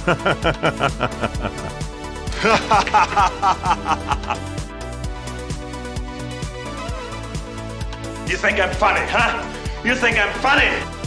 You think I'm funny, huh? You think I'm funny?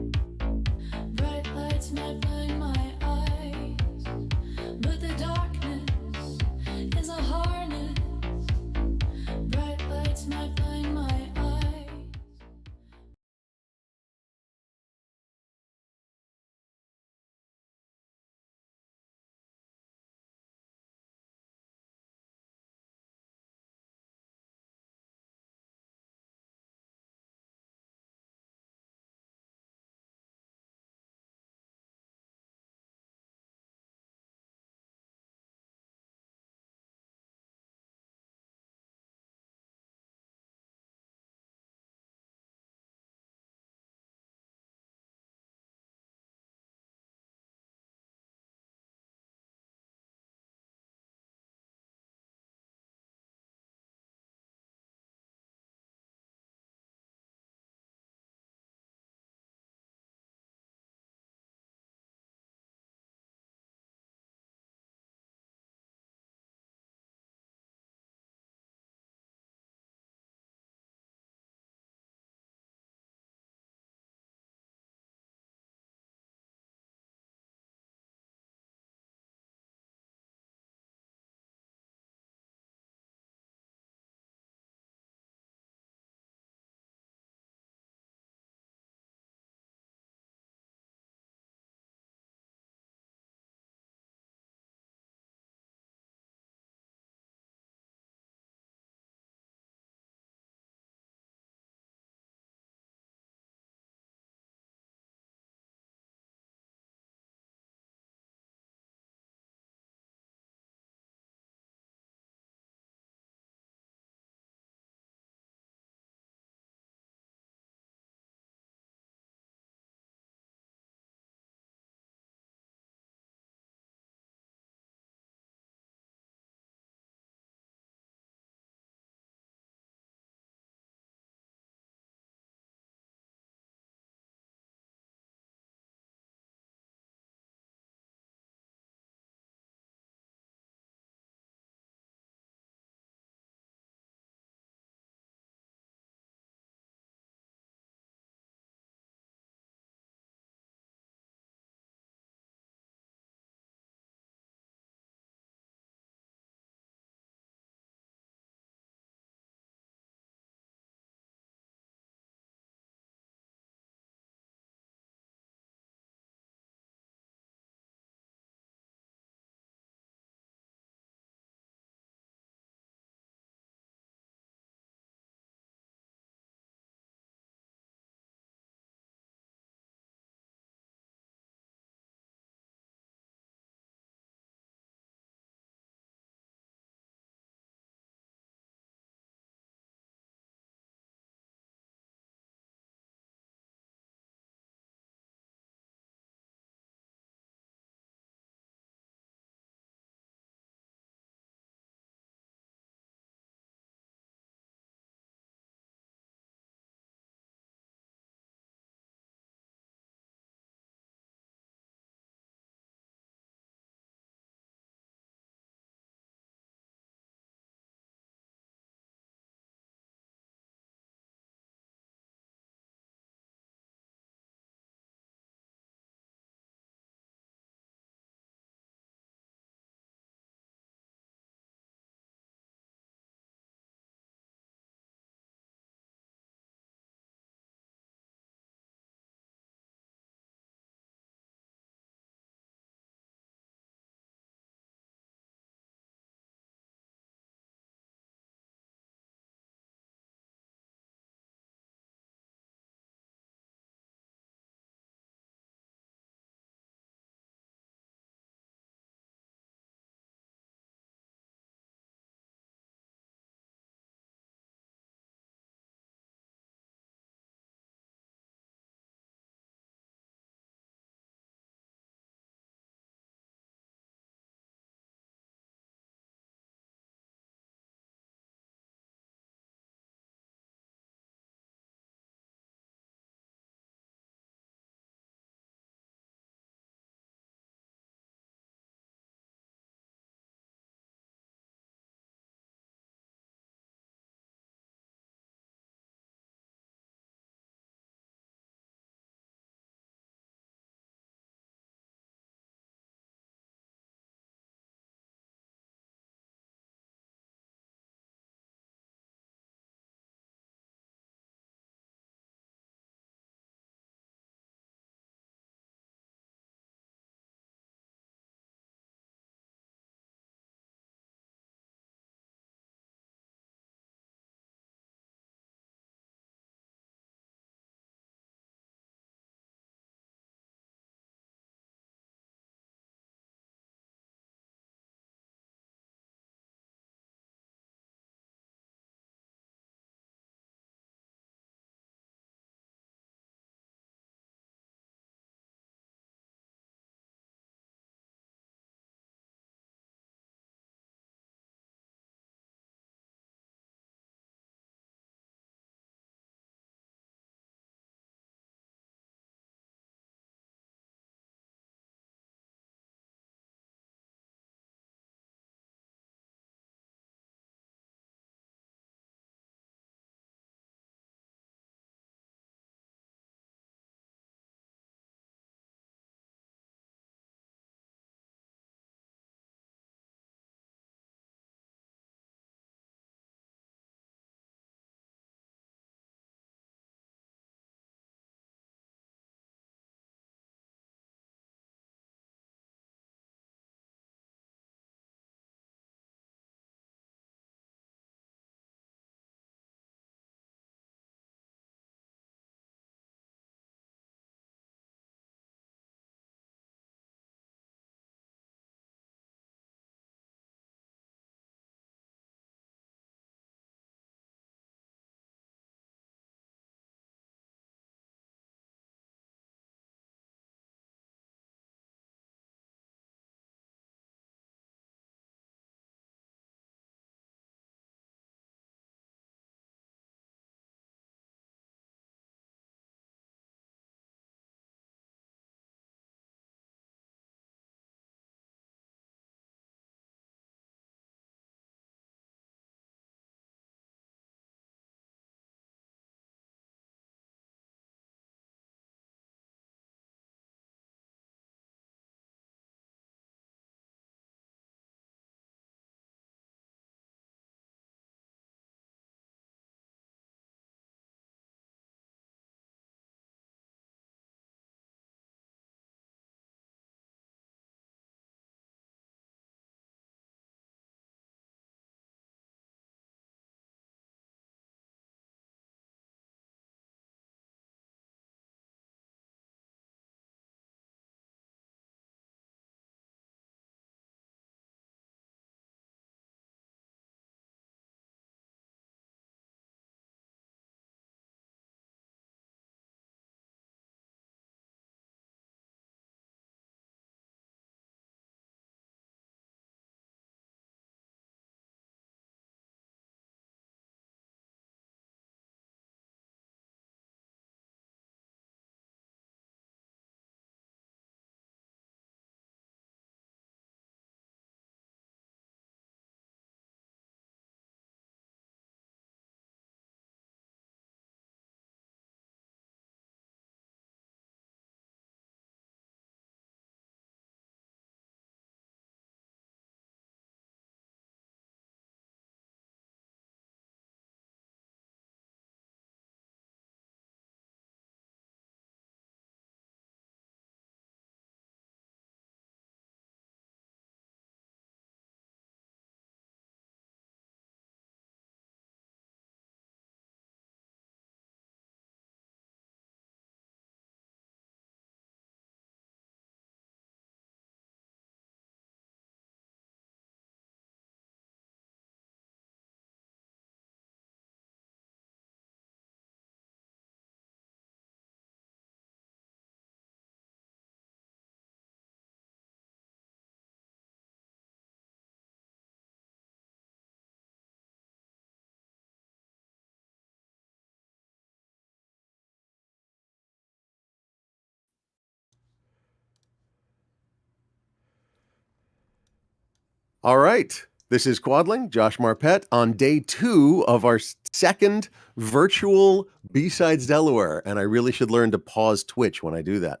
All right. This is Quadling, Josh Marpet, on day 2 of our second virtual BSides Delaware. And I really should learn to pause Twitch when I do that.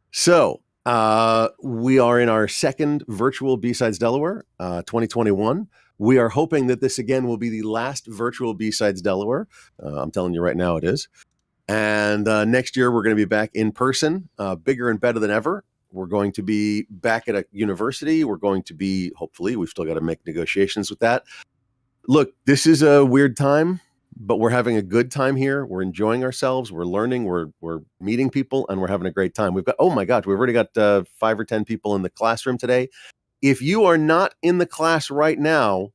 So we are in our second virtual BSides Delaware, 2021. We are hoping that this again will be the last virtual BSides Delaware. I'm telling you right now it is. And next year we're going to be back in person, bigger and better than ever. We're going to be back at a university. We're going to be, hopefully, we've still got to make negotiations with that. Look, this is a weird time, but we're having a good time here. We're enjoying ourselves. We're learning. We're meeting people, and we're having a great time. We've got, oh my gosh, we've already got 5 or 10 people in the classroom today. If you are not in the class right now,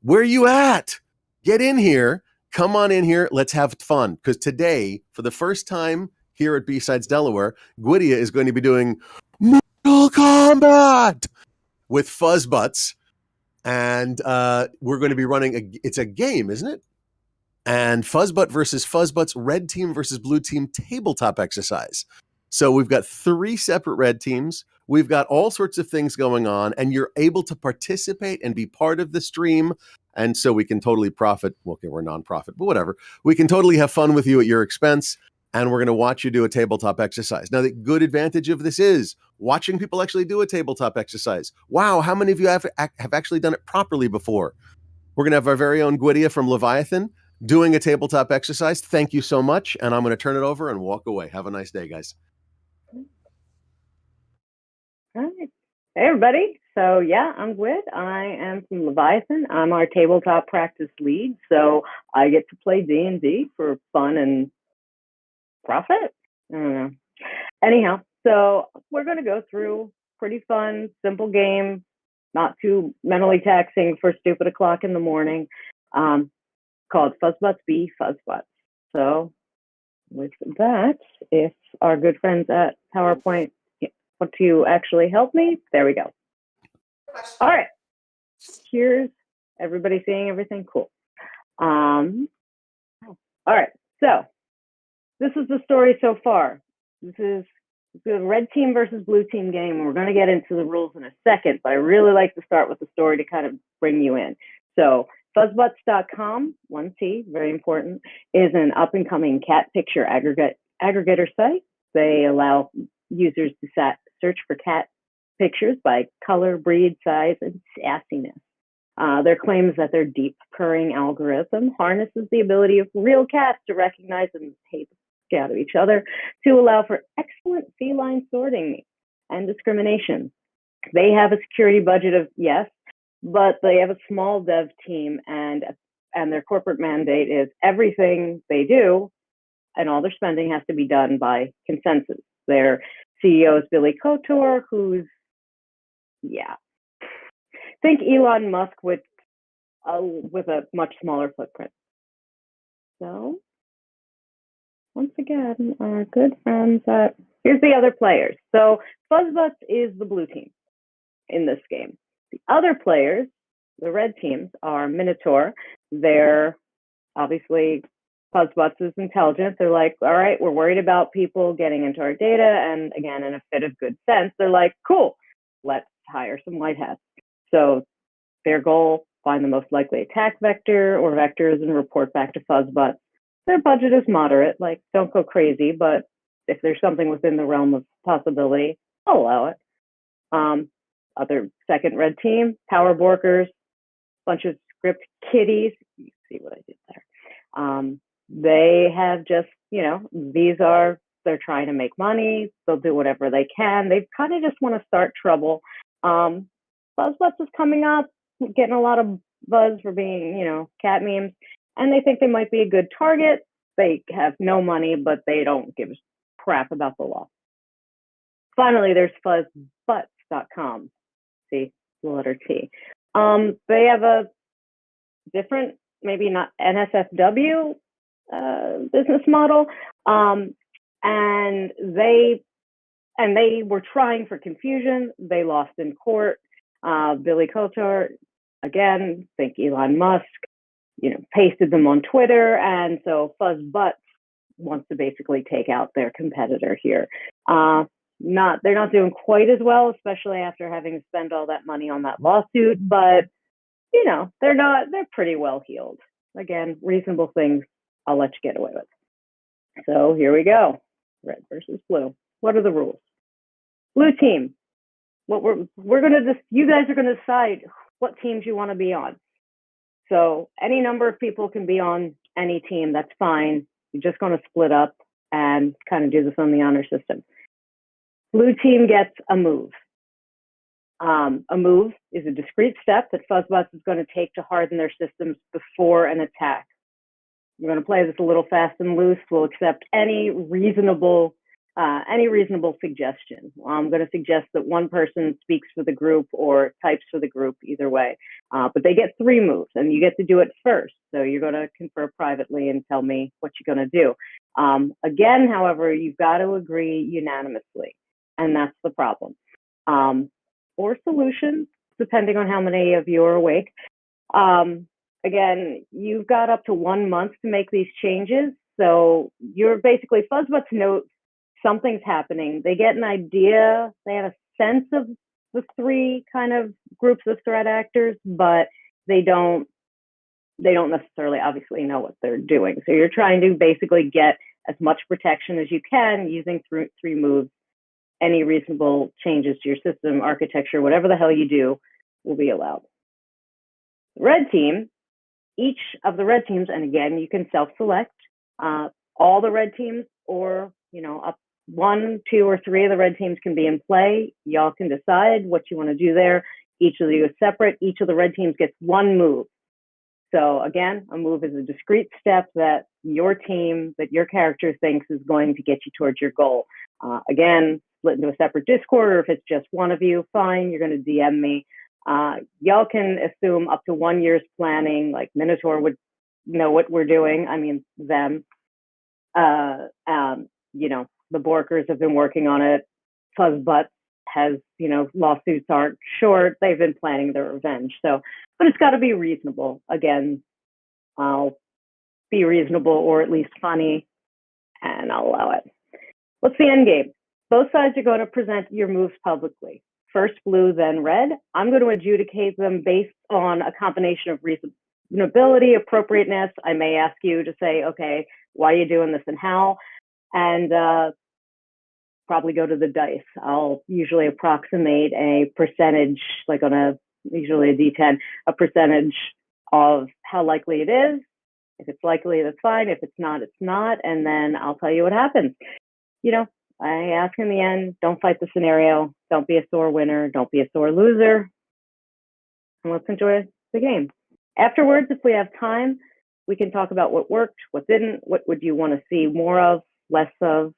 where are you at? Get in here. Come on in here. Let's have fun. Because today, for the first time here at BSides Delaware, Gwydia is going to be doing Mortal Kombat with Fuzzbutts. And we're going to be running, it's a game, isn't it? And Fuzzbutt versus Fuzzbutts, red team versus blue team tabletop exercise. So we've got 3 separate red teams. We've got all sorts of things going on, and you're able to participate and be part of the stream. And so we can totally profit. Well, okay, we're nonprofit, but whatever. We can totally have fun with you at your expense. And we're going to watch you do a tabletop exercise. Now, the good advantage of this is watching people actually do a tabletop exercise. Wow, how many of you have actually done it properly before? We're going to have our very own Gwydia from Leviathan doing a tabletop exercise. Thank you so much. And I'm going to turn it over and walk away. Have a nice day, guys. All right. Hey, everybody. So, yeah, I'm Gwyd. I am from Leviathan. I'm our tabletop practice lead. So I get to play D&D for fun and profit. I don't know. Anyhow, so we're going to go through pretty fun, simple game, not too mentally taxing for stupid o'clock in the morning, called Fuzzbutts v. Fuzzbutts. So with that, if our good friends at PowerPoint want to actually help me, there we go. All right. Here's everybody seeing everything? Cool. All right. So this is the story so far. This is the red team versus blue team game. We're going to get into the rules in a second, but I really like to start with the story to kind of bring you in. So fuzzbutts.com, 1T, very important, is an up-and-coming cat picture aggregator site. They allow users to search for cat pictures by color, breed, size, and sassiness. Their claim is that their deep purring algorithm harnesses the ability of real cats to recognize and hate out of each other to allow for excellent feline sorting and discrimination. They have a security budget of yes, but they have a small dev team, and their corporate mandate is everything they do and all their spending has to be done by consensus. Their CEO is Billy Kotor, who's think Elon Musk with a much smaller footprint. So once again, our good friends here's the other players. So Fuzzbutts is the blue team in this game. The other players, the red teams, are Minotaur. They're obviously, Fuzzbutts is intelligent. They're like, all right, we're worried about people getting into our data. And again, in a fit of good sense, they're like, cool, let's hire some white hats. So their goal, find the most likely attack vector or vectors and report back to Fuzzbutts. Their budget is moderate, like don't go crazy, but if there's something within the realm of possibility, I'll allow it. Other second red team, power borkers, bunch of script kiddies. You see what I did there. They have just, they're trying to make money. They'll do whatever they can. They kind of just want to start trouble. Fuzzbutts is coming up, getting a lot of buzz for being, cat memes. And they think they might be a good target. They have no money, but they don't give a crap about the law. Finally, there's fuzzbutts.com. See, the letter T. They have a different, maybe not NSFW business model. And they were trying for confusion. They lost in court. Billy Kotor, again, think Elon Musk, pasted them on Twitter. And so Fuzzbutts wants to basically take out their competitor here. they're not doing quite as well, especially after having spent all that money on that lawsuit, but they're pretty well heeled. Again, reasonable things I'll let you get away with. So here we go. Red versus blue. What are the rules? Blue team. What we're going to you guys are going to decide what teams you want to be on. So any number of people can be on any team. That's fine. You're just going to split up and kind of do this on the honor system. Blue team gets a move. A move is a discrete step that Fuzzbots is going to take to harden their systems before an attack. We're going to play this a little fast and loose. We'll accept any reasonable suggestion. I'm going to suggest that one person speaks for the group or types for the group, either way. But they get 3 moves, and you get to do it first. So you're going to confer privately and tell me what you're going to do. Again, however, you've got to agree unanimously, and that's the problem. Or solutions, depending on how many of you are awake. Again, you've got up to 1 month to make these changes. So you're basically, Fuzzbots know something's happening. They get an idea, they have a sense of the 3 kind of groups of threat actors, but they don't necessarily obviously know what they're doing. So you're trying to basically get as much protection as you can using 3 moves. Any reasonable changes to your system, architecture, whatever the hell you do will be allowed. The red team, each of the red teams, and again, you can self-select all the red teams, or up 1, 2, or 3 of the red teams can be in play. Y'all can decide what you want to do there. Each of you is separate. Each of the red teams gets 1 move. So again, a move is a discrete step that your team, that your character thinks is going to get you towards your goal. Again, split into a separate Discord, or if it's just one of you, fine, you're going to DM me. Y'all can assume up to 1 year's planning, like Minotaur would know what we're doing. I mean, them. The Borkers have been working on it. Fuzzbutts has, lawsuits aren't short. They've been planning their revenge. So, but it's got to be reasonable. Again, I'll be reasonable or at least funny, and I'll allow it. What's the end game? Both sides are going to present your moves publicly. First blue, then red. I'm going to adjudicate them based on a combination of reasonability, appropriateness. I may ask you to say, okay, why are you doing this and how? And probably go to the dice. I'll usually approximate a percentage, like on usually a D10, a percentage of how likely it is. If it's likely, that's fine. If it's not, it's not. And then I'll tell you what happens. I ask in the end, don't fight the scenario. Don't be a sore winner. Don't be a sore loser. And let's enjoy the game. Afterwards, if we have time, we can talk about what worked, what didn't, what would you want to see more of, less of.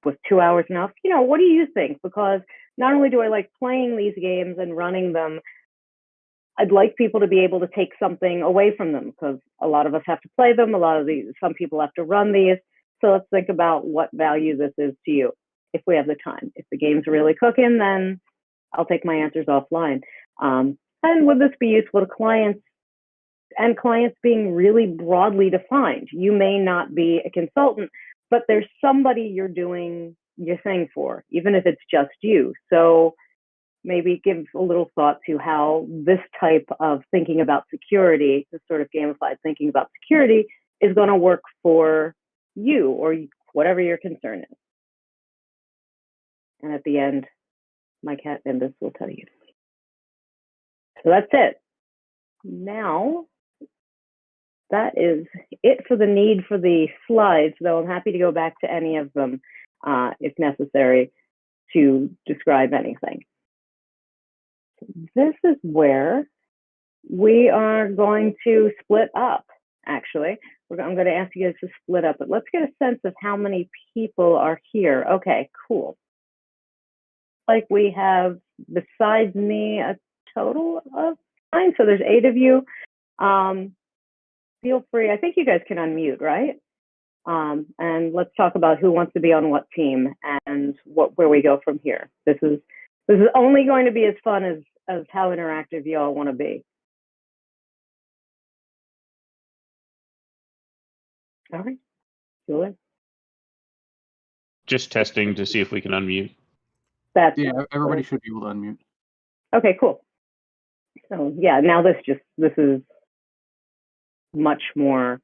Was 2 hours enough? What do you think? Because not only do I like playing these games and running them, I'd like people to be able to take something away from them, because a lot of us have to play them. Some people have to run these. So let's think about what value this is to you if we have the time. If the game's really cooking, then I'll take my answers offline. And would this be useful to clients? And clients being really broadly defined. You may not be a consultant, but there's somebody you're doing your thing for, even if it's just you. So maybe give a little thought to how this type of thinking about security, this sort of gamified thinking about security, is going to work for you or whatever your concern is. And at the end, my cat Nimbus will tell you. So that's it. Now, that is it for the need for the slides, though I'm happy to go back to any of them if necessary to describe anything. This is where we are going to split up, actually. I'm going to ask you guys to split up, but let's get a sense of how many people are here. Okay, cool. Like we have, besides me, a total of 9, so there's 8 of you. Feel free, I think you guys can unmute, right? And let's talk about who wants to be on what team and where we go from here. This is only going to be as fun as how interactive you all want to be. All right, Julie. Just testing to see if we can unmute. That's Yeah, everybody should be able to unmute. okay. Cool. So yeah, now this is much more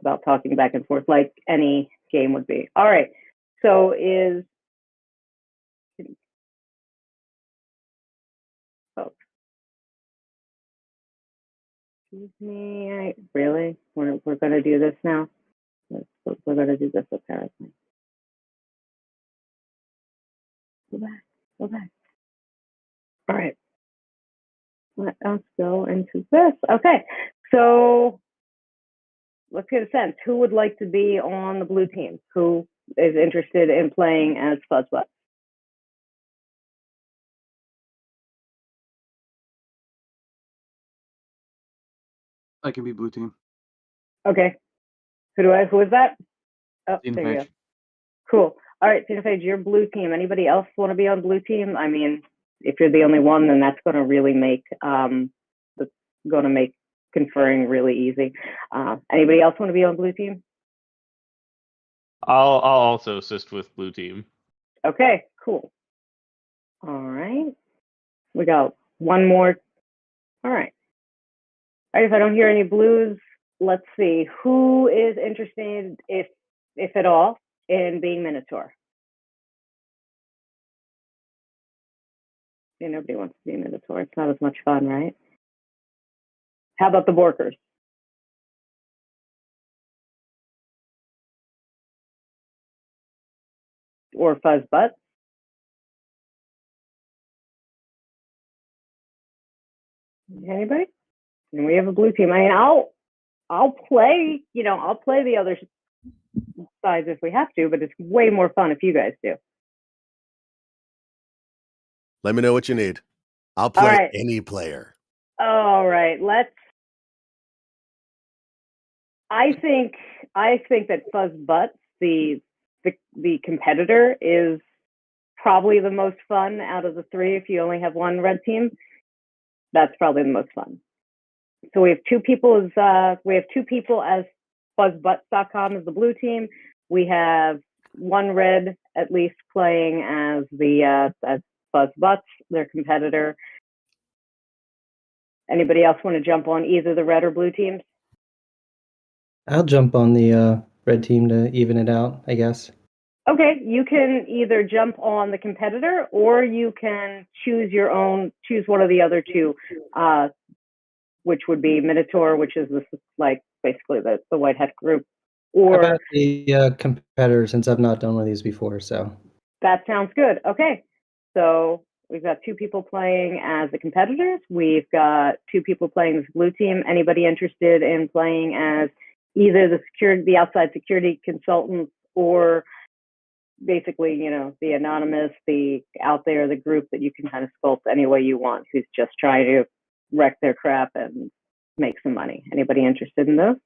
about talking back and forth like any game would be. All right. So excuse me, really? We're going to do this now? We're going to do this apparently. Go back. All right. Let us go into this. Okay. So let's get a sense. Who would like to be on the blue team? Who is interested in playing as Fuzzbutt? I can be blue team. Okay. Who is that? Oh, Tina there you Page. go. Cool. All right, Tina Page, you're blue team. Anybody else want to be on blue team? I mean, if you're the only one, then that's going to really make conferring really easy. Anybody else want to be on blue team? I'll also assist with blue team. Okay, cool. All right. We got one more. All right. All right, if I don't hear any blues, let's see. Who is interested, if at all, in being Minotaur? Yeah, nobody wants to be Minotaur. It's not as much fun, right? How about the Borkers? Or Fuzzbutt? Anybody? And we have a blue team. I mean, I'll play, I'll play the other sides if we have to, but it's way more fun if you guys do. Let me know what you need. I'll play right. any player. All right, I think that Fuzzbutt, the competitor, is probably the most fun out of the three. If you only have one red team, that's probably the most fun. So we have two people as Fuzzbutts.com as the blue team. We have one red at least playing as as Fuzzbutts, their competitor. Anybody else want to jump on either the red or blue teams? I'll jump on the red team to even it out, I guess. Okay, you can either jump on the competitor or you can choose one of the other two, which would be Minotaur, which is basically the white hat group. Or how about the competitor, since I've not done one of these before, so. That sounds good. Okay, so we've got two people playing as the competitors. We've got two people playing as blue team. Anybody interested in playing as either the outside security consultants, or basically, the anonymous, the out there, the group that you can kind of sculpt any way you want, who's just trying to wreck their crap and make some money? Anybody interested in those?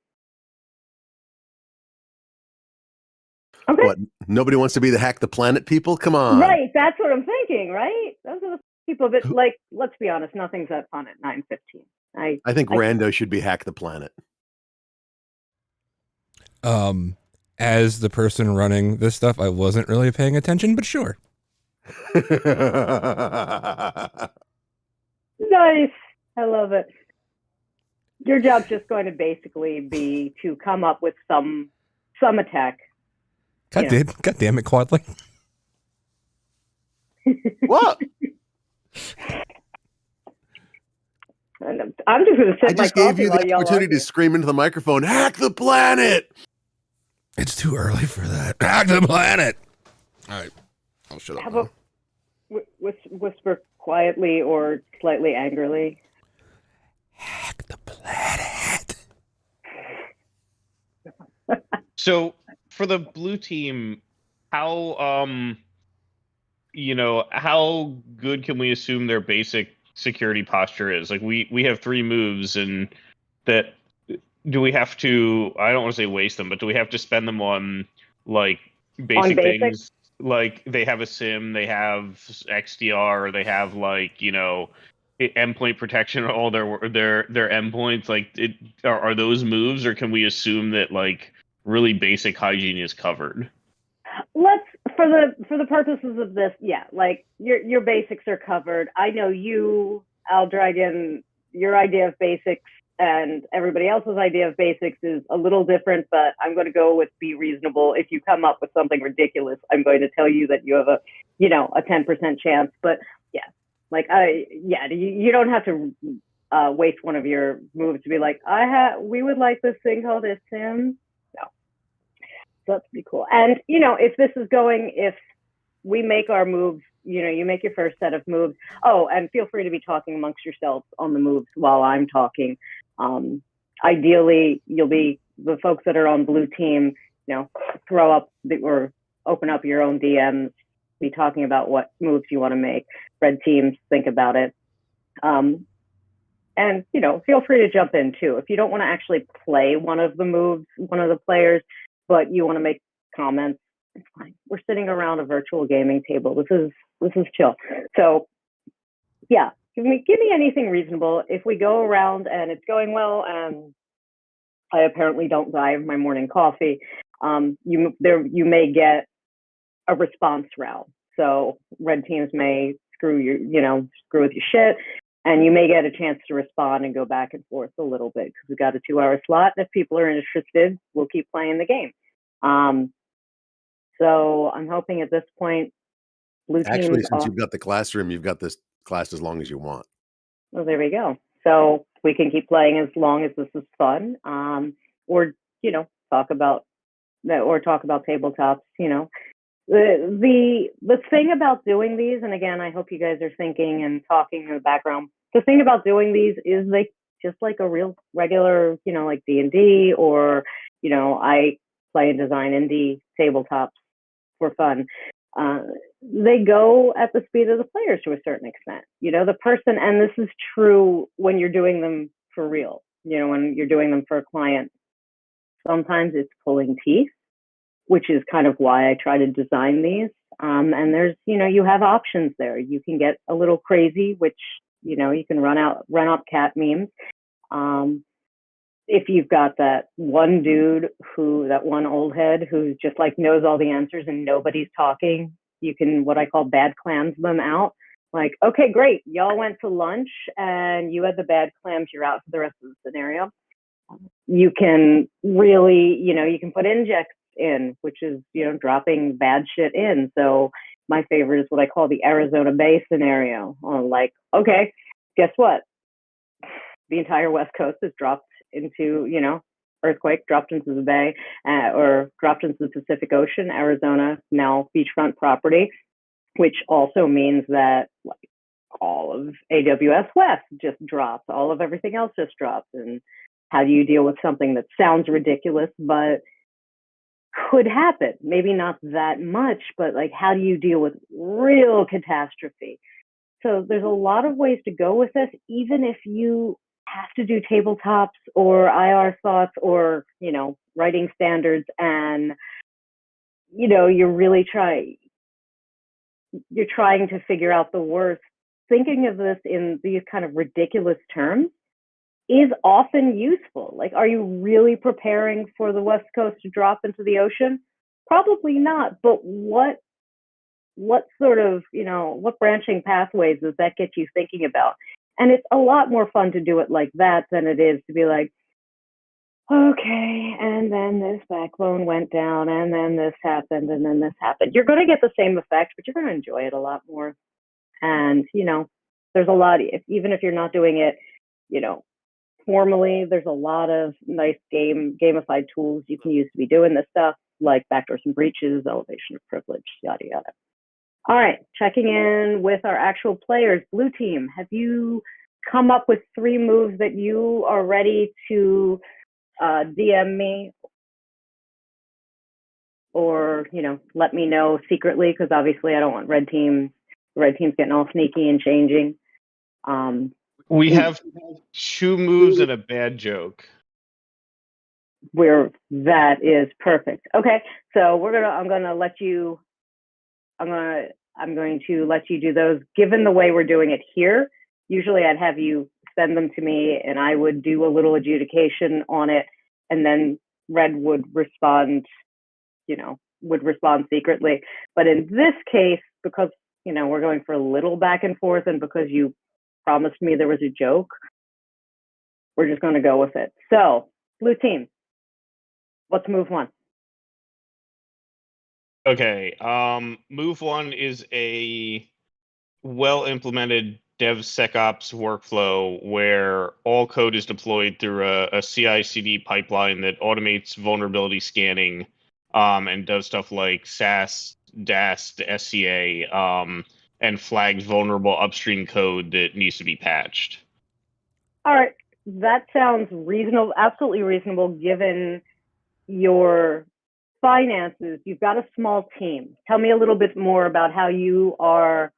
Okay. What? Nobody wants to be the hack the planet people? Come on. Right, that's what I'm thinking, right? Those are the people that, let's be honest, nothing's that fun at 9:15. I think Rando should be hack the planet. As the person running this stuff, I wasn't really paying attention, but sure. Nice. I love it. Your job's just going to basically be to come up with some attack. God damn it, Quadling. What? I'm just going to sip I my just gave coffee you while the y'all opportunity to scream into the microphone, hack the planet! It's too early for that. Hack the planet! All right, I'll shut up. How about whisper quietly or slightly angrily? Hack the planet. So for the blue team, how how good can we assume their basic security posture is? Like we have 3 moves, and that, do we have to, I don't want to say waste them, but do we have to spend them on basic things? Like they have a SIM, they have XDR, or they have endpoint protection on all their endpoints. Are those moves, or can we assume that really basic hygiene is covered? for the purposes of this, yeah, like your basics are covered. I know you, Aldragon, your idea of basics and everybody else's idea of basics is a little different, but I'm going to go with be reasonable. If you come up with something ridiculous, I'm going to tell you that you have a 10% chance. But yeah, like you don't have to waste one of your moves to be like, we would like this thing called a sim. No, so that's pretty cool. And if we make our moves, you make your first set of moves. Oh, and feel free to be talking amongst yourselves on the moves while I'm talking. Ideally, you'll be the folks that are on blue team, throw up or open up your own DMs, be talking about what moves you want to make. Red teams, think about it. And, feel free to jump in too. If you don't want to actually play one of the moves, one of the players, but you want to make comments, it's fine. We're sitting around a virtual gaming table. This is chill. So yeah, give me anything reasonable. If we go around and it's going well and I apparently don't die of my morning coffee, you may get a response round. So red teams may screw with your shit, and you may get a chance to respond and go back and forth a little bit because we've got a 2-hour slot. And if people are interested, we'll keep playing the game. So I'm hoping at this point, blue team. Actually, since you've got the classroom, you've got this class as long as you want. Well, there we go. So we can keep playing as long as this is fun, or talk about tabletops. The thing about doing these, and again, I hope you guys are thinking and talking in the background. The thing about doing these is they just like a real regular, like D&D, or I play and design indie tabletops for fun. They go at the speed of the players to a certain extent. The person, and this is true when you're doing them for real, when you're doing them for a client, sometimes it's pulling teeth, which is kind of why I try to design these. And there's, you have options there. You can get a little crazy, which, you can run up cat memes. If you've got that one dude that one old head who just like knows all the answers and nobody's talking, you can, what I call bad clams them out. Like, okay, great. Y'all went to lunch and you had the bad clams. You're out for the rest of the scenario. You can really, you can put injects in, which is, dropping bad shit in. So my favorite is what I call the Arizona Bay scenario. Like, okay, guess what? The entire West Coast is dropped into, earthquake, dropped into the bay, or dropped into the Pacific Ocean. Arizona, now beachfront property, which also means that like all of AWS West just drops, all of everything else just drops. And how do you deal with something that sounds ridiculous, but could happen? Maybe not that much, but like, how do you deal with real catastrophe? So there's a lot of ways to go with this, even if you have to do tabletops or IR thoughts or, writing standards, and, you're really trying to figure out the worst. Thinking of this in these kind of ridiculous terms is often useful. Like, are you really preparing for the West Coast to drop into the ocean? Probably not. But what sort of, what branching pathways does that get you thinking about? And it's a lot more fun to do it like that than it is to be like, okay, and then this backbone went down, and then this happened, and then this happened. You're going to get the same effect, but you're going to enjoy it a lot more. And, there's a lot, even if you're not doing it, formally, there's a lot of nice gamified tools you can use to be doing this stuff, like backdoors and breaches, elevation of privilege, yada, yada. All right, checking in with our actual players. Blue team, have you come up with 3 moves that you are ready to DM me, or, let me know secretly, because obviously I don't want red team's getting all sneaky and changing. We have 2 moves and a bad joke. That is perfect. Okay, so I'm going to let you do those. Given the way we're doing it here, usually I'd have you send them to me and I would do a little adjudication on it, and then Red would respond, would respond secretly. But in this case, because, we're going for a little back and forth, and because you promised me there was a joke, we're just going to go with it. So, blue team, what's move one? Okay. Move one is a well-implemented DevSecOps workflow where all code is deployed through a CI/CD pipeline that automates vulnerability scanning, and does stuff like SAS, DAST, SCA, and flags vulnerable upstream code that needs to be patched. All right, that sounds reasonable, absolutely reasonable, given your finances. You've got a small team. Tell me a little bit more about how you are,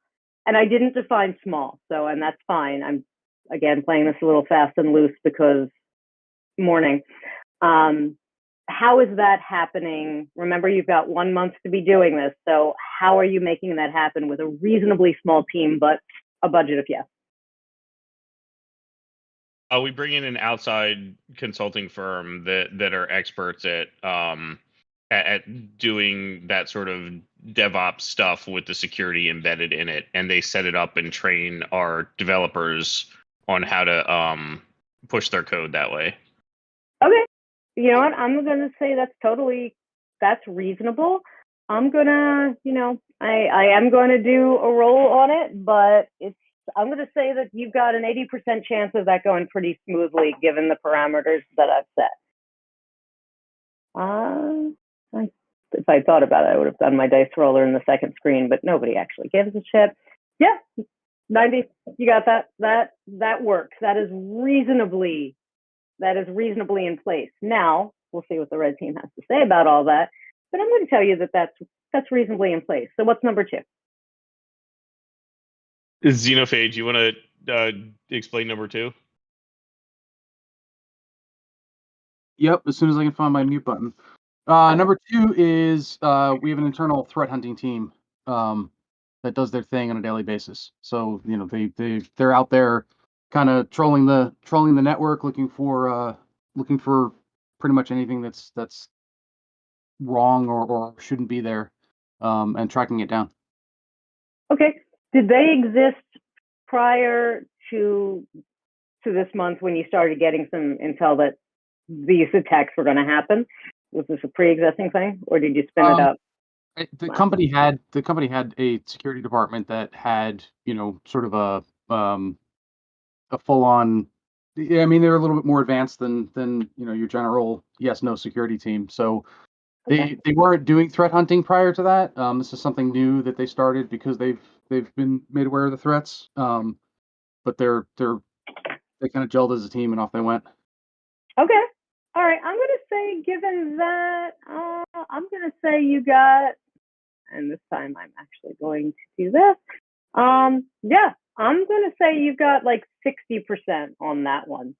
and I didn't define small, and that's fine. I'm, again, playing this a little fast and loose because morning. How is that happening? Remember, you've got 1 month to be doing this, so how are you making that happen with a reasonably small team, but a budget of yes? We bring in an outside consulting firm that are experts at doing that sort of DevOps stuff with the security embedded in it, and they set it up and train our developers on how to push their code that way. Okay, you know what? I'm gonna say that's reasonable. I'm gonna, I am going to do a roll on it, but I'm going to say that you've got an 80% chance of that going pretty smoothly, given the parameters that I've set. If I thought about it, I would have done my dice roller in the second screen, but nobody actually gives a shit. Yeah, 90. You got that. That works. That is reasonably in place. Now we'll see what the red team has to say about all that. But I'm going to tell you that that's reasonably in place. So what's number 2? Xenophage, you want to explain number 2? Yep, as soon as I can find my mute button. Number 2 is we have an internal threat hunting team that does their thing on a daily basis. So they're out there kind of trolling the network, looking for pretty much anything that's wrong or shouldn't be there, and tracking it down. Okay. Did they exist prior to this month when you started getting some intel that these attacks were going to happen? Was this a pre-existing thing, or did you spin it up? The company had a security department that had sort of a full-on. I mean, they're a little bit more advanced than your general yes/no security team. So they weren't doing threat hunting prior to that. This is something new that they started because they've been made aware of the threats. But they kind of gelled as a team and off they went. Okay. All right. I'm going to say, given that, I'm going to say you got, and this time I'm actually going to do this. Yeah, I'm going to say you've got like 60% on that one.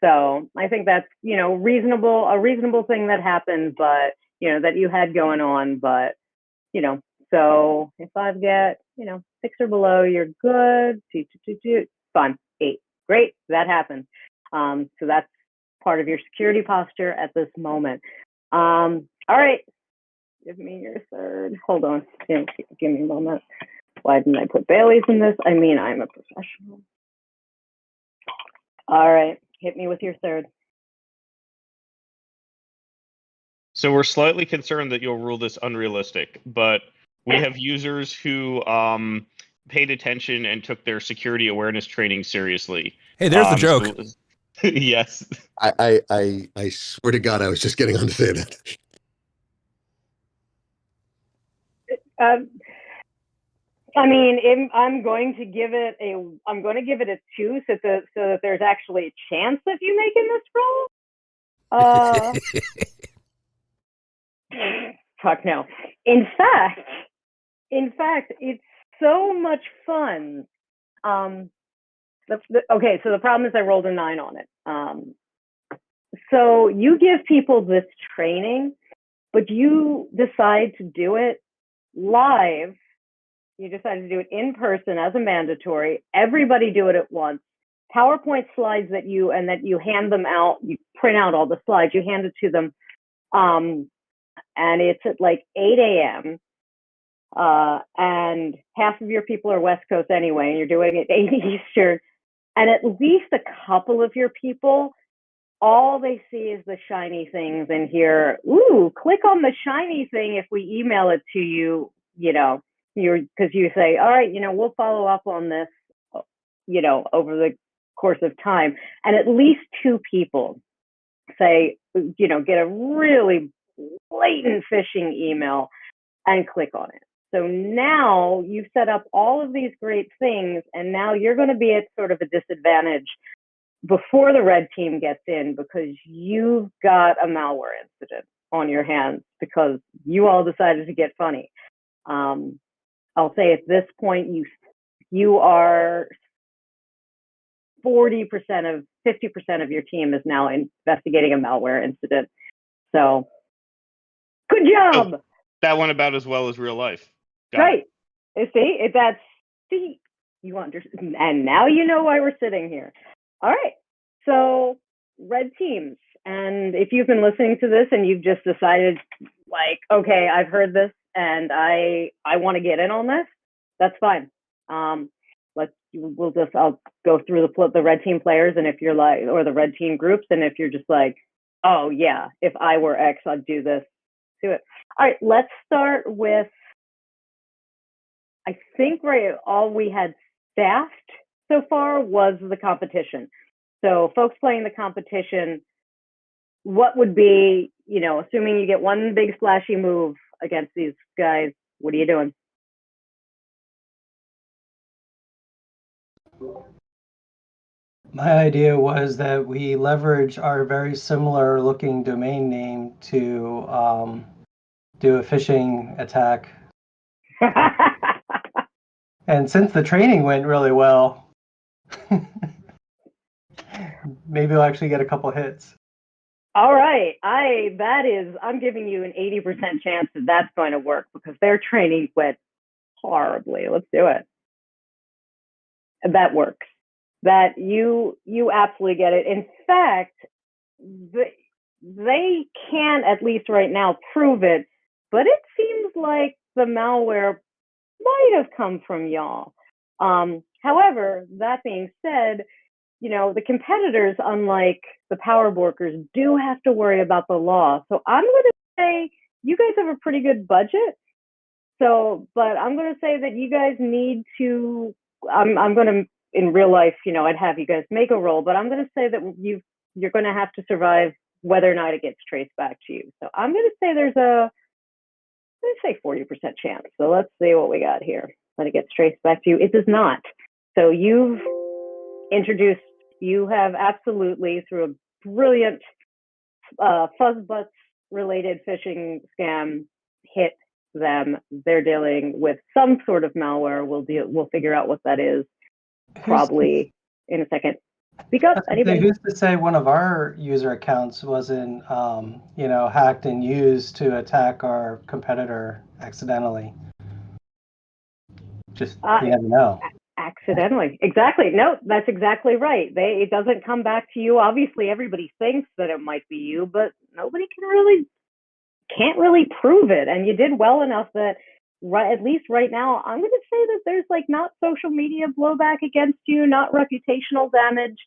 So I think that's, a reasonable thing that happened, but, that you had going on, but, so if I get, 6 or below, you're good. 2, fun. 8. Great. That happened. So that's part of your security posture at this moment. All right. Give me your third. Hold on. Give me a moment. Why didn't I put Bailey's in this? I mean, I'm a professional. All right. Hit me with your third. So we're slightly concerned that you'll rule this unrealistic, but we have users who paid attention and took their security awareness training seriously. Hey, there's the joke. Yes. I swear to God, I was just getting on to say that. I mean, I'm going to give it a 2, so that there's actually a chance of you making this roll. Fuck no. In fact, it's so much fun. Okay, so the problem is I rolled a 9 on it. So you give people this training, but you decide to do it live. You decide to do it in person as a mandatory. Everybody do it at once. PowerPoint slides that you hand them out. You print out all the slides. You hand it to them. and it's at like 8 a.m. And half of your people are West Coast anyway, and you're doing it 8 Eastern, and at least a couple of your people, all they see is the shiny things and hear, ooh, click on the shiny thing if we email it to you, because you say, all right, we'll follow up on this, over the course of time. And at least two people say, get a really blatant phishing email and click on it. So now you've set up all of these great things, and now you're going to be at sort of a disadvantage before the red team gets in, because you've got a malware incident on your hands because you all decided to get funny. I'll say at this point, you are 50% of your team is now investigating a malware incident. So good job. Oh, that went about as well as real life. Right. See, you understand, and now you know why we're sitting here. All right. So red teams, and if you've been listening to this and you've just decided, like, okay, I've heard this and I want to get in on this, that's fine. I'll go through the red team players, and if you're like, or the red team groups, and if you're just like, oh yeah, if I were X, I'd do this, do it. All right, let's start with, I think all we had staffed so far was the competition. So folks playing the competition, what would be, assuming you get one big splashy move against these guys, what are you doing? My idea was that we leverage our very similar looking domain name to do a phishing attack. And since the training went really well, maybe we'll actually get a couple hits. All right, I'm giving you an 80% chance that that's going to work because their training went horribly. Let's do it. That works. That you absolutely get it. In fact, they can, at least right now, prove it, but it seems like the malware might have come from y'all. However, that being said, the competitors, unlike the power brokers, do have to worry about the law. So I'm going to say you guys have a pretty good budget. But I'm going to say that you guys need to, I'm going to, in real life, I'd have you guys make a roll, but I'm going to say that you're going to have to survive whether or not it gets traced back to you. So I'm going to say there's let's say 40% chance. So let's see what we got here. That it gets traced back to you. It does not. So you have absolutely, through a brilliant fuzzbutts related phishing scam, hit them. They're dealing with some sort of malware. We'll figure out what that is probably in a second. Speak up, anybody. Who's to say one of our user accounts wasn't, hacked and used to attack our competitor accidentally? Just, you never know. Accidentally. Exactly. No, that's exactly right. It doesn't come back to you. Obviously, everybody thinks that it might be you, but nobody can't really prove it. And you did well enough that at least right now, I'm going to say that there's not social media blowback against you, not reputational damage.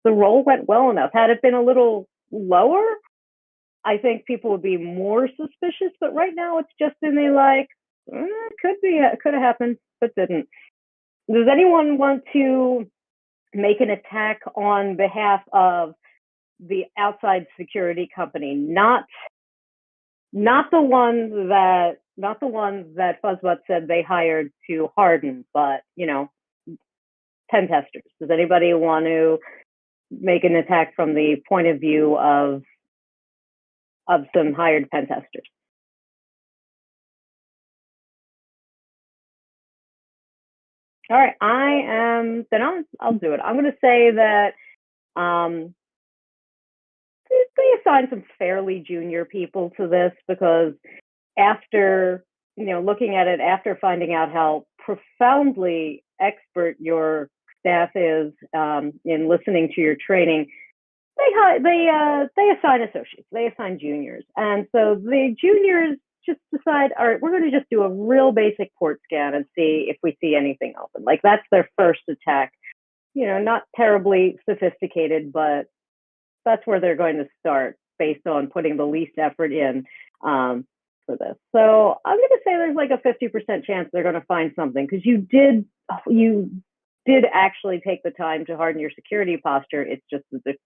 The roll went well enough. Had it been a little lower, I think people would be more suspicious. But right now, it's just in the could have happened, but didn't. Does anyone want to make an attack on behalf of the outside security company, not the ones that Fuzzbot said they hired to harden, but pen testers? Does anybody want to make an attack from the point of view of some hired pen testers? All right, I'll do it. I'm going to say that they assigned some fairly junior people to this because after looking at it, after finding out how profoundly expert your staff is in listening to your training, they assign associates, they assign juniors, and so the juniors just decide, all right, we're going to just do a real basic port scan and see if we see anything open. Like that's their first attack. You know, not terribly sophisticated, but that's where they're going to start based on putting the least effort in for this. So I'm going to say there's like a 50% chance they're going to find something because you did actually take the time to harden your security posture. It's just that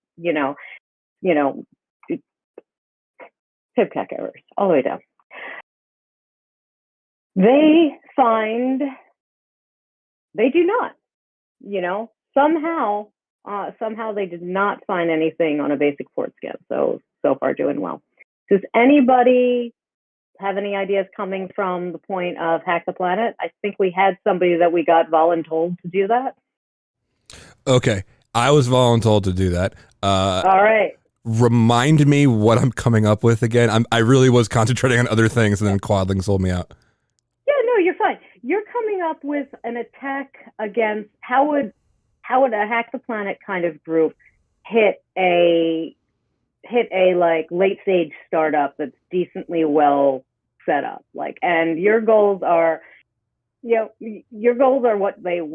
TIBCAC errors all the way down. They do not, somehow they did not find anything on a basic port scan. So far doing well. Does anybody have any ideas coming from the point of Hack the Planet? I think we had somebody that we got voluntold to do that. Okay, I was voluntold to do that. All right. Remind me what I'm coming up with again. I really was concentrating on other things, and then Quadling sold me out. Yeah, no, you're fine. You're coming up with an attack against how would a Hack the Planet kind of group hit a like late stage startup that's decently well set up, like, and your goals are what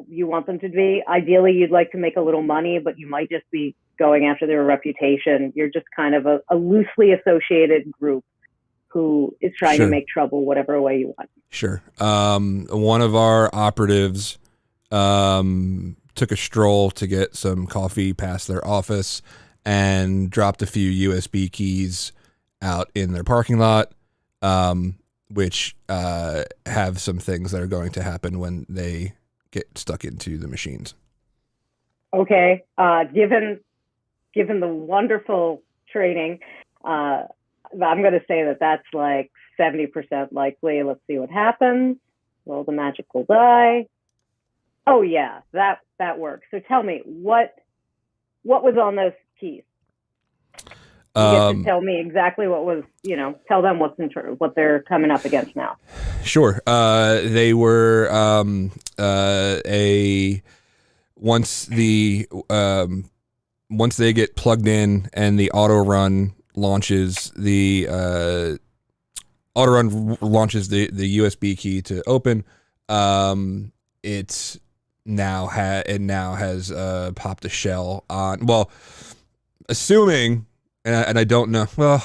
you want them to be. Ideally, you'd like to make a little money, but you might just be going after their reputation. You're just kind of a loosely associated group who is trying to make trouble whatever way you want. Sure. One of our operatives took a stroll to get some coffee past their office and dropped a few USB keys out in their parking lot, which have some things that are going to happen when they get stuck into the machines. Okay. Given the wonderful training, I'm going to say that's like 70% likely. Let's see what happens. Roll the magical die. Oh yeah, that works. So tell me, what was on those keys? You get to tell me exactly what was, tell them what they're coming up against now. Sure. They were once they get plugged in and the auto run launches the USB key to open, it now has popped a shell on. Well, assuming. And I don't know. Well,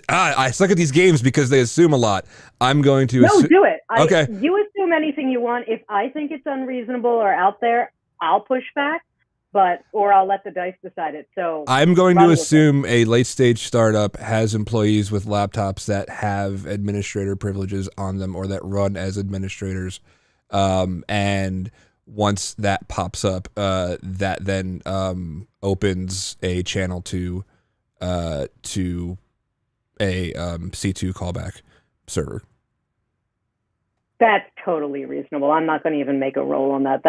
I suck at these games because they assume a lot. I'm going to do it. Okay. You assume anything you want. If I think it's unreasonable or out there, I'll push back, or I'll let the dice decide it. So I'm going to assume a late stage startup has employees with laptops that have administrator privileges on them or that run as administrators. And once that pops up, that then opens a channel to a C2 callback server. That's totally reasonable. I'm not going to even make a roll on that.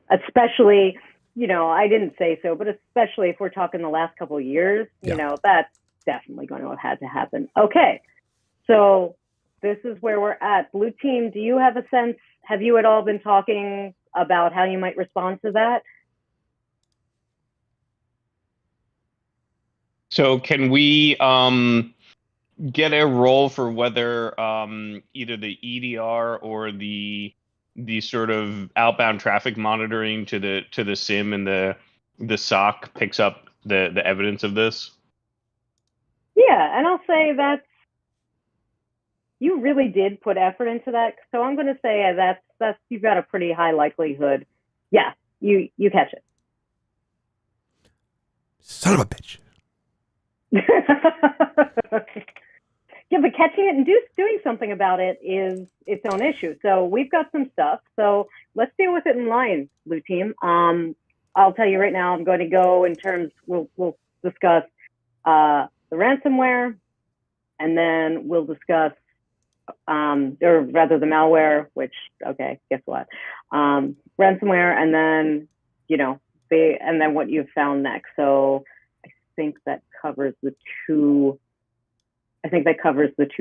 Especially, I didn't say so, but especially if we're talking the last couple of years, that's definitely going to have had to happen. Okay. So this is where we're at. Blue team, do you have a sense? Have you at all been talking about how you might respond to that? So can we get a roll for whether either the EDR or the sort of outbound traffic monitoring to the SIM and the SOC picks up the evidence of this? Yeah, and I'll say that you really did put effort into that. So I'm going to say that's you've got a pretty high likelihood. Yeah, you catch it. Son of a bitch. Yeah, but catching it and doing something about it is its own issue. So we've got some stuff. So let's deal with it in line, Blue Team. I'll tell you right now, I'm going to go in terms, we'll discuss the ransomware, and then we'll discuss, or rather the malware, which, okay, guess what? Ransomware, and then, and then what you've found next. So I think that covers the two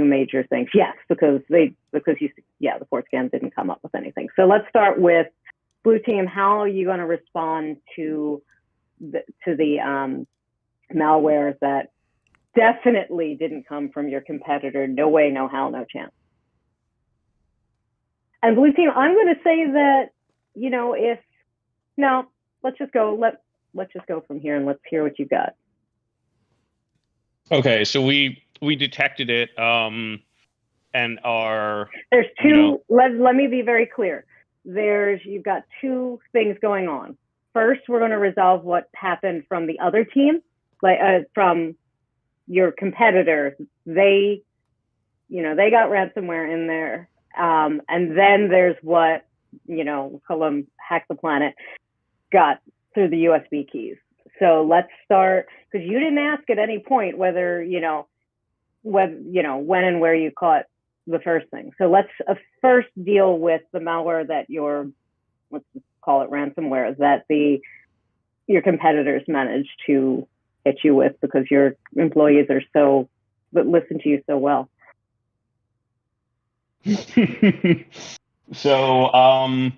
major things. Yes, because the port scan didn't come up with anything. So let's start with Blue Team. How are you going to respond to the malware that definitely didn't come from your competitor. No way, no how, no chance. And Blue Team, I'm going to say that, you know, let's just go. Let's just go from here and let's hear what you got. Okay, so we detected it, and there's two. You know, let me be very clear. You've got two things going on. First, we're going to resolve what happened from the other team, like from your competitors. They got ransomware in there, and then there's what we'll call them Hack the Planet got through the USB keys. So let's start, because you didn't ask at any point whether when and where you caught the first thing. So let's first deal with the malware that let's call it ransomware, that your competitors managed to hit you with because your employees listen to you so well. So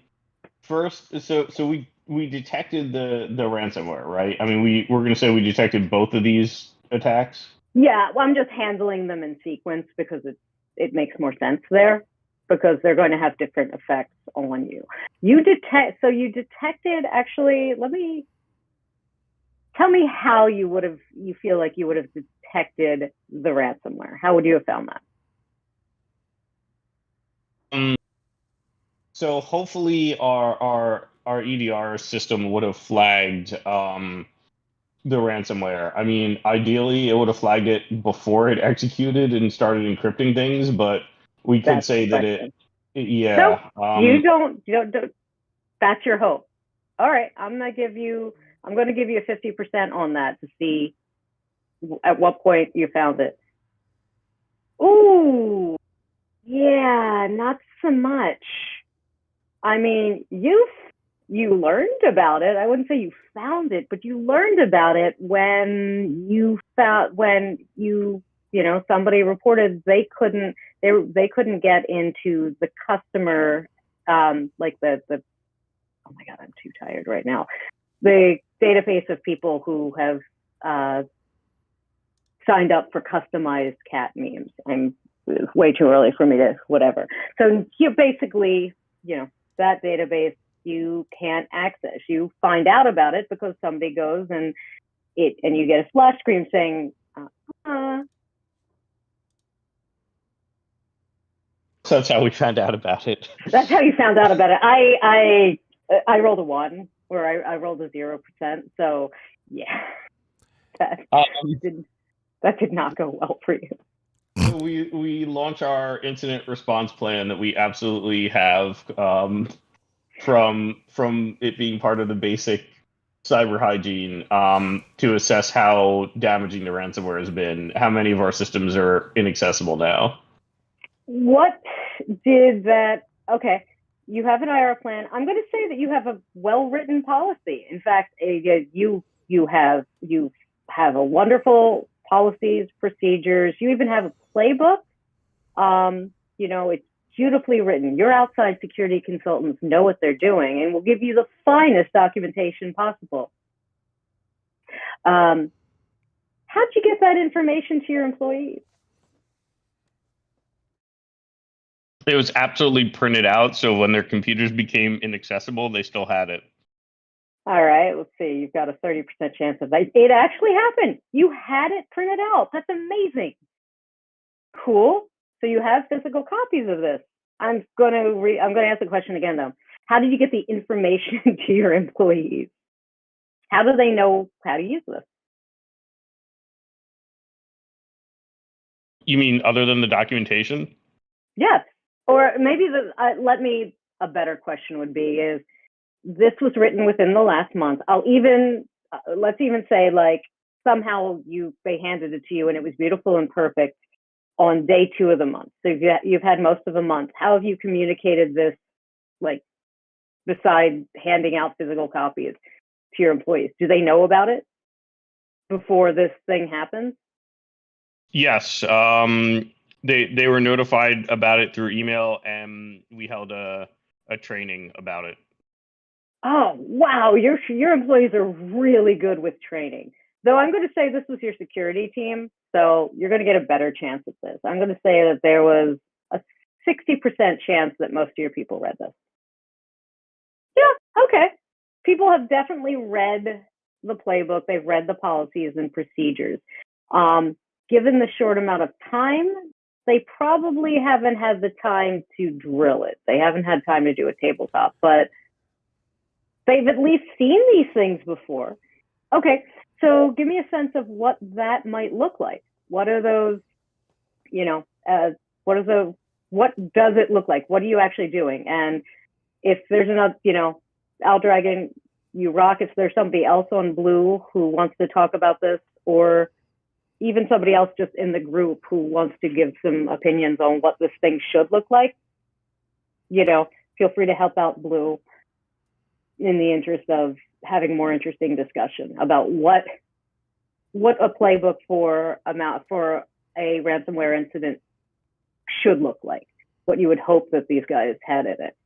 first, so we detected the ransomware, right? I mean, we're going to say we detected both of these attacks. Yeah, well, I'm just handling them in sequence because it makes more sense there, because they're going to have different effects on you. You detected, actually, tell me how you feel like you would have detected the ransomware. How would you have found that? So hopefully our EDR system would have flagged the ransomware. I mean, ideally it would have flagged it before it executed and started encrypting things, but we could say that yeah. So you don't. That's your hope. All right, I'm going to give you a 50% on that to see at what point you found it. Ooh, yeah, not so much. I mean, you learned about it. I wouldn't say you found it, but you learned about it when somebody reported they couldn't get into the customer, like the oh my God, I'm too tired right now. The database of people who have signed up for customized cat memes. It's way too early for me to whatever. So you basically, that database you can't access. You find out about it because somebody goes and you get a splash screen saying, So that's how we found out about it. That's how you found out about it. I rolled a 1, or I rolled a 0%. So yeah, that did not go well for you. So we launch our incident response plan that we absolutely have, from it being part of the basic cyber hygiene, to assess how damaging the ransomware has been. How many of our systems are inaccessible now? What did that? Okay, you have an IR plan. I'm going to say that you have a well-written policy. In fact, you have a wonderful policies, procedures. You even have a playbook. It's beautifully written. Your outside security consultants know what they're doing and will give you the finest documentation possible. How'd you get that information to your employees? It was absolutely printed out, so when their computers became inaccessible, they still had it. All right, let's see. You've got a 30% chance of that. It actually happened. You had it printed out. That's amazing. Cool. So you have physical copies of this. I'm going to ask the question again, though. How did you get the information to your employees? How do they know how to use this? You mean other than the documentation? Yes. Or maybe a better question would be is, this was written within the last month. Let's even say like somehow they handed it to you and it was beautiful and perfect on day 2 of the month. So you've had most of the month. How have you communicated this, like, besides handing out physical copies to your employees? Do they know about it before this thing happens? Yes. They were notified about it through email, and we held a training about it. Oh, wow. Your employees are really good with training. though I'm going to say this was your security team, so you're going to get a better chance at this. I'm going to say that there was a 60% chance that most of your people read this. Yeah, okay. People have definitely read the playbook. They've read the policies and procedures. Given the short amount of time, they probably haven't had the time to drill it. They haven't had time to do a tabletop, but they've at least seen these things before. Okay, so give me a sense of what that might look like. What are those, what does it look like? What are you actually doing? And if there's another, Aldragon, you rock. If there's somebody else on blue who wants to talk about this, or even somebody else just in the group who wants to give some opinions on what this thing should look like, feel free to help out Blue in the interest of having more interesting discussion about what a playbook for a ransomware incident should look like, what you would hope that these guys had in it.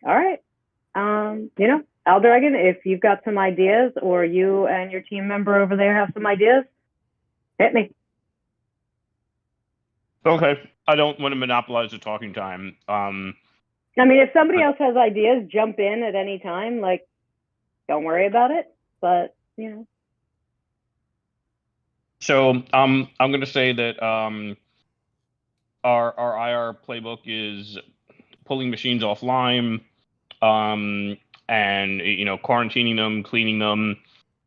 All right. Aldragon, if you've got some ideas, or you and your team member over there have some ideas, hit me. Okay. I don't want to monopolize the talking time. If somebody else has ideas, jump in at any time. Don't worry about it. But, So I'm going to say that our IR playbook is pulling machines offline, and quarantining them, cleaning them,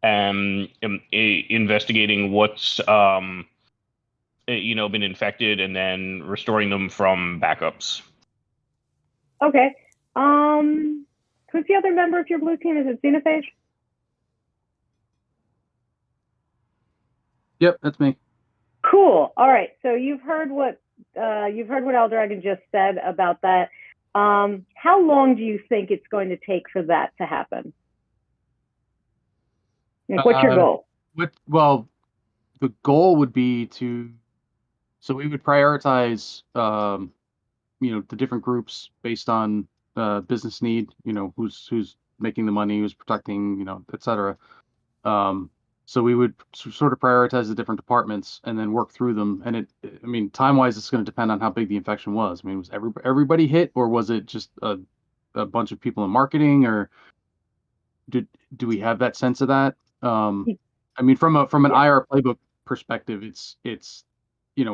and investigating what's been infected, and then restoring them from backups. Okay. Who's the other member of your blue team? Is it Xenophage? Yep, that's me. Cool. All right. So you've heard what Aldragon just said about that. How long do you think it's going to take for that to happen? What's your goal? Well, the goal would be so we would prioritize, the different groups based on business need. Who's making the money, who's protecting, et cetera. So we would sort of prioritize the different departments and then work through them. And time-wise, it's going to depend on how big the infection was. Was everybody hit, or was it just a bunch of people in marketing, or do we have that sense of that? From an IR playbook perspective, it's a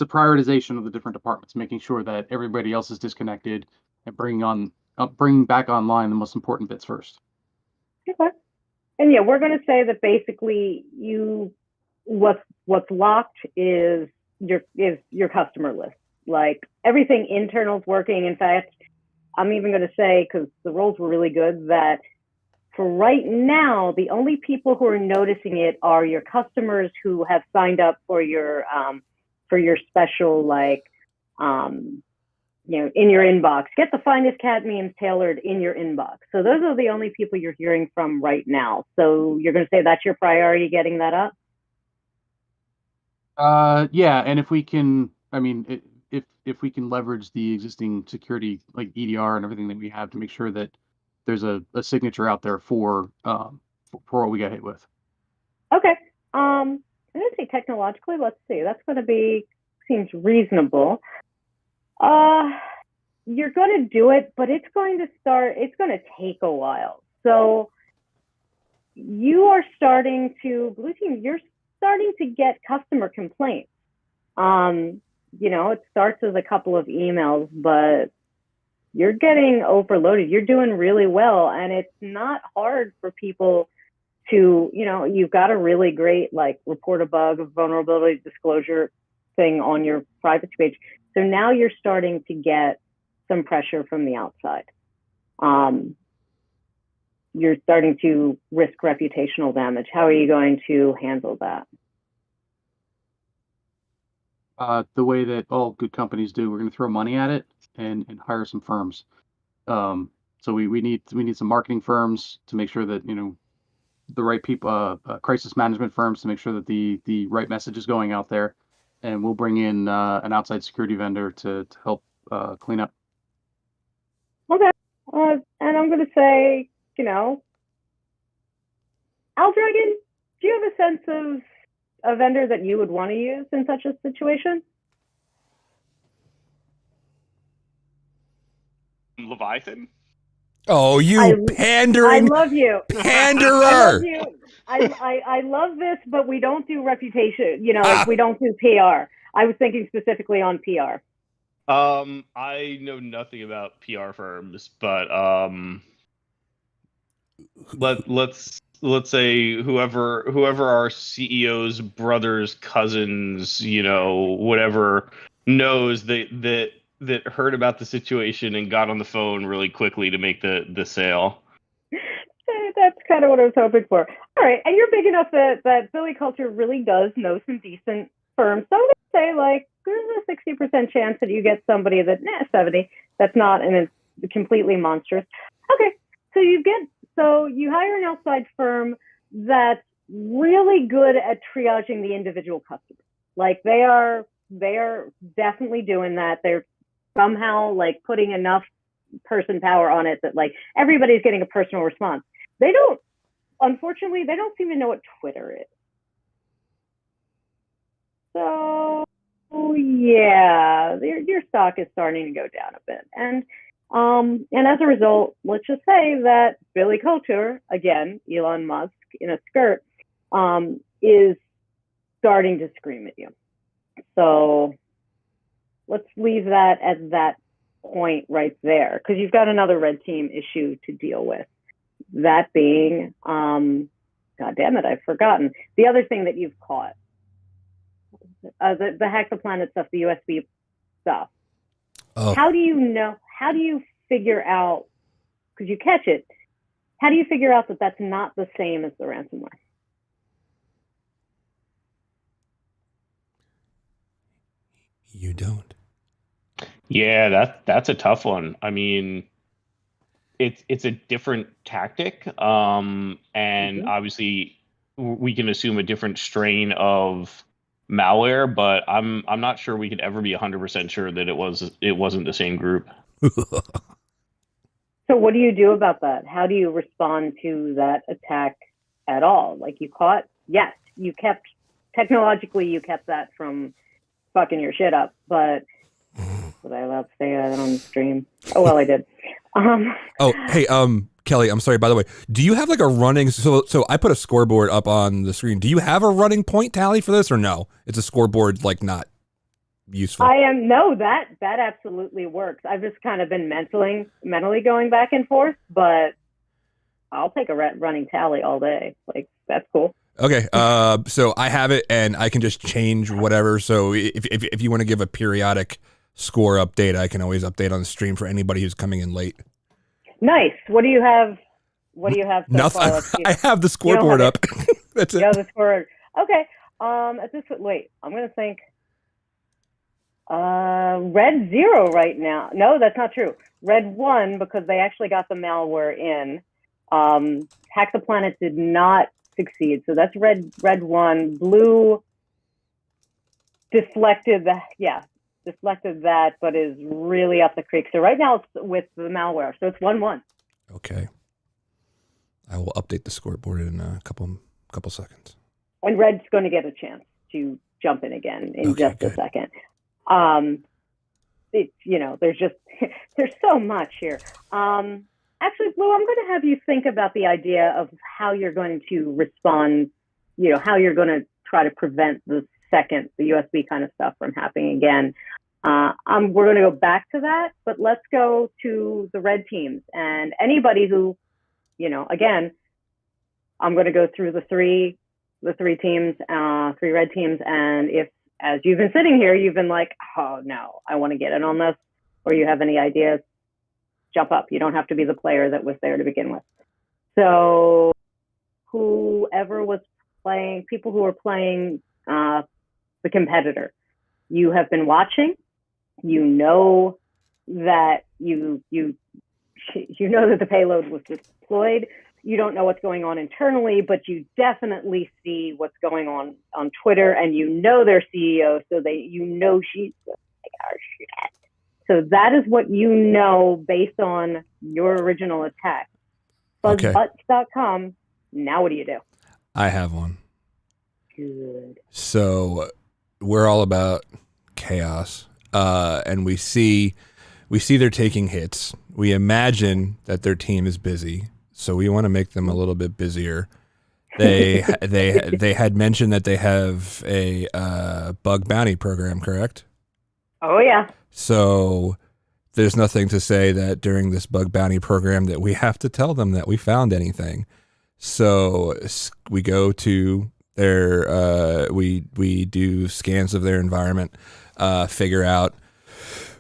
prioritization of the different departments, making sure that everybody else is disconnected and bringing back online the most important bits first. Okay. And yeah, we're going to say that basically what's locked is your customer list. Everything internal is working. In fact, I'm even going to say, because the rolls were really good, that for right now, the only people who are noticing it are your customers who have signed up for your special, in your inbox. Get the finest cat memes tailored in your inbox. So those are the only people you're hearing from right now. So you're going to say that's your priority, getting that up? Yeah, and if we can, if we can leverage the existing security, like EDR and everything that we have, to make sure that there's a signature out there for what we got hit with. Okay. I'm going to say technologically, let's see. That's going to seems reasonable. You're going to do it, but it's going to take a while. So you are starting to, Blue Team, you're starting to get customer complaints. It starts as a couple of emails, but you're getting overloaded. You're doing really well. And it's not hard for people to, you've got a really great, report a bug, vulnerability disclosure thing on your privacy page. So now you're starting to get some pressure from the outside. You're starting to risk reputational damage. How are you going to handle that? The way that all good companies do, we're going to throw money at it and hire some firms. So we need some marketing firms to make sure that the right people, crisis management firms to make sure that the right message is going out there. and we'll bring in an outside security vendor to help clean up. Okay. And I'm going to say, Aldragon, do you have a sense of a vendor that you would want to use in such a situation? Leviathan? Oh, you I pandering love you. panderer! I love you. I love this, but we don't do reputation. We don't do PR. I was thinking specifically on PR. I know nothing about PR firms, but let's say whoever our CEO's brothers, cousins, whatever, knows that heard about the situation and got on the phone really quickly to make the sale. That's kind of what I was hoping for. All right, and you're big enough that Philly culture really does know some decent firms. So I'm going to say, there's a 60% chance that you get somebody 70, that's not, and it's completely monstrous. Okay, so you hire an outside firm that's really good at triaging the individual customer. Like they are definitely doing that. They're somehow putting enough person power on it that everybody's getting a personal response. Unfortunately, they don't seem to know what Twitter is. So yeah, your stock is starting to go down a bit. And as a result, let's just say that Billy Culture, again, Elon Musk in a skirt, is starting to scream at you. So let's leave that at that point right there, because you've got another red team issue to deal with. That being, God damn it, I've forgotten. The other thing that you've caught, the Hack the Planet stuff, the USB stuff. Oh. How do you figure out, because you catch it, how do you figure out that that's not the same as the ransomware? You don't. Yeah, that's a tough one. I mean, it's a different tactic, and obviously we can assume a different strain of malware, but I'm not sure we could ever be 100% sure that it wasn't the same group. So what do you do about that? How do you respond to that attack at all? You caught, yes, technologically you kept that from fucking your shit up, but was I allowed to say that on the stream? Oh, well, I did. Oh, hey, Kelly, I'm sorry, by the way, do you have a running, so I put a scoreboard up on the screen. Do you have a running point tally for this or no? It's a scoreboard, not useful. That absolutely works. I've just kind of been mentally going back and forth, but I'll take a running tally all day. That's cool. Okay, so I have it and I can just change whatever. So if you want to give a periodic score update, I can always update on the stream for anybody who's coming in late. Nice. What do you have? So Nothing. Far? I have the scoreboard up. That's it. Yeah, the scoreboard. Okay. At this wait, I'm gonna think. Red 0 right now. No, that's not true. Red 1, because they actually got the malware in. Hack the Planet did not succeed, so that's red 1. Blue deflected that, but is really up the creek. So right now it's with the malware, so it's 1-1. Okay, I will update the scoreboard in a couple seconds. And red's going to get a chance to jump in again in just a second. There's so much here. Actually, Blue, I'm going to have you think about the idea of how you're going to respond, how you're going to try to prevent the USB kind of stuff from happening again. We're going to go back to that, but let's go to the red teams and anybody who, again, I'm going to go through the three teams, 3 red teams. And if, as you've been sitting here, you've been like, oh no, I want to get in on this, or you have any ideas, jump up. You don't have to be the player that was there to begin with. So whoever was playing, people who were playing the competitor, you have been watching, that that the payload was deployed. you don't know what's going on internally, but you definitely see what's going on Twitter, and you know their CEO, so you know she's our shit. So that is what you know based on your original attack. Okay. Buzzbutts.com. Now what do you do? I have one. Good. So we're all about chaos, and we see they're taking hits. We imagine that their team is busy, so we want to make them a little bit busier. They had mentioned that they have a bug bounty program, correct? Oh yeah. So there's nothing to say that during this bug bounty program that we have to tell them that we found anything. So we go to their we do scans of their environment, figure out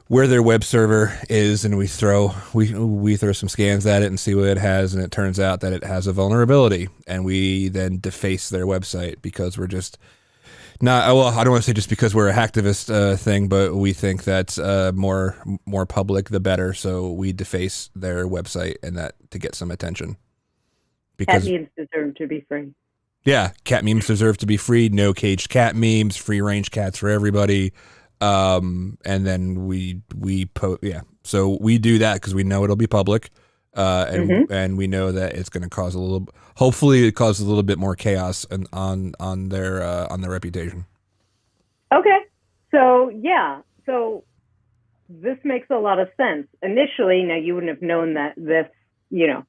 where their web server is, and we throw some scans at it and see what it has, and it turns out that it has a vulnerability, and we then deface their website because we're just not, well, I don't want to say just because we're a hacktivist thing, but we think that more public the better, so we deface their website and that to get some attention. Because cat memes deserve to be free. Yeah, cat memes deserve to be free. No caged cat memes, free range cats for everybody. And then we so we do that because we know it'll be public, and we know that it's going to cause hopefully it causes a little bit more chaos on their reputation. Okay, so this makes a lot of sense. Initially, now you wouldn't have known that this, your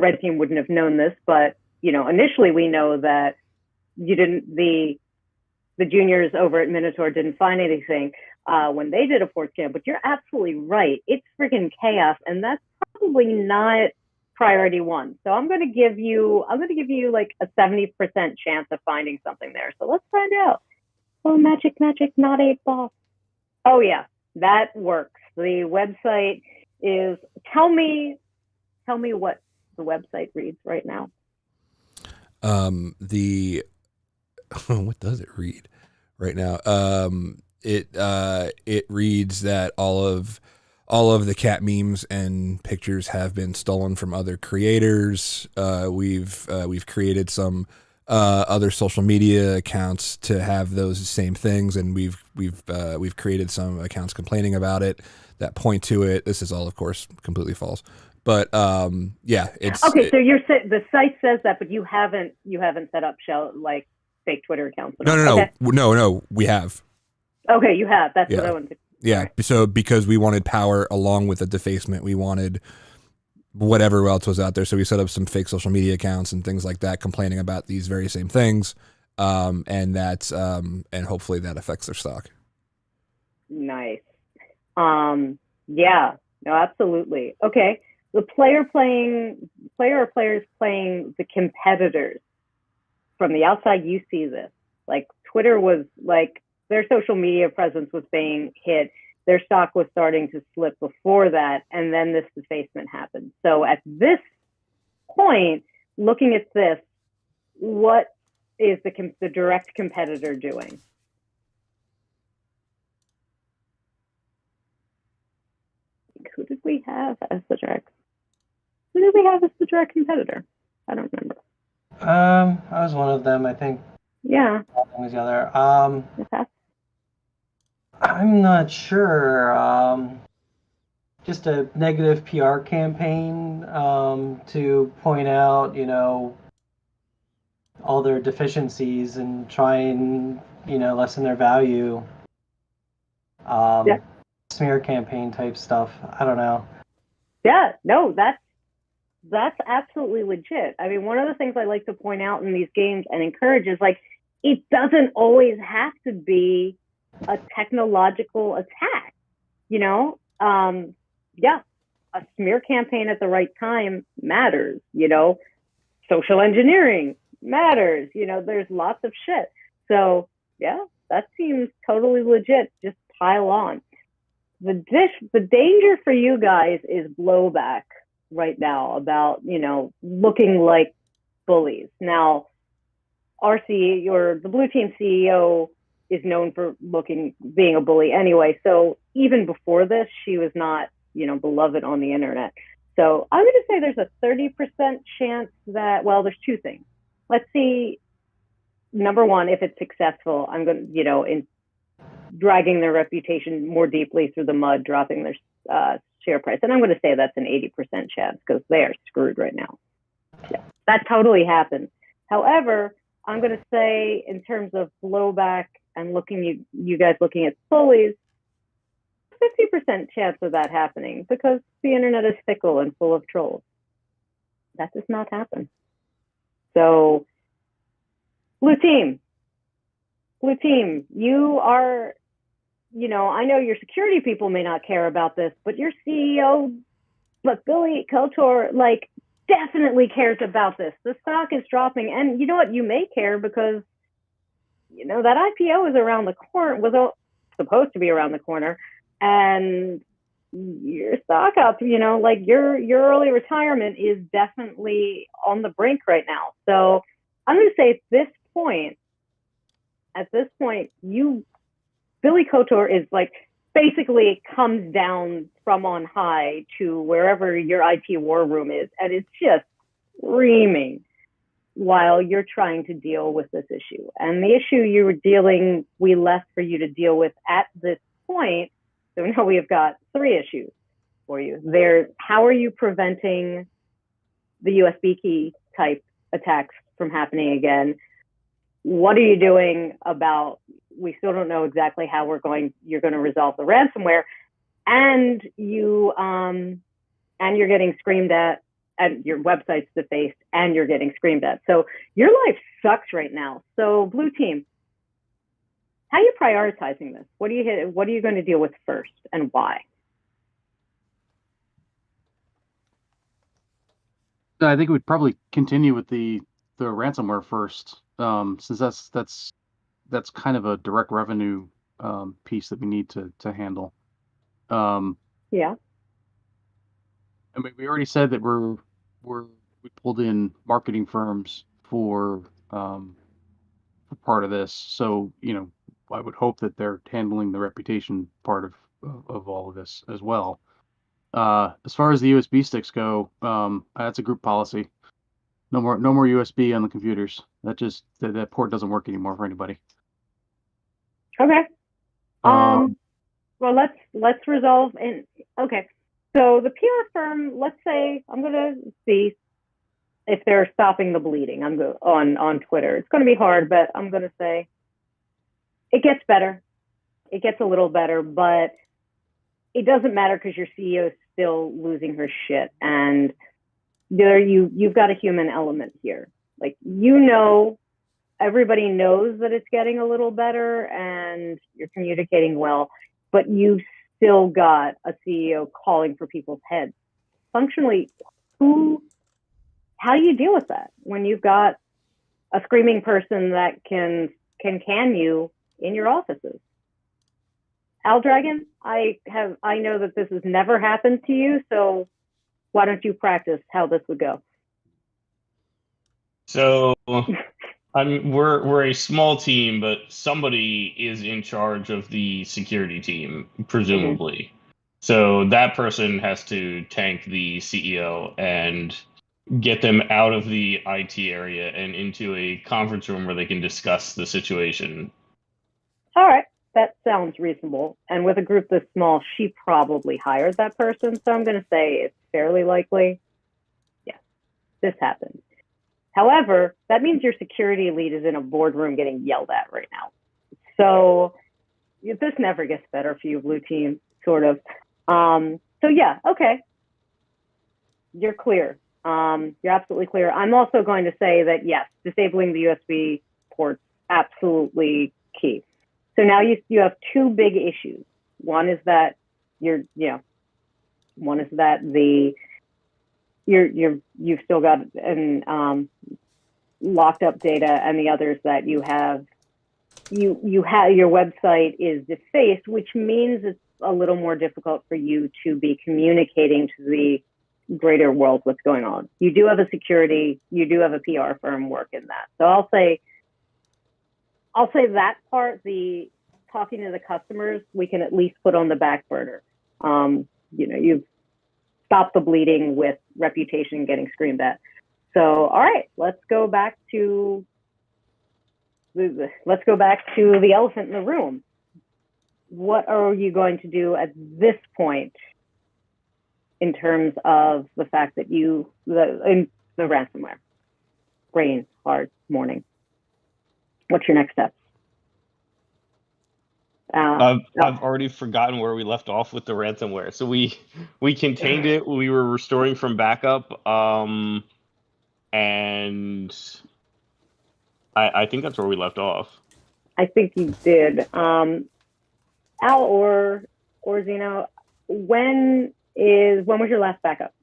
red team wouldn't have known this, but initially we know that the juniors over at Minotaur didn't find anything when they did a fourth scan, but you're absolutely right. It's freaking chaos, and that's probably not priority one. So I'm going to give you like a 70% chance of finding something there. So let's find out. Oh, magic, not 8-ball. Oh yeah, that works. The website is, tell me what the website reads right now. What does it read right now? It reads that all of the cat memes and pictures have been stolen from other creators. We've created some other social media accounts to have those same things, and we've created some accounts complaining about it that point to it. This is all, of course, completely false. But it's okay. So the site says that, but you haven't set up fake Twitter accounts. No, we have. Okay, you have. That's what I wanted to. Yeah. Right. So because we wanted power along with the defacement, we wanted whatever else was out there. So we set up some fake social media accounts and things like that, complaining about these very same things, and hopefully that affects their stock. Nice. Yeah. No, absolutely. Okay. The player or players playing the competitors. From the outside, you see this. Like Twitter was like, their social media presence was being hit. Their stock was starting to slip before that, and then this defacement happened. So at this point, looking at this, what is the direct competitor doing? Who did we have as the direct competitor? I don't remember. I was one of them, I think. Yeah. I was the other. I'm not sure. Just a negative PR campaign to point out, all their deficiencies and try and, lessen their value. Smear campaign type stuff. I don't know. Yeah, no, that's absolutely legit. I mean, one of the things I like to point out in these games and encourage is it doesn't always have to be a technological attack, a smear campaign at the right time matters, social engineering matters, there's lots of shit. So yeah, that seems totally legit. Just pile on. The danger for you guys is blowback right now about, looking like bullies. Now, the blue team CEO is known for being a bully anyway. So even before this, she was not, beloved on the internet. So I'm going to say there's a 30% chance that, well, there's two things. Let's see, number one, if it's successful, I'm going to, in dragging their reputation more deeply through the mud, dropping their share price. And I'm going to say that's an 80% chance because they are screwed right now. Yeah, that totally happens. However, I'm going to say in terms of blowback and you guys looking at bullies, 50% chance of that happening because the internet is fickle and full of trolls. That does not happen. So, blue team, you are, I know your security people may not care about this, but your CEO, but Billy Kotor, definitely cares about this. The stock is dropping, and you know what? You may care because, that IPO is around the corner, was supposed to be around the corner, and your stock up, your early retirement is definitely on the brink right now. So I'm going to say at this point, Billy Kotor is basically comes down from on high to wherever your IT war room is, and it's just screaming while you're trying to deal with this issue. And the issue we left for you to deal with at this point, so now we have got 3 issues for you. How are you preventing the USB key type attacks from happening again? What are you doing about, we still don't know exactly how you're going to resolve the ransomware, and you're getting screamed at, and your website's defaced, and you're getting screamed at. So your life sucks right now. So blue team, how are you prioritizing this? What are you going to deal with first, and why? I think we'd probably continue with the ransomware first, since that's kind of a direct revenue piece that we need to handle. Yeah. I mean, we already said that we pulled in marketing firms for part of this, so I would hope that they're handling the reputation part of all of this as well. As far as the USB sticks go, that's a group policy. No more USB on the computers. That port doesn't work anymore for anybody. Okay. Well, let's resolve. Okay. So the PR firm, let's say, I'm gonna see if they're stopping the bleeding. On Twitter. It's gonna be hard, but I'm gonna say it gets better. It gets a little better, but it doesn't matter because your CEO is still losing her shit, and you've got a human element here. Everybody knows that it's getting a little better and you're communicating well, but you've still got a CEO calling for people's heads. Functionally, how do you deal with that when you've got a screaming person that can you in your offices? Al Dragon, I know that this has never happened to you, so why don't you practice how this would go? So we're a small team, but somebody is in charge of the security team, presumably. Mm-hmm. So that person has to tank the CEO and get them out of the IT area and into a conference room where they can discuss the situation. All right. That sounds reasonable. And with a group this small, she probably hired that person. So I'm going to say it's fairly likely. Yeah, this happened. However, that means your security lead is in a boardroom getting yelled at right now. So this never gets better for you, blue team, sort of. So yeah, okay. You're clear. You're absolutely clear. I'm also going to say that, yes, disabling the USB ports, absolutely key. So now you have 2 big issues. One is that you've still got an locked up data, and the other is that you have your website is defaced, which means it's a little more difficult for you to be communicating to the greater world what's going on. You do have a PR firm working that. So I'll say that part, the talking to the customers, we can at least put on the back burner. You've stop the bleeding with reputation getting screamed at. So, all right, let's go back to the elephant in the room. What are you going to do at this point in terms of the fact that in the ransomware? Rain, hard, morning. What's your next step? I've already forgotten where we left off with the ransomware. So we contained it. We were restoring from backup, and I think that's where we left off. I think you did. Al or Zeno, when was your last backup?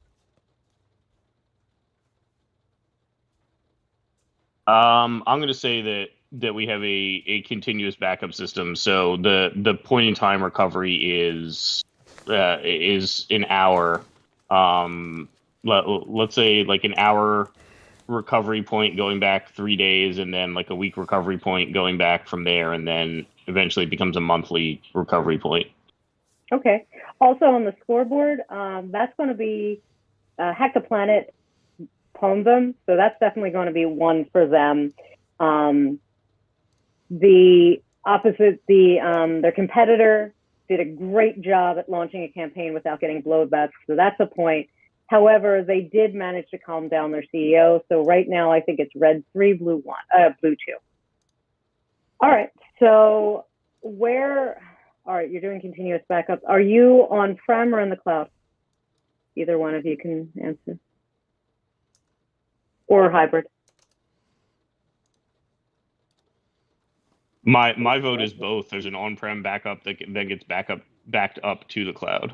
I'm going to say that we have a continuous backup system. So the point in time recovery is an hour. Let's say like an hour recovery point going back 3 days, and then like a week recovery point going back from there, and then eventually it becomes a monthly recovery point. Okay. Also on the scoreboard, that's going to be Hack the Planet pwned them, so that's definitely going to be one for them. The opposite, their competitor did a great job at launching a campaign without getting blowbacks, so that's a point. However, they did manage to calm down their CEO, so right now I think it's red 3, blue 2. All right, so all right, you're doing continuous backup. Are you on-prem or in the cloud? Either one of you can answer. Or hybrid. My vote is both. There's an on-prem backup that gets backed up to the cloud.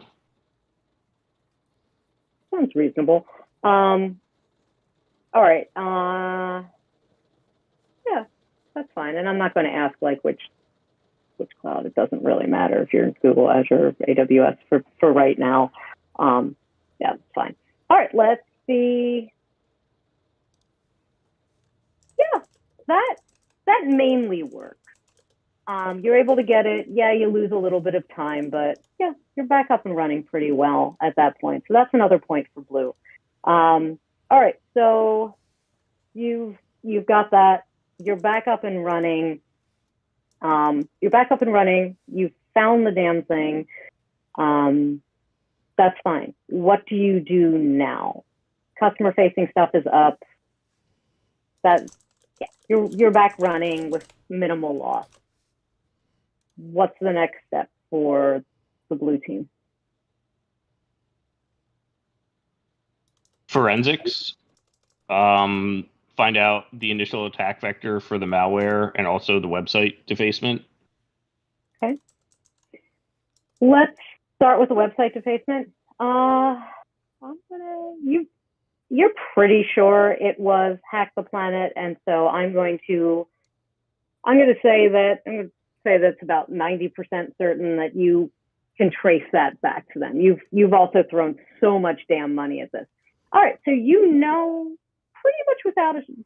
Sounds reasonable. All right. Yeah, that's fine. And I'm not going to ask like which cloud. It doesn't really matter if you're in Google, Azure, AWS for right now. Yeah, that's fine. All right, let's see. Yeah, that mainly works. You're able to get it. Yeah, you lose a little bit of time, but yeah, you're back up and running pretty well at that point. So that's another point for blue. All right, so you've got that. You're back up and running. You've found the damn thing. That's fine. What do you do now? Customer facing stuff is up. You're back running with minimal loss. What's the next step for the blue team? Forensics. Find out the initial attack vector for the malware and also the website defacement. Okay. Let's start with the website defacement. You're pretty sure it was Hack the Planet, and so I'm going to say that's about 90% certain that you can trace that back to them. You've also thrown so much damn money at this. All right, so you know pretty much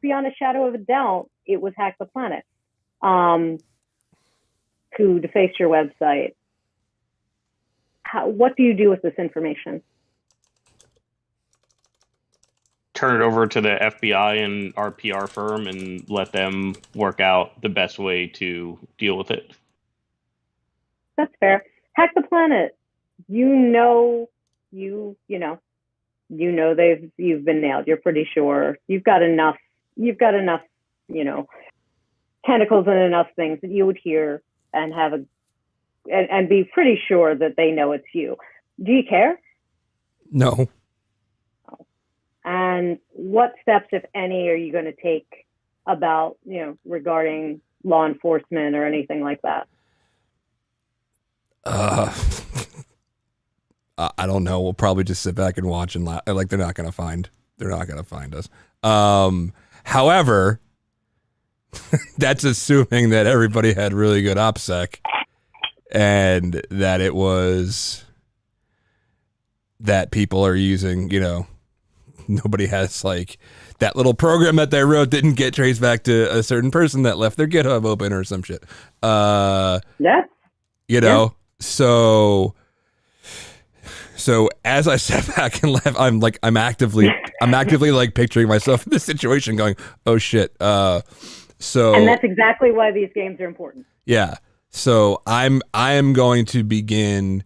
beyond a shadow of a doubt it was Hack the Planet who defaced your website. What do you do with this information? Turn it over to the FBI and our PR firm and let them work out the best way to deal with it. That's fair. Hack the Planet. You've been nailed. You're pretty sure. You've got enough, tentacles and enough things that you would hear and and be pretty sure that they know it's you. Do you care? No. And what steps, if any, are you going to take about, regarding law enforcement or anything like that? I don't know. We'll probably just sit back and watch and laugh. Like they're not going to find us. However, that's assuming that everybody had really good OPSEC and that it was that people are using, nobody has like that little program that they wrote didn't get traced back to a certain person that left their GitHub open or some shit. So as I sat back and laughed, I'm actively like picturing myself in this situation, going, "Oh shit!" And that's exactly why these games are important. Yeah. So I am going to begin.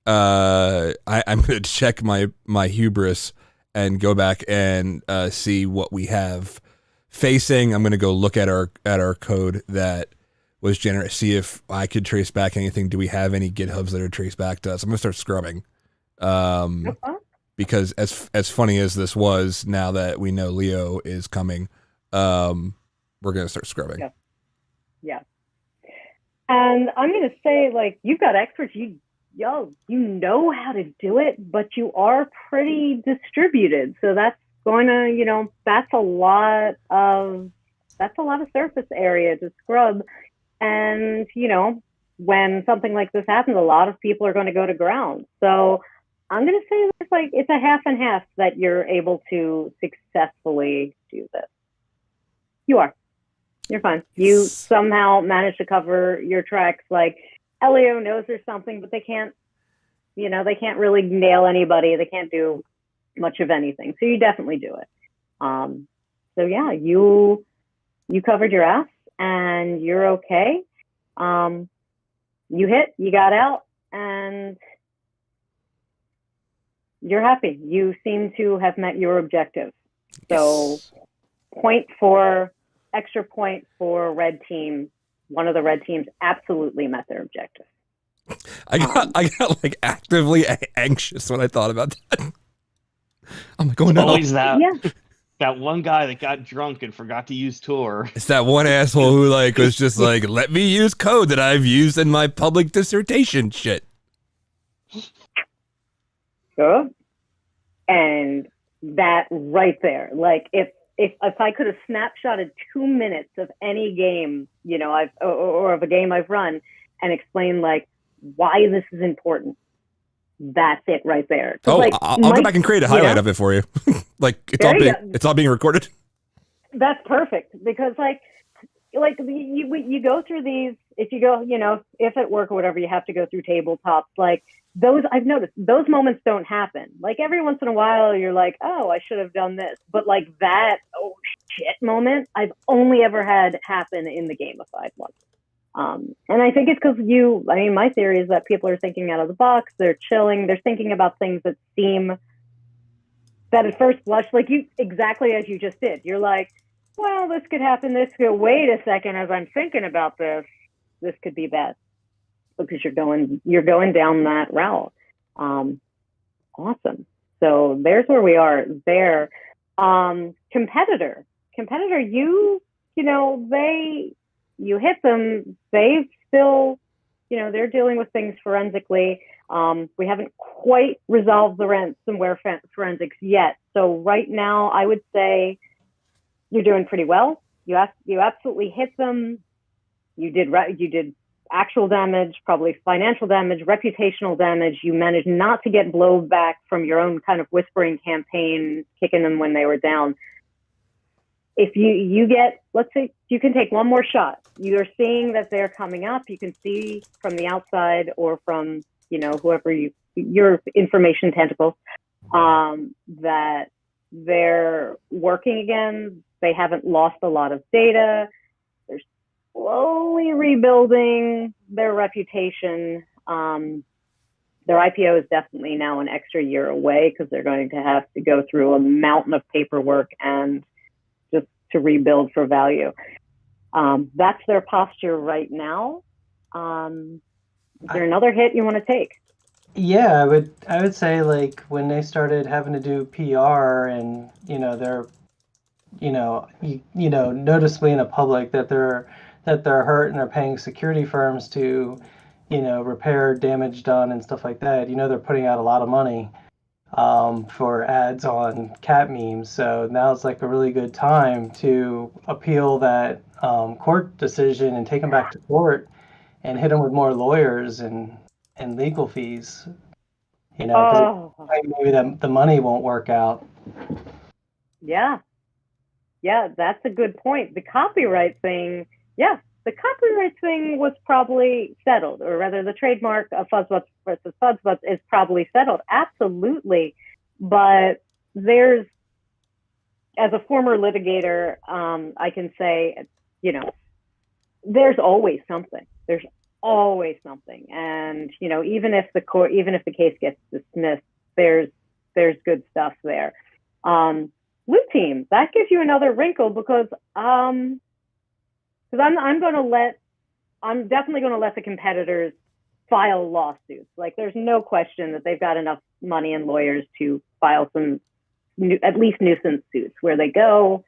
I'm going to check my hubris and go back and see what we have facing. I'm going to go look at our code that was generated, see if I could trace back anything. Do we have any GitHubs that are traced back to us? I'm going to start scrubbing. Because as funny as this was, now that we know Leo is coming, we're going to start scrubbing. Yeah. And I'm going to say, like, you've got experts. You know how to do it, but you are pretty distributed. So that's going to, that's a lot of surface area to scrub. And, when something like this happens, a lot of people are going to go to ground. So I'm going to say it's a half and half that you're able to successfully do this. You are. You're fine. You somehow manage to cover your tracks. Like, Elio knows there's something, but they can't really nail anybody. They can't do much of anything. So you definitely do it. So yeah, you covered your ass and you're okay. You hit, you got out, and you're happy. You seem to have met your objective. So extra point for red team. One of the red teams absolutely met their objective. I got like actively anxious when I thought about that. I'm like, oh no. Always that one guy that got drunk and forgot to use Tor. It's that one asshole who was just like, let me use code that I've used in my public dissertation shit. Good. And that right there, like if I could have snapshotted 2 minutes of any game, or of a game I've run and explained like why this is important, that's it right there. I'll go back and create a highlight of it for you. It's all being recorded. That's perfect because you go through these. If you go, if at work or whatever, you have to go through tabletops. Like those, I've noticed those moments don't happen. Like every once in a while, you're like, oh, I should have done this. But like that, oh shit moment, I've only ever had happen in the gamified one. And I think it's because my theory is that people are thinking out of the box. They're chilling. They're thinking about things that seem that at first blush, exactly as you just did. You're like, well, this could happen. This could, wait a second, as I'm thinking about this could be bad because you're going down that route. Awesome. So there's where we are there. Competitor, you hit them, they still, they're dealing with things forensically. We haven't quite resolved the ransomware forensics yet. So right now, I would say you're doing pretty well. You absolutely hit them. You did actual damage, probably financial damage, reputational damage. You managed not to get blowback from your own kind of whispering campaign, kicking them when they were down. If you get, let's say you can take one more shot. You're seeing that they're coming up. You can see from the outside or from, whoever your information tentacles, that they're working again. They haven't lost a lot of data. They're slowly rebuilding their reputation. Their IPO is definitely now an extra year away because they're going to have to go through a mountain of paperwork and just to rebuild for value. That's their posture right now. Is there another hit you want to take? Yeah, I would say when they started having to do PR and they're noticeably in the public that they're hurt and they're paying security firms to repair damage done and stuff like that. They're putting out a lot of money for ads on cat memes. So now it's a really good time to appeal that court decision and take them back to court and hit them with more lawyers and legal fees. Because maybe the money won't work out. Yeah, that's a good point. The copyright thing, yeah, the copyright thing was probably settled, or rather the trademark of Fuzzbutts versus Fuzzbutts is probably settled. Absolutely. But there's, as a former litigator, I can say, you know, there's always something. There's always something. And, you know, even if the case gets dismissed, there's good stuff there. Blue team, that gives you another wrinkle because I'm definitely going to let the competitors file lawsuits. Like, there's no question that they've got enough money and lawyers to file some at least nuisance suits. Where they go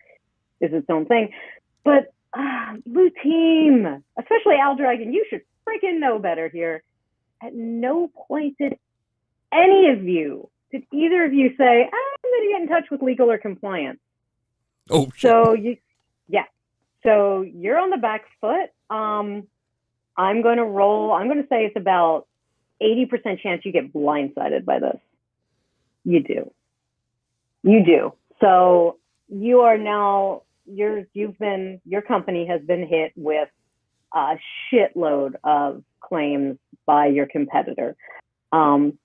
is its own thing. But blue team, especially Al Dragon, you should freaking know better here. At no point did either of you say, I'm going to get in touch with legal or compliance? Oh, shit. So you're on the back foot. I'm going to say it's about 80% chance you get blindsided by this. You do. So you are now, your company has been hit with a shitload of claims by your competitor. And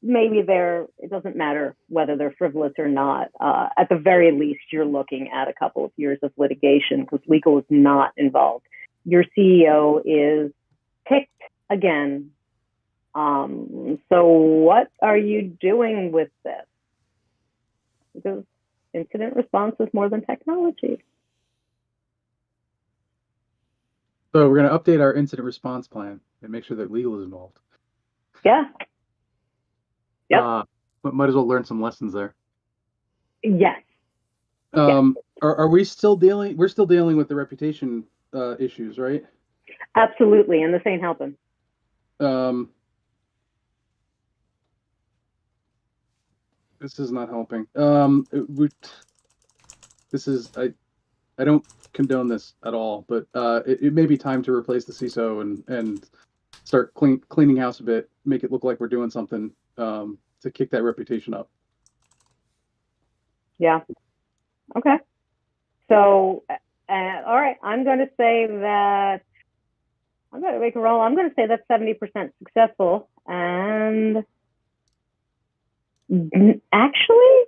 maybe it doesn't matter whether they're frivolous or not. At the very least, you're looking at a couple of years of litigation because legal is not involved. Your CEO is picked again. So what are you doing with this? Because incident response is more than technology. So we're going to update our incident response plan and make sure that legal is involved. Yeah. Yep. Might as well learn some lessons there. Yes. Are we still dealing? We're still dealing with the reputation issues, right? Absolutely, and this ain't helping. This is not helping. I don't condone this at all, but it may be time to replace the CISO and start cleaning house a bit, make it look like we're doing something to kick that reputation up. Yeah. Okay. So, all right, I'm going to say that I'm going to make a roll. I'm going to say that's 70% successful. And actually,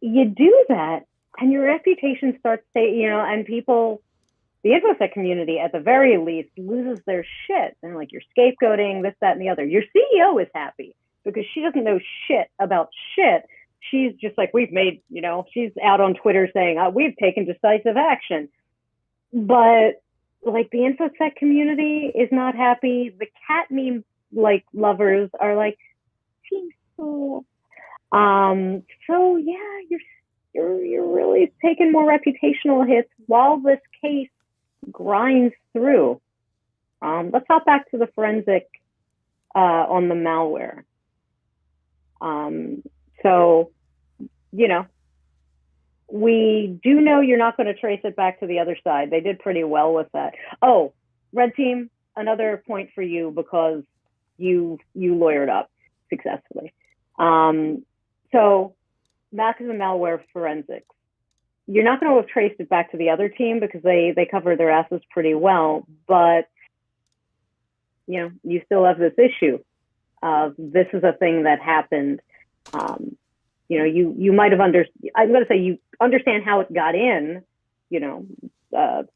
you do that, and your reputation starts to, and people, the InfoSec community at the very least loses their shit. And like, you're scapegoating this, that, and the other. Your CEO is happy because she doesn't know shit about shit. She's just like, we've made, she's out on Twitter saying, we've taken decisive action. But like, the InfoSec community is not happy. The cat meme lovers are like, seems so. So yeah, you're really taking more reputational hits while this case grinds through. Let's hop back to the forensic on the malware. So, we do know you're not going to trace it back to the other side. They did pretty well with that. Oh, red team, another point for you because you lawyered up successfully. So back to the malware forensics. You're not going to have traced it back to the other team because they cover their asses pretty well, but you still have this issue of this is a thing that happened. You might have I'm going to say you understand how it got in,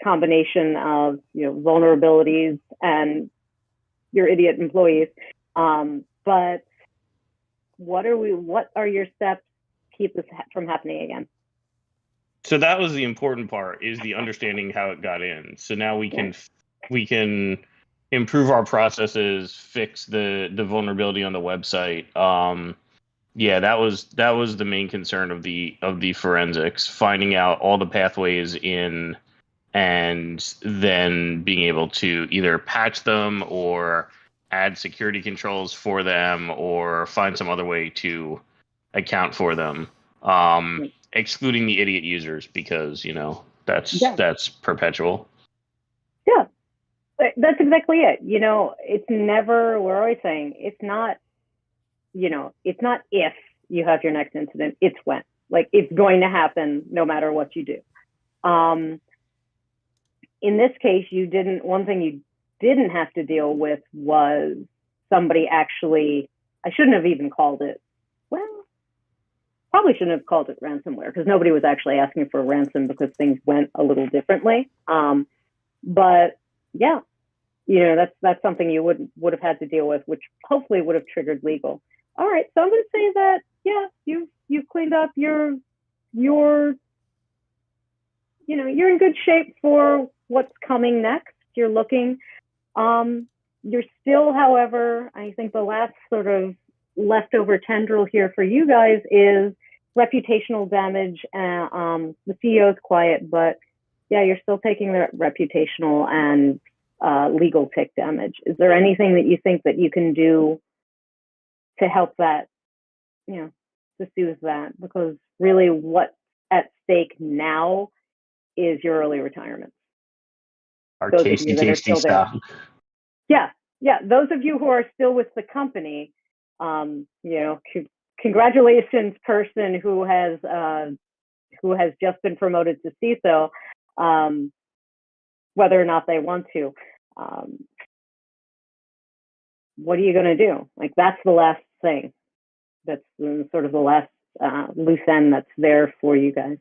combination of, vulnerabilities and your idiot employees. But what are your steps to keep this from happening again? So that was the important part, is the understanding how it got in. So now we can improve our processes, fix the vulnerability on the website. Yeah, that was the main concern of the forensics, finding out all the pathways in, and then being able to either patch them or add security controls for them or find some other way to account for them, excluding the idiot users because that's perpetual. Yeah, that's exactly it. It's never, we're always saying it's not, it's not if you have your next incident, it's when. Like, it's going to happen no matter what you do. in this case, one thing you didn't have to deal with was somebody actually, I shouldn't have even called it, well, probably shouldn't have called it ransomware because nobody was actually asking for a ransom because things went a little differently. But yeah, that's something you would have had to deal with, which hopefully would have triggered legal. All right, so I'm going to say that you've cleaned up. You're in good shape for what's coming next. You're looking. You're still, however, I think the last sort of leftover tendril here for you guys is reputational damage. The CEO is quiet, but yeah, you're still taking the reputational and legal tick damage. Is there anything that you think that you can do to help that, to soothe that? Because really what's at stake now is your early retirement. Our Those of tasty, you that are tasty still there. stock. Yeah. Those of you who are still with the company, congratulations, person who has just been promoted to CISO, whether or not they want to. What are you going to do? Like, that's the last thing. That's sort of the last loose end that's there for you guys.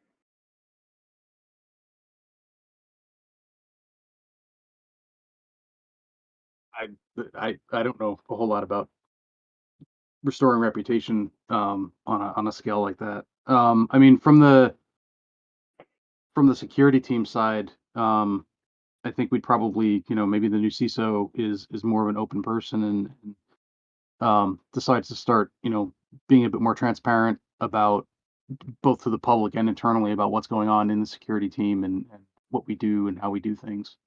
I don't know a whole lot about restoring reputation on a scale like that. I mean, from the security team side, I think we'd probably, maybe the new CISO is more of an open person and decides to start, being a bit more transparent about both to the public and internally about what's going on in the security team and what we do and how we do things.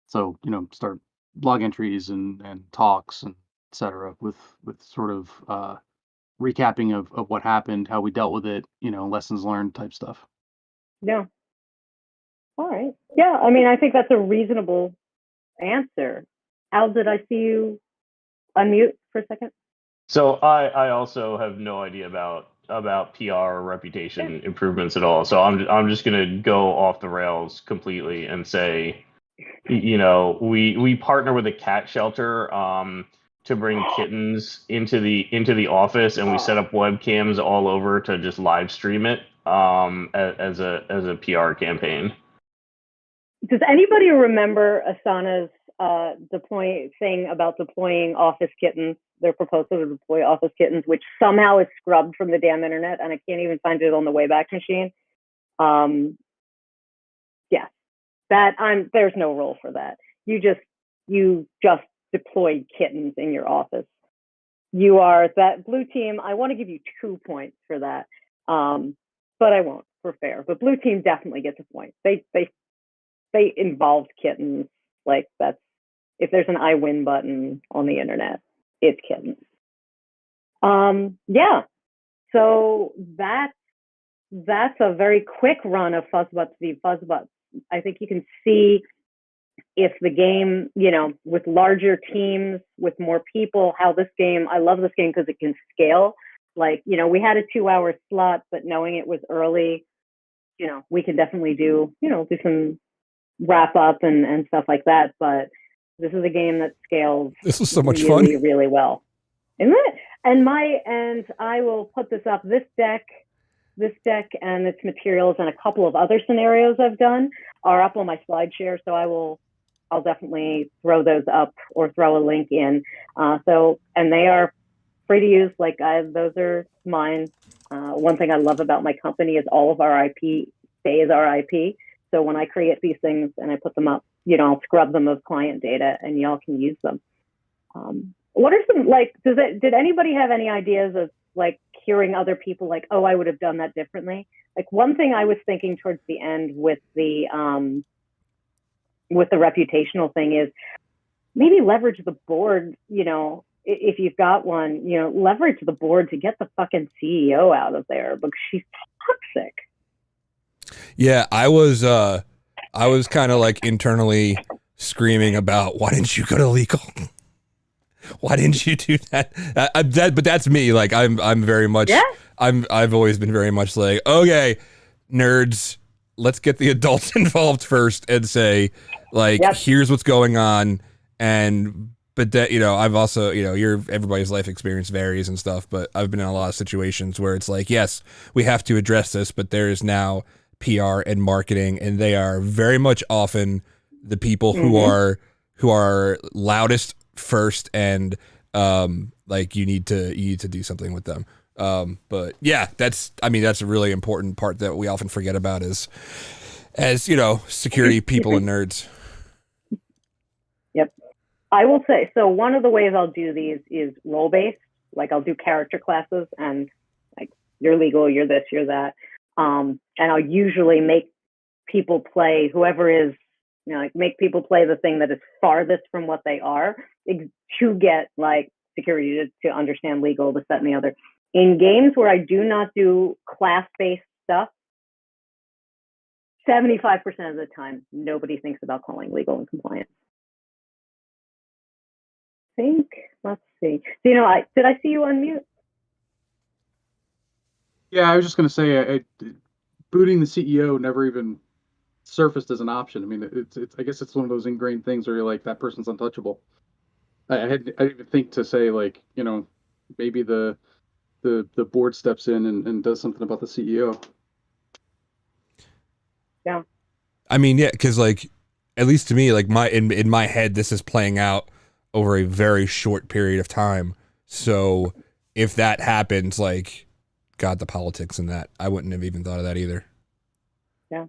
So, start log entries and talks and et cetera with sort of recapping of what happened, how we dealt with it, lessons learned type stuff. Yeah. All right. Yeah, I mean, I think that's a reasonable answer. Al, did I see you unmute for a second? So I also have no idea about PR or reputation improvements at all. So I'm just gonna go off the rails completely and say, we partner with a cat shelter to bring kittens into the office, and we set up webcams all over to just live stream it as a PR campaign. Does anybody remember Asana's deploying office kittens, their proposal to deploy office kittens, which somehow is scrubbed from the damn internet, and I can't even find it on the Wayback Machine? There's no role for that. You just deployed kittens in your office. You are that blue team. I want to give you 2 points for that, but I won't for fair. But blue team definitely gets a point. They involved kittens. Like, that's, if there's an I win button on the internet, it's kittens. Yeah. So that's a very quick run of Fuzzbutts v. Fuzzbutts. I think you can see if the game, with larger teams, with more people, how this game, I love this game because it can scale. Like, we had a 2-hour slot, but knowing it was early, we can definitely do some wrap up and stuff like that. But this is a game that scales. This was so much really, fun. really well. Isn't it? And I will put this up. This deck and its materials and a couple of other scenarios I've done are up on my SlideShare. So I'll definitely throw those up or throw a link in. And they are free to use. Those are mine. One thing I love about my company is all of our IP stays our IP. So when I create these things and I put them up, I'll scrub them of client data and y'all can use them. What are some, did anybody have any ideas of hearing other people oh, I would have done that differently? One thing I was thinking towards the end with the reputational thing is maybe leverage the board, if you've got one, leverage the board to get the fucking CEO out of there because she's toxic. Yeah, I was kind of internally screaming about, why didn't you go to legal? Why didn't you do that? But that's me. I'm very much. Yeah. I've always been very much okay, nerds. Let's get the adults involved first and say, Like, Yep. here's what's going on. And, but that, I've also, everybody's life experience varies and stuff, but I've been in a lot of situations where it's like, yes, we have to address this, but there is now PR and marketing, and they are very much often the people who are loudest first, and like you need to do something with them. But yeah, that's a really important part that we often forget about as security people and nerds. Yep. I will say, so one of the ways I'll do these is role-based. Like, I'll do character classes, and like, you're legal, you're this, you're that. And I'll usually make people play whoever is, like, make people play the thing that is farthest from what they are to get like security, to understand legal, this, that, and the other. In games where I do not do class-based stuff, 75% of the time, nobody thinks about calling legal and compliance. Let's see. Did I see you on mute? Yeah, I was just going to say, booting the CEO never even surfaced as an option. I mean, it's I guess it's one of those ingrained things where you're like, that person's untouchable. I didn't even think to say, like, maybe the board steps in and does something about the CEO. Yeah. I mean, yeah, because like, at least to me, like in my head, this is playing out over a very short period of time. So if that happens, like, God, the politics in that, I wouldn't have even thought of that either. Yeah.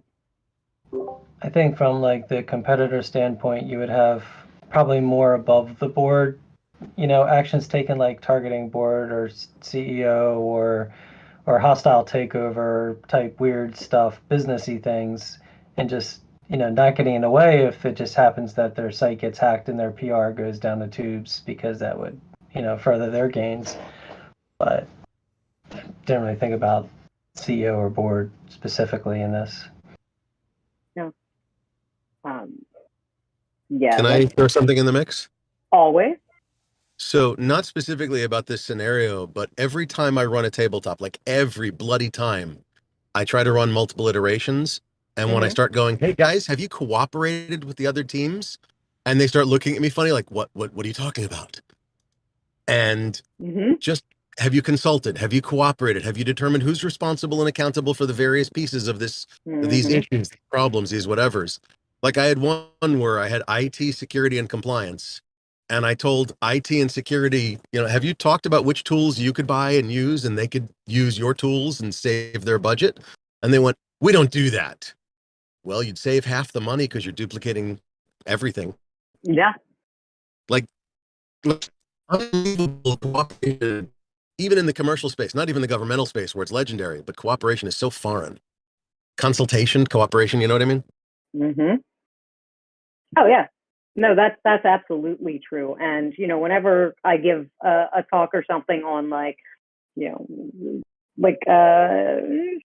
I think from like the competitor standpoint, you would have probably more above the board, actions taken, like targeting board or CEO or hostile takeover type weird stuff, businessy things, and just not getting in the way if it just happens that their site gets hacked and their PR goes down the tubes, because that would further their gains. But didn't really think about CEO or board specifically in this. No. Yeah. Can I throw something in the mix? Always. So, not specifically about this scenario, but every time I run a tabletop, like every bloody time, I try to run multiple iterations. And when I start going, hey guys, have you cooperated with the other teams? And they start looking at me funny, like, what are you talking about? And just, have you consulted? Have you cooperated? Have you determined who's responsible and accountable for the various pieces of this, these issues, these problems, these whatevers? Like, I had one where I had IT, security, and compliance. And I told IT and security, have you talked about which tools you could buy and use, and they could use your tools and save their budget? And they went, we don't do that. Well, you'd save half the money because you're duplicating everything. Yeah. Like, unbelievable cooperation, even in the commercial space, not even the governmental space where it's legendary, but cooperation is so foreign. Consultation, cooperation, you know what I mean? Oh yeah. No, that's absolutely true. And whenever I give a talk or something on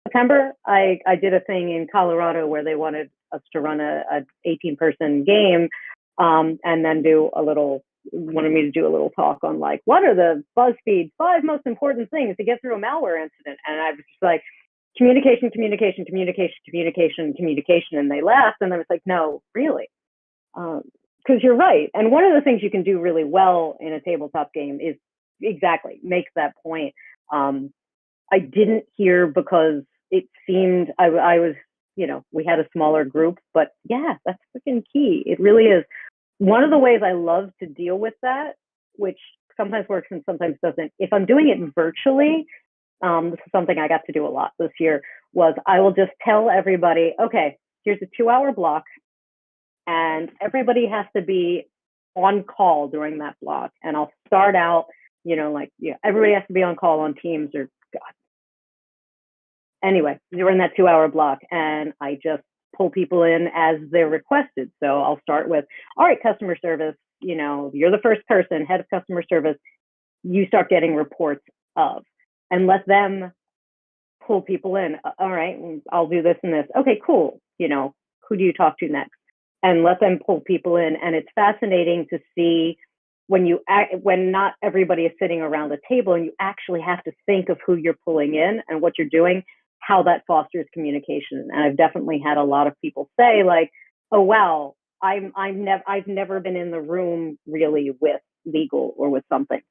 September, I did a thing in Colorado where they wanted us to run a 18-person game, and then wanted me to do a little talk on like, what are the BuzzFeed 5 most important things to get through a malware incident? And I was just like, communication, communication, communication, communication, communication. And they laughed, and I was like, no, really. Because you're right. And one of the things you can do really well in a tabletop game is exactly make that point. I didn't hear because it seemed I was, we had a smaller group, but yeah, that's freaking key. It really is. One of the ways I love to deal with that, which sometimes works and sometimes doesn't, if I'm doing it virtually, this is something I got to do a lot this year, was I will just tell everybody, okay, here's a 2-hour block, and everybody has to be on call during that block. And I'll start out, everybody has to be on call on Teams or God. Anyway, we're in that 2-hour block, and I just pull people in as they're requested. So I'll start with, all right, customer service, you're the first person, head of customer service, you start getting reports of, and let them pull people in. All right, I'll do this and this. Okay, cool. Who do you talk to next? And let them pull people in. And it's fascinating to see when not everybody is sitting around the table and you actually have to think of who you're pulling in and what you're doing, how that fosters communication. And I've definitely had a lot of people say like, oh, wow, I've never been in the room really with legal or with something.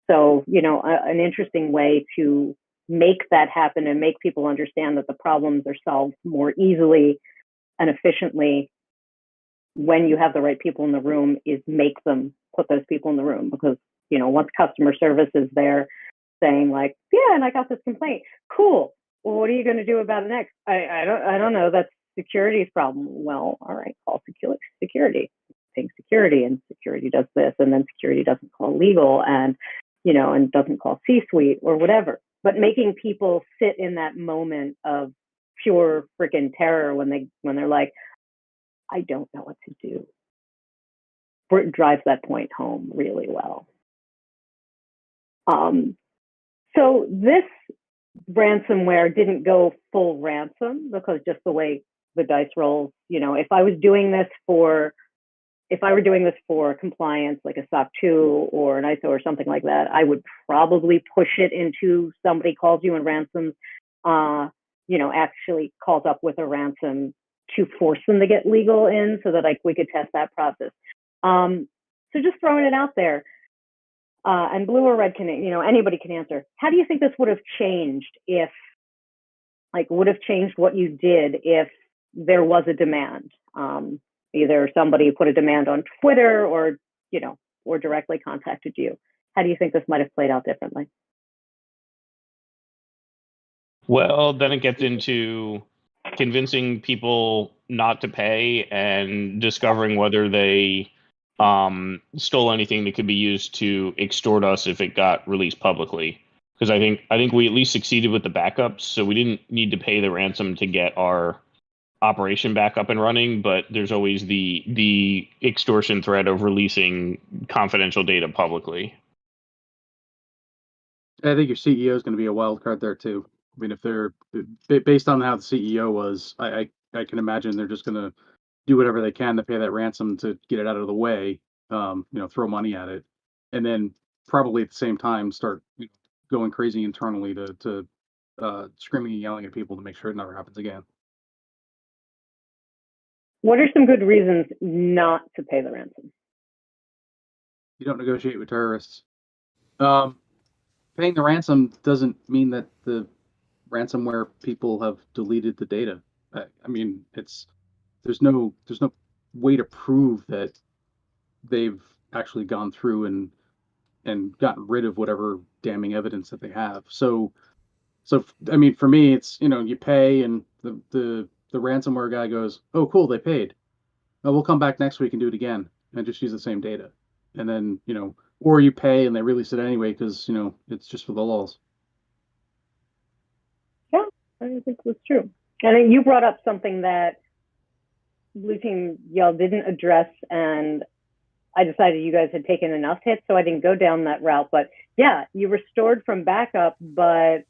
So, an interesting way to make that happen and make people understand that the problems are solved more easily and efficiently when you have the right people in the room is put those people in the room, because, once customer service is there saying like, yeah, and I got this complaint. Cool. Well, what are you going to do about it next? I don't know. That's security's problem. Well, all right, call security. Think security, and security does this, and then security doesn't call legal, and and doesn't call C-suite or whatever. But making people sit in that moment of pure freaking terror when they're like, I don't know what to do. It drives that point home really well. So this ransomware didn't go full ransom, because just the way the dice rolls, if I were doing this for compliance, like a SOC 2 or an ISO or something like that, I would probably push it into somebody calls you and ransoms, actually calls up with a ransom to force them to get legal in, so that like we could test that process. So just throwing it out there. And blue or red can, anybody can answer. How do you think this would have changed what you did if there was a demand? Either somebody put a demand on Twitter or directly contacted you. How do you think this might have played out differently? Well, then it gets into convincing people not to pay and discovering whether they stole anything that could be used to extort us if it got released publicly. Because I think we at least succeeded with the backups, so we didn't need to pay the ransom to get our operation back up and running. But there's always the extortion threat of releasing confidential data publicly. I think your CEO is going to be a wild card there too. I mean, if they're based on how the CEO was, I can imagine they're just going to do whatever they can to pay that ransom to get it out of the way, throw money at it, and then probably at the same time start going crazy internally to screaming and yelling at people to make sure it never happens again. What are some good reasons not to pay the ransom? You don't negotiate with terrorists. Paying the ransom doesn't mean that the ransomware people have deleted the data. I mean, there's no way to prove that they've actually gone through and gotten rid of whatever damning evidence that they have. So I mean, for me, it's you pay and the ransomware guy goes, oh cool, they paid. Oh, we'll come back next week and do it again and just use the same data, and then or you pay and they release it anyway because it's just for the lulz. Yeah, I think that's true. And you brought up something that Blue Team y'all didn't address, and I decided you guys had taken enough hits, so I didn't go down that route. But yeah, you restored from backup, but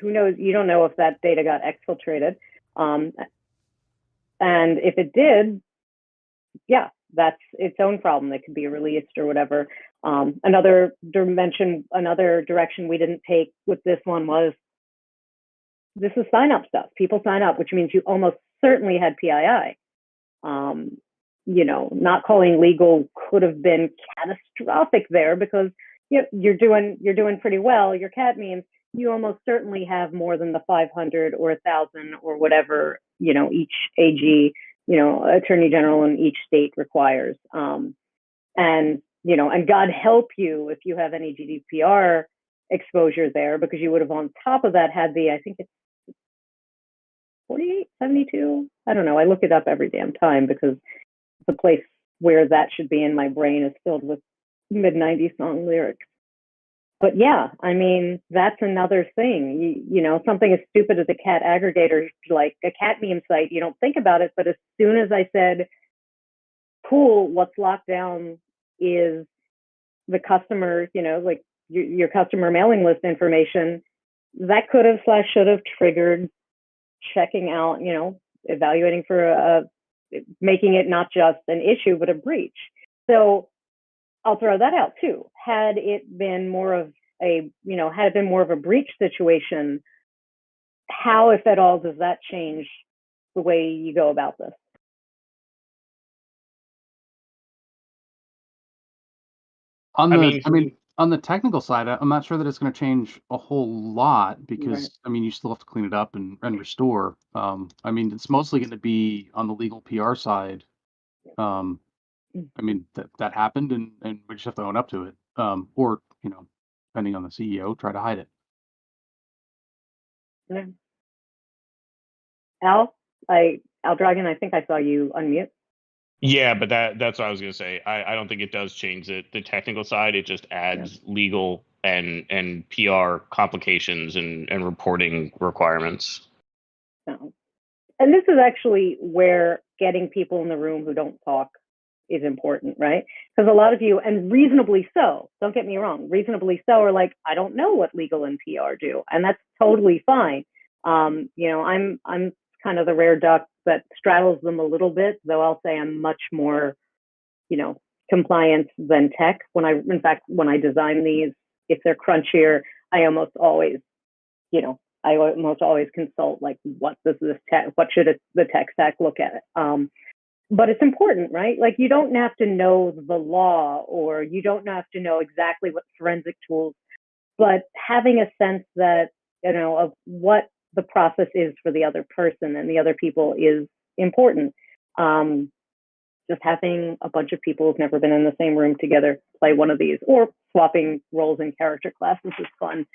who knows? You don't know if that data got exfiltrated. And if it did, yeah, that's its own problem. It could be released or whatever. Another direction we didn't take with this one was, this is sign up stuff. People sign up, which means you almost certainly had PII. Not calling legal could have been catastrophic there, because you're doing pretty well. Your CAT means you almost certainly have more than the 500 or 1,000 or whatever each AG, attorney general in each state requires. And God help you if you have any GDPR exposure there, because you would have on top of that had I think it's 48, 72. I don't know. I look it up every damn time because the place where that should be in my brain is filled with mid-90s song lyrics. But yeah, I mean, that's another thing. Something as stupid as a cat aggregator, like a cat meme site, you don't think about it. But as soon as I said, cool, what's locked down is the customer, like your customer mailing list information, that could have / should have triggered checking out, evaluating for making it not just an issue, but a breach. So I'll throw that out too. Had it been more of a breach situation, how, if at all, does that change the way you go about this? On I the, mean- I mean, on the technical side, I'm not sure that it's going to change a whole lot because Right. I mean, you still have to clean it up and restore. I mean, it's mostly going to be on the legal PR side. I mean, that happened, and we just have to own up to it. Or depending on the CEO, try to hide it. Yeah. Al Dragon, I think I saw you unmute. Yeah, but that's what I was gonna say. I don't think it does change the technical side. It just adds legal and PR complications and reporting requirements. So, and this is actually where getting people in the room who don't talk is important, right? Because a lot of you, and reasonably so, don't get me wrong, reasonably so, are like, I don't know what legal and PR do, and that's totally fine. I'm kind of the rare duck that straddles them a little bit, though I'll say I'm much more, compliance than tech. When I design these, if they're crunchier, I almost always consult like, what should the tech stack look at? But it's important, right? Like, you don't have to know the law, or you don't have to know exactly what forensic tools, but having a sense that, of what the process is for the other person and the other people is important. Just having a bunch of people who've never been in the same room together play one of these, or swapping roles in character classes is fun.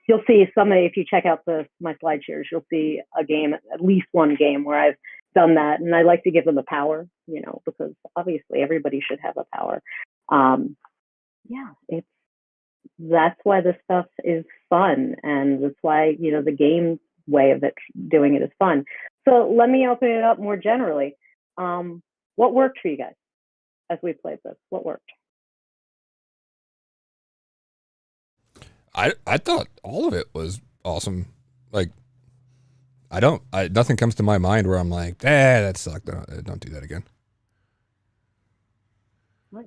You'll see if you check out my slide shares, you'll see a game, at least one game where I've done that, and I like to give them a power, because obviously everybody should have a power. That's why this stuff is fun, and that's why the game way of doing it is fun. So let me open it up more generally. What worked for you guys as we played this? What worked? I thought all of it was awesome. Like, nothing comes to my mind where I'm like, that sucked. Don't do that again. Nice.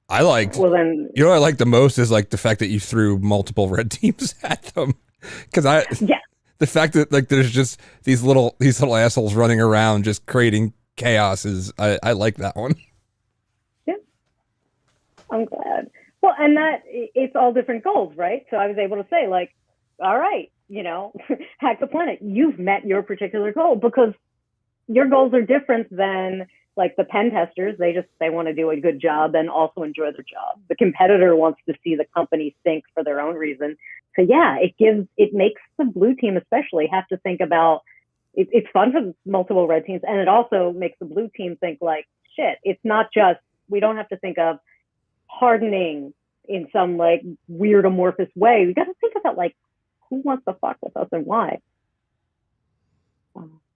I liked, what I like the most is like the fact that you threw multiple red teams at them. Cause the fact that like, there's just these little assholes running around just creating chaos I like that one. Yeah. I'm glad. Well, and that it's all different goals, right? So I was able to say, like, all right, hack the planet. You've met your particular goal, because your goals are different than like the pen testers. They want to do a good job and also enjoy their job. The competitor wants to see the company sink for their own reason. So yeah, it makes the blue team especially have to think about it's fun for multiple red teams, and it also makes the blue team think like, shit, it's not just, we don't have to think of hardening in some like weird amorphous way. We got to think about like, who wants to fuck with us and why.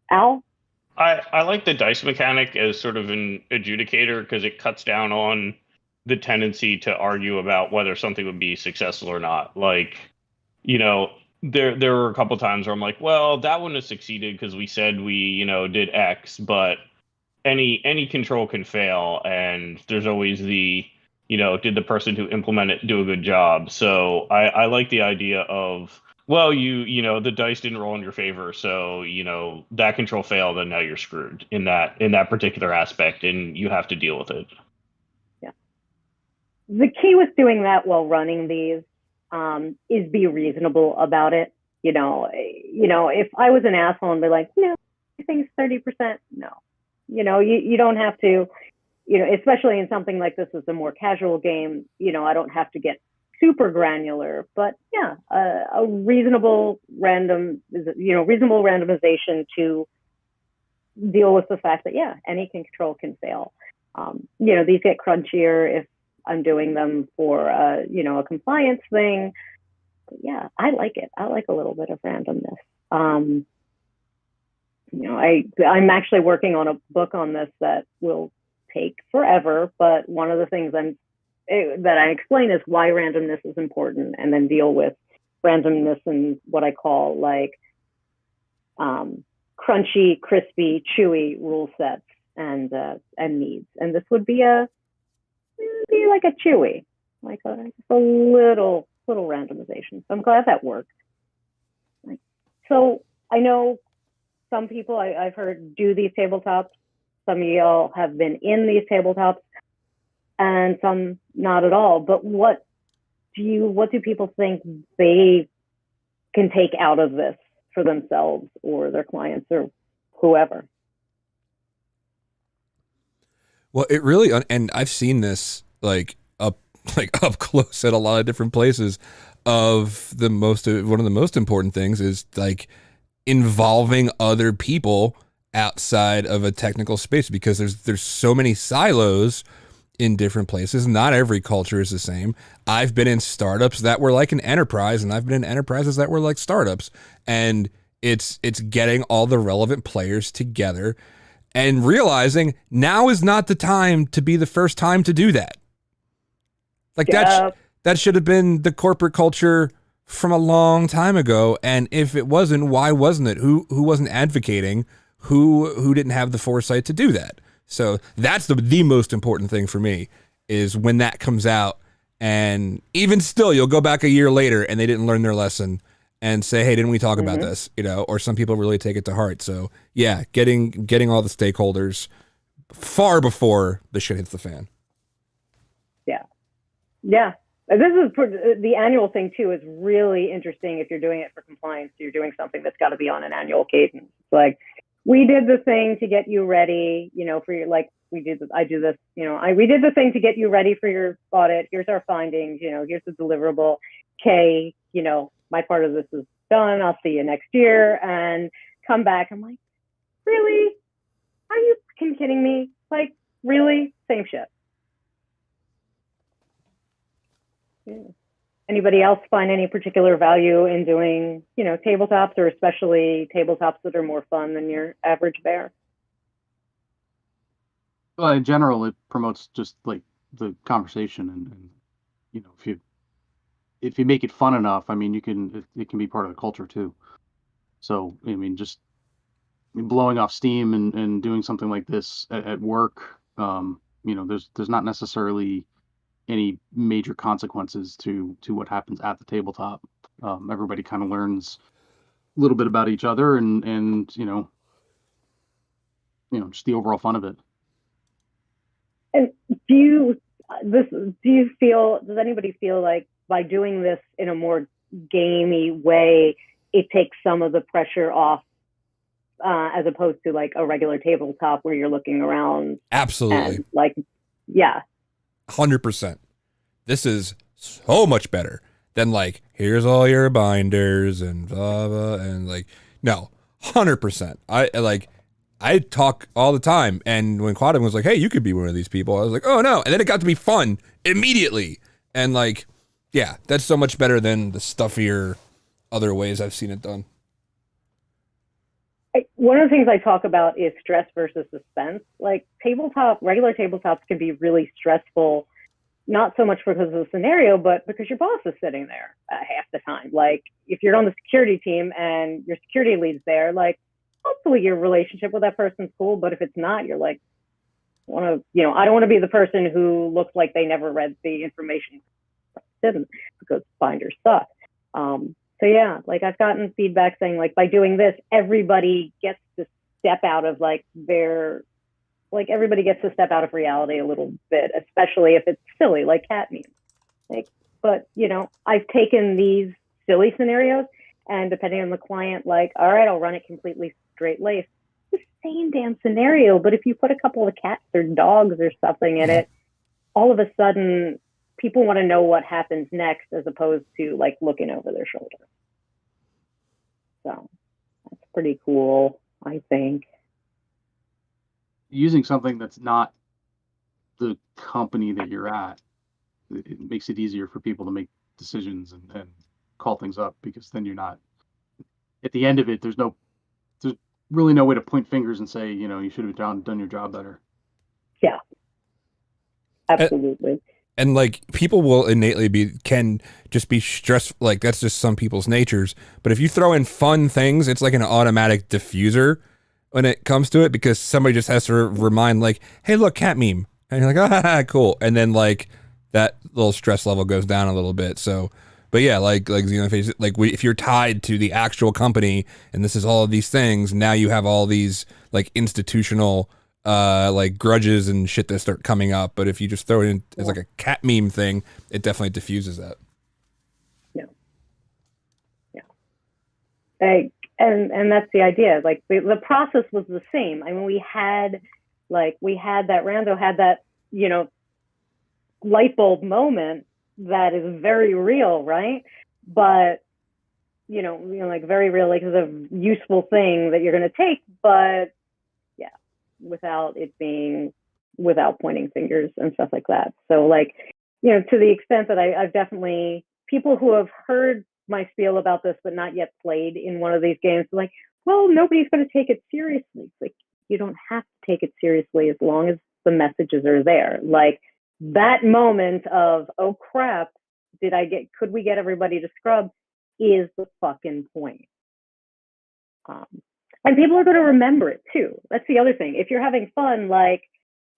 Al? I like the dice mechanic as sort of an adjudicator, because it cuts down on the tendency to argue about whether something would be successful or not. Like, there were a couple times where I'm like, well, that wouldn't have succeeded because we said we, did X, but any control can fail, and there's always the, did the person who implement it do a good job? So I like the idea of, well, the dice didn't roll in your favor, so that control failed, and now you're screwed in that particular aspect, and you have to deal with it. Yeah. The key with doing that while running these is be reasonable about it. If I was an asshole and be like, no, I think it's 30%, no. You don't have to, especially in something like this is a more casual game, I don't have to get super granular, but yeah, a reasonable randomization to deal with the fact that, yeah, any control can fail. These get crunchier if I'm doing them for, a compliance thing. But yeah, I like it. I like a little bit of randomness. I'm actually working on a book on this that will take forever, but one of the things that I explain is why randomness is important, and then deal with randomness and what I call like crunchy, crispy, chewy rule sets and needs. And this would be like a chewy, like a little randomization. So I'm glad that worked. So I know some people I've heard do these tabletops. Some of y'all have been in these tabletops. and some not at all. But what do people think they can take out of this for themselves or their clients or whoever? Well, it really, and I've seen this like up close at a lot of different places. One of the most important things is like involving other people outside of a technical space, because there's so many silos in different places. Not every culture is the same. I've been in startups that were like an enterprise, and I've been in enterprises that were like startups, and it's getting all the relevant players together and realizing now is not the time to be the first time to do that. Like that should have been the corporate culture from a long time ago. And if it wasn't, why wasn't it? Who wasn't advocating? Who didn't have the foresight to do that? So that's the most important thing for me, is when that comes out, and even still, you'll go back a year later and they didn't learn their lesson and say, hey, didn't we talk about this? Or some people really take it to heart. So yeah, getting all the stakeholders far before the shit hits the fan. Yeah. This is the annual thing too, is really interesting. If you're doing it for compliance, you're doing something that's got to be on an annual cadence. It's like, we did the thing to get you ready, for your, like, we did the thing to get you ready for your audit. Here's our findings, here's the deliverable. Okay, my part of this is done. I'll see you next year, and come back. I'm like, really? Are you kidding me? Like, really? Same shit. Yeah. Anybody else find any particular value in doing, tabletops, or especially tabletops that are more fun than your average bear? Well, in general, it promotes just like the conversation, and if you make it fun enough, I mean, it can be part of the culture too. So, I mean, just blowing off steam and doing something like this at work, there's not necessarily any major consequences to what happens at the tabletop. Everybody kind of learns a little bit about each other, and just the overall fun of it. And does anybody feel like by doing this in a more gamey way, it takes some of the pressure off, as opposed to like a regular tabletop where you're looking around? Absolutely. And, like, yeah. 100%. This is so much better than like, here's all your binders and blah, blah, and like, no, 100%. I talk all the time, and when Quadim was like, hey, you could be one of these people, I was like, oh no, and then it got to be fun immediately, and like, yeah, that's so much better than the stuffier other ways I've seen it done. One of the things I talk about is stress versus suspense. Like, regular tabletops can be really stressful, not so much because of the scenario, but because your boss is sitting there half the time. Like, if you're on the security team and your security lead's there, like, hopefully your relationship with that person's cool. But if it's not, you're like, I don't want to be the person who looks like they never read the information, didn't, because binders suck. So yeah, like, I've gotten feedback saying, like, by doing this, everybody gets to step out of everybody gets to step out of reality a little bit, especially if it's silly, like cat memes. Like, but I've taken these silly scenarios, and depending on the client, like, all right, I'll run it completely straight laced. The same damn scenario, but if you put a couple of cats or dogs or something in it, all of a sudden people want to know what happens next, as opposed to like looking over their shoulder. So that's pretty cool, I think. Using something that's not the company that you're at, it makes it easier for people to make decisions and call things up, because then you're not, at the end of it, there's really no way to point fingers and say, you should have done your job better. Yeah, absolutely. And like, people will innately can just be stressed. Like, that's just some people's natures. But if you throw in fun things, it's like an automatic diffuser when it comes to it, because somebody just has to remind, like, hey, look, cat meme. And you're like, ah, cool. And then like that little stress level goes down a little bit. So, but yeah, like Xenophage, like, if you're tied to the actual company and this is all of these things, now you have all these like institutional like grudges and shit that start coming up. But if you just throw it in as like a cat meme thing, it definitely diffuses that. And that's the idea. Like the process was the same. I mean, we had that Rando had that, light bulb moment that is very real, right? But like very real, like it's a useful thing that you're going to take, but yeah, without pointing fingers and stuff like that. So like, to the extent that I've definitely, people who have heard my spiel about this but not yet played in one of these games, like, well, nobody's going to take it seriously. It's like, you don't have to take it seriously as long as the messages are there. Like that moment of, oh crap, could we get everybody to scrub, is the fucking point. And people are going to remember it too. That's the other thing. If you're having fun, like,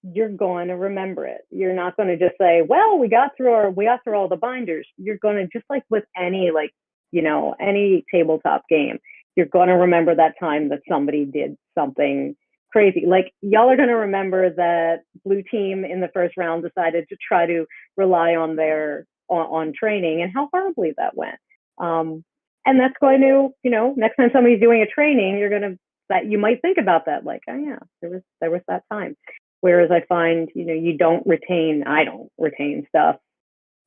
you're going to remember it. You're not going to just say, well, we got through all the binders. You're going to, just like with any, like, any tabletop game, you're going to remember that time that somebody did something crazy. Like, y'all are going to remember that blue team in the first round decided to try to rely on on training and how horribly that went. And that's going to, next time somebody's doing a training, you might think about that. Like, oh yeah, there was that time. Whereas I find, I don't retain stuff.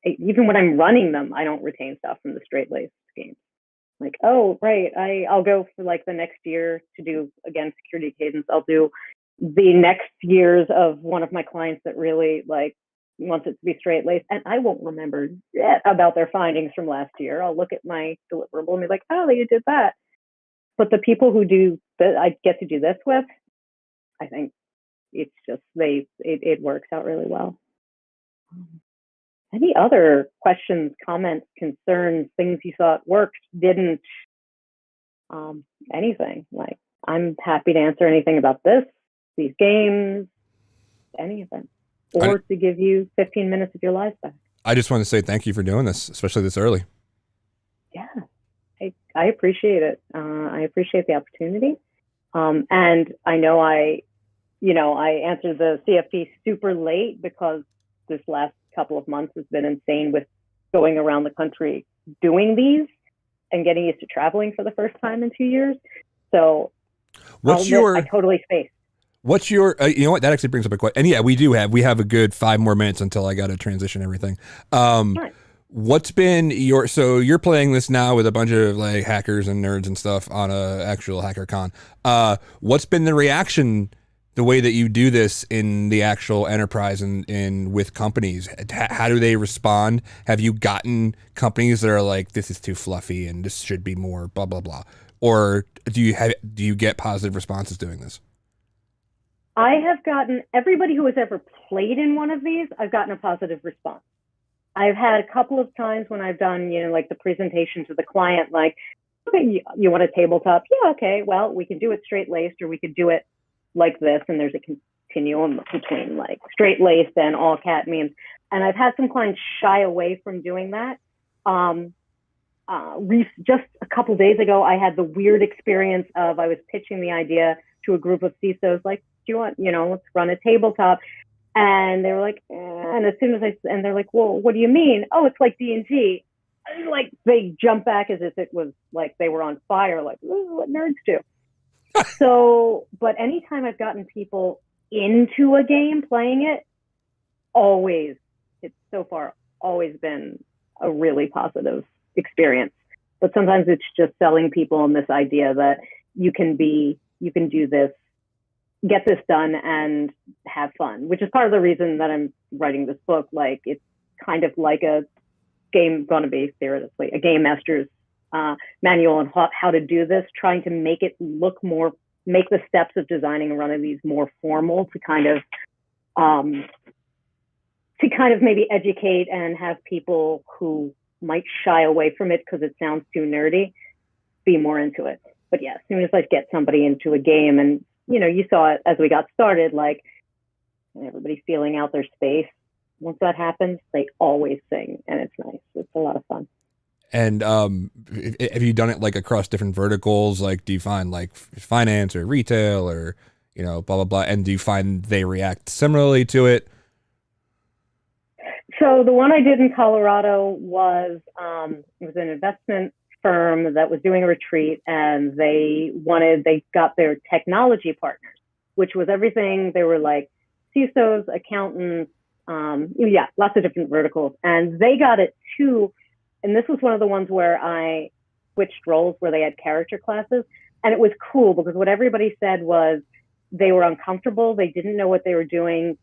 Even when I'm running them, I don't retain stuff from the straight laced games. Like, oh, right, I'll go for like the next year to do, again, security cadence. I'll do the next years of one of my clients that really like wants it to be straight laced, and I won't remember yet about their findings from last year. I'll look at my deliverable and be like, oh, you did that. But the people who do that, I get to do this with, I think it's just it works out really well. Any other questions, comments, concerns, things you thought worked, didn't, anything? Like, I'm happy to answer anything about these games, anything, or to give you 15 minutes of your lives back. I just want to say thank you for doing this, especially this early. Yeah, I appreciate it. I appreciate the opportunity. And I know I answered the CFP super late because this last couple of months has been insane with going around the country doing these and getting used to traveling for the first time in 2 years. So I totally spaced. What's your, you know what, that actually brings up a question. And yeah, we have a good 5 more minutes until I got to transition everything. Nice. What's been so you're playing this now with a bunch of like hackers and nerds and stuff on a actual HackerCon. What's been the reaction, the way that you do this in the actual enterprise and with companies? How do they respond? Have you gotten companies that are like, this is too fluffy and this should be more blah, blah, blah? Or do you get positive responses doing this? I have gotten, everybody who has ever played in one of these, I've gotten a positive response. I've had a couple of times when I've done, like the presentation to the client, like, okay, you want a tabletop? Yeah, okay, well, we can do it straight laced, or we could do it like this. And there's a continuum between like straight laced and all cat memes. And I've had some clients shy away from doing that. Just a couple days ago, I had the weird experience of, I was pitching the idea to a group of CISOs, like, do you want, let's run a tabletop. And they were like, and as soon as and they're like, well, what do you mean? Oh, it's like D&D. Like, they jump back as if it was like they were on fire, like, what nerds do. So, but anytime I've gotten people into a game playing it, it's so far always been a really positive experience. But sometimes it's just selling people on this idea that you can do this, get this done and have fun, which is part of the reason that I'm writing this book. Like, it's kind of like a game, going to be theoretically a game master's manual on how to do this, trying to make it make the steps of designing one of these more formal, to kind of maybe educate and have people who might shy away from it because it sounds too nerdy be more into it. But yeah, as soon as I get somebody into a game, and you saw it as we got started, like, everybody feeling out their space. Once that happens, they always sing, and it's nice. It's a lot of fun. And have you done it like across different verticals? Like, do you find like finance or retail or you know, blah blah blah. And do you find they react similarly to it? So the one I did in Colorado was it was an investment firm that was doing a retreat, and they got their technology partners, which was everything. They were like CISOs, accountants, lots of different verticals, and they got it too. And this was one of the ones where I switched roles where they had character classes, and it was cool because what everybody said was they were uncomfortable, they didn't know what they were doing,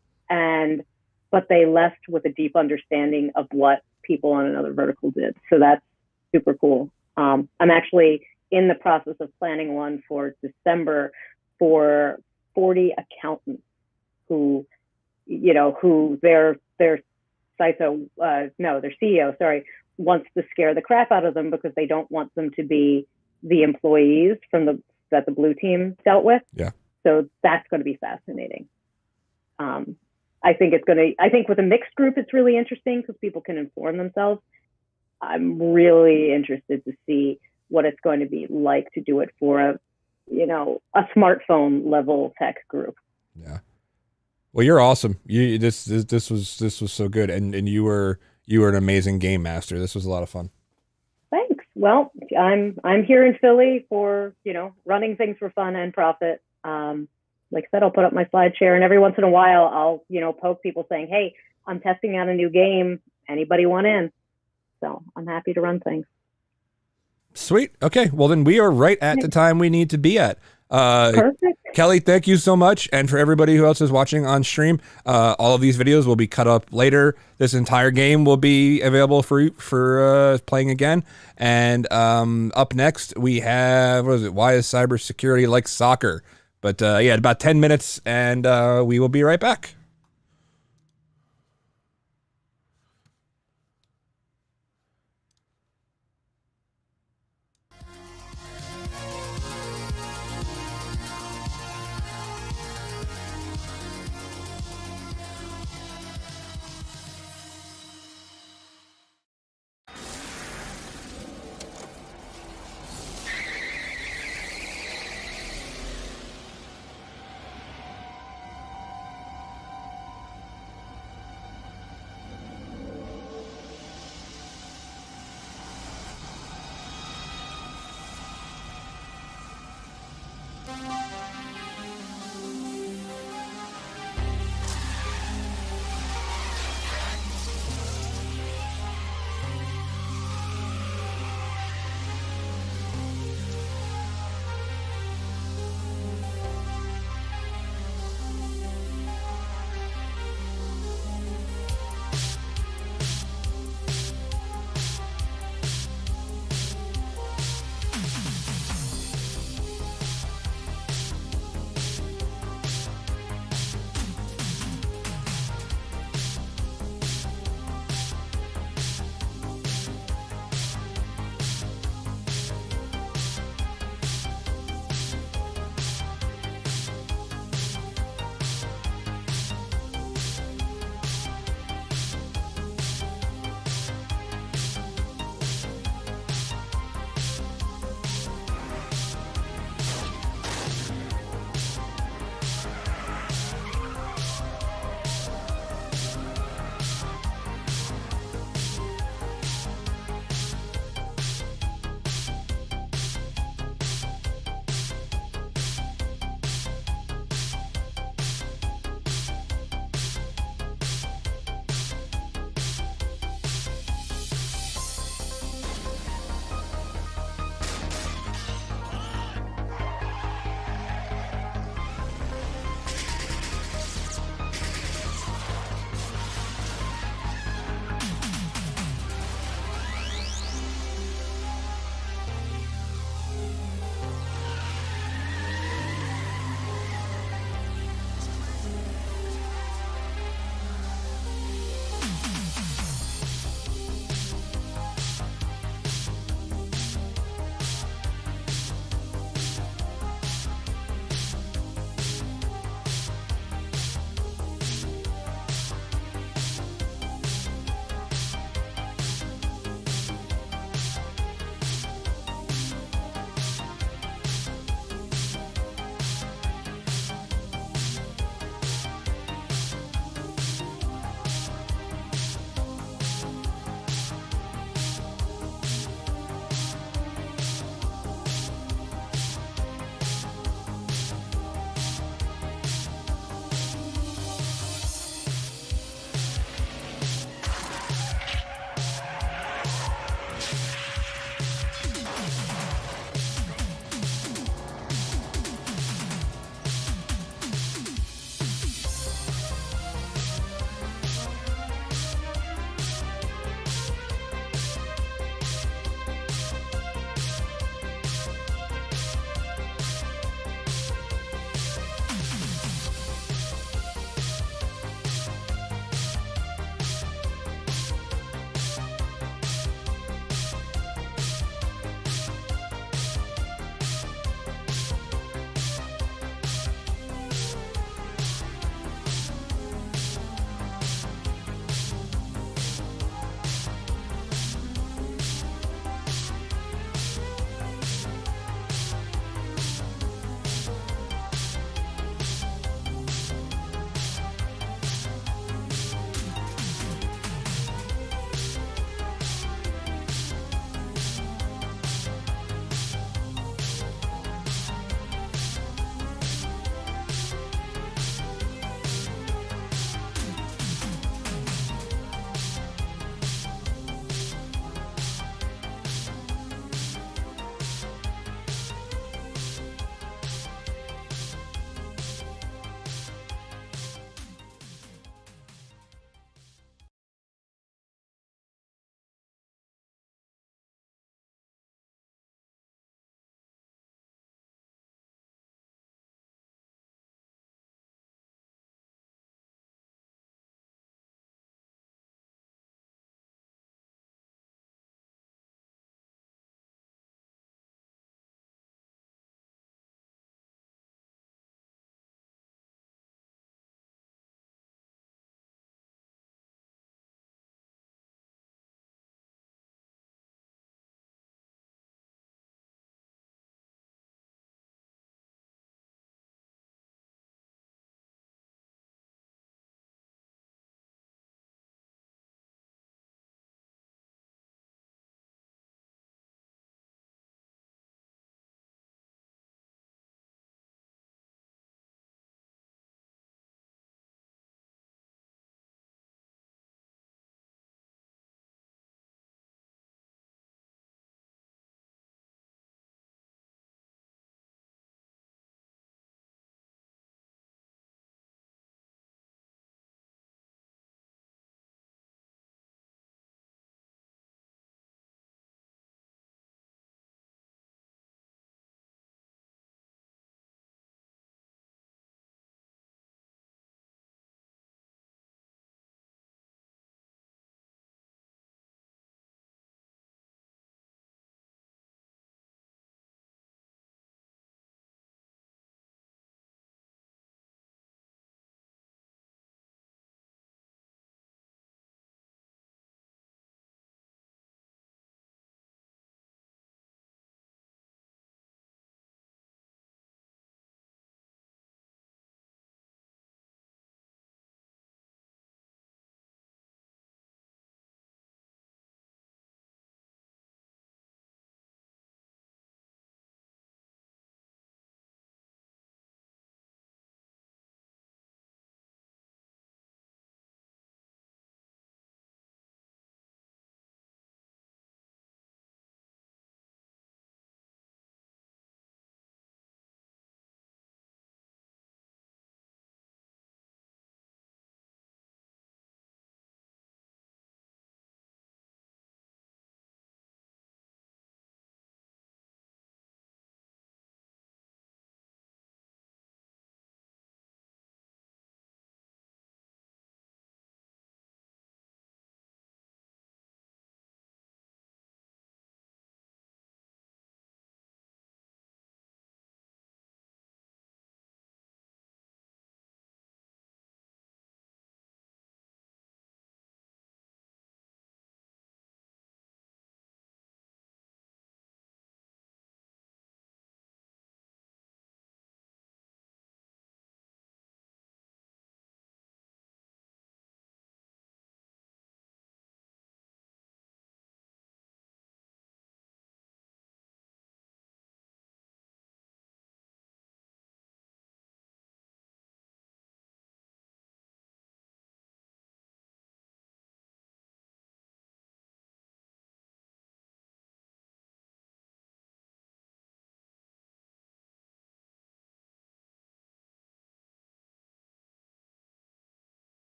but they left with a deep understanding of what people on another vertical did. So that's super cool. I'm actually in the process of planning one for December for 40 accountants who their CISO, their CEO, wants to scare the crap out of them because they don't want them to be the employees that the blue team dealt with. Yeah. So that's going to be fascinating. I think with a mixed group, it's really interesting because people can inform themselves. I'm really interested to see what it's going to be like to do it for a smartphone level tech group. Yeah. Well, you're awesome. This was so good, and you were an amazing game master. This was a lot of fun. Thanks. Well, I'm here in Philly for running things for fun and profit. Like I said, I'll put up my slide share, and every once in a while, I'll poke people saying, "Hey, I'm testing out a new game. Anybody want in?" So I'm happy to run things. Sweet. Okay. Well, then we are right at the time we need to be at. Perfect. Kelly, thank you so much. And for everybody who else is watching on stream, all of these videos will be cut up later. This entire game will be available for playing again. And up next, we have, Why is cybersecurity like soccer? But about 10 minutes, and we will be right back.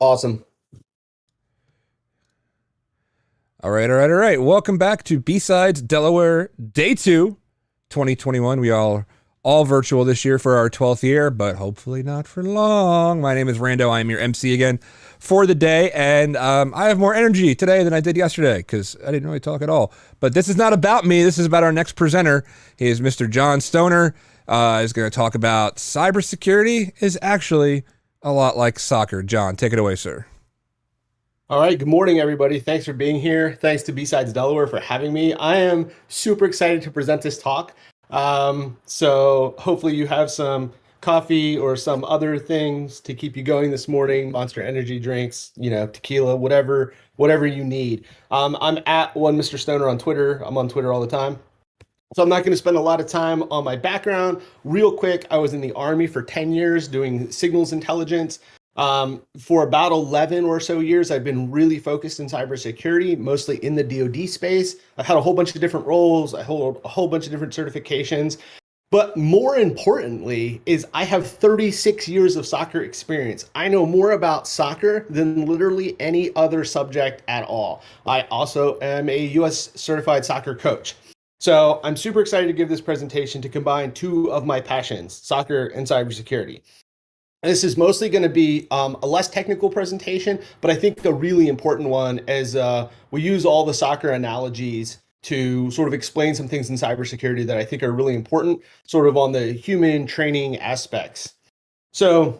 Awesome. All right. Welcome back to BSides Delaware Day 2, 2021. We are all virtual this year for our 12th year, but hopefully not for long. My name is Rando. I'm your MC again for the day, and I have more energy today than I did yesterday because I didn't really talk at all. But this is not about me. This is about our next presenter. He is Mr. John Stoner. Is going to talk about cybersecurity is actually a lot like soccer. John, take it away, sir. All right. Good morning, everybody. Thanks for being here. Thanks to BSides Delaware for having me. I am super excited to present this talk. So hopefully you have some coffee or some other things to keep you going this morning, Monster energy drinks, tequila, whatever you need. I'm at one Mr. Stoner on Twitter. I'm on Twitter all the time. So I'm not going to spend a lot of time on my background. Real quick, I was in the Army for 10 years doing signals intelligence. For about 11 or so years, I've been really focused in cybersecurity, mostly in the DoD space. I've had a whole bunch of different roles. I hold a whole bunch of different certifications. But more importantly is I have 36 years of soccer experience. I know more about soccer than literally any other subject at all. I also am a US certified soccer coach. So I'm super excited to give this presentation to combine two of my passions, soccer and cybersecurity. This is mostly going to be a less technical presentation, but I think a really important one as we use all the soccer analogies to sort of explain some things in cybersecurity that I think are really important, sort of on the human training aspects. So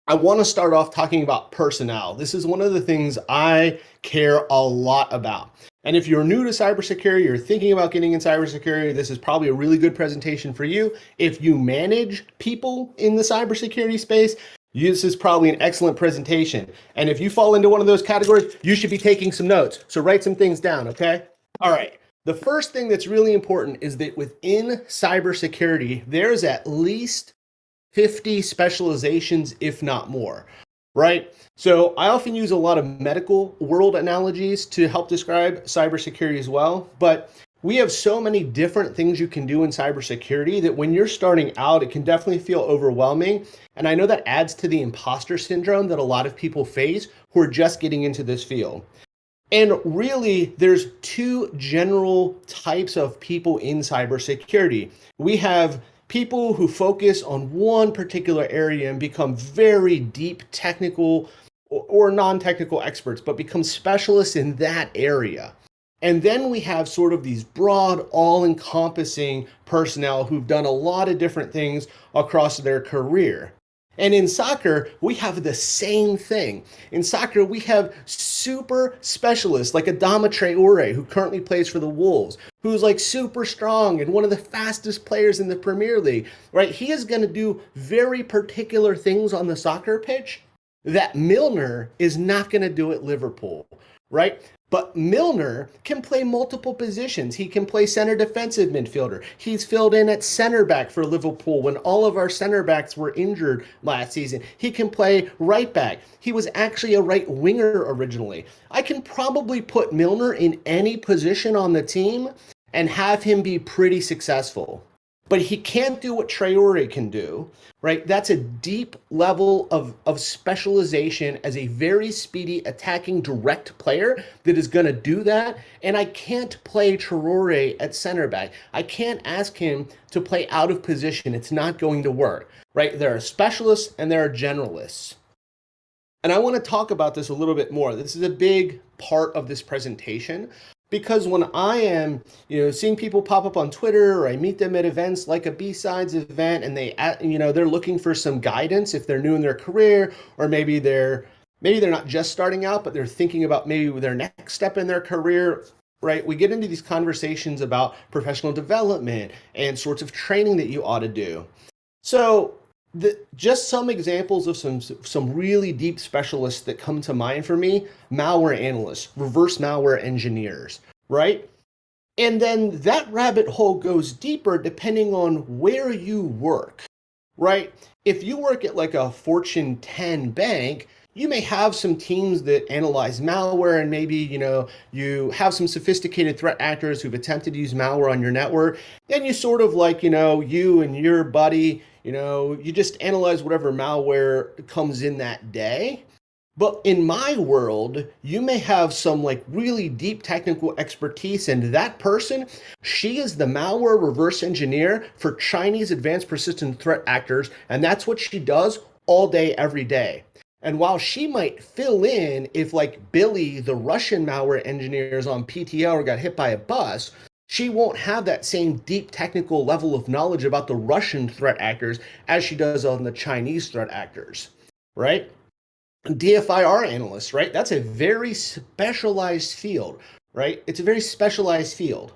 I want to start off talking about personnel. This is one of the things I care a lot about. And if you're new to cybersecurity, you're thinking about getting in cybersecurity, this is probably a really good presentation for you. If you manage people in the cybersecurity space, this is probably an excellent presentation. And if you fall into one of those categories, you should be taking some notes. So write some things down, okay? All right. The first thing that's really important is that within cybersecurity, there's at least 50 specializations, if not more, right? So I often use a lot of medical world analogies to help describe cybersecurity as well, but we have so many different things you can do in cybersecurity that when you're starting out, it can definitely feel overwhelming. And I know that adds to the imposter syndrome that a lot of people face who are just getting into this field. And really, there's two general types of people in cybersecurity. We have people who focus on one particular area and become very deep technical or non-technical experts, but become specialists in that area. And then we have sort of these broad, all-encompassing personnel who've done a lot of different things across their career. And in soccer, we have the same thing. In soccer, we have super specialists like Adama Traore, who currently plays for the Wolves, who's like super strong and one of the fastest players in the Premier League, right? He is going to do very particular things on the soccer pitch that Milner is not going to do at Liverpool, right? But Milner can play multiple positions. He can play center defensive midfielder. He's filled in at center back for Liverpool when all of our center backs were injured last season. He can play right back. He was actually a right winger originally. I can probably put Milner in any position on the team and have him be pretty successful. But he can't do what Traore can do, right? That's a deep level of specialization as a very speedy attacking direct player that is going to do that. And I can't play Traore at center back. I can't ask him to play out of position. It's not going to work, right? There are specialists and there are generalists. And I want to talk about this a little bit more. This is a big part of this presentation. Because when I am, seeing people pop up on Twitter or I meet them at events like a BSides event and they're looking for some guidance if they're new in their career, or maybe they're not just starting out, but they're thinking about maybe their next step in their career, right? We get into these conversations about professional development and sorts of training that you ought to do. So just some examples of some really deep specialists that come to mind for me: malware analysts, reverse malware engineers, right? And then that rabbit hole goes deeper depending on where you work, right? If you work at like a Fortune 10 bank, you may have some teams that analyze malware, and maybe, you have some sophisticated threat actors who've attempted to use malware on your network. And you sort of like, you and your buddy, you just analyze whatever malware comes in that day. But in my world, you may have some like really deep technical expertise, and that person, she is the malware reverse engineer for Chinese advanced persistent threat actors, and that's what she does all day, every day. And while she might fill in if like Billy, the Russian malware engineer, is on PTO or got hit by a bus, she won't have that same deep technical level of knowledge about the Russian threat actors as she does on the Chinese threat actors, right? DFIR analyst, right? That's a very specialized field, right? It's a very specialized field.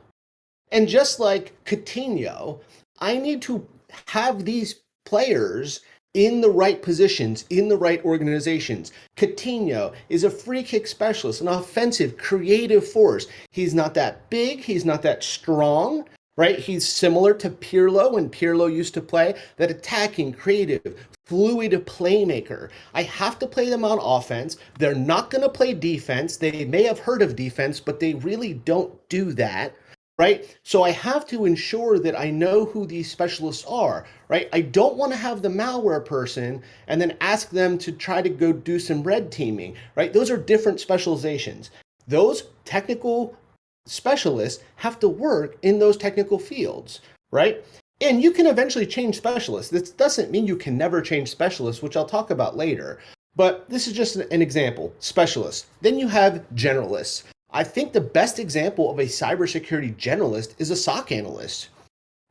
And just like Coutinho, I need to have these players in the right positions, in the right organizations. Coutinho is a free kick specialist, an offensive, creative force. He's not that big, he's not that strong, right? He's similar to Pirlo when Pirlo used to play, that attacking, creative, fluid playmaker. I have to play them on offense. They're not going to play defense. They may have heard of defense, but they really don't do that, right? So I have to ensure that I know who these specialists are, right? I don't want to have the malware person and then ask them to try to go do some red teaming, right? Those are different specializations. Those technical specialists have to work in those technical fields, right? And you can eventually change specialists. This doesn't mean you can never change specialists, which I'll talk about later. But this is just an example, specialists. Then you have generalists. I think the best example of a cybersecurity generalist is a SOC analyst.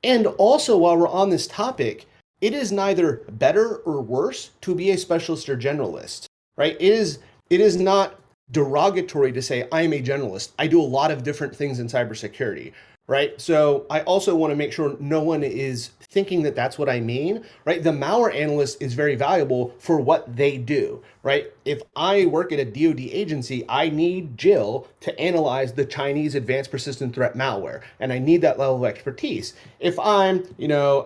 And also, while we're on this topic, it is neither better or worse to be a specialist or generalist, right? It is not derogatory to say I am a generalist. I do a lot of different things in cybersecurity, right? So I also want to make sure no one is thinking that that's what I mean, right? The malware analyst is very valuable for what they do, right? If I work at a DoD agency, I need Jill to analyze the Chinese advanced persistent threat malware, and I need that level of expertise. If I'm,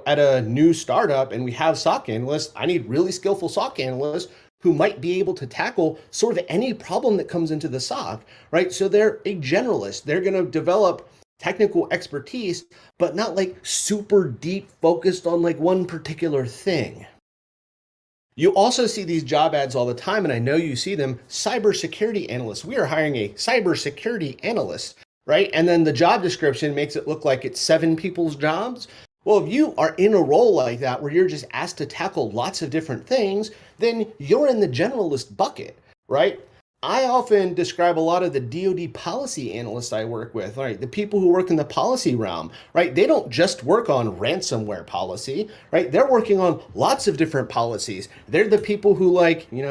at a new startup and we have SOC analysts, I need really skillful SOC analysts who might be able to tackle sort of any problem that comes into the SOC, right? So they're a generalist. They're going to develop technical expertise, but not like super deep focused on like one particular thing. You also see these job ads all the time, and I know you see them, cybersecurity analysts. We are hiring a cybersecurity analyst, right? And then the job description makes it look like it's 7 people's jobs. Well, if you are in a role like that where you're just asked to tackle lots of different things, then you're in the generalist bucket, right? I often describe a lot of the DoD policy analysts I work with, right? The people who work in the policy realm, right? They don't just work on ransomware policy, right? They're working on lots of different policies. They're the people who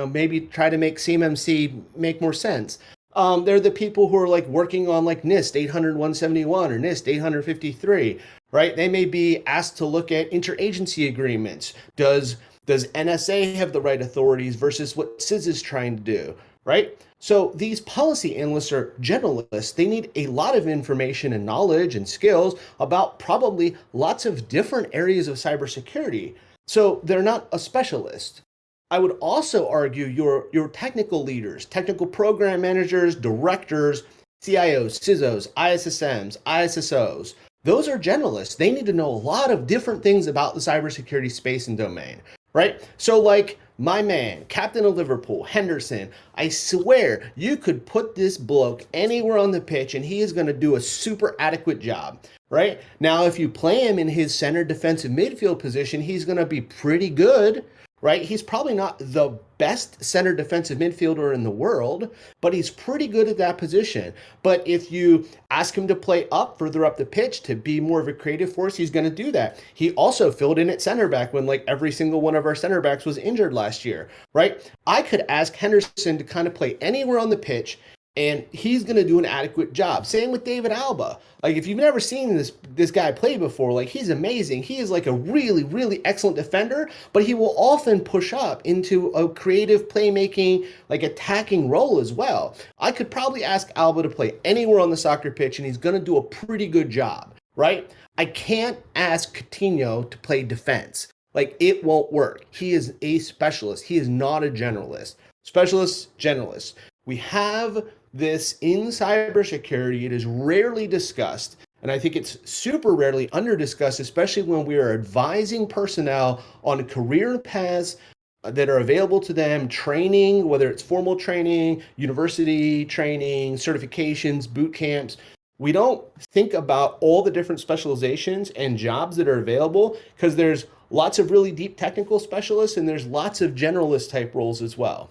maybe try to make CMMC make more sense. They're the people who are like working on like NIST 800-171 or NIST 853, right? They may be asked to look at interagency agreements. Does NSA have the right authorities versus what CIS is trying to do, right? So these policy analysts are generalists. They need a lot of information and knowledge and skills about probably lots of different areas of cybersecurity. So they're not a specialist. I would also argue your technical leaders, technical program managers, directors, CIOs, CISOs, ISSMs, ISSOs, those are generalists. They need to know a lot of different things about the cybersecurity space and domain, right? So like my man, Captain of Liverpool, Henderson, I swear you could put this bloke anywhere on the pitch and he is going to do a super adequate job, right? Now, if you play him in his center defensive midfield position, he's going to be pretty good, right? He's probably not the best center defensive midfielder in the world, but he's pretty good at that position. But if you ask him to play up, further up the pitch, to be more of a creative force, he's going to do that. He also filled in at center back when like every single one of our center backs was injured last year, right? I could ask Henderson to kind of play anywhere on the pitch, and he's going to do an adequate job. Same with David Alba. Like, if you've never seen this guy play before, like, he's amazing. He is like a really, really excellent defender, but he will often push up into a creative playmaking, like attacking role as well. I could probably ask Alba to play anywhere on the soccer pitch, and he's going to do a pretty good job, right? I can't ask Coutinho to play defense. Like, it won't work. He is a specialist. He is not a generalist. Specialist, generalist. We have this in cybersecurity. It is rarely discussed, and I think it's super rarely under discussed, especially when we are advising personnel on career paths that are available to them, training, whether it's formal training, university training, certifications, boot camps. We don't think about all the different specializations and jobs that are available because there's lots of really deep technical specialists and there's lots of generalist type roles as well.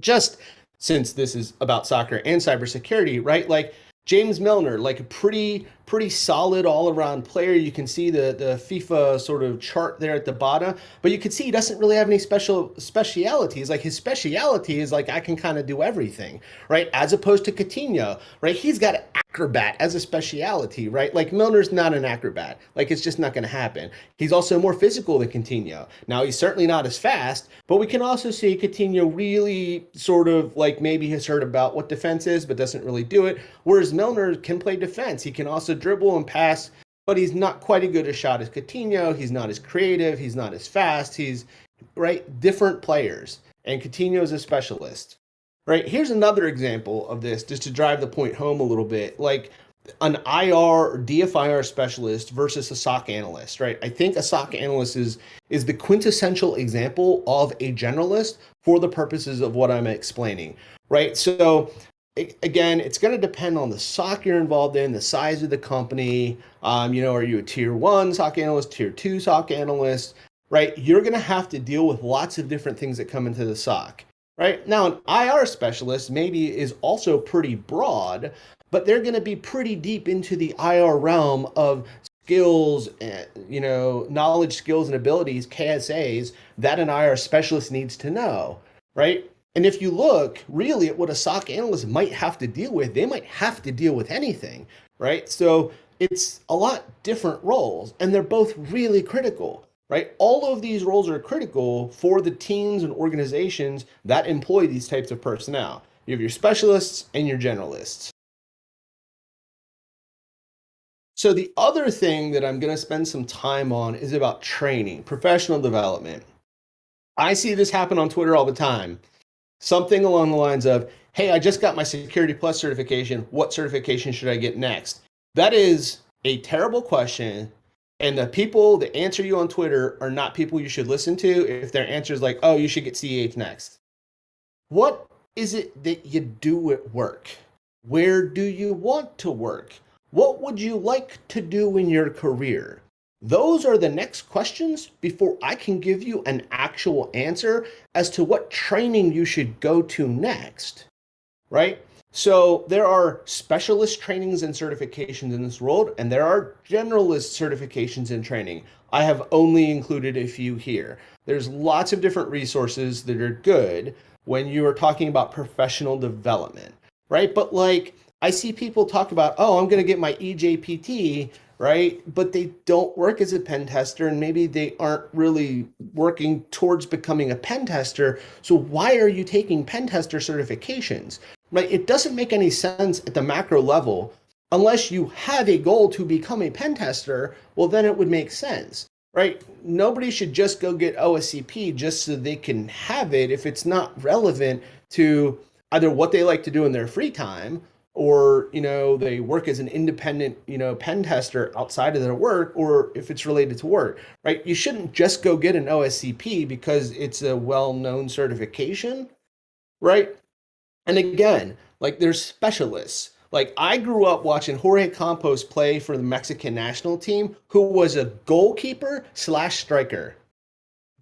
Just since this is about soccer and cybersecurity, right? Like James Milner, like a pretty solid all-around player. You can see the FIFA sort of chart there at the bottom, but you can see he doesn't really have any specialities. Like his speciality is like, I can kind of do everything, right? As opposed to Coutinho, right? He's got acrobat as a speciality, right? Like Milner's not an acrobat. Like it's just not going to happen. He's also more physical than Coutinho. Now he's certainly not as fast, but we can also see Coutinho really sort of like maybe has heard about what defense is, but doesn't really do it. Whereas Milner can play defense. He can also dribble and pass, but he's not quite as good a shot as Coutinho. He's not as creative. He's not as fast. He's right, different players. And Coutinho is a specialist. Right, here's another example of this, just to drive the point home a little bit, like an IR or DFIR specialist versus a SOC analyst, right? I think a SOC analyst is the quintessential example of a generalist for the purposes of what I'm explaining, right? So again, it's going to depend on the SOC you're involved in, the size of the company. Are you a tier 1 SOC analyst, tier 2 SOC analyst, right? You're going to have to deal with lots of different things that come into the SOC. Right now, an IR specialist maybe is also pretty broad, but they're going to be pretty deep into the IR realm of skills, knowledge, skills, and abilities, KSAs, that an IR specialist needs to know, right? And if you look really at what a SOC analyst might have to deal with, they might have to deal with anything, right? So it's a lot different roles, and they're both really critical. Right? All of these roles are critical for the teams and organizations that employ these types of personnel. You have your specialists and your generalists. So the other thing that I'm going to spend some time on is about training, professional development. I see this happen on Twitter all the time. Something along the lines of, hey, I just got my Security Plus certification. What certification should I get next? That is a terrible question. And the people that answer you on Twitter are not people you should listen to if their answer is like, oh, you should get CEH next. What is it that you do at work? Where do you want to work? What would you like to do in your career? Those are the next questions before I can give you an actual answer as to what training you should go to next, right? So there are specialist trainings and certifications in this world, and there are generalist certifications and training. I have only included a few here. There's lots of different resources that are good when you are talking about professional development, right? But like I see people talk about, oh, I'm going to get my EJPT, right? But they don't work as a pen tester, and maybe they aren't really working towards becoming a pen tester. So why are you taking pen tester certifications? Right? It doesn't make any sense at the macro level unless you have a goal to become a pen tester. Well, then it would make sense, right? Nobody should just go get OSCP just so they can have it if it's not relevant to either what they like to do in their free time or, they work as an independent, pen tester outside of their work, or if it's related to work, right? You shouldn't just go get an OSCP because it's a well-known certification, right? And again, like there's specialists. Like I grew up watching Jorge Campos play for the Mexican national team, who was a goalkeeper/striker.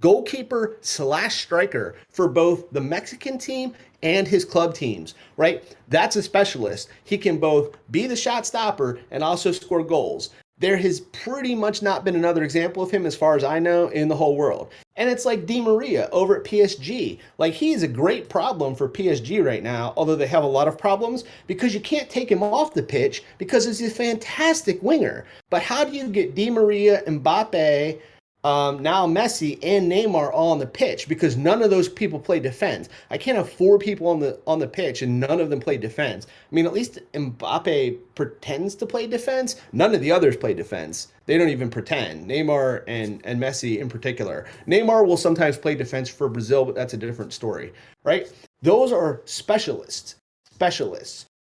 Goalkeeper/striker for both the Mexican team and his club teams, right? That's a specialist. He can both be the shot stopper and also score goals. There has pretty much not been another example of him, as far as I know, in the whole world. And it's like Di Maria over at PSG. Like he's a great problem for PSG right now, although they have a lot of problems because you can't take him off the pitch because he's a fantastic winger. But how do you get Di Maria, Mbappe, now Messi and Neymar all on the pitch? Because none of those people play defense. I can't have 4 people on the pitch and none of them play defense. I mean, at least Mbappe pretends to play defense. None of the others play defense. They don't even pretend. Neymar and Messi in particular. Neymar will sometimes play defense for Brazil, but that's a different story, right? Those are specialists.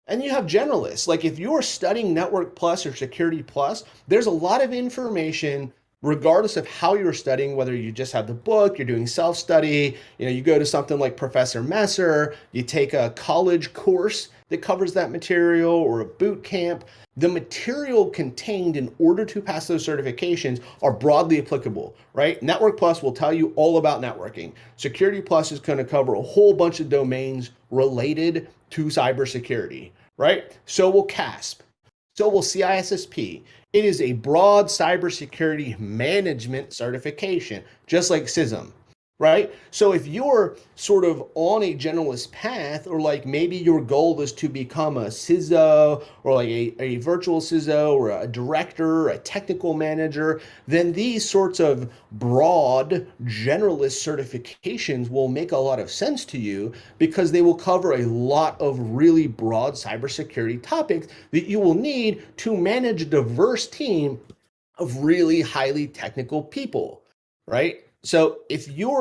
And you have generalists. Like if you're studying Network Plus or Security Plus, there's a lot of information regardless of how you're studying, whether you just have the book, you're doing self-study, you go to something like Professor Messer, you take a college course that covers that material or a boot camp, the material contained in order to pass those certifications are broadly applicable, right? Network Plus will tell you all about networking. Security Plus is going to cover a whole bunch of domains related to cybersecurity, right? So will CASP. So will CISSP. It is a broad cybersecurity management certification, just like CISM, right? So if you're sort of on a generalist path, or like maybe your goal is to become a CISO or like a virtual CISO or a director, a technical manager, then these sorts of broad generalist certifications will make a lot of sense to you because they will cover a lot of really broad cybersecurity topics that you will need to manage a diverse team of really highly technical people, right? So if you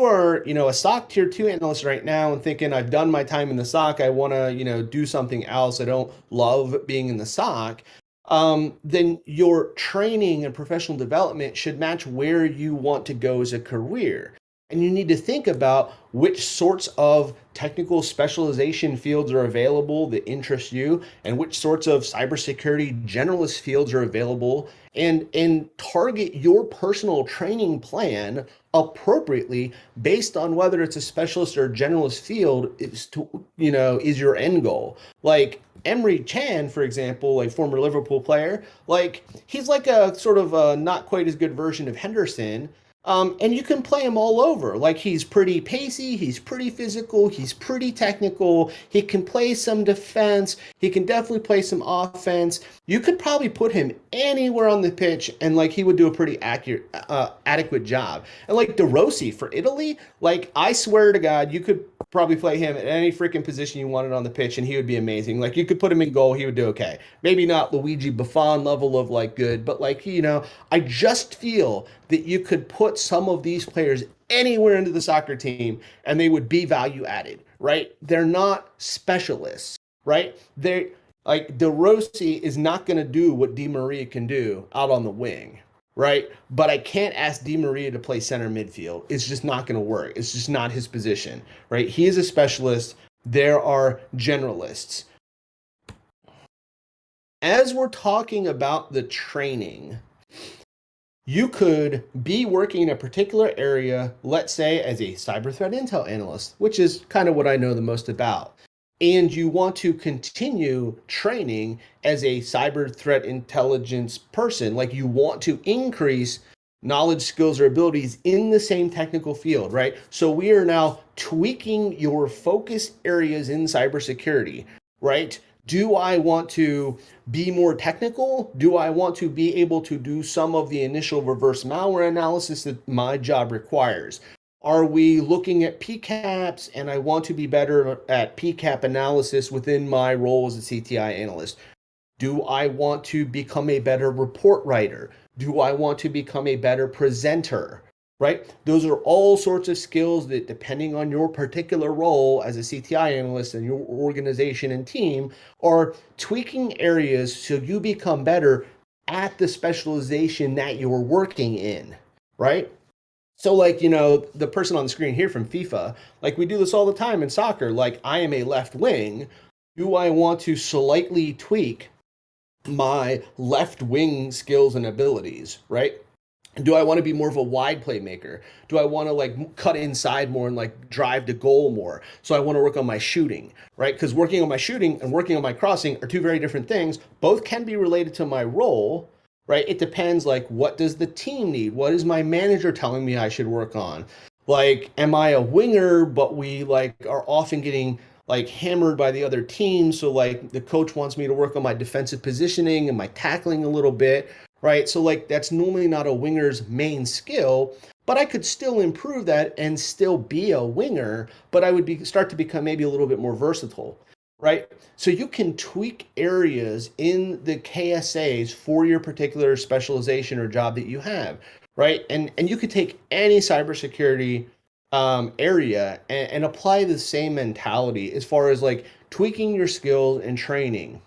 are, a SOC tier 2 analyst right now and thinking I've done my time in the SOC, I want to, do something else. I don't love being in the SOC. Then your training and professional development should match where you want to go as a career. And you need to think about which sorts of technical specialization fields are available that interest you, and which sorts of cybersecurity generalist fields are available, and target your personal training plan appropriately based on whether it's a specialist or generalist field is your end goal. Like Emery Chan, for example, like former Liverpool player, like he's like a sort of a not quite as good version of Henderson. And you can play him all over. Like he's pretty pacey, he's pretty physical, he's pretty technical, he can play some defense, he can definitely play some offense. You could probably put him anywhere on the pitch and like he would do a pretty adequate job. And like De Rossi for Italy, like I swear to God, you could probably play him at any freaking position you wanted on the pitch and he would be amazing. Like you could put him in goal, he would do okay. Maybe not Luigi Buffon level of like good, but like, I just feel that you could put some of these players anywhere into the soccer team and they would be value added, right? They're not specialists, right? They're like De Rossi is not going to do what Di Maria can do out on the wing, right? But I can't ask Di Maria to play center midfield. It's just not going to work. It's just not his position, right? He is a specialist. There are generalists. As we're talking about the training, you could be working in a particular area, let's say as a cyber threat intel analyst, which is kind of what I know the most about. And you want to continue training as a cyber threat intelligence person, like you want to increase knowledge, skills, or abilities in the same technical field, right? So we are now tweaking your focus areas in cybersecurity, right? Do I want to be more technical? Do I want to be able to do some of the initial reverse malware analysis that my job requires? Are we looking at PCAPs and I want to be better at PCAP analysis within my role as a CTI analyst? Do I want to become a better report writer? Do I want to become a better presenter? Right? Those are all sorts of skills that, depending on your particular role as a CTI analyst and your organization and team, are tweaking areas so you become better at the specialization that you're working in, right? So like, the person on the screen here from FIFA, like we do this all the time in soccer. Like I am a left wing. Do I want to slightly tweak my left wing skills and abilities, right? Do I want to be more of a wide playmaker? Do I want to like cut inside more and like drive to goal more? So I want to work on my shooting, right? Because working on my shooting and working on my crossing are two very different things. Both can be related to my role, right? It depends, like, what does the team need? What is my manager telling me I should work on? Like, am I a winger, but we like are often getting like hammered by the other team? So like the coach wants me to work on my defensive positioning and my tackling a little bit, right? So like that's normally not a winger's main skill, but I could still improve that and still be a winger, but I would start to become maybe a little bit more versatile, right? So you can tweak areas in the KSAs for your particular specialization or job that you have, right? And you could take any cybersecurity area and apply the same mentality as far as like tweaking your skills and training.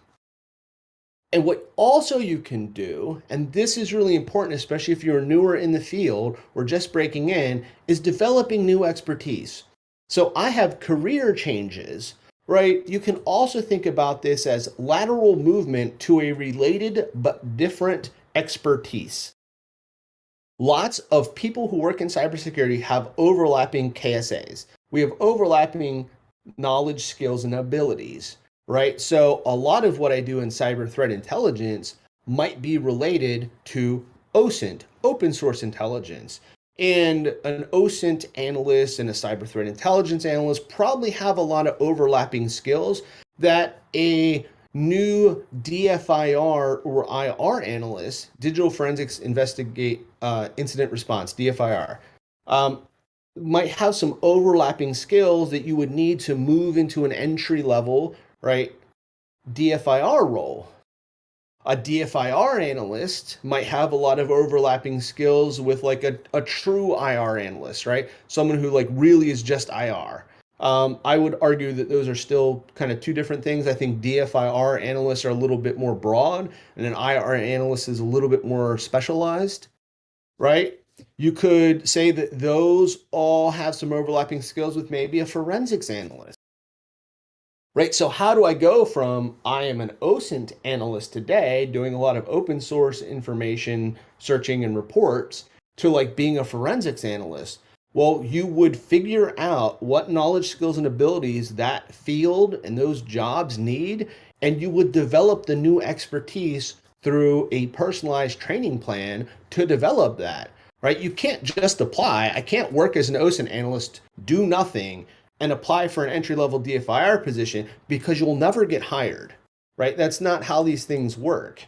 And what also you can do, and this is really important, especially if you're newer in the field or just breaking in, is developing new expertise. So I have career changes, right? You can also think about this as lateral movement to a related but different expertise. Lots of people who work in cybersecurity have overlapping KSAs. We have overlapping knowledge, skills, and abilities, right? So a lot of what I do in cyber threat intelligence might be related to OSINT, open source intelligence. And an OSINT analyst and a cyber threat intelligence analyst probably have a lot of overlapping skills that a new DFIR or IR analyst, digital forensics investigate incident response, DFIR, might have some overlapping skills that you would need to move into an entry level, right, DFIR role. A DFIR analyst might have a lot of overlapping skills with like a true IR analyst, right? Someone who like really is just IR. I would argue that those are still kind of two different things. I think DFIR analysts are a little bit more broad, and an IR analyst is a little bit more specialized, right? You could say that those all have some overlapping skills with maybe a forensics analyst, right? So how do I go from I am an OSINT analyst today doing a lot of open source information searching and reports to like being a forensics analyst? Well, you would figure out what knowledge, skills, and abilities that field and those jobs need, and you would develop the new expertise through a personalized training plan to develop that, right? You can't just apply. I can't work as an OSINT analyst, do nothing, and apply for an entry-level DFIR position because you'll never get hired, right? That's not how these things work.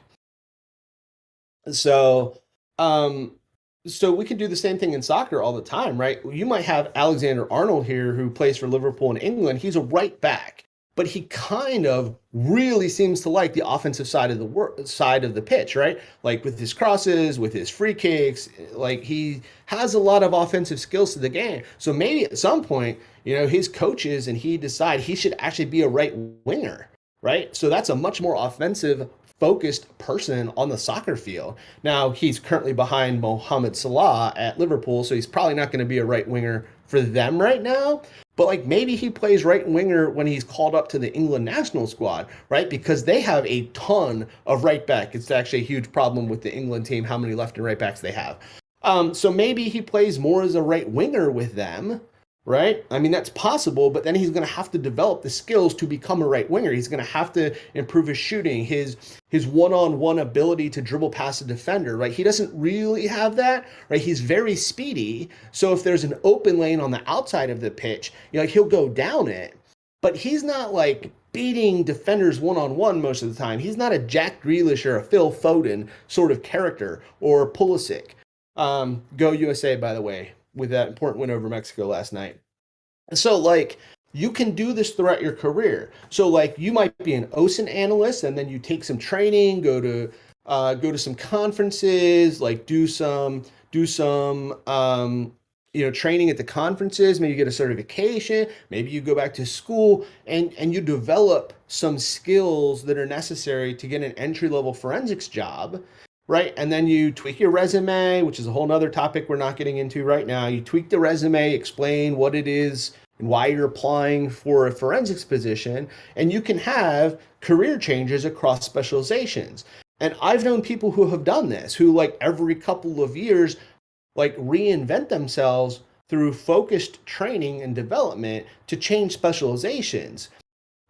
So we can do the same thing in soccer all the time, right? You might have Alexander-Arnold here who plays for Liverpool in England. He's a right back, but he kind of really seems to like the offensive side of the pitch, right? Like with his crosses, with his free kicks, like he has a lot of offensive skills to the game. So maybe at some point, you know, his coaches and he decide he should actually be a right winger, right? So that's a much more offensive focused person on the soccer field. Now he's currently behind Mohamed Salah at Liverpool, so he's probably not going to be a right winger for them right now. But like maybe he plays right winger when he's called up to the England national squad, right? Because they have a ton of right back. It's actually a huge problem with the England team, how many left and right backs they have. So maybe he plays more as a right winger with them, right? I mean, that's possible, but then he's going to have to develop the skills to become a right winger. He's going to have to improve his shooting, his one-on-one ability to dribble past a defender, right? He doesn't really have that, right? He's very speedy. So if there's an open lane on the outside of the pitch, you know, like he'll go down it, but he's not like beating defenders one-on-one most of the time. He's not a Jack Grealish or a Phil Foden sort of character or Pulisic. Go USA, by the way, with that important win over Mexico last night. So like you can do this throughout your career. So like you might be an OSINT analyst and then you take some training, go to some conferences, like do some training at the conferences, maybe you get a certification, maybe you go back to school and you develop some skills that are necessary to get an entry-level forensics job. Right. And then you tweak your resume, which is a whole nother topic we're not getting into right now. You tweak the resume, explain what it is and why you're applying for a forensics position, and you can have career changes across specializations. And I've known people who have done this, who like every couple of years, like reinvent themselves through focused training and development to change specializations.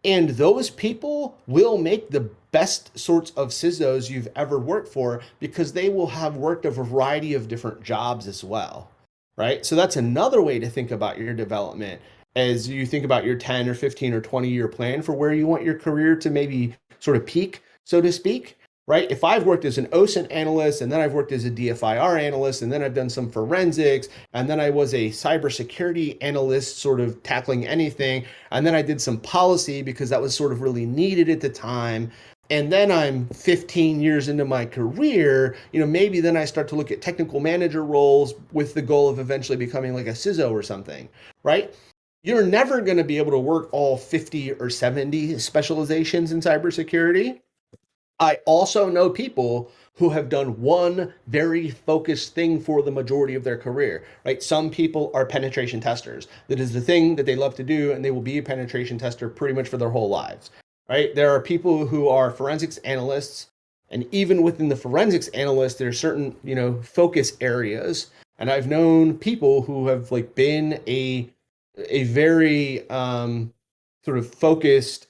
And those people will make the best sorts of CISOs you've ever worked for because they will have worked a variety of different jobs as well, right? So that's another way to think about your development as you think about your 10 or 15 or 20-year plan for where you want your career to maybe sort of peak, so to speak, right? If I've worked as an OSINT analyst and then I've worked as a DFIR analyst and then I've done some forensics and then I was a cybersecurity analyst sort of tackling anything and then I did some policy because that was sort of really needed at the time. And then I'm 15 years into my career, you know, maybe then I start to look at technical manager roles with the goal of eventually becoming like a CISO or something, right? You're never going to be able to work all 50 or 70 specializations in cybersecurity. I also know people who have done one very focused thing for the majority of their career, right? Some people are penetration testers. That is the thing that they love to do, and they will be a penetration tester pretty much for their whole lives, right? There are people who are forensics analysts, and even within the forensics analysts, there are certain, focus areas. And I've known people who have like been a very sort of focused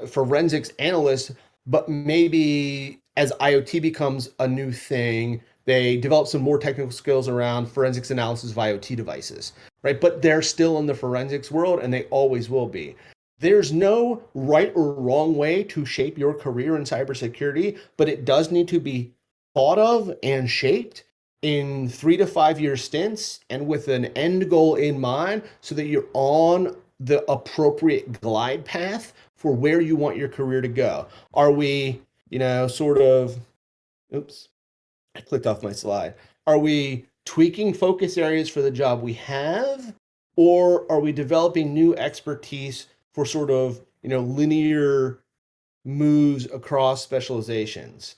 forensics analyst, but maybe as IoT becomes a new thing, they develop some more technical skills around forensics analysis of IoT devices, right? But they're still in the forensics world, and they always will be. There's no right or wrong way to shape your career in cybersecurity, but it does need to be thought of and shaped in 3 to 5 year stints and with an end goal in mind, so that you're on the appropriate glide path for where you want your career to go. Are we, sort of, oops, I clicked off my slide. Are we tweaking focus areas for the job we have, or are we developing new expertise for sort of, linear moves across specializations?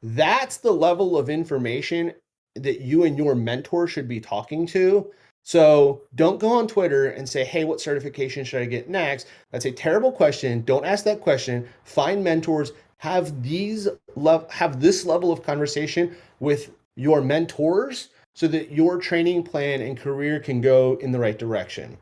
That's the level of information that you and your mentor should be talking to. So don't go on Twitter and say, hey, what certification should I get next? That's a terrible question. Don't ask that question. Find mentors, have this level of conversation with your mentors so that your training plan and career can go in the right direction.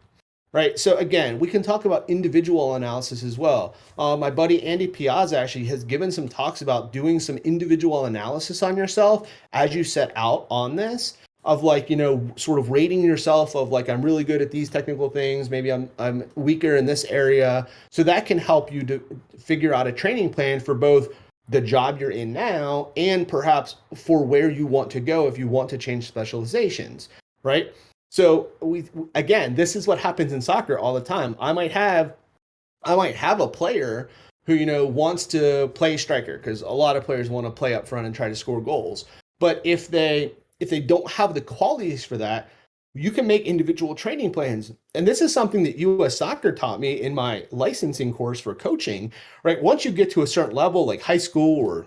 Right. So again, we can talk about individual analysis as well. My buddy Andy Piazza actually has given some talks about doing some individual analysis on yourself as you set out on this, of like, sort of rating yourself of like, I'm really good at these technical things. Maybe I'm weaker in this area. So that can help you to figure out a training plan for both the job you're in now and perhaps for where you want to go if you want to change specializations. Right. So again, this is what happens in soccer all the time. I might have a player who, wants to play striker, because a lot of players want to play up front and try to score goals. But if they don't have the qualities for that, you can make individual training plans. And this is something that US Soccer taught me in my licensing course for coaching, right? Once you get to a certain level, like high school or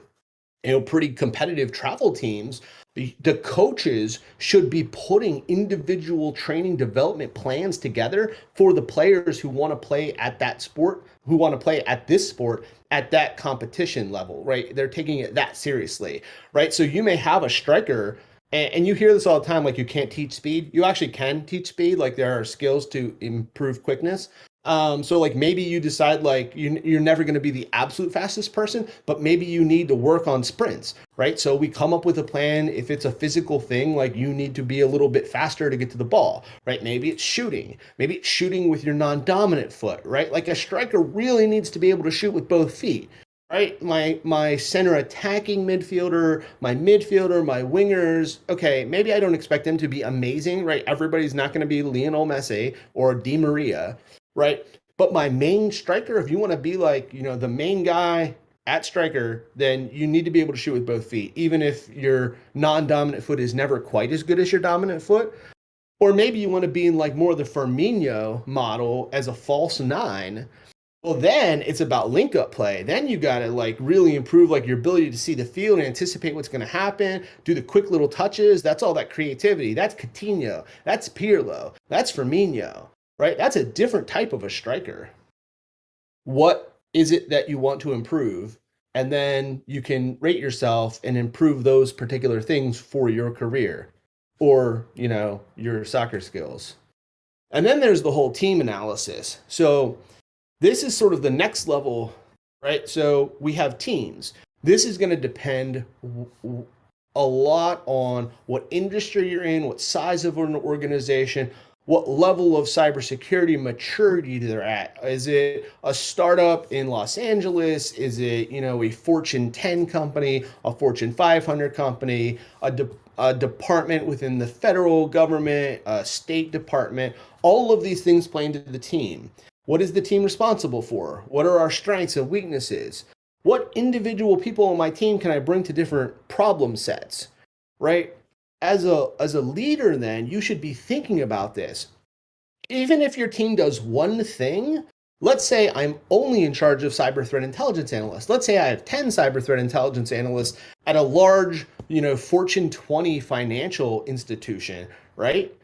pretty competitive travel teams, the coaches should be putting individual training development plans together for the players who want to play at that sport, who want to play at this sport at that competition level, right? They're taking it that seriously, right? So you may have a striker, and you hear this all the time, like you can't teach speed. You actually can teach speed. Like there are skills to improve quickness. So like maybe you decide like you're never going to be the absolute fastest person, but maybe you need to work on sprints, right? So we come up with a plan. If it's a physical thing, like you need to be a little bit faster to get to the ball, right? Maybe it's shooting with your non-dominant foot, right? Like a striker really needs to be able to shoot with both feet, right? My center attacking midfielder, my wingers, okay, maybe I don't expect them to be amazing, right? Everybody's not going to be Lionel Messi or Di Maria, right? But my main striker, if you want to be like, the main guy at striker, then you need to be able to shoot with both feet, even if your non-dominant foot is never quite as good as your dominant foot. Or maybe you want to be in like more of the Firmino model as a false nine. Well, then it's about link up play. Then you got to like really improve like your ability to see the field and anticipate what's going to happen, do the quick little touches. That's all that creativity. That's Coutinho. That's Pirlo. That's Firmino. Right? That's a different type of a striker. What is it that you want to improve? And then you can rate yourself and improve those particular things for your career or, your soccer skills. And then there's the whole team analysis. So this is sort of the next level, right? So we have teams. This is going to depend a lot on what industry you're in, what size of an organization, what level of cybersecurity maturity they're at. Is it a startup in Los Angeles? Is it, a Fortune 10 company, a Fortune 500 company, a department within the federal government, a state department? All of these things play into the team. What is the team responsible for? What are our strengths and weaknesses? What individual people on my team can I bring to different problem sets, right? As a leader, then, you should be thinking about this. Even if your team does one thing, Let's say I'm only in charge of cyber threat intelligence analysts. Let's say I have 10 cyber threat intelligence analysts at a large, Fortune 20 financial institution, right?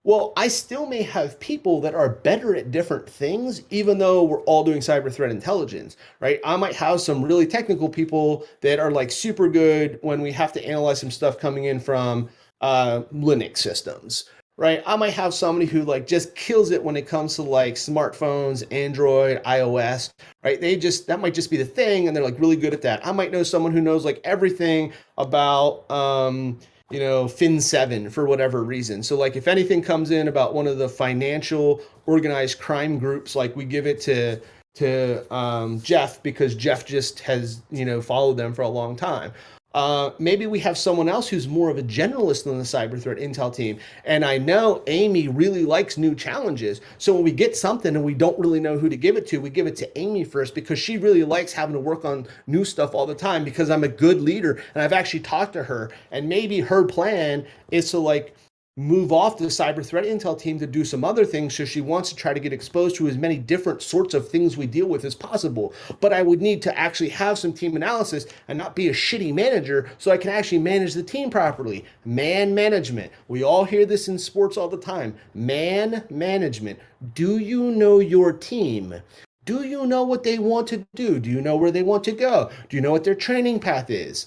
Well, I still may have people that are better at different things, even though we're all doing cyber threat intelligence, right? I might have some really technical people that are like super good when we have to analyze some stuff coming in from Linux systems, right? I might have somebody who like just kills it when it comes to like smartphones, Android, iOS, right? That might just be the thing, and they're like really good at that. I might know someone who knows like everything about Fin7 for whatever reason. So like if anything comes in about one of the financial organized crime groups, like we give it to Jeff, because Jeff just has followed them for a long time. Maybe we have someone else who's more of a generalist on the cyber threat intel team. And I know Amy really likes new challenges. So when we get something and we don't really know who to give it to, we give it to Amy first, because she really likes having to work on new stuff all the time, because I'm a good leader and I've actually talked to her. And maybe her plan is to like move off the cyber threat intel team to do some other things. So she wants to try to get exposed to as many different sorts of things we deal with as possible. But I would need to actually have some team analysis and not be a shitty manager, so I can actually manage the team properly. Man management. We all hear this in sports all the time. Man management. Do you know your team? Do you know what they want to do? Do you know where they want to go? Do you know what their training path is?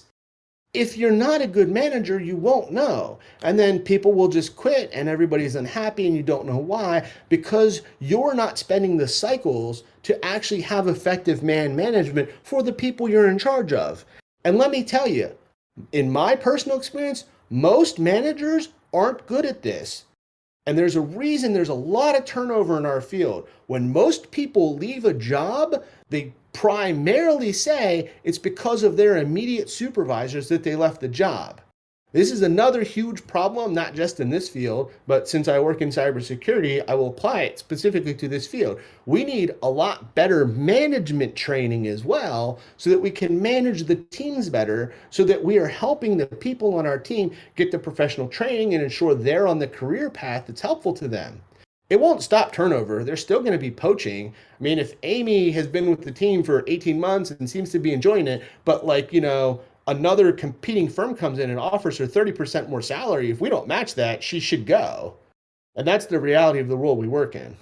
If you're not a good manager, you won't know. And then people will just quit and everybody's unhappy and you don't know why, because you're not spending the cycles to actually have effective man management for the people you're in charge of. And let me tell you, in my personal experience, most managers aren't good at this. And there's a reason there's a lot of turnover in our field. When most people leave a job, they primarily say it's because of their immediate supervisors that they left the job. This is another huge problem, not just in this field, but since I work in cybersecurity, I will apply it specifically to this field. We need a lot better management training as well, so that we can manage the teams better, so that we are helping the people on our team get the professional training and ensure they're on the career path that's helpful to them. It won't stop turnover. There's still going to be poaching. I mean, if Amy has been with the team for 18 months and seems to be enjoying it, but another competing firm comes in and offers her 30% more salary, if we don't match that, she should go. And that's the reality of the world we work in.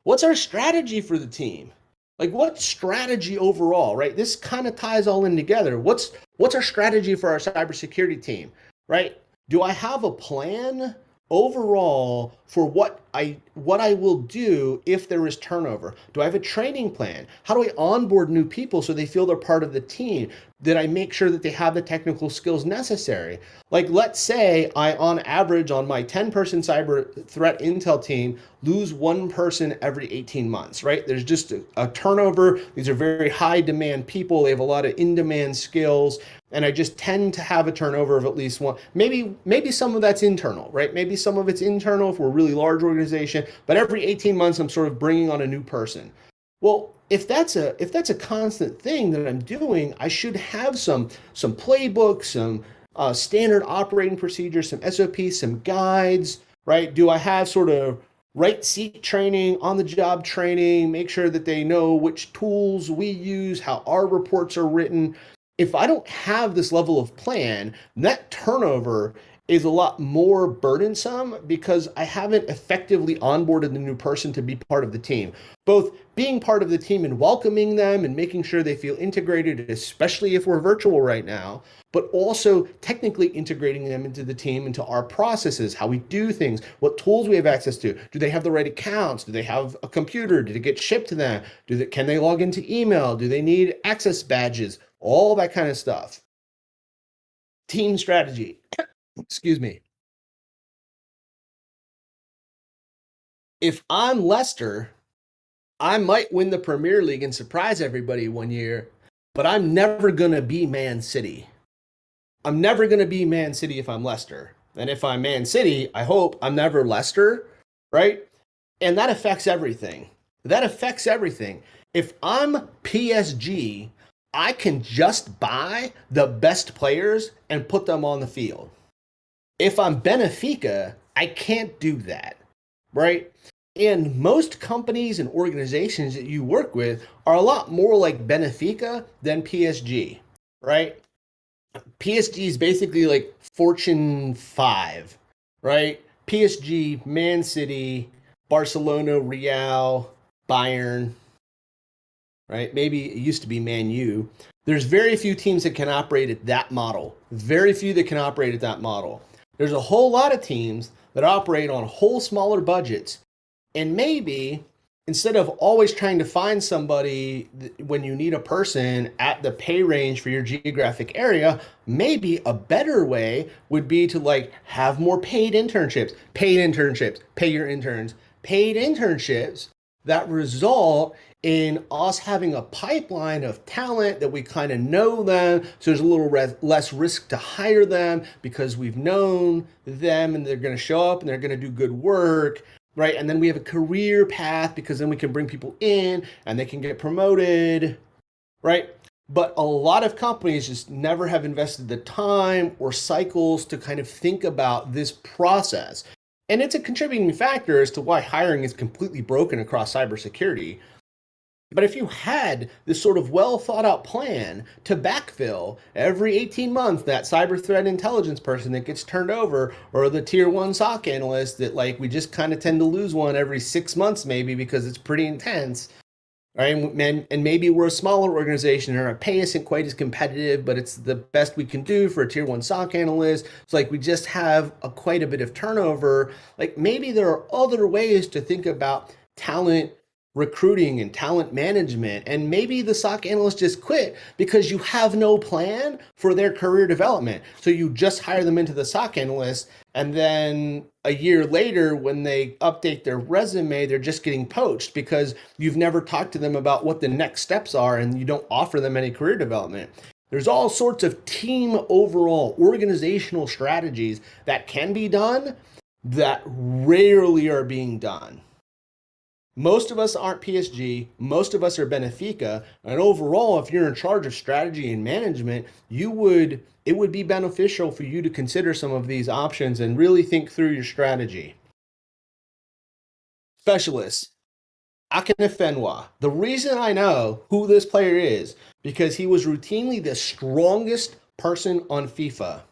What's our strategy for the team? Like, what strategy overall, right? This kind of ties all in together. What's our strategy for our cybersecurity team, right? Do I have a plan overall for what I will do if there is turnover? Do I have a training plan? How do I onboard new people so they feel they're part of the team? Did I make sure that they have the technical skills necessary? Like, let's say I, on average, on my 10-person cyber threat intel team, lose one person every 18 months, right? There's just a turnover. These are very high demand people. They have a lot of in-demand skills. And I just tend to have a turnover of at least one. Maybe some of that's internal, right? Maybe some of it's internal if we're a really large organization, but every 18 months, I'm sort of bringing on a new person. Well, if that's a constant thing that I'm doing, I should have some playbooks, some standard operating procedures, some SOPs, some guides, right? Do I have sort of right seat training, on the job training, make sure that they know which tools we use, how our reports are written? If I don't have this level of plan, that turnover is a lot more burdensome, because I haven't effectively onboarded the new person to be part of the team. Both being part of the team and welcoming them and making sure they feel integrated, especially if we're virtual right now, but also technically integrating them into the team, into our processes, how we do things, what tools we have access to. Do they have the right accounts? Do they have a computer? Did it get shipped to them? Can they log into email? Do they need access badges? All that kind of stuff. Team strategy. Excuse me. If I'm Leicester, I might win the Premier League and surprise everybody one year, but I'm never going to be Man City. I'm never going to be Man City if I'm Leicester. And if I'm Man City, I hope I'm never Leicester, right? And that affects everything. That affects everything. If I'm PSG, I can just buy the best players and put them on the field. If I'm Benfica, I can't do that, right? And most companies and organizations that you work with are a lot more like Benefica than PSG, right? PSG is basically like Fortune 5, right? PSG, Man City, Barcelona, Real, Bayern, right? Maybe it used to be Man U. There's very few teams that can operate at that model. Very few that can operate at that model. There's a whole lot of teams that operate on whole smaller budgets. And maybe instead of always trying to find somebody when you need a person at the pay range for your geographic area, maybe a better way would be to like have more paid internships, pay your interns, paid internships that result in us having a pipeline of talent that we kind of know them. So there's a little less risk to hire them because we've known them and they're going to show up and they're going to do good work. Right. And then we have a career path because then we can bring people in and they can get promoted. Right. But a lot of companies just never have invested the time or cycles to kind of think about this process. And it's a contributing factor as to why hiring is completely broken across cybersecurity. But if you had this sort of well thought out plan to backfill every 18 months that cyber threat intelligence person that gets turned over, or the tier 1 SOC analyst that like we just kind of tend to lose one every 6 months maybe because it's pretty intense, right? And maybe we're a smaller organization and our pay isn't quite as competitive, but it's the best we can do for a tier 1 SOC analyst. It's like we just have quite a bit of turnover. Like maybe there are other ways to think about talent recruiting and talent management, and maybe the SOC analyst just quit because you have no plan for their career development. So you just hire them into the SOC analyst, and then a year later when they update their resume, they're just getting poached because you've never talked to them about what the next steps are and you don't offer them any career development. There's all sorts of team overall organizational strategies that can be done that rarely are being done. Most of us aren't PSG, most of us are Benefica, and overall, if you're in charge of strategy and management, it would be beneficial for you to consider some of these options and really think through your strategy. Specialists, Akinfenwa. The reason I know who this player is, because he was routinely the strongest person on FIFA.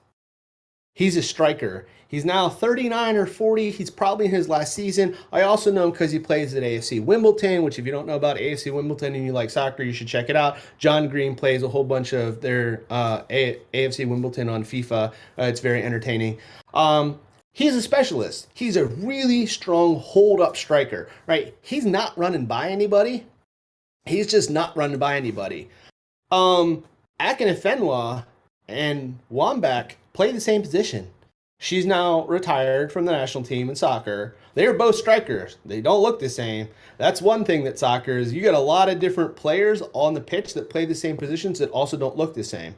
He's a striker. He's now 39 or 40. He's probably in his last season. I also know him because he plays at AFC Wimbledon, which if you don't know about AFC Wimbledon and you like soccer, you should check it out. John Green plays a whole bunch of their AFC Wimbledon on FIFA. It's very entertaining. He's a specialist. He's a really strong hold-up striker, right? He's not running by anybody. He's just not running by anybody. Akinfenwa and Wambach play the same position. She's now retired from the national team in soccer. They're both strikers. They don't look the same. That's one thing that soccer is. You get a lot of different players on the pitch that play the same positions that also don't look the same.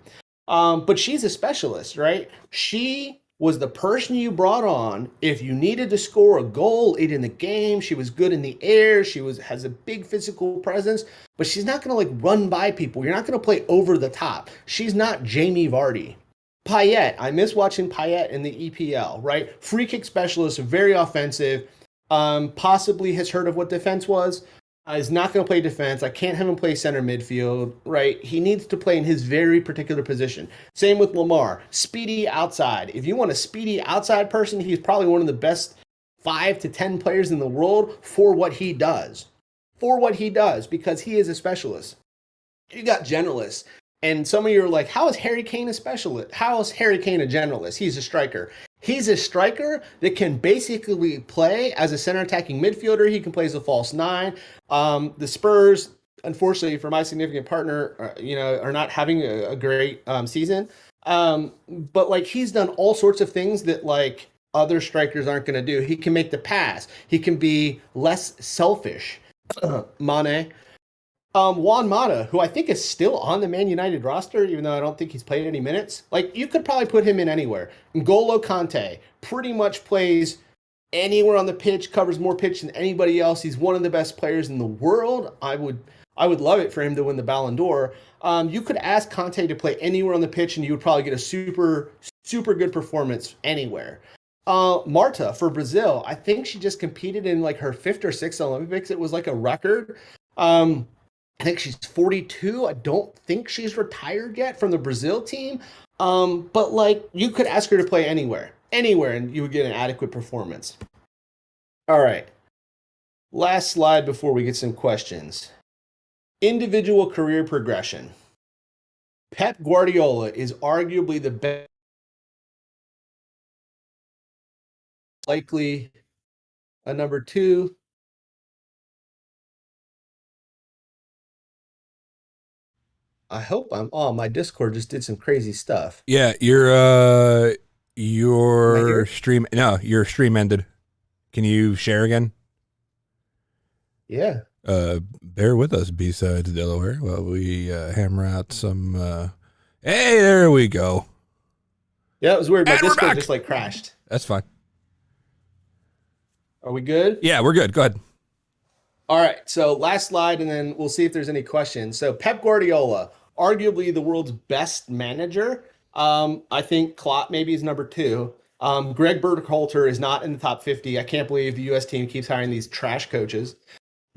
But she's a specialist, right? She was the person you brought on if you needed to score a goal late in the game. She was good in the air. She has a big physical presence, but she's not going to like run by people. You're not going to play over the top. She's not Jamie Vardy. Payet, I miss watching Payet in the EPL, right? Free kick specialist, very offensive, possibly has heard of what defense was, is not going to play defense. I can't have him play center midfield, right? He needs to play in his very particular position. Same with Lamar, speedy outside. If you want a speedy outside person, he's probably one of the best 5 to 10 players in the world for what he does. Because he is a specialist. You got generalists. And some of you are like, how is Harry Kane a specialist? How is Harry Kane a generalist? He's a striker. He's a striker that can basically play as a center attacking midfielder. He can play as a false 9. The Spurs, unfortunately for my significant partner, are not having a great season. But like he's done all sorts of things that like other strikers aren't going to do. He can make the pass. He can be less selfish. Mane. Juan Mata, who I think is still on the Man United roster, even though I don't think he's played any minutes. Like, you could probably put him in anywhere. N'Golo Kante pretty much plays anywhere on the pitch, covers more pitch than anybody else. He's one of the best players in the world. I would love it for him to win the Ballon d'Or. You could ask Kante to play anywhere on the pitch, and you would probably get a super, super good performance anywhere. Marta for Brazil. I think she just competed in like her 5th or 6th Olympics. It was like a record. I think she's 42. I don't think she's retired yet from the Brazil team. But like you could ask her to play anywhere, and you would get an adequate performance. All right. Last slide before we get some questions. Individual career progression. Pep Guardiola is arguably the best, likely a number 2. I hope I'm on. My Discord just did some crazy stuff. Yeah, your stream. No, your stream ended. Can you share again? Yeah. Bear with us, BSides Delaware, while we hammer out some. Hey, there we go. Yeah, it was weird. My And we're Discord back. just like crashed. That's fine. Are we good? Yeah, we're good. Go ahead. All right. So last slide, and then we'll see if there's any questions. So Pep Guardiola, arguably the world's best manager. I think Klopp maybe is number 2. Greg Berhalter is not in the top 50. I can't believe the U.S. team keeps hiring these trash coaches.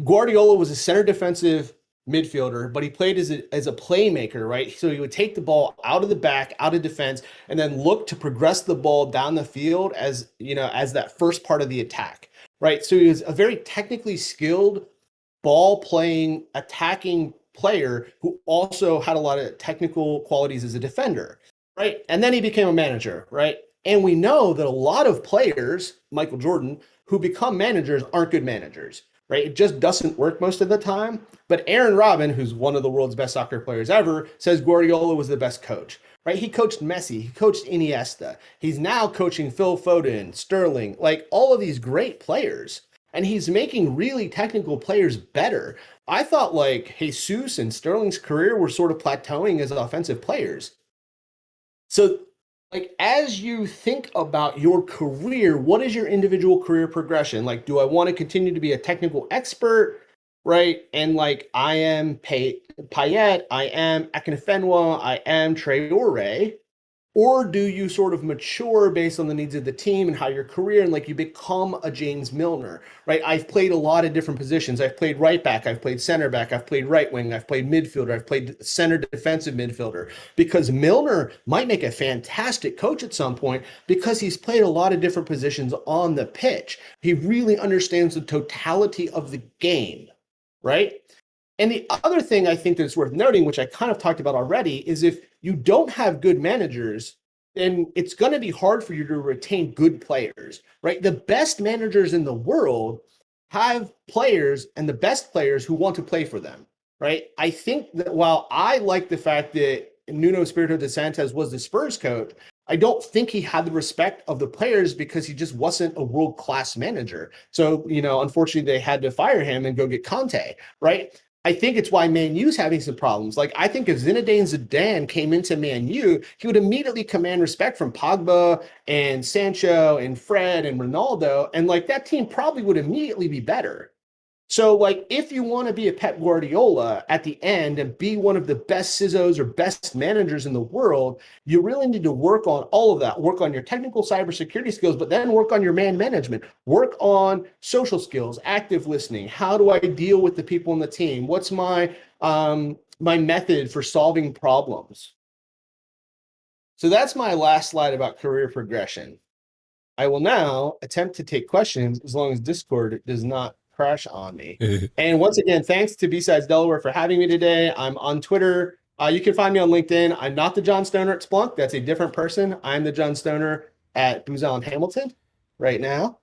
Guardiola was a center defensive midfielder, but he played as a playmaker, right? So he would take the ball out of the back, out of defense, and then look to progress the ball down the field as that first part of the attack, right? So he was a very technically skilled ball playing, attacking player who also had a lot of technical qualities as a defender, right? And then he became a manager, right? And we know that a lot of players, Michael Jordan, who become managers aren't good managers, right? It just doesn't work most of the time. But Aaron Robin, who's one of the world's best soccer players ever, says Guardiola was the best coach, right? He coached Messi, he coached Iniesta. He's now coaching Phil Foden, Sterling, like all of these great players. And he's making really technical players better. I thought like Jesus and Sterling's career were sort of plateauing as offensive players. So like, as you think about your career, what is your individual career progression? Like, do I want to continue to be a technical expert, right? And like, I am Payet, I am Akinfenwa, I am Traore. Or do you sort of mature based on the needs of the team and how your career, and like you become a James Milner, right? I've played a lot of different positions. I've played right back, I've played center back, I've played right wing, I've played midfielder, I've played center defensive midfielder, because Milner might make a fantastic coach at some point because he's played a lot of different positions on the pitch. He really understands the totality of the game, right? And the other thing I think that's worth noting, which I kind of talked about already, is if you don't have good managers, then it's going to be hard for you to retain good players, right? The best managers in the world have players, and the best players who want to play for them, right? I think that while I like the fact that Nuno Espirito Santos was the Spurs coach, I don't think he had the respect of the players because he just wasn't a world-class manager. So, unfortunately, they had to fire him and go get Conte, right? I think it's why Man U's having some problems. Like, I think if Zinedine Zidane came into Man U, he would immediately command respect from Pogba and Sancho and Fred and Ronaldo. And like, that team probably would immediately be better. So like, if you want to be a Pep Guardiola at the end and be one of the best CISOs or best managers in the world, you really need to work on all of that. Work on your technical cybersecurity skills, but then work on your man management. Work on social skills, active listening. How do I deal with the people in the team? What's my method for solving problems? So that's my last slide about career progression. I will now attempt to take questions as long as Discord does not crash on me. And once again, thanks to BSides Delaware for having me today. I'm on Twitter. You can find me on LinkedIn. I'm not the John Stoner at Splunk. That's a different person. I'm the John Stoner at Booz Allen Hamilton right now.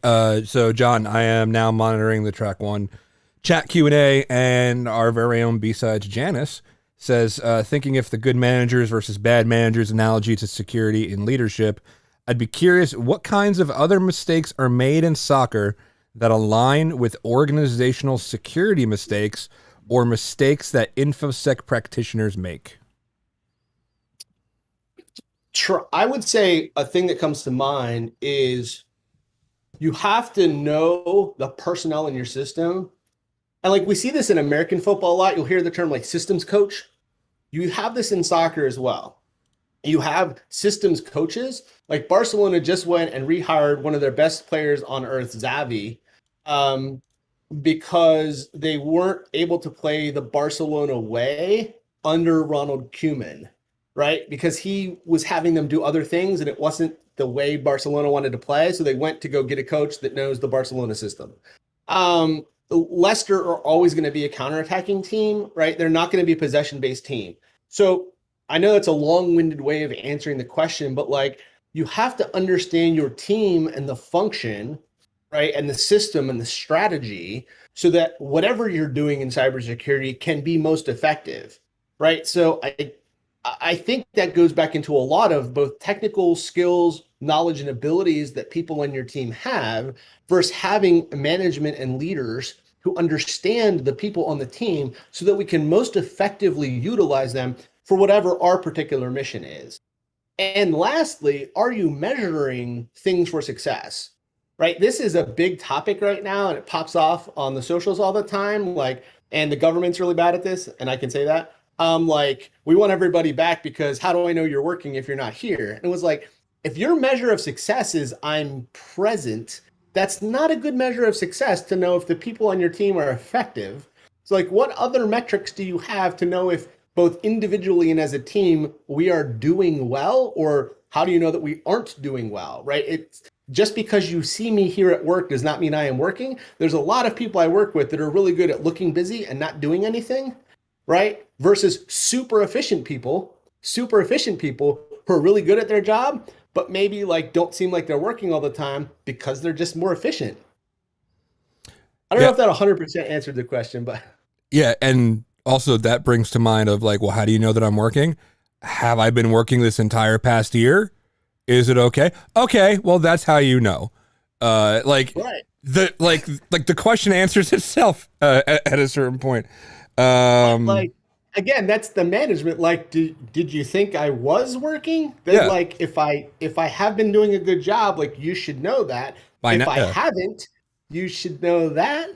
So John, I am now monitoring the track one chat Q&A, and our very own BSides Janice says, thinking if the good managers versus bad managers analogy to security in leadership, I'd be curious what kinds of other mistakes are made in soccer that align with organizational security mistakes or mistakes that InfoSec practitioners make? I would say a thing that comes to mind is you have to know the personnel in your system. And like, we see this in American football a lot. You'll hear the term like systems coach. You have this in soccer as well. You have systems coaches, like Barcelona just went and rehired one of their best players on earth, Xavi, because they weren't able to play the Barcelona way under Ronald Koeman, right? Because he was having them do other things and it wasn't the way Barcelona wanted to play. So they went to go get a coach that knows the Barcelona system. Leicester are always going to be a counterattacking team, right? They're not going to be a possession-based team. So I know that's a long-winded way of answering the question, but like you have to understand your team and the function, right? And the system and the strategy so that whatever you're doing in cybersecurity can be most effective, right? So I think that goes back into a lot of both technical skills, knowledge, and abilities that people on your team have versus having management and leaders who understand the people on the team so that we can most effectively utilize them for whatever our particular mission is. And lastly, are you measuring things for success? Right? This is a big topic right now and it pops off on the socials all the time. Like, and the government's really bad at this, and I can say that. Like, we want everybody back because how do I know you're working if you're not here? And it was like, if your measure of success is I'm present, that's not a good measure of success to know if the people on your team are effective. So like, what other metrics do you have to know if both individually and as a team, we are doing well, or how do you know that we aren't doing well, right? It's just because you see me here at work does not mean I am working. There's a lot of people I work with that are really good at looking busy and not doing anything, right? Versus super efficient people who are really good at their job, but maybe like don't seem like they're working all the time because they're just more efficient. I don't know if that 100% answered the question, but yeah. And also that brings to mind of like, well, how do you know that I'm working? Have I been working this entire past year? Is it okay? Okay. Well, that's how you know. Like right. the question answers itself at a certain point. Like, again, that's the management. Like, did you think I was working? Then, yeah. Like, if I have been doing a good job, like you should know that. I haven't, you should know that.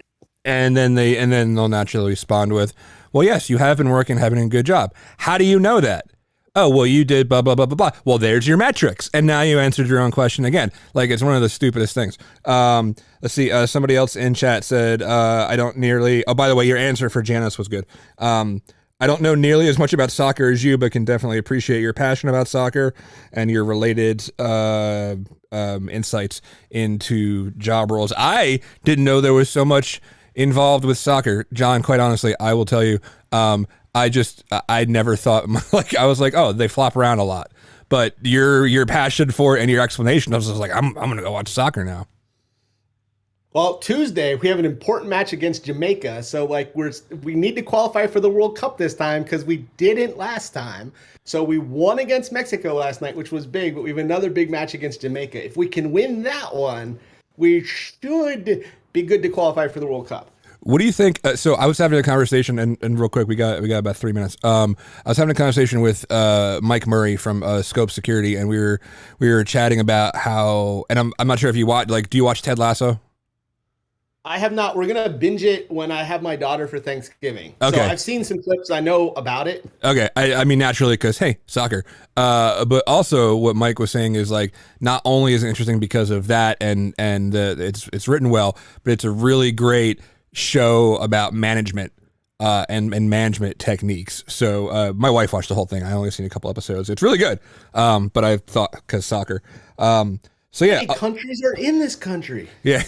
And then they'll naturally respond with, well, yes, you have been working, having a good job. How do you know that? Oh, well, you did blah, blah, blah, blah, blah. Well, there's your metrics. And now you answered your own question again. Like, it's one of the stupidest things. Let's see. Somebody else in chat said, I don't nearly, oh, by the way, your answer for Janice was good. I don't know nearly as much about soccer as you, but can definitely appreciate your passion about soccer and your related insights into job roles. I didn't know there was so much involved with soccer. John, quite honestly, I will tell you, I never thought, like, I was like, oh, they flop around a lot. But your passion for it and your explanation, I was just like, I'm going to go watch soccer now. Well, Tuesday, we have an important match against Jamaica. So, like, we need to qualify for the World Cup this time because we didn't last time. So we won against Mexico last night, which was big, but we have another big match against Jamaica. If we can win that one, we should be good to qualify for the World Cup. What do you think? So I was having a conversation, and real quick, we got about 3 minutes. I was having a conversation with Mike Murray from Scope Security, and we were chatting about how, and I'm not sure if you watch, like, do you watch Ted Lasso? I have not. We're going to binge it when I have my daughter for Thanksgiving. Okay. So I've seen some clips. I know about it. Okay. I mean, naturally, because, hey, soccer. But also what Mike was saying is, like, not only is it interesting because of that and it's written well, but it's a really great show about management and management techniques. So my wife watched the whole thing. I only seen a couple episodes. It's really good. But I thought, because soccer. So yeah, countries are in this country. Yeah.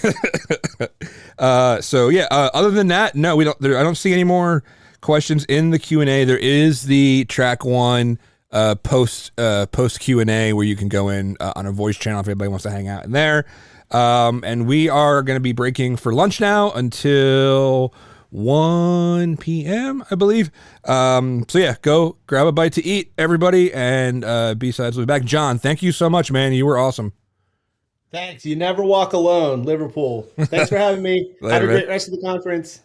So yeah. Other than that, no, we don't. I don't see any more questions in the Q&A. There is the track one post Q&A where you can go in on a voice channel if anybody wants to hang out in there. And we are going to be breaking for lunch now until 1 p.m. I believe. So yeah, go grab a bite to eat, everybody, and BSides will be back. John, thank you so much, man. You were awesome. Thanks. You never walk alone, Liverpool. Thanks for having me. Later, have a great man. rest of the conference.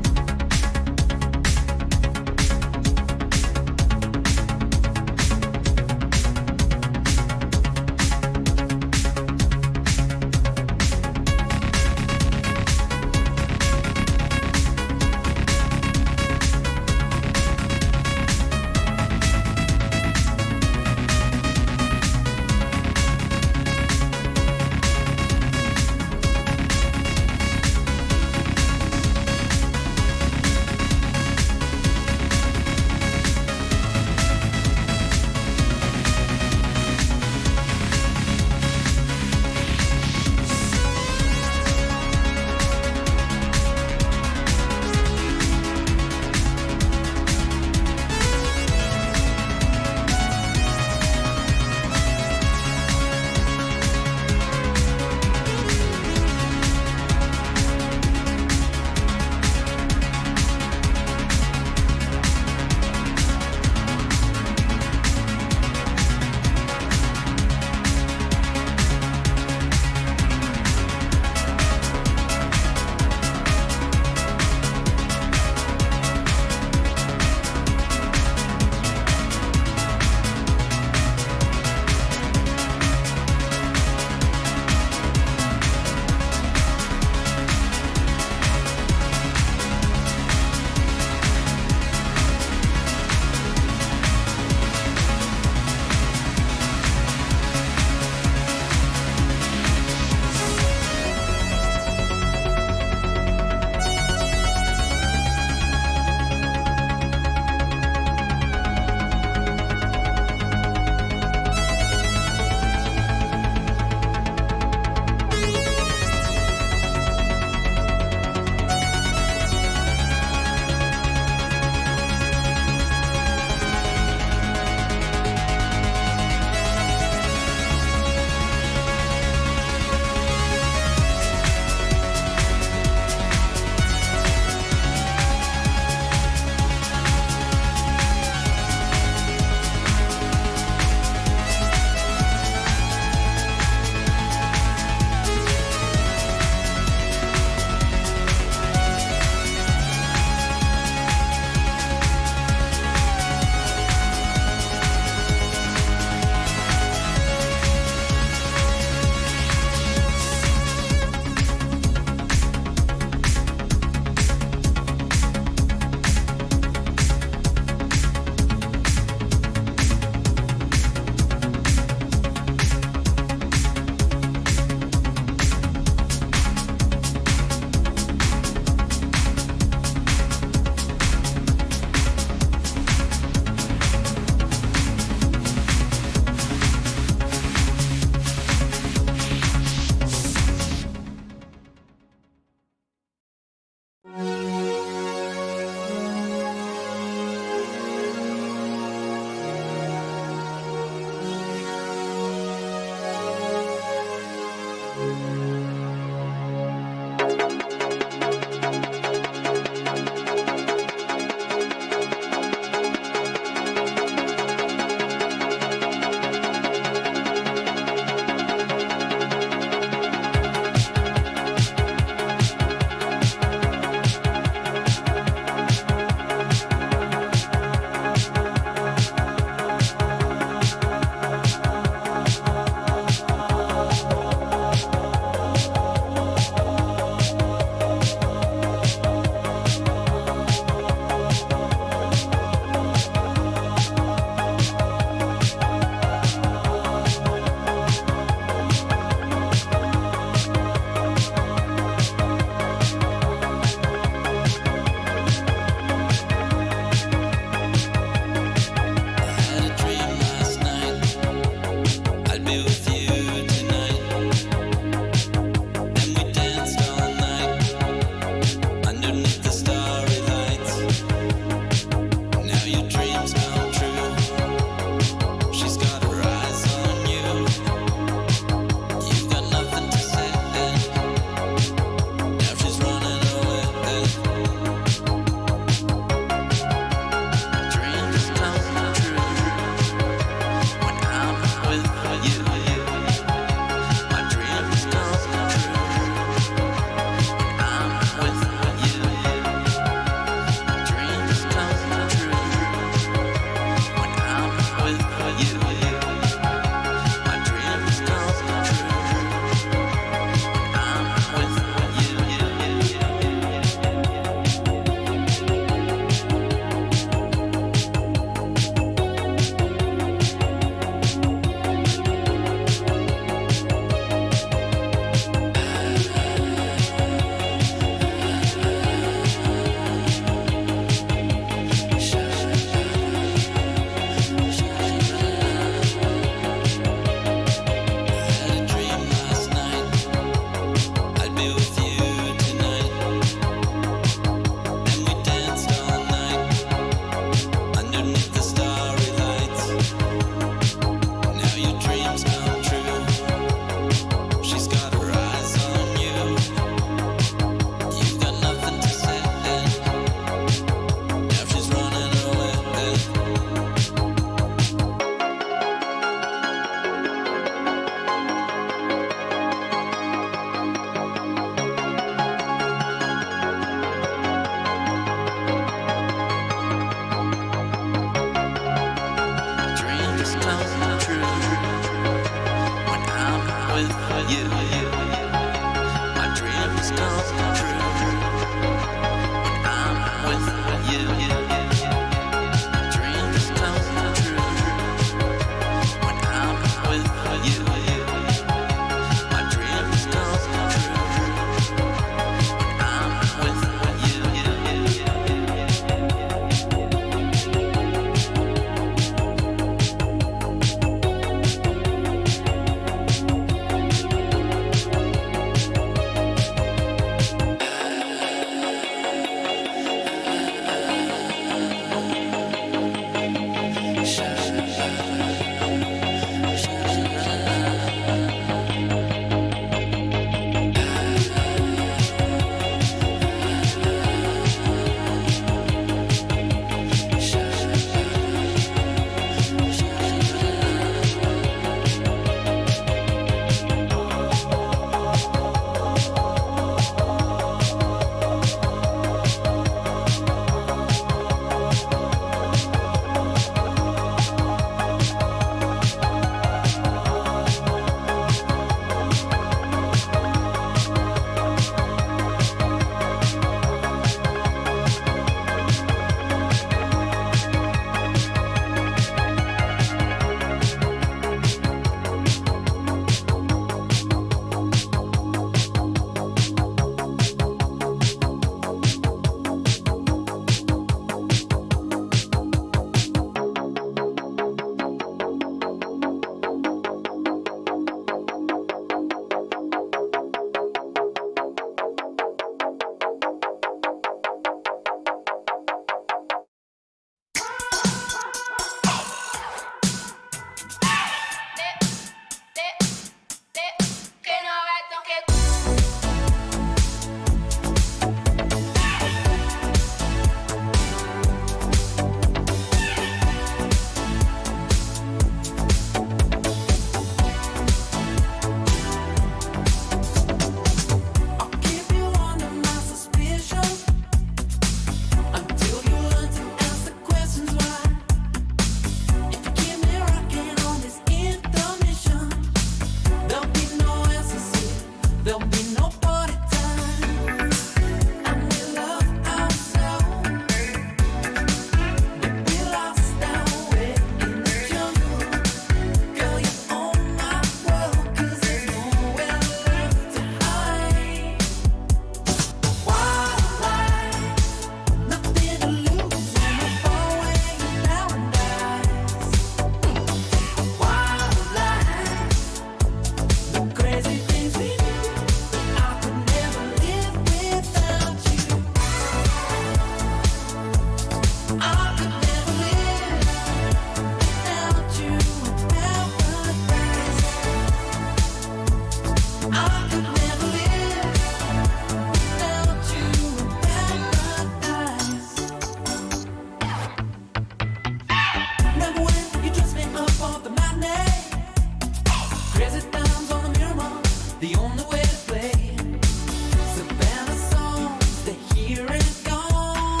Savannah songs, they're here and gone.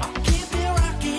I'll keep it rocking.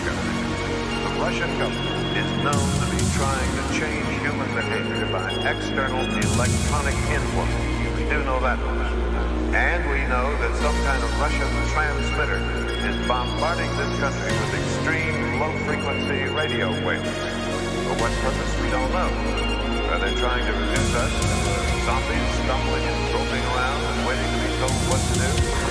Second, the Russian government is known to be trying to change human behavior by external electronic influence. We do know that much. And we know that some kind of Russian transmitter is bombarding this country with extreme low-frequency radio waves. For what purpose, we don't know. Are they trying to reduce us to zombies stumbling and groping around and waiting to be told what to do?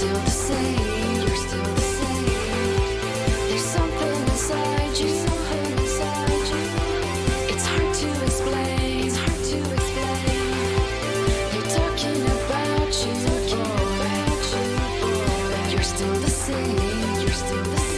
still the same. You're still the same. There's something inside you. Something inside you. It's hard to explain. It's hard to explain. They're talking about you. Talking about you. But you're still the same. You're still the same.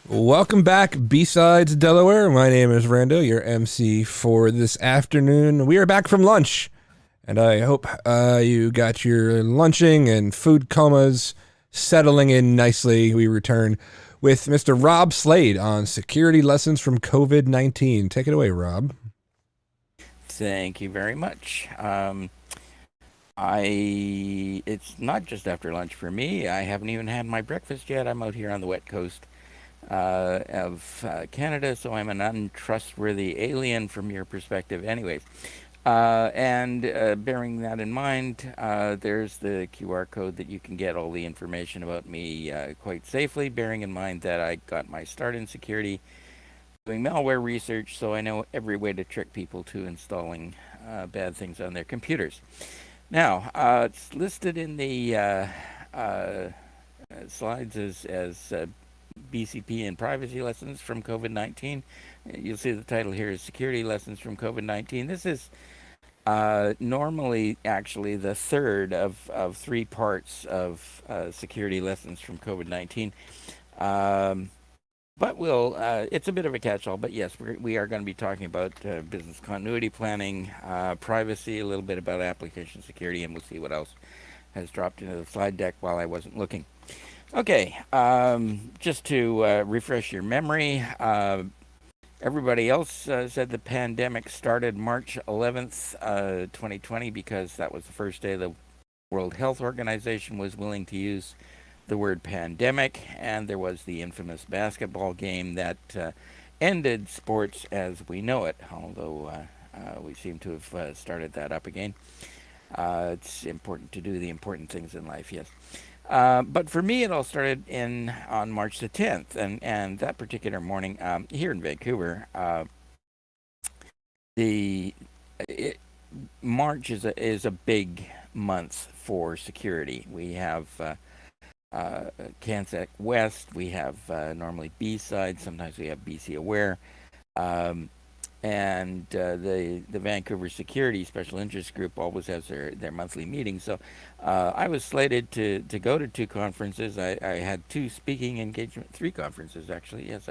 Welcome back, BSides Delaware. My name is Rando, your MC for this afternoon. We are back from lunch, and I hope you got your lunching and food comas settling in nicely. We return with Mr. Rob Slade on security lessons from COVID-19. Take it away, Rob. Thank you very much. It's not just after lunch for me. I haven't even had my breakfast yet. I'm out here on the wet coast of Canada, so I'm an untrustworthy alien from your perspective. Anyways, and bearing that in mind, there's the QR code that you can get all the information about me quite safely, bearing in mind that I got my start in security doing malware research, so I know every way to trick people to installing bad things on their computers. Now, it's listed in the slides as BCP and privacy lessons from COVID-19. You'll see the title here is Security Lessons from COVID-19. This is normally actually the third of 3 parts of security lessons from COVID-19. But it's a bit of a catch-all, but yes, we are going to be talking about business continuity planning, privacy, a little bit about application security, and we'll see what else has dropped into the slide deck while I wasn't looking. Okay, just to refresh your memory, everybody else said the pandemic started March 11th, 2020, because that was the first day the World Health Organization was willing to use the word pandemic, and there was the infamous basketball game that ended sports as we know it, although we seem to have started that up again. It's important to do the important things in life, yes. But for me, it all started on March the 10th, and that particular morning here in Vancouver, March is a big month for security. We have CanSec West, we have normally BSides, sometimes we have BC Aware, and the Vancouver Security Special Interest Group always has their monthly meetings. So I was slated to go to 2 conferences. I had 2 speaking engagement, 3 conferences actually. Yes,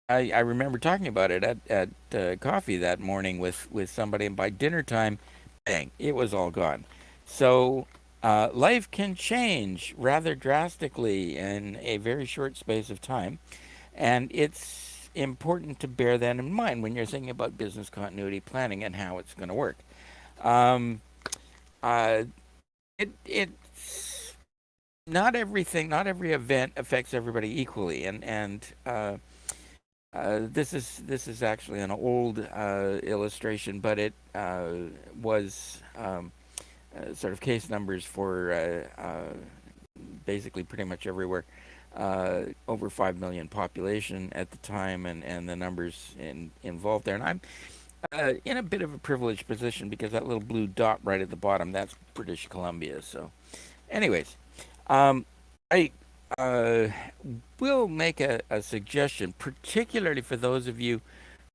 I remember talking about it at coffee that morning with somebody, and by dinner time, bang, it was all gone. So life can change rather drastically in a very short space of time, and it's important to bear that in mind when you're thinking about business continuity planning and how it's going to work. It's not everything, not every event affects everybody equally, and this is actually an old illustration, but it was sort of case numbers for basically pretty much everywhere. Over 5 million population at the time, and the numbers involved there. And I'm in a bit of a privileged position because that little blue dot right at the bottom, that's British Columbia. So anyways, I will make a suggestion, particularly for those of you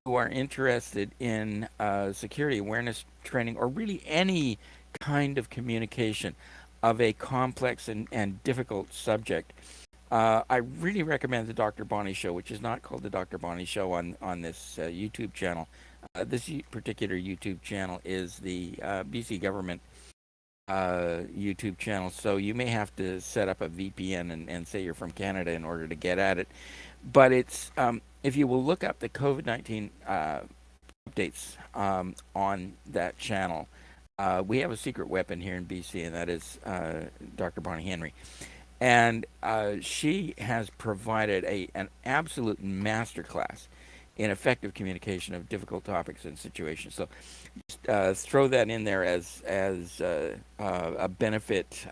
who are interested in security awareness training, or really any kind of communication of a complex and difficult subject. I really recommend the Dr. Bonnie Show, which is not called the Dr. Bonnie Show on this YouTube channel. This particular YouTube channel is the BC government YouTube channel, so you may have to set up a VPN and say you're from Canada in order to get at it. But it's if you will look up the COVID-19 updates on that channel, we have a secret weapon here in BC, and that is Dr. Bonnie Henry. And she has provided an absolute masterclass in effective communication of difficult topics and situations. So just throw that in there as a benefit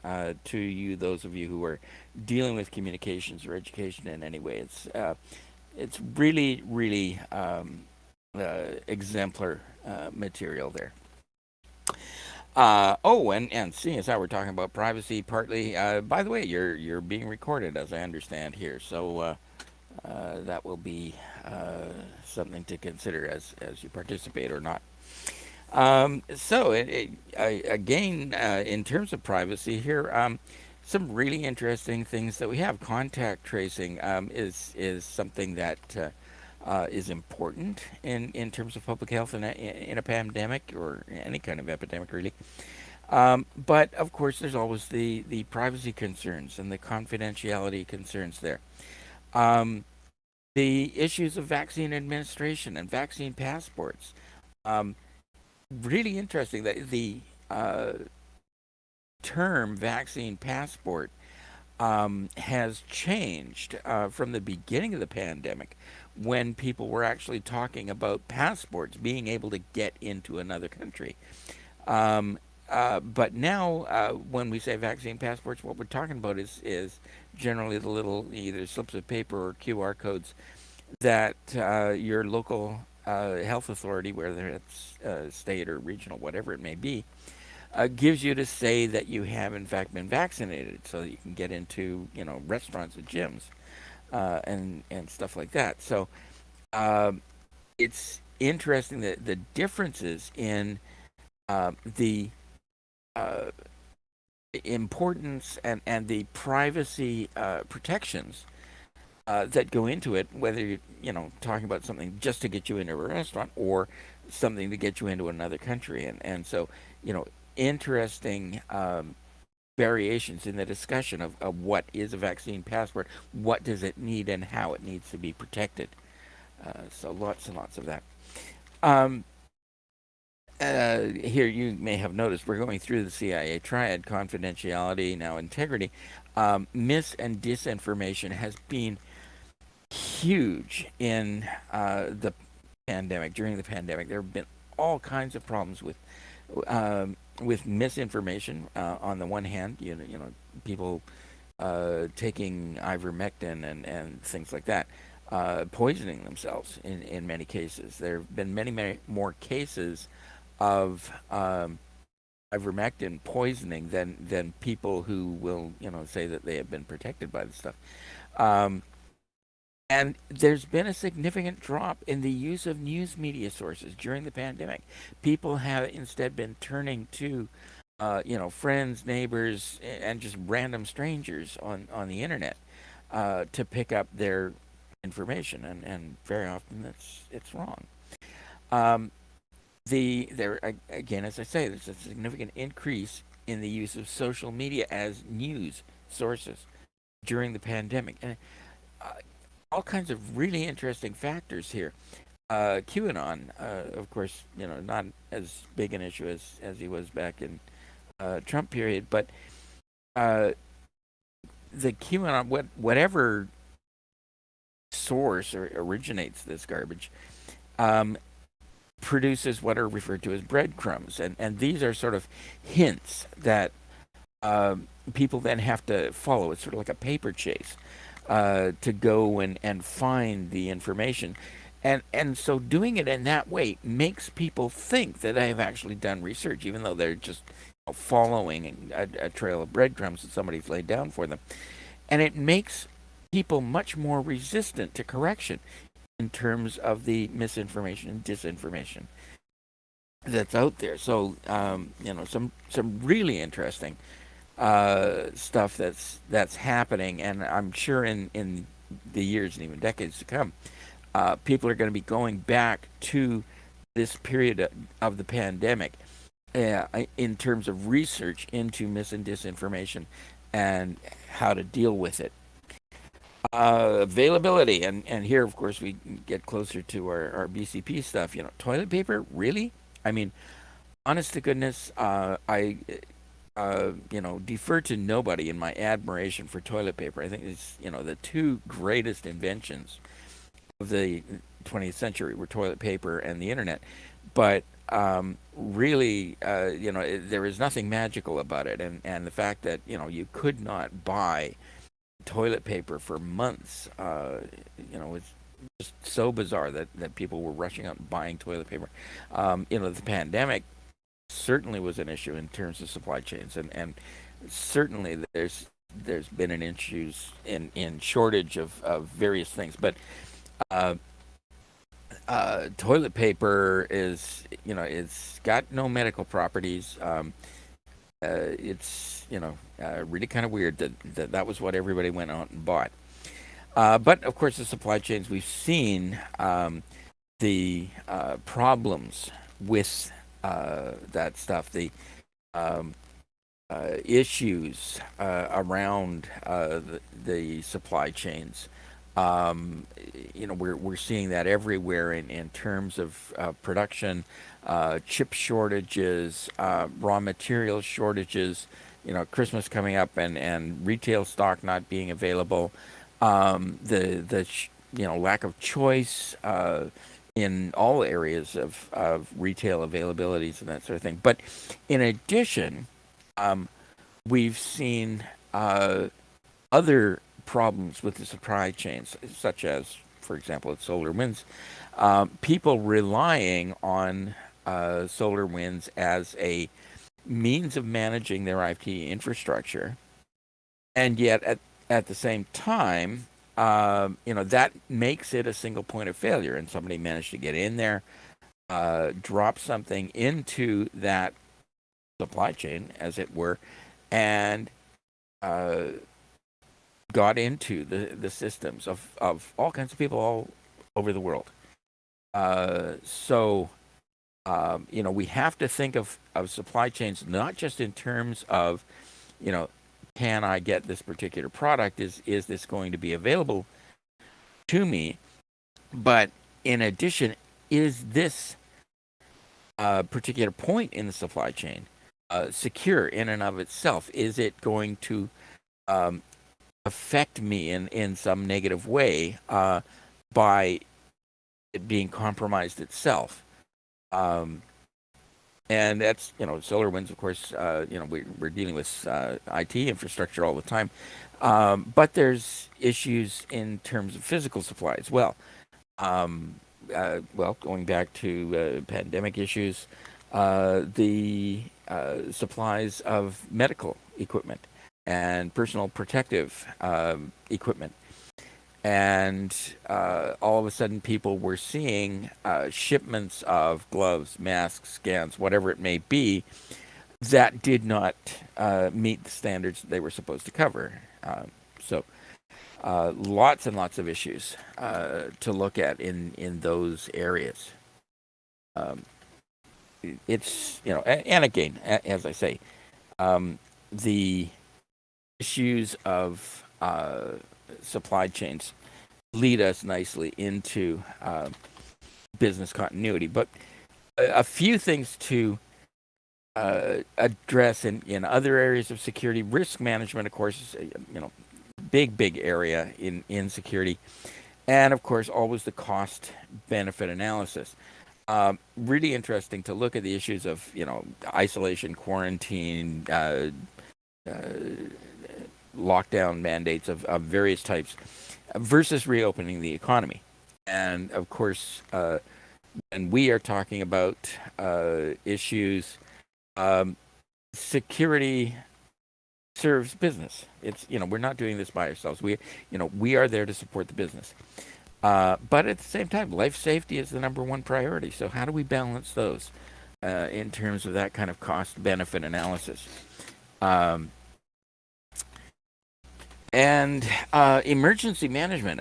to you, those of you who are dealing with communications or education in any way. It's really, really exemplar material there. And seeing as how we're talking about privacy partly, by the way, you're being recorded, as I understand here, so that will be something to consider as you participate or not. Again, in terms of privacy here, some really interesting things that we have. Contact tracing is something that is important in terms of public health in a pandemic or any kind of epidemic, really. But of course, there's always the privacy concerns and the confidentiality concerns there. The issues of vaccine administration and vaccine passports. Really interesting that the term vaccine passport has changed from the beginning of the pandemic, when people were actually talking about passports being able to get into another country. But now, when we say vaccine passports, what we're talking about is generally the little either slips of paper or QR codes that your local health authority, whether it's state or regional, whatever it may be, gives you to say that you have in fact been vaccinated, so that you can get into restaurants and gyms and stuff like that. So it's interesting that the differences in the importance and the privacy protections that go into it, whether you're talking about something just to get you into a restaurant or something to get you into another country, and so interesting variations in the discussion of what is a vaccine passport, what does it need, and how it needs to be protected. So lots and lots of that. Here you may have noticed we're going through the CIA triad: confidentiality, now integrity. Mis and disinformation has been huge in the pandemic. During the pandemic, there have been all kinds of problems with misinformation. On the one hand, people taking ivermectin and things like that, poisoning themselves in many cases. There have been many more cases of ivermectin poisoning than people who will say that they have been protected by this stuff. And there's been a significant drop in the use of news media sources during the pandemic. People have instead been turning to friends, neighbors, and just random strangers on the internet to pick up their information, and very often it's wrong. There again, as I say, there's a significant increase in the use of social media as news sources during the pandemic, and all kinds of really interesting factors here. QAnon, of course, not as big an issue as he was back in Trump period, but the QAnon, whatever source or originates this garbage, produces what are referred to as breadcrumbs, and these are sort of hints that people then have to follow. It's sort of like a paper chase to go and find the information, and so doing it in that way makes people think that they have actually done research, even though they're just following a trail of breadcrumbs that somebody's laid down for them, and it makes people much more resistant to correction in terms of the misinformation and disinformation that's out there. So some really interesting stuff that's happening, and I'm sure in the years and even decades to come, people are going to be going back to this period of the pandemic in terms of research into mis and disinformation and how to deal with it. Availability, and here of course we get closer to our BCP stuff. Toilet paper, really? I mean, honest to goodness, I defer to nobody in my admiration for toilet paper. I think it's the two greatest inventions of the 20th century were toilet paper and the internet. But really, there is nothing magical about it, and the fact that you could not buy toilet paper for months, it's just so bizarre that people were rushing out and buying toilet paper. The pandemic certainly was an issue in terms of supply chains, and certainly there's been an issues in shortage of various things, but toilet paper is it's got no medical properties. it's really kind of weird that was what everybody went out and bought. But of course, the supply chains we've seen the problems with that stuff, the issues around the supply chains. We're seeing that everywhere in terms of production, chip shortages, raw material shortages. Christmas coming up and retail stock not being available. The lack of choice in all areas of retail availabilities and that sort of thing. But in addition, we've seen other problems with the supply chains, such as, for example, at solar winds, people relying on solar winds as a means of managing their IT infrastructure, and yet at the same time, that makes it a single point of failure, and somebody managed to get in there, drop something into that supply chain, as it were, and got into the systems of all kinds of people all over the world. We have to think of supply chains not just in terms of, can I get this particular product? Is this going to be available to me? But in addition, is this particular point in the supply chain secure in and of itself? Is it going to affect me in some negative way by it being compromised itself? And that's, SolarWinds, of course, we're dealing with IT infrastructure all the time. But there's issues in terms of physical supply as well. Going back to pandemic issues, the supplies of medical equipment and personal protective equipment. And all of a sudden, people were seeing shipments of gloves, masks, scans, whatever it may be, that did not meet the standards that they were supposed to cover. Lots and lots of issues to look at in those areas. It's, and again, as I say, the issues of supply chains lead us nicely into business continuity. But a few things to address in other areas of security. Risk management, of course, is big area in security. And of course, always the cost benefit analysis. Really interesting to look at the issues of isolation, quarantine, lockdown mandates of various types versus reopening the economy. And of course, when we are talking about issues, security serves business. It's, we're not doing this by ourselves. We are there to support the business. But at the same time, life safety is the number one priority. So how do we balance those in terms of that kind of cost benefit analysis? And emergency management,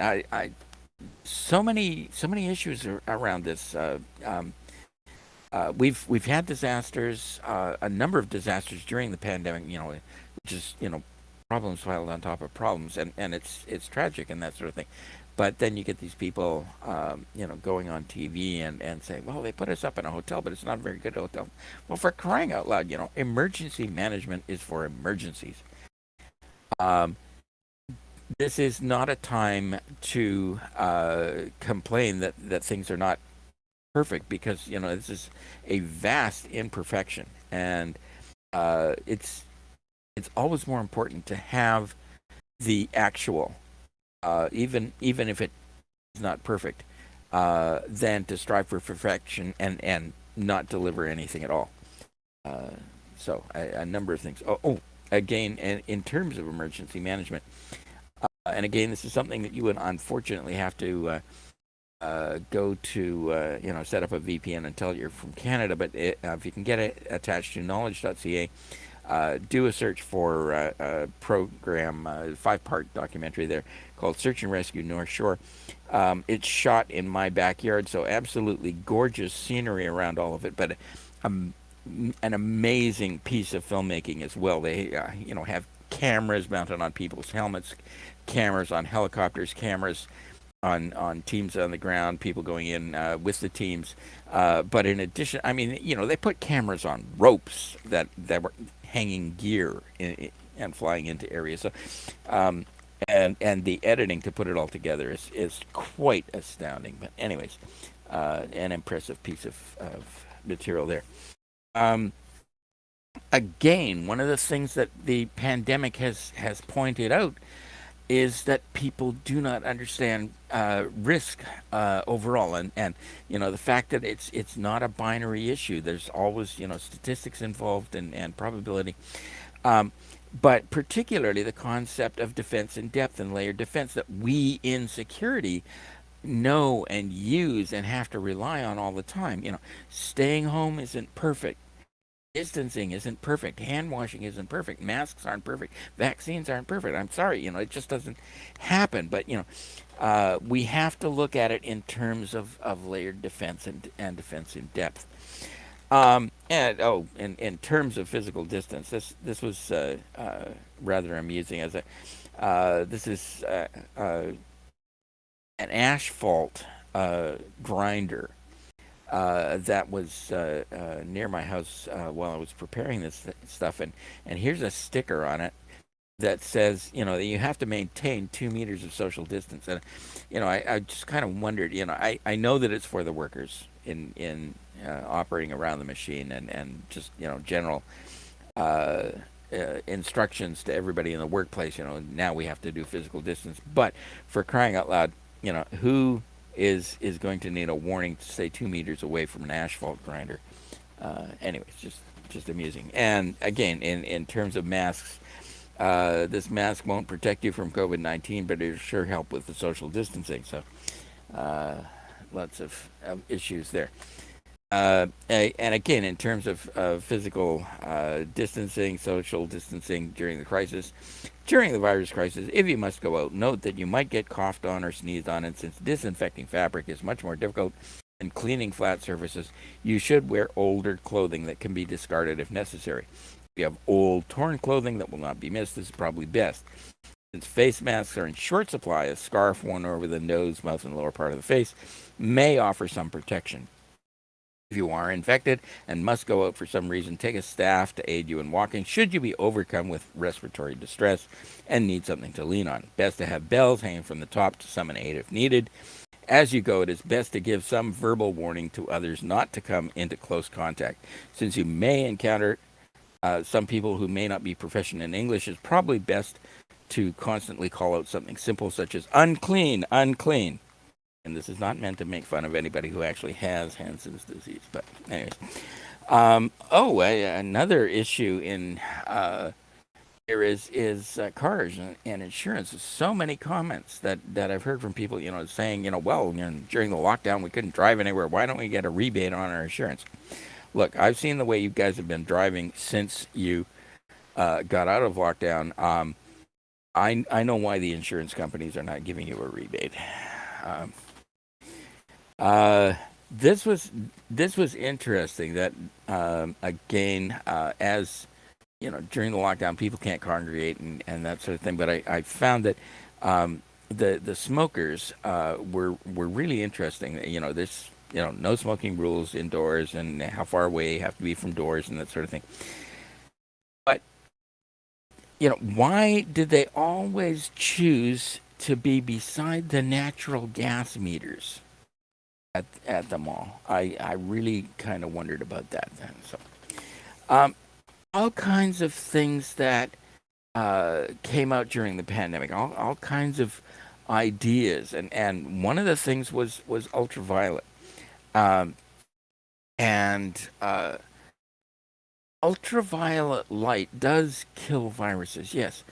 so many issues around this. We've had disasters, a number of disasters during the pandemic. Which is problems piled on top of problems, and it's tragic and that sort of thing. But then you get these people, going on TV and saying, well, they put us up in a hotel, but it's not a very good hotel. Well, for crying out loud, emergency management is for emergencies. This is not a time to complain that things are not perfect, because this is a vast imperfection, and it's always more important to have the actual, even if it is not perfect, than to strive for perfection and not deliver anything at all. So a number of things. Again, in terms of emergency management. And again, this is something that you would unfortunately have to go to, set up a VPN until you're from Canada. But if you can get it attached to knowledge.ca, do a search for a program, 5-part documentary there called Search and Rescue North Shore. It's shot in my backyard, so absolutely gorgeous scenery around all of it, but an amazing piece of filmmaking as well. They, have cameras mounted on people's helmets, cameras on helicopters, cameras on teams on the ground, people going in with the teams. But in addition, they put cameras on ropes that were hanging gear and flying into areas. So, and the editing to put it all together is quite astounding. But anyways, an impressive piece of material there. Again, one of the things that the pandemic has pointed out is that people do not understand risk overall, and the fact that it's not a binary issue. There's always statistics involved and probability, but particularly the concept of defense in depth and layered defense that we in security know and use and have to rely on all the time. Staying home isn't perfect. Distancing isn't perfect. Hand washing isn't perfect. Masks aren't perfect. Vaccines aren't perfect. I'm sorry, it just doesn't happen. But we have to look at it in terms of layered defense and defense in depth. In terms of physical distance, this was rather amusing. This is an asphalt grinder. That was near my house while I was preparing this stuff, and here's a sticker on it that says, that you have to maintain 2 meters of social distance. And, I just kind of wondered, I know that it's for the workers in operating around the machine and just, general instructions to everybody in the workplace. Now we have to do physical distance, but for crying out loud, who is going to need a warning to stay 2 meters away from an asphalt grinder? Anyways, just amusing. And again, in terms of masks, this mask won't protect you from COVID-19, but it'll sure help with the social distancing. So lots of issues there. And again, in terms of physical distancing, social distancing during the virus crisis, if you must go out, note that you might get coughed on or sneezed on, and since disinfecting fabric is much more difficult than cleaning flat surfaces, you should wear older clothing that can be discarded if necessary. If you have old, torn clothing that will not be missed, this is probably best. Since face masks are in short supply, a scarf worn over the nose, mouth, and lower part of the face may offer some protection. If you are infected and must go out for some reason, take a staff to aid you in walking should you be overcome with respiratory distress and need something to lean on. Best to have bells hanging from the top to summon aid if needed. As you go, it is best to give some verbal warning to others not to come into close contact. Since you may encounter some people who may not be proficient in English, it's probably best to constantly call out something simple such as unclean, unclean. And this is not meant to make fun of anybody who actually has Hansen's disease. But anyways. Another issue in here is cars and insurance. There's so many comments that I've heard from people, saying, during the lockdown we couldn't drive anywhere. Why don't we get a rebate on our insurance? Look, I've seen the way you guys have been driving since you got out of lockdown. I know why the insurance companies are not giving you a rebate. This was interesting that again, as during the lockdown, people can't congregate and that sort of thing. But I found that the smokers were really interesting. This no smoking rules indoors and how far away you have to be from doors and that sort of thing. But why did they always choose to be beside the natural gas meters at the mall? I really kind of wondered about that then. So, all kinds of things that came out during the pandemic, all kinds of ideas, and one of the things was ultraviolet, and ultraviolet light does kill viruses, yes,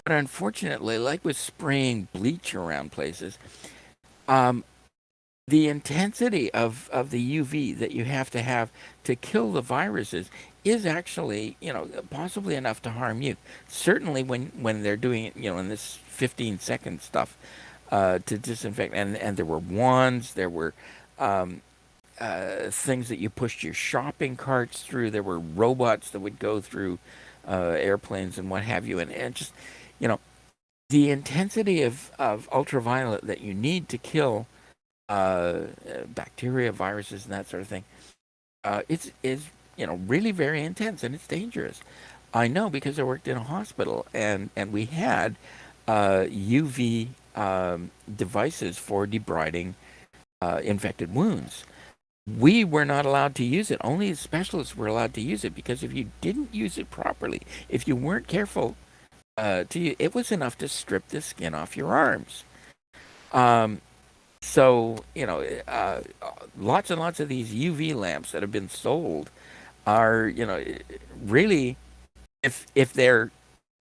but unfortunately, like with spraying bleach around places, the intensity of the UV that you have to kill the viruses is actually, possibly enough to harm you. Certainly when they're doing it, in this 15-second stuff to disinfect, and there were wands, there were things that you pushed your shopping carts through. There were robots that would go through airplanes and what have you, and just, the intensity of ultraviolet that you need to kill bacteria, viruses, and that sort of thing. Is really very intense, and it's dangerous. I know because I worked in a hospital, and we had UV devices for debriding infected wounds. We were not allowed to use it. Only the specialists were allowed to use it, because if you didn't use it properly, if you weren't careful it was enough to strip the skin off your arms. So, lots and lots of these UV lamps that have been sold are, really, if they're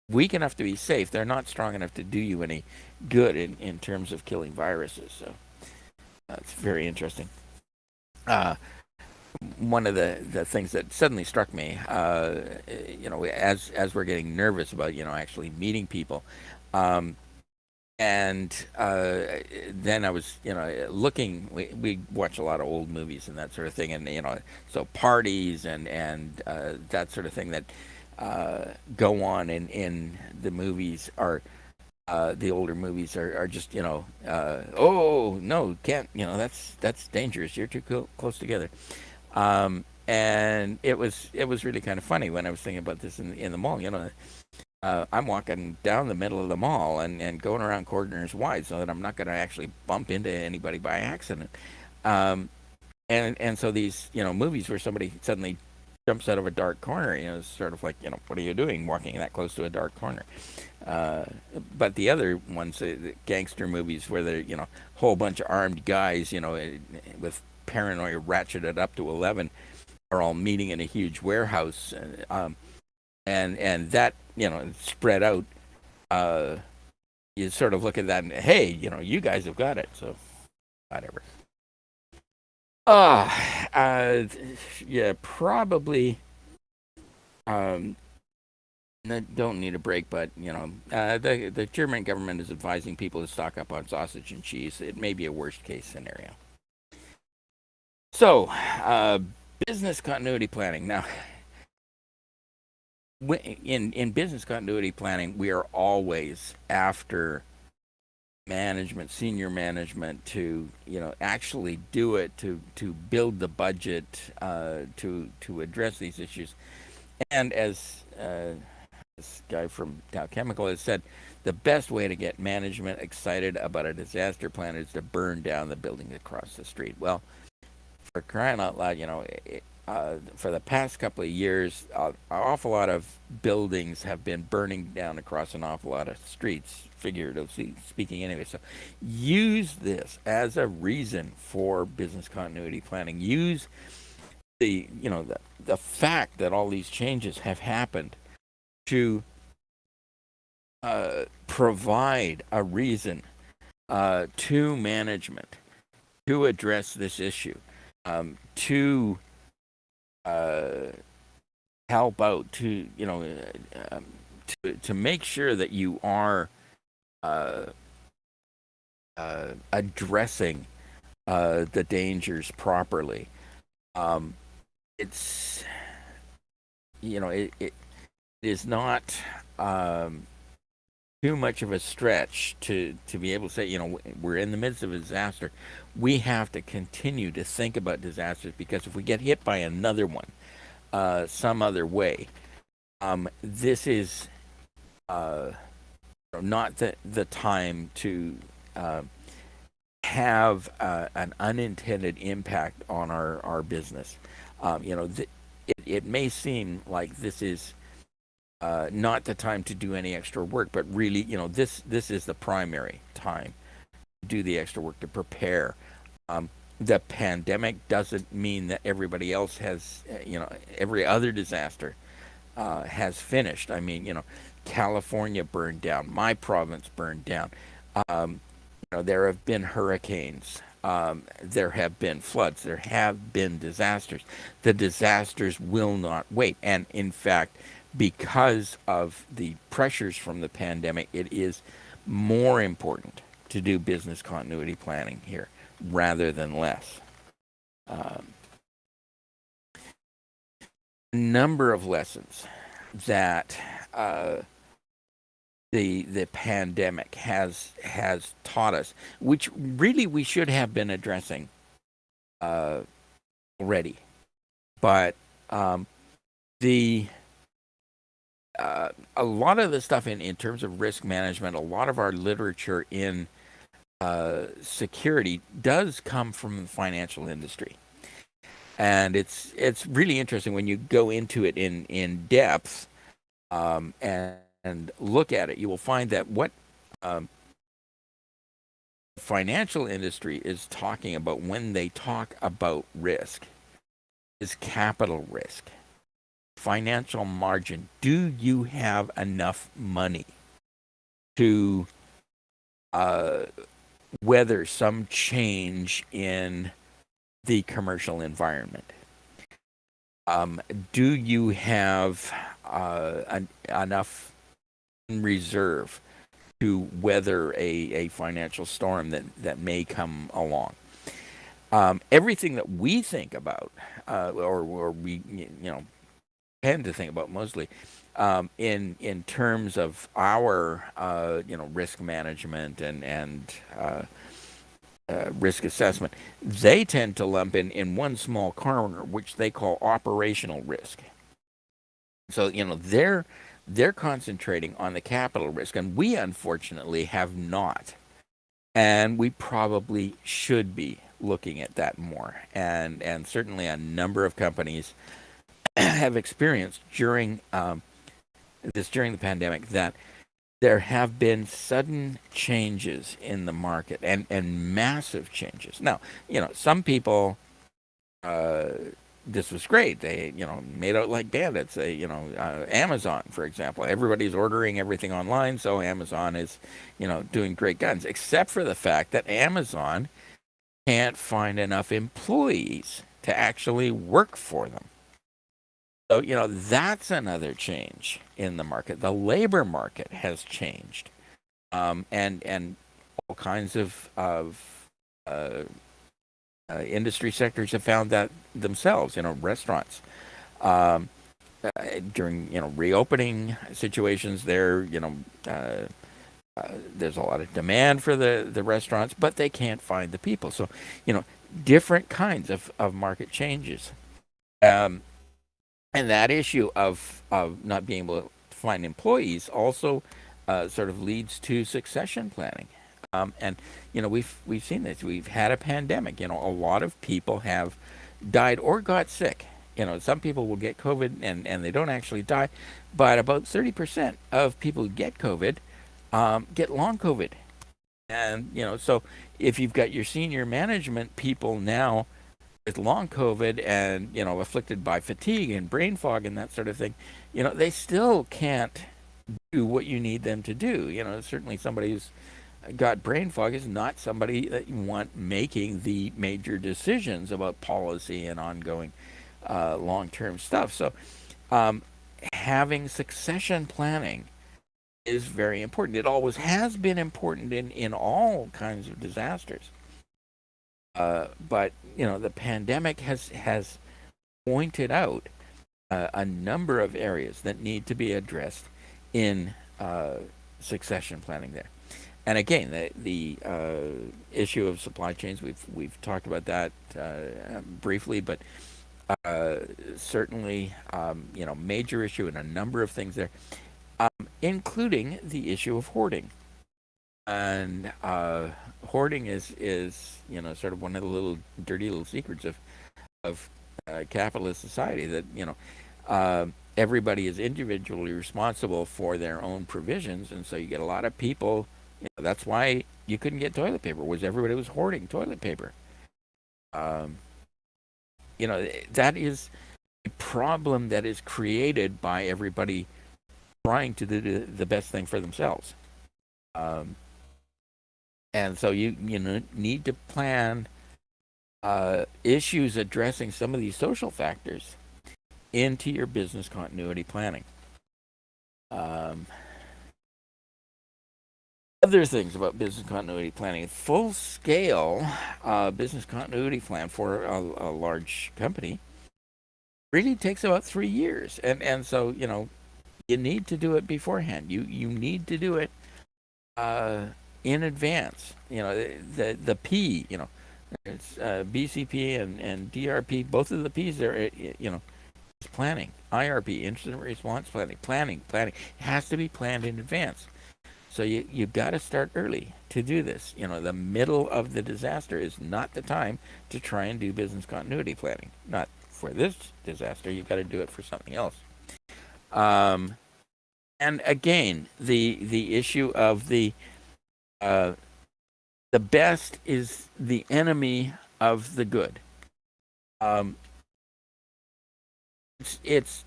weak enough to be safe, they're not strong enough to do you any good in terms of killing viruses. So it's very interesting. One of the things that suddenly struck me, as we're getting nervous about, actually meeting people, and then I was, looking. We watch a lot of old movies and that sort of thing, and so parties and that sort of thing that go on in the movies are. The older movies are just, oh no, can't, that's dangerous. You're too close together. And it was really kind of funny when I was thinking about this in the mall. I'm walking down the middle of the mall and going around corners wide so that I'm not going to actually bump into anybody by accident. And so these, movies where somebody suddenly jumps out of a dark corner, it's sort of like, what are you doing walking that close to a dark corner? But the other ones, the gangster movies where they're, a whole bunch of armed guys, with paranoia ratcheted up to 11, are all meeting in a huge warehouse, and that, spread out. You sort of look at that and, hey, you guys have got it, so whatever. Yeah, probably. Don't need a break, but the German government is advising people to stock up on sausage and cheese. It may be a worst case scenario. So, business continuity planning. Now, in business continuity planning, we are always after management, senior management, to actually do it, to build the budget, to address these issues. And as this guy from Dow Chemical has said, the best way to get management excited about a disaster plan is to burn down the building across the street. Well, for crying out loud, for the past couple of years, an awful lot of buildings have been burning down across an awful lot of streets, figuratively speaking anyway. So use this as a reason for business continuity planning. Use the fact that all these changes have happened to provide a reason to management to address this issue, to help out, to to make sure that you are addressing the dangers properly. It's it is not too much of a stretch to be able to say, we're in the midst of a disaster. We have to continue to think about disasters, because if we get hit by another one some other way, this is not the time to have an unintended impact on our business. It may seem like this is not the time to do any extra work, but really, this is the primary time to do the extra work, to prepare. The pandemic doesn't mean that everybody else has, every other disaster has finished. I mean, California burned down, my province burned down. there have been hurricanes, there have been floods, there have been disasters. The disasters will not wait. And in fact, because of the pressures from the pandemic, it is more important to do business continuity planning here rather than less. A number of lessons that the pandemic has taught us, which really we should have been addressing already, but the a lot of the stuff in terms of risk management, a lot of our literature in security does come from the financial industry, and it's really interesting when you go into it in depth and look at it. You will find that what financial industry is talking about when they talk about risk is capital risk, financial margin. Do you have enough money to weather some change in the commercial environment? Do you have enough in reserve to weather a financial storm that may come along? Everything that we think about, or we tend to think about mostly, in terms of our risk management and risk assessment, they tend to lump in one small corner, which they call operational risk. So they're concentrating on the capital risk, and we unfortunately have not. And we probably should be looking at that more. And certainly a number of companies have experienced during the pandemic that there have been sudden changes in the market and massive changes. Now, some people, this was great. They, made out like bandits. They, Amazon, for example, everybody's ordering everything online, so Amazon is, doing great guns, except for the fact that Amazon can't find enough employees to actually work for them. So, that's another change in the market. The labor market has changed, and all kinds of industry sectors have found that themselves. Restaurants during reopening situations, there's a lot of demand for the restaurants, but they can't find the people. So, different kinds of market changes. And that issue of not being able to find employees also sort of leads to succession planning. And we've seen this. We've had a pandemic. A lot of people have died or got sick. Some people will get COVID and they don't actually die, but about 30% of people who get COVID get long COVID. And so if you've got your senior management people now with long COVID and, afflicted by fatigue and brain fog and that sort of thing, they still can't do what you need them to do. Certainly somebody who's got brain fog is not somebody that you want making the major decisions about policy and ongoing long-term stuff. So having succession planning is very important. It always has been important in all kinds of disasters. But the pandemic has pointed out a number of areas that need to be addressed in succession planning there. And again, the issue of supply chains, we've talked about that briefly, but certainly major issue and a number of things there, including the issue of hoarding. And hoarding is sort of one of the dirty little secrets of capitalist society, that everybody is individually responsible for their own provisions, and so you get a lot of people. That's why you couldn't get toilet paper, was everybody was hoarding toilet paper. That is a problem that is created by everybody trying to do the best thing for themselves. And so you need to plan issues addressing some of these social factors into your business continuity planning. Other things about business continuity planning: full-scale business continuity plan for a large company really takes about 3 years, and so you need to do it beforehand. You need to do it in advance. The P, it's BCP and DRP. Both of the P's are planning. IRP, incident response planning. It has to be planned in advance. So you've got to start early to do this. The middle of the disaster is not the time to try and do business continuity planning. Not for this disaster. You've got to do it for something else. And again, the issue of the best is the enemy of the good. It's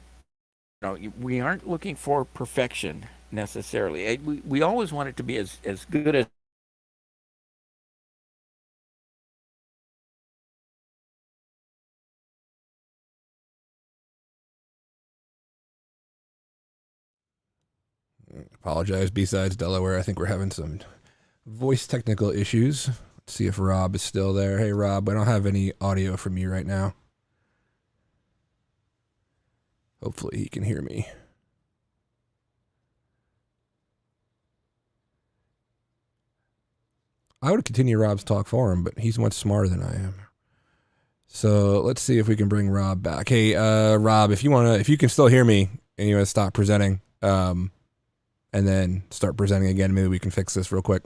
we aren't looking for perfection necessarily. We always want it to be as good as. Apologize, BSides Delaware. I think we're having some voice technical issues. Let's see if Rob is still there. Hey, Rob, I don't have any audio from you right now. Hopefully he can hear me. I would continue Rob's talk for him, but he's much smarter than I am. So let's see if we can bring Rob back. Hey, Rob, if you can still hear me and you want to stop presenting, and then start presenting again, maybe we can fix this real quick.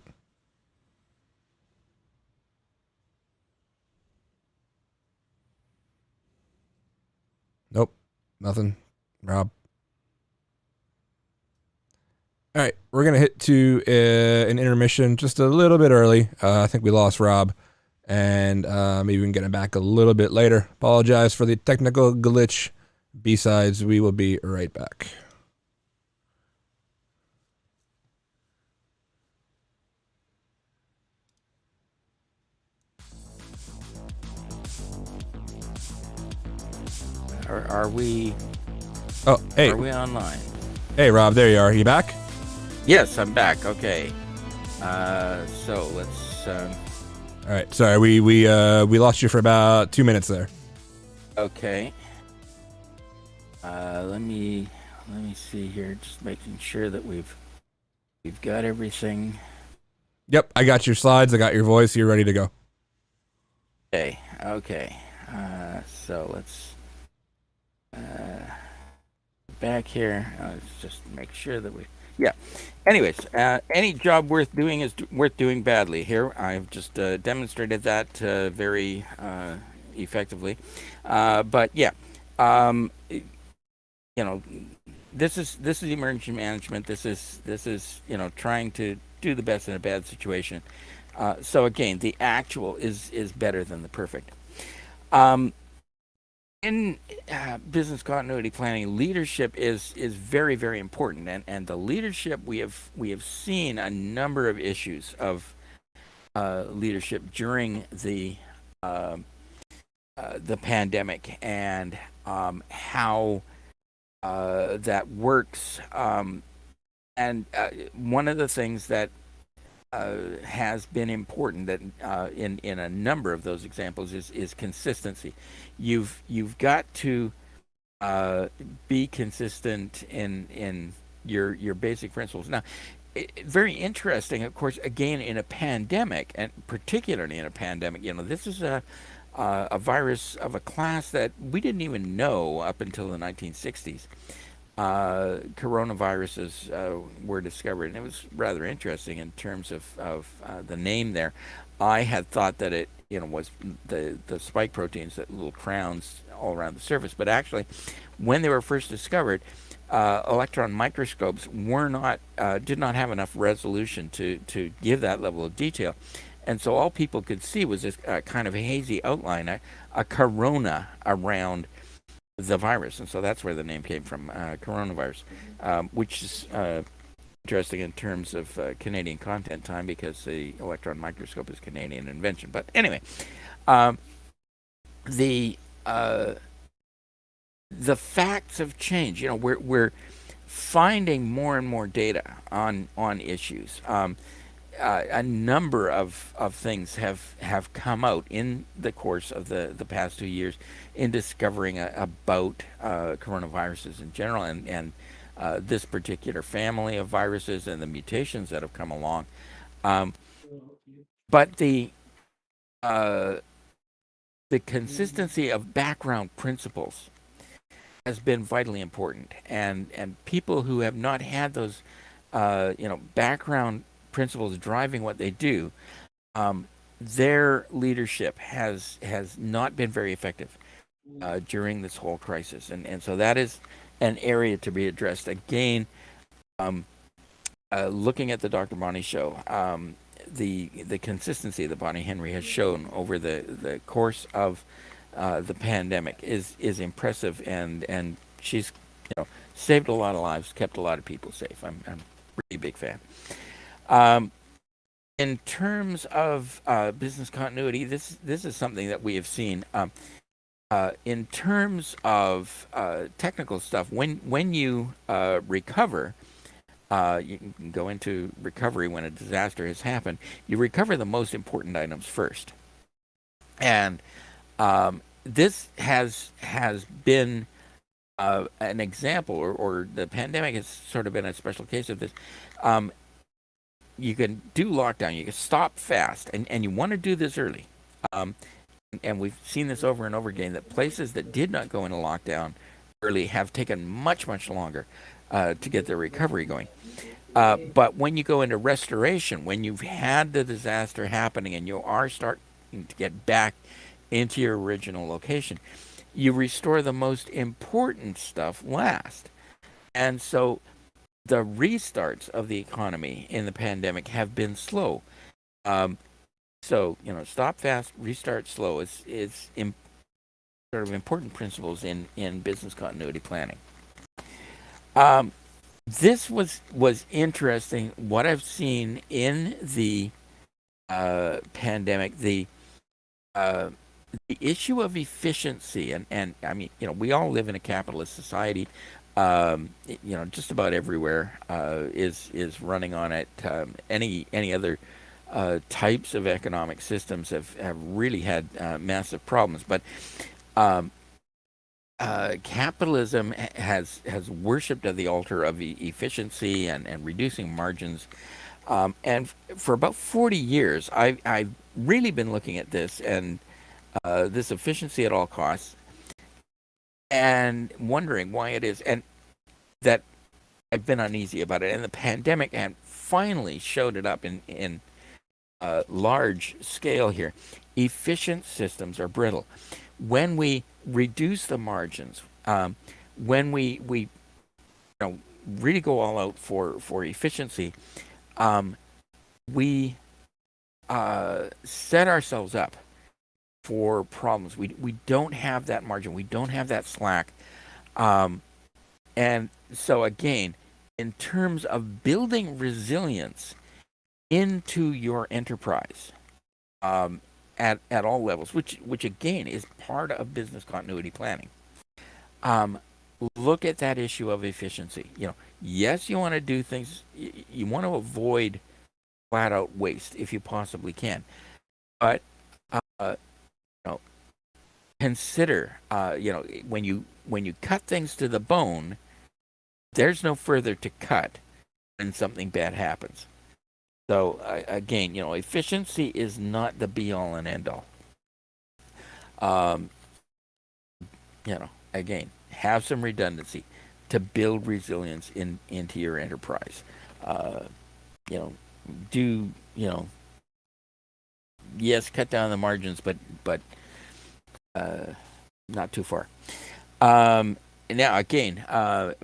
Nope, nothing. Rob. All right, we're going to hit to an intermission just a little bit early. I think we lost Rob, and maybe we can get him back a little bit later. Apologize for the technical glitch. BSides, we will be right back. Are we? Oh, hey. Are we online? Hey, Rob, there you are. You back? Yes, I'm back. Okay. So let's. All right. Sorry, we lost you for about 2 minutes there. Okay. Let me see here. Just making sure that we've got everything. Yep, I got your slides. I got your voice. You're ready to go. Okay. So let's back here. Let's just make sure that we. Yeah. Anyways, any job worth doing is worth doing badly. Here, I've just demonstrated that very effectively. But yeah, this is emergency management. This is trying to do the best in a bad situation. So again, the actual is better than the perfect. In business continuity planning, leadership is very, very important, and the leadership we have seen a number of issues of leadership during the pandemic and how that works. And one of the things that has been important that in a number of those examples is consistency. You've got to be consistent in your basic principles. Now, very interesting, of course, again, in a pandemic, and particularly in a pandemic, this is a virus of a class that we didn't even know up until the 1960s. Coronaviruses were discovered, and it was rather interesting in terms of the name there. I had thought that it was the spike proteins, that little crowns all around the surface, but actually when they were first discovered, electron microscopes did not have enough resolution to give that level of detail, and so all people could see was this kind of hazy outline, a corona around the virus, and so that's where the name came from, coronavirus, which is interesting in terms of Canadian content time because the electron microscope is Canadian invention. But anyway, the facts have changed. You know, we're finding more and more data on issues. A number of things have come out in the course of the past 2 years in discovering about coronaviruses in general and this particular family of viruses and the mutations that have come along. But the consistency of background principles has been vitally important, and people who have not had those background principles driving what they do, their leadership has not been very effective during this whole crisis, and so that is an area to be addressed. Again, looking at the Dr. Bonnie show, the consistency that Bonnie Henry has shown over the course of the pandemic is impressive, and she's saved a lot of lives, kept a lot of people safe. I'm a really big fan. In terms of business continuity, this is something that we have seen. In terms of technical stuff, when you recover, you can go into recovery when a disaster has happened. You recover the most important items first, and this has been an example, or the pandemic has sort of been a special case of this. You can do lockdown, you can stop fast, and you want to do this early. And we've seen this over and over again, that places that did not go into lockdown early have taken much, much longer to get their recovery going. But when you go into restoration, when you've had the disaster happening and you are starting to get back into your original location, you restore the most important stuff last. And so the restarts of the economy in the pandemic have been slow. So, stop fast, restart slow is sort of important principles in business continuity planning. This was interesting. What I've seen in the pandemic, the issue of efficiency, and I mean, we all live in a capitalist society. Just about everywhere is running on it. Any other types of economic systems have really had massive problems, but capitalism has worshipped at the altar of efficiency and reducing margins, and for about 40 years I've really been looking at this and this efficiency at all costs, and wondering why it is, and that I've been uneasy about it. And the pandemic and finally showed it up in large scale here. Efficient systems are brittle. When we reduce the margins, when we really go all out for efficiency, we set ourselves up for problems. We don't have that margin. We don't have that slack. And so again, in terms of building resilience into your enterprise, at all levels, which again is part of business continuity planning, look at that issue of efficiency. Yes, you want to do things. You want to avoid flat out waste if you possibly can, but consider, when you cut things to the bone, there's no further to cut when something bad happens. So again, efficiency is not the be all and end all. Again, have some redundancy to build resilience into your enterprise. Yes, cut down the margins, but not too far. Now, again,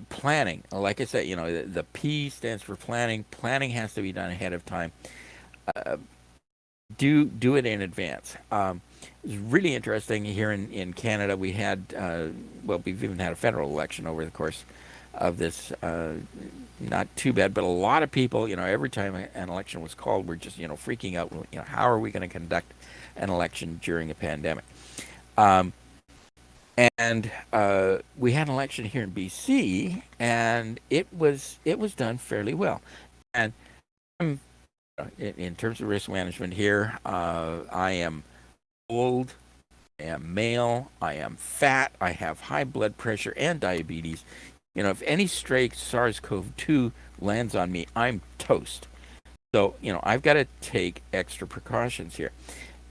planning. Like I said, the P stands for planning. Planning has to be done ahead of time. Do it in advance. It's really interesting here in Canada. We had, we've even had a federal election over the course of this. Not too bad, but a lot of people, every time an election was called, were just, freaking out. How are we going to conduct an election during a pandemic? And we had an election here in BC, and it was done fairly well. And in terms of risk management here, I am old, I am male, I am fat, I have high blood pressure and diabetes. If any stray SARS-CoV-2 lands on me, I'm toast. So, I've got to take extra precautions here.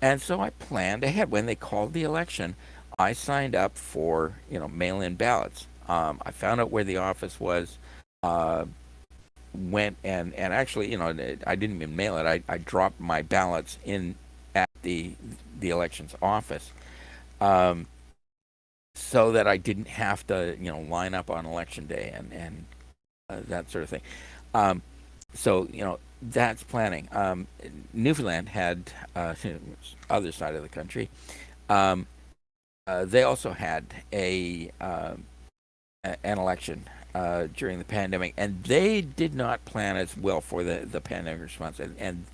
And so I planned ahead. When they called the election, I signed up for, mail-in ballots. I found out where the office was, went and actually, I didn't even mail it. I dropped my ballots in at the elections office. So that I didn't have to, line up on election day and that sort of thing. So, that's planning. Newfoundland had, other side of the country, they also had an election during the pandemic, and they did not plan as well for the pandemic response. And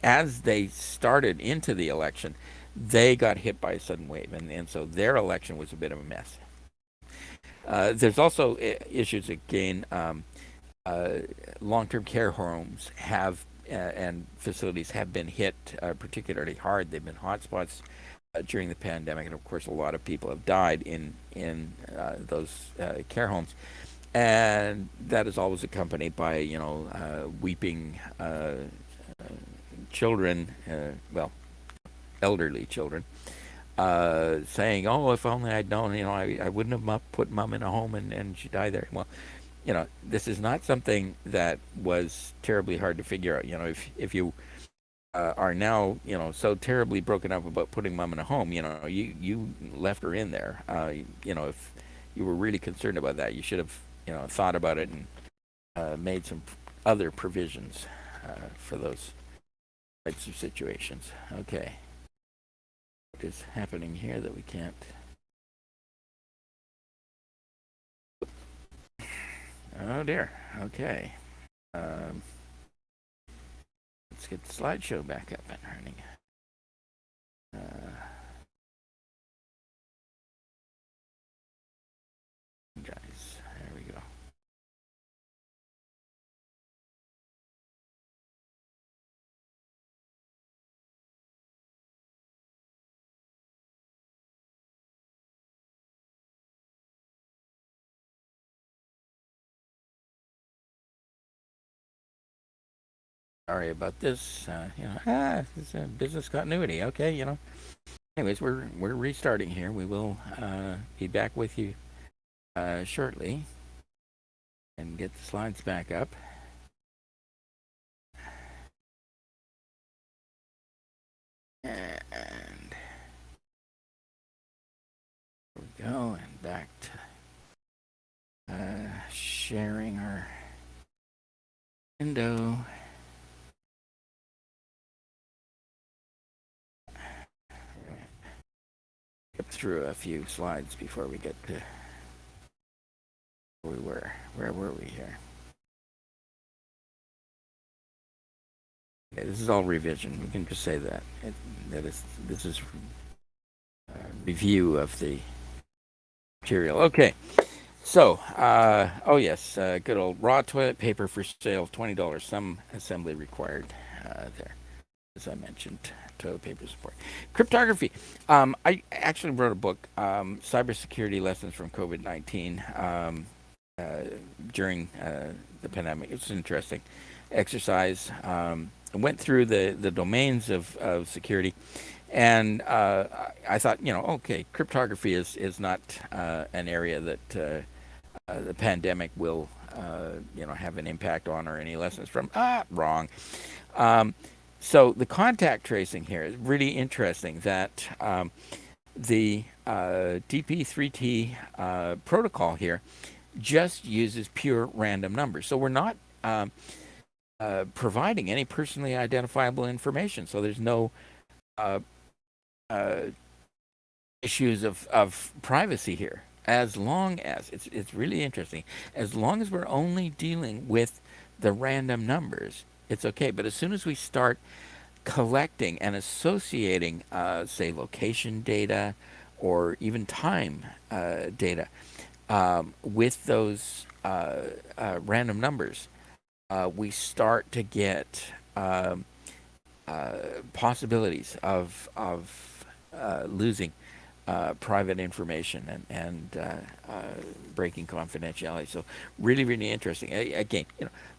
as they started into the election, they got hit by a sudden wave, and so their election was a bit of a mess. There's also issues again. Long-term care homes have and facilities have been hit particularly hard. They've been hotspots during the pandemic, and of course, a lot of people have died in those care homes, and that is always accompanied by weeping children, elderly children, saying, "Oh, if only I'd known, I wouldn't have put mom in a home and she died there." Well, this is not something that was terribly hard to figure out. If you are now, so terribly broken up about putting mom in a home, you left her in there. If you were really concerned about that, you should have, thought about it and made some other provisions for those types of situations. Okay. What is happening here that we can't? Oh dear. Okay. Let's get the slideshow back up and running. Guys, there we go. Sorry about this. It's a business continuity. Okay, Anyways, we're restarting here. We will be back with you shortly and get the slides back up. And there we go, and back to sharing our window. Get through a few slides before we get to where we were. Where were we here? Okay, this is all revision. We can just say that this is a review of the material. Okay, so oh yes, good old raw toilet paper for sale, $20. Some assembly required there, as I mentioned. Toilet paper support. Cryptography. I actually wrote a book, Cybersecurity Lessons from COVID-19 during the pandemic. It's an interesting exercise. I went through the domains of security, and I thought, okay, cryptography is not an area that the pandemic will, have an impact on or any lessons from. Wrong. So the contact tracing here is really interesting, that the DP3T protocol here just uses pure random numbers. So we're not providing any personally identifiable information. So there's no issues of privacy here. as long as it's really interesting, as long as we're only dealing with the random numbers, it's okay. But as soon as we start collecting and associating, say, location data or even time data with those random numbers, we start to get possibilities of losing private information and breaking confidentiality. So really, really interesting. Again,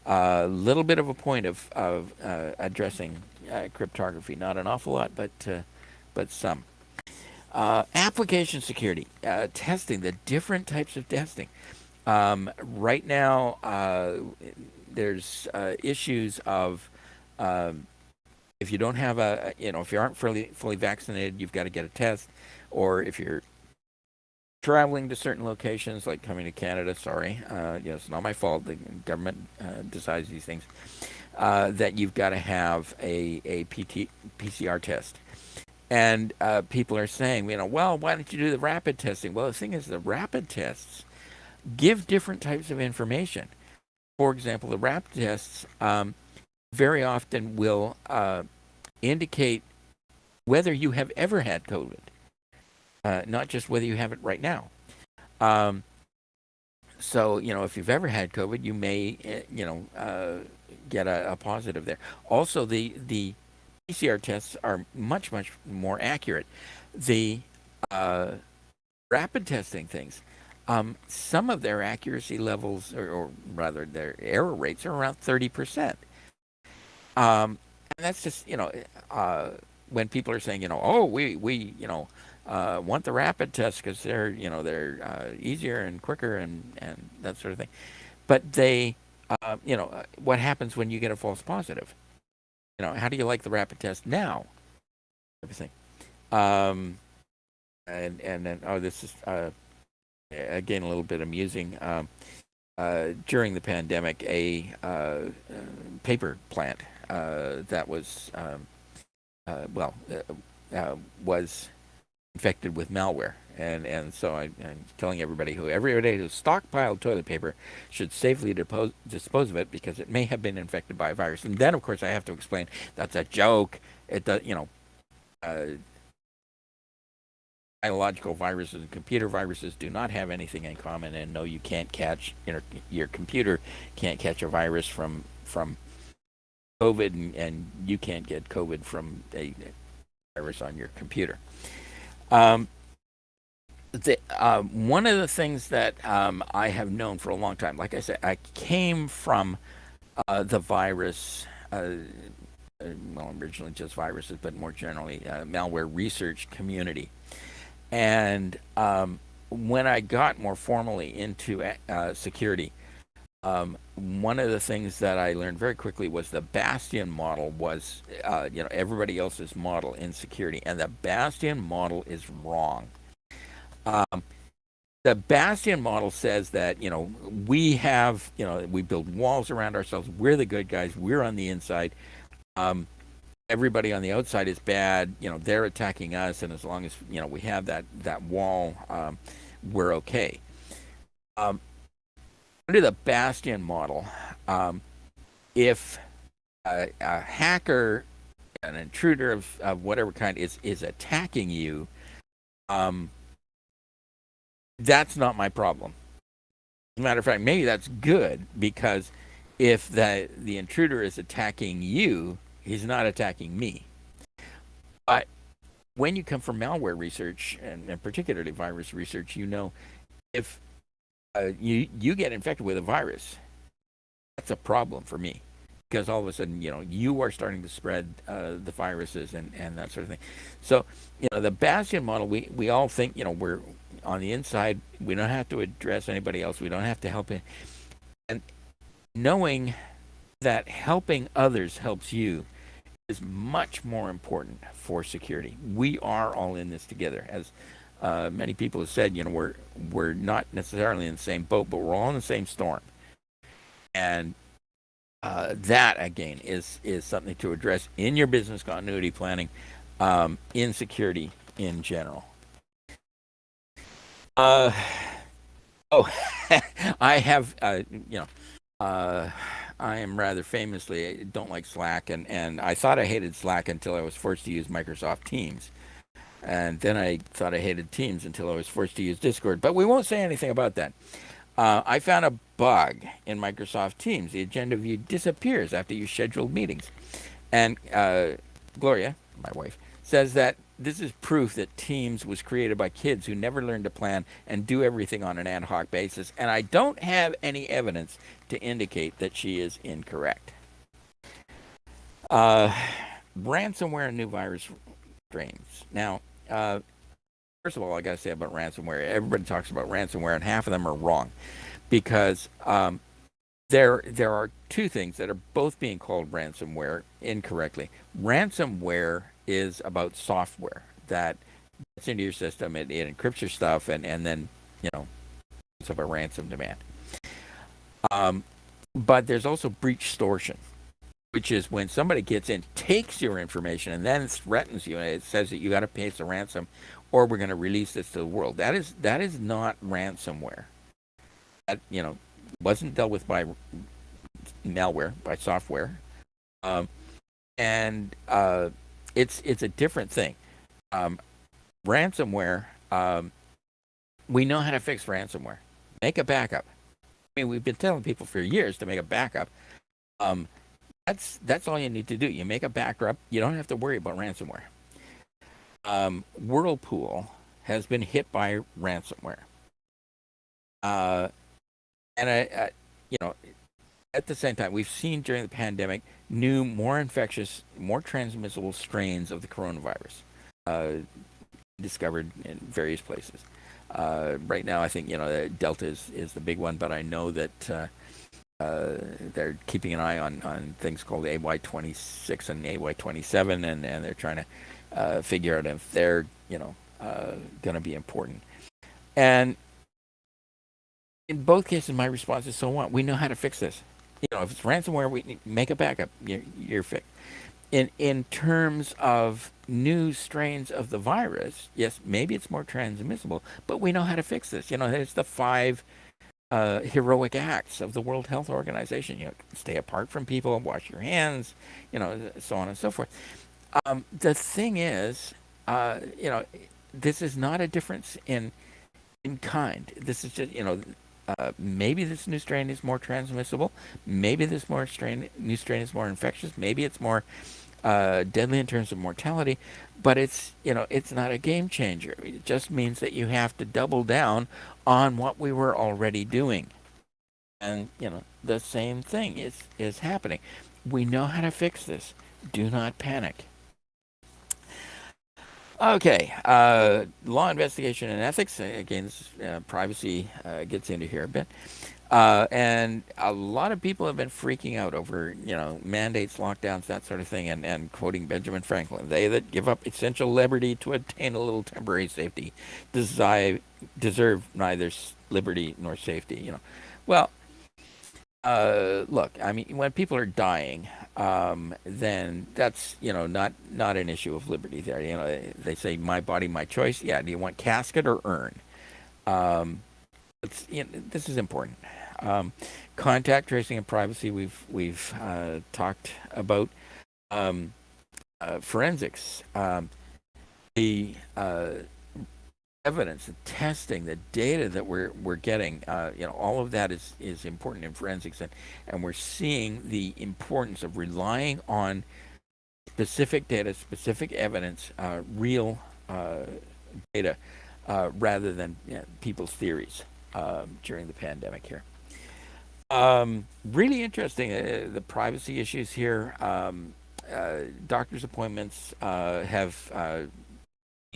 a little bit of a point of addressing cryptography. Not an awful lot, but some. Application security testing. The different types of testing. Right now, there's issues of if you don't have if you aren't fully vaccinated, you've got to get a test, or if you're traveling to certain locations, like coming to Canada, sorry, it's not my fault. The government decides these things. That you've got to have a PCR test. And people are saying, well, why don't you do the rapid testing? Well, the thing is, the rapid tests give different types of information. For example, the rapid tests very often will indicate whether you have ever had COVID, not just whether you have it right now. So, if you've ever had COVID, you may, get a positive there. Also, the PCR tests are much, much more accurate. The rapid testing things, some of their accuracy levels, or rather their error rates, are around 30%. And that's just, when people are saying, we want the rapid tests because they're easier and quicker and that sort of thing. But they, what happens when you get a false positive? How do you like the rapid test now? Everything. And then, this is, again, a little bit amusing. During the pandemic, a paper plant that was was infected with malware, and so I'm telling everybody who stockpiled toilet paper should safely dispose of it, because it may have been infected by a virus. And then, of course, I have to explain that's a joke. It does, biological viruses and computer viruses do not have anything in common, and no, you can't catch, your computer can't catch a virus from COVID, and you can't get COVID from a virus on your computer. One of the things that I have known for a long time, like I said, I came from the virus, originally just viruses, but more generally malware research community. And when I got more formally into security, one of the things that I learned very quickly was the Bastion model was, everybody else's model in security, and the Bastion model is wrong. The Bastion model says that, we have, we build walls around ourselves. We're the good guys. We're on the inside. Everybody on the outside is bad. They're attacking us, and as long as, we have that wall, we're okay. Under the Bastion model, if a hacker, an intruder of whatever kind is attacking you, that's not my problem. As a matter of fact, maybe that's good, because if the intruder is attacking you, he's not attacking me. But when you come from malware research, and particularly virus research, if you get infected with a virus, that's a problem for me, because all of a sudden, you are starting to spread the viruses and that sort of thing. So, the Bastion model, we all think, we're on the inside. We don't have to address anybody else. We don't have to help it. And knowing that helping others helps you is much more important for security. We are all in this together. As many people have said, we're not necessarily in the same boat, but we're all in the same storm. And that, again, is something to address in your business continuity planning, in security in general. Oh, I have, I am rather famously don't like Slack, and I thought I hated Slack until I was forced to use Microsoft Teams. And then I thought I hated Teams until I was forced to use Discord. But we won't say anything about that. I found a bug in Microsoft Teams. The agenda view disappears after you scheduled meetings. And Gloria, my wife, says that this is proof that Teams was created by kids who never learned to plan and do everything on an ad hoc basis. And I don't have any evidence to indicate that she is incorrect. Ransomware and new virus strains. Now, first of all, I got to say about ransomware, everybody talks about ransomware, and half of them are wrong, because there are two things that are both being called ransomware incorrectly. Ransomware is about software that gets into your system, it encrypts your stuff, and then, it's of a ransom demand. But there's also breach extortion, which is when somebody gets in, takes your information, and then threatens you, and it says that you got to pay us a ransom, or we're going to release this to the world. That is not ransomware. That wasn't dealt with by malware, by software, and it's a different thing. Ransomware. We know how to fix ransomware. Make a backup. I mean, we've been telling people for years to make a backup. That's all you need to do. You make a backup. You don't have to worry about ransomware. Whirlpool has been hit by ransomware. And at the same time, we've seen during the pandemic new, more infectious, more transmissible strains of the coronavirus discovered in various places. Right now, I think Delta is the big one, but I know that they're keeping an eye on things called AY26 and AY27, and they're trying to figure out if they're going to be important. And in both cases, my response is, so what? We know how to fix this. If it's ransomware, we make a backup. You're fixed. In terms of new strains of the virus, yes, maybe it's more transmissible, but we know how to fix this. There's the 5 heroic acts of the World Health Organization. Stay apart from people, wash your hands, so on and so forth. The thing is, this is not a difference in kind. This is just, maybe this new strain is more transmissible. Maybe this new strain is more infectious. Maybe it's more deadly in terms of mortality. But it's not a game changer. It just means that you have to double down on what we were already doing. And the same thing is happening. We know how to fix this. Do not panic. Okay, law investigation and ethics. Again, this privacy gets into here a bit. And a lot of people have been freaking out over, mandates, lockdowns, that sort of thing, and quoting Benjamin Franklin, they that give up essential liberty to attain a little temporary safety deserve neither liberty nor safety. Well, look, I mean, when people are dying, then that's not an issue of liberty there. They say my body, my choice. Yeah, do you want casket or urn? This is important. Contact tracing and privacy. We've talked about forensics. The evidence, the testing, the data that we're getting, all of that is important in forensics, and we're seeing the importance of relying on specific data, specific evidence, real data, rather than people's theories during the pandemic here. Really interesting, the privacy issues here. Doctor's appointments have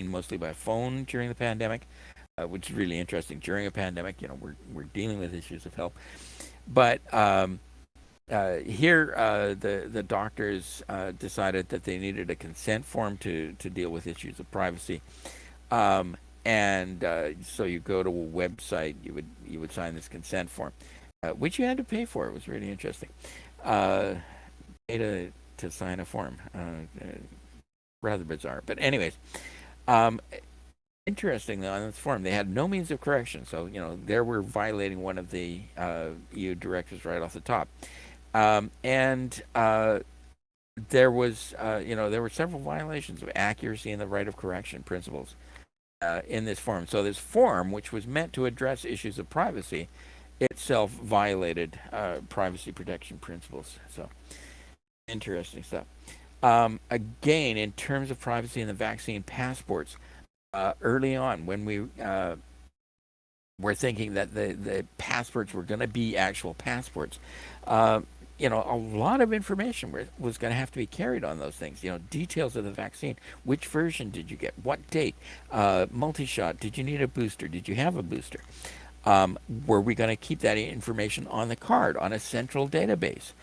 mostly by phone during the pandemic, which is really interesting. During a pandemic, we're dealing with issues of health, but here the doctors decided that they needed a consent form to deal with issues of privacy, and so you go to a website, you would sign this consent form, which you had to pay for. It was really interesting. Pay to sign a form, rather bizarre, but anyways. Interesting, though, on this forum, they had no means of correction. So, there we're violating one of the EU directives right off the top. And there was, there were several violations of accuracy and the right of correction principles in this forum. So this forum, which was meant to address issues of privacy, itself violated privacy protection principles. So interesting stuff. Again, in terms of privacy and the vaccine passports, early on when we were thinking that the passports were going to be actual passports, a lot of information was going to have to be carried on those things. Details of the vaccine, which version did you get, what date, multi-shot, did you need a booster, did you have a booster? Were we going to keep that information on the card, on a central database?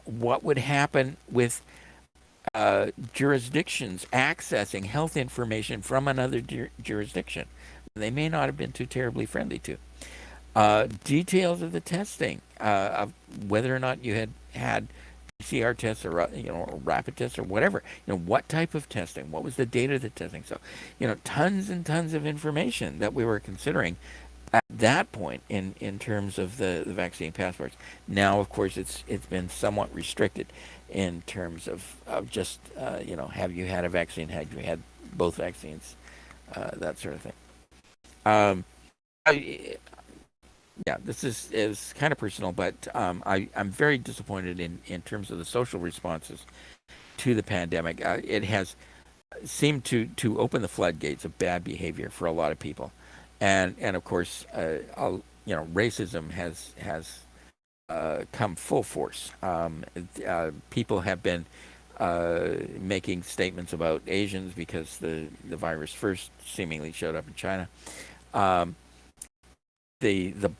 What would happen with jurisdictions accessing health information from another jurisdiction? They may not have been too terribly friendly to. Details of the testing, of whether or not you had PCR tests or rapid tests or whatever. What type of testing? What was the date of the testing? So, tons and tons of information that we were considering at that point in terms of the vaccine passports. Now, of course, it's been somewhat restricted in terms of just have you had a vaccine? Had you had both vaccines? That sort of thing. Yeah, this is kind of personal, but I'm very disappointed in terms of the social responses to the pandemic. It has seemed to open the floodgates of bad behavior for a lot of people, and of course, racism has come full force. People have been making statements about Asians because the virus first seemingly showed up in China. The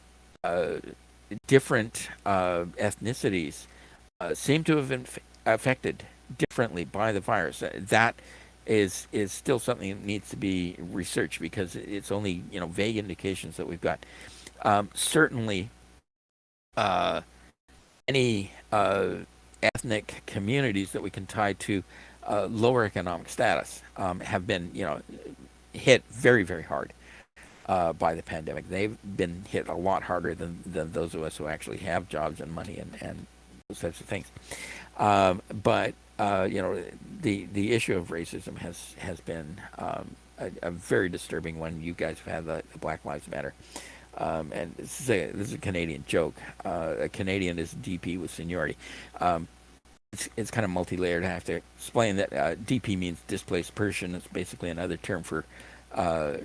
different ethnicities seem to have been affected differently by the virus. That is still something that needs to be researched because it's only vague indications that we've got. Certainly, any ethnic communities that we can tie to lower economic status have been hit very, very hard by the pandemic. They've been hit a lot harder than those of us who actually have jobs and money and those types of things. But the issue of racism has been a very disturbing one. You guys have had the Black Lives Matter. And this is a Canadian joke. A Canadian is DP with seniority. It's kind of multi-layered. I have to explain that DP means displaced person. It's basically another term for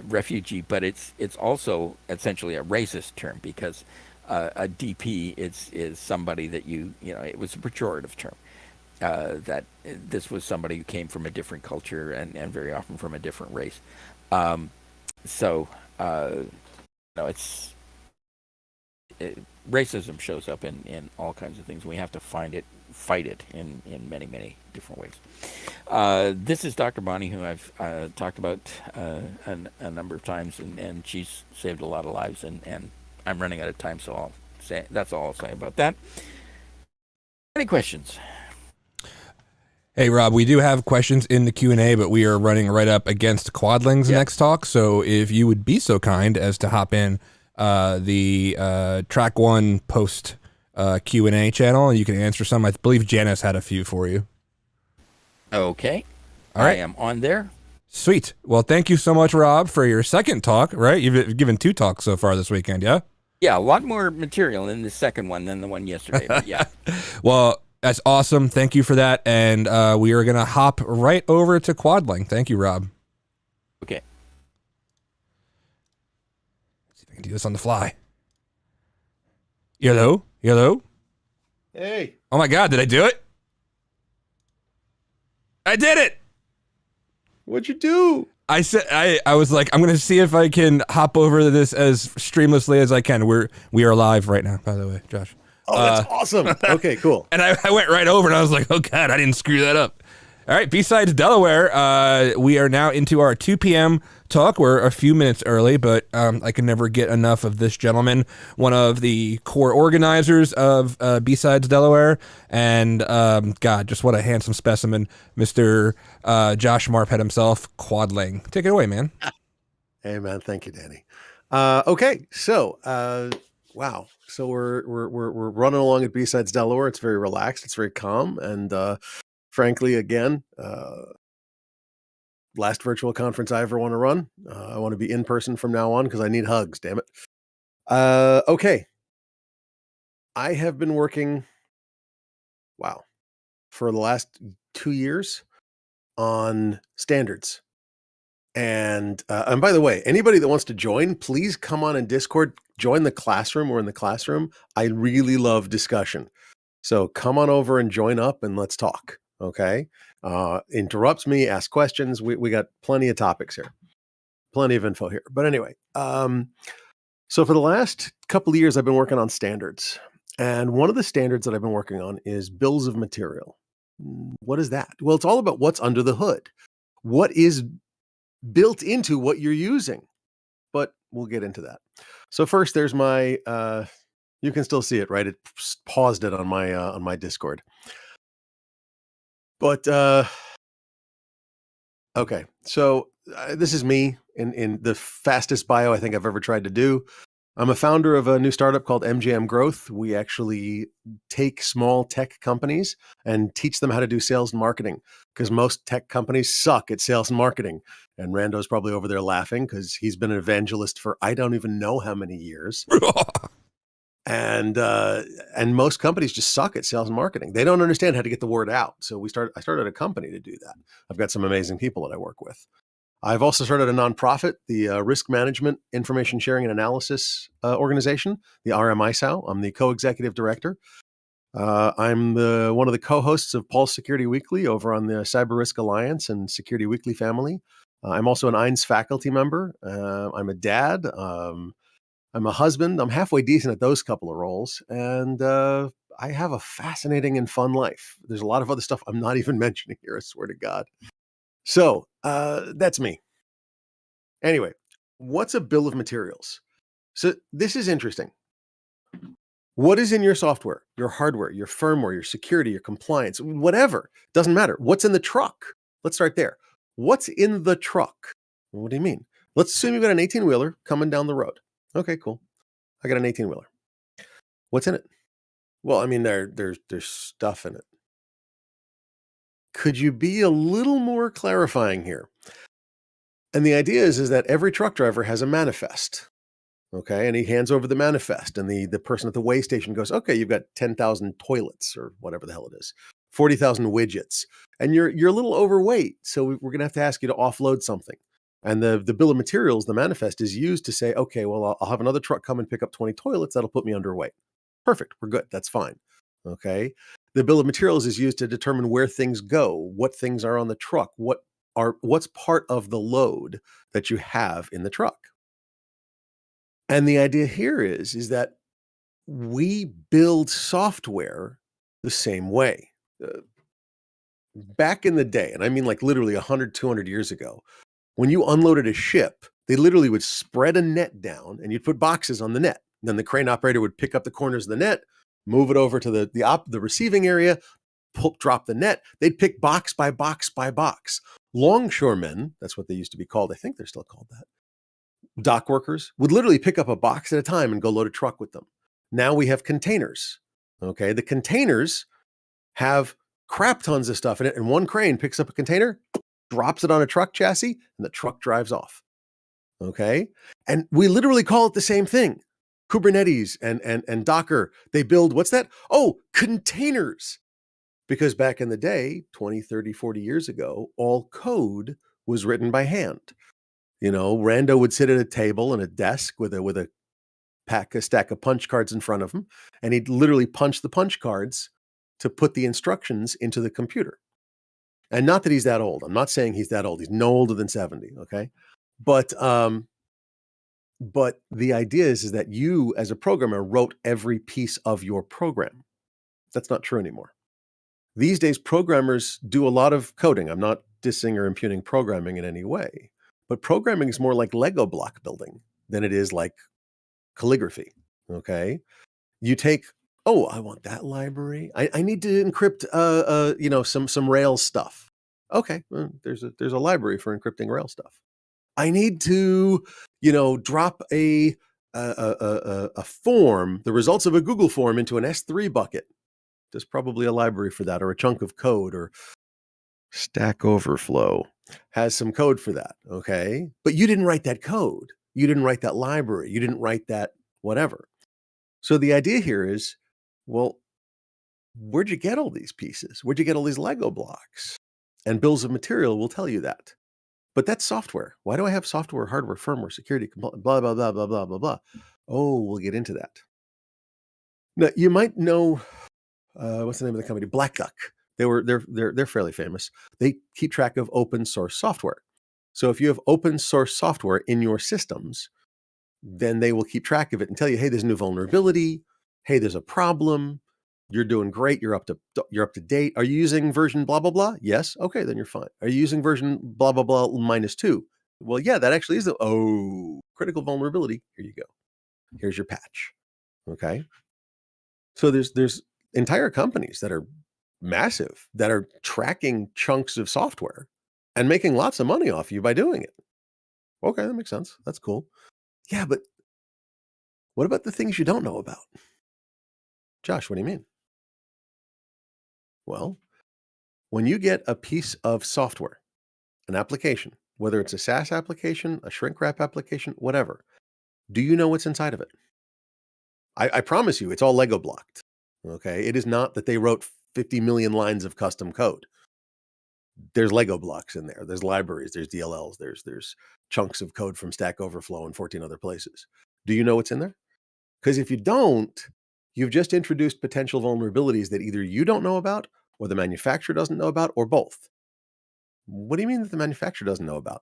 refugee, but it's also essentially a racist term because a DP is somebody that it was a pejorative term. That this was somebody who came from a different culture and very often from a different race. Racism shows up in all kinds of things. We have to fight it in many, many different ways. This is Dr. Bonnie, who I've talked about a number of times, and she's saved a lot of lives, and I'm running out of time, so that's all I'll say about that. Any questions? Hey, Rob, we do have questions in the Q&A, but we are running right up against Quadling's next talk, so if you would be so kind as to hop in the Track 1 post Q&A channel, you can answer some. I believe Janice had a few for you. Okay. All right. I am on there. Sweet. Well, thank you so much, Rob, for your second talk, right? You've given 2 talks so far this weekend, yeah? Yeah, a lot more material in the second one than the one yesterday, but yeah. Well, that's awesome. Thank you for that. And we are going to hop right over to Quadling. Thank you, Rob. Okay. Let's see if I can do this on the fly. Hello? Hello? Hey. Oh my God, did I do it? I did it! What'd you do? I said I was like, I'm gonna see if I can hop over to this as streamlessly as I can. We are live right now, by the way, Josh. Oh, that's awesome. Okay, cool. And I went right over and I was like, oh God, I didn't screw that up. All right, BSides Delaware. We are now into our 2 p.m. talk. We're a few minutes early, but I can never get enough of this gentleman, one of the core organizers of BSides Delaware, and God, just what a handsome specimen, Mr. Josh Marpet himself, Quadling. Take it away, man. Hey man, thank you, Danny. Okay, so wow, so we're running along at BSides Delaware. It's very relaxed, it's very calm, and frankly, again, last virtual conference I ever want to run. I want to be in person from now on because I need hugs. Damn it. Okay, I have been working, wow, for the last 2 years on standards. And by the way, anybody that wants to join, please come on in Discord, join the classroom. We're in the classroom. I really love discussion. So come on over and join up and let's talk. Okay. Interrupts me, ask questions. We got plenty of topics here, plenty of info here. But anyway, so for the last couple of years, I've been working on standards. And one of the standards that I've been working on is bills of material. What is that? Well, it's all about what's under the hood. What is built into what you're using, but we'll get into that. So first, there's my. You can still see it, right? It paused it on my Discord. But okay, so this is me in the fastest bio I think I've ever tried to do. I'm a founder of a new startup called MGM Growth. We actually take small tech companies and teach them how to do sales and marketing because most tech companies suck at sales and marketing. And Rando's probably over there laughing because he's been an evangelist for I don't even know how many years. And most companies just suck at sales and marketing. They don't understand how to get the word out. So I started a company to do that. I've got some amazing people that I work with. I've also started a nonprofit, the Risk Management Information Sharing and Analysis Organization, the RMISAO. I'm the co-executive director. I'm one of the co-hosts of Pulse Security Weekly over on the Cyber Risk Alliance and Security Weekly family. I'm also an EINS faculty member. I'm a dad. I'm a husband. I'm halfway decent at those couple of roles. And I have a fascinating and fun life. There's a lot of other stuff I'm not even mentioning here, I swear to God. So that's me. Anyway, what's a bill of materials? So this is interesting. What is in your software, your hardware, your firmware, your security, your compliance, whatever, doesn't matter. What's in the truck? Let's start there. What's in the truck? What do you mean? Let's assume you've got an 18-wheeler coming down the road. Okay, cool. I got an 18-wheeler. What's in it? Well, I mean, there's stuff in it. Could you be a little more clarifying here? And the idea is that every truck driver has a manifest, okay? And he hands over the manifest, and the person at the weigh station goes, okay, you've got 10,000 toilets or whatever the hell it is, 40,000 widgets, and you're a little overweight, so we're going to have to ask you to offload something. And the bill of materials, the manifest, is used to say, okay, well, I'll have another truck come and pick up 20 toilets. That'll put me underweight. Perfect. We're good. That's fine. Okay. The bill of materials is used to determine where things go, what things are on the truck, what's part of the load that you have in the truck. And the idea here is that we build software the same way. Back in the day, and I mean like literally 100, 200 years ago, when you unloaded a ship, they literally would spread a net down and you'd put boxes on the net. Then the crane operator would pick up the corners of the net, move it over to the receiving area, drop the net. They'd pick box by box by box. Longshoremen, that's what they used to be called. I think they're still called that. Dock workers would literally pick up a box at a time and go load a truck with them. Now we have containers. Okay. The containers have crap tons of stuff in it. And one crane picks up a container, drops it on a truck chassis, and the truck drives off. Okay. And we literally call it the same thing. Kubernetes and Docker, they build, what's that? Oh, containers. Because back in the day, 20, 30, 40 years ago, all code was written by hand. You know, Rando would sit at a table and a desk with a stack of punch cards in front of him, and he'd literally punch the punch cards to put the instructions into the computer. And not that he's that old. I'm not saying he's that old. He's no older than 70, okay? But the idea is that you, as a programmer, wrote every piece of your program. That's not true anymore. These days, programmers do a lot of coding. I'm not dissing or impugning programming in any way, but programming is more like Lego block building than it is like calligraphy, okay? You take, oh, I want that library. I need to encrypt, some Rails stuff. Okay, well, there's a library for encrypting Rails stuff. I need to, drop a form, the results of a Google form into an S3 bucket. There's probably a library for that, or a chunk of code, or Stack Overflow has some code for that. Okay. But you didn't write that code. You didn't write that library. You didn't write that whatever. So the idea here is, well, where'd you get all these pieces? Where'd you get all these Lego blocks? And bills of material will tell you that. But that's software. Why do I have software, hardware, firmware, security, blah, blah, blah, blah, blah, blah, blah. Oh, we'll get into that. Now, you might know, what's the name of the company? Black Duck. They're fairly famous. They keep track of open source software. So if you have open source software in your systems, then they will keep track of it and tell you, hey, there's a new vulnerability. Hey, there's a problem. You're doing great. You're up to date. Are you using version blah, blah, blah? Yes. Okay, then you're fine. Are you using version blah, blah, blah -2? Well, yeah, that actually is critical vulnerability. Here you go. Here's your patch. Okay. So there's entire companies that are massive that are tracking chunks of software and making lots of money off you by doing it. Okay, that makes sense. That's cool. Yeah, but what about the things you don't know about? Josh, what do you mean? Well, when you get a piece of software, an application, whether it's a SaaS application, a shrink wrap application, whatever, do you know what's inside of it? I promise you, it's all Lego blocked. Okay. It is not that they wrote 50 million lines of custom code. There's Lego blocks in there. There's libraries, there's DLLs, there's chunks of code from Stack Overflow and 14 other places. Do you know what's in there? Because if you don't, you've just introduced potential vulnerabilities that either you don't know about, or the manufacturer doesn't know about, or both. What do you mean that the manufacturer doesn't know about?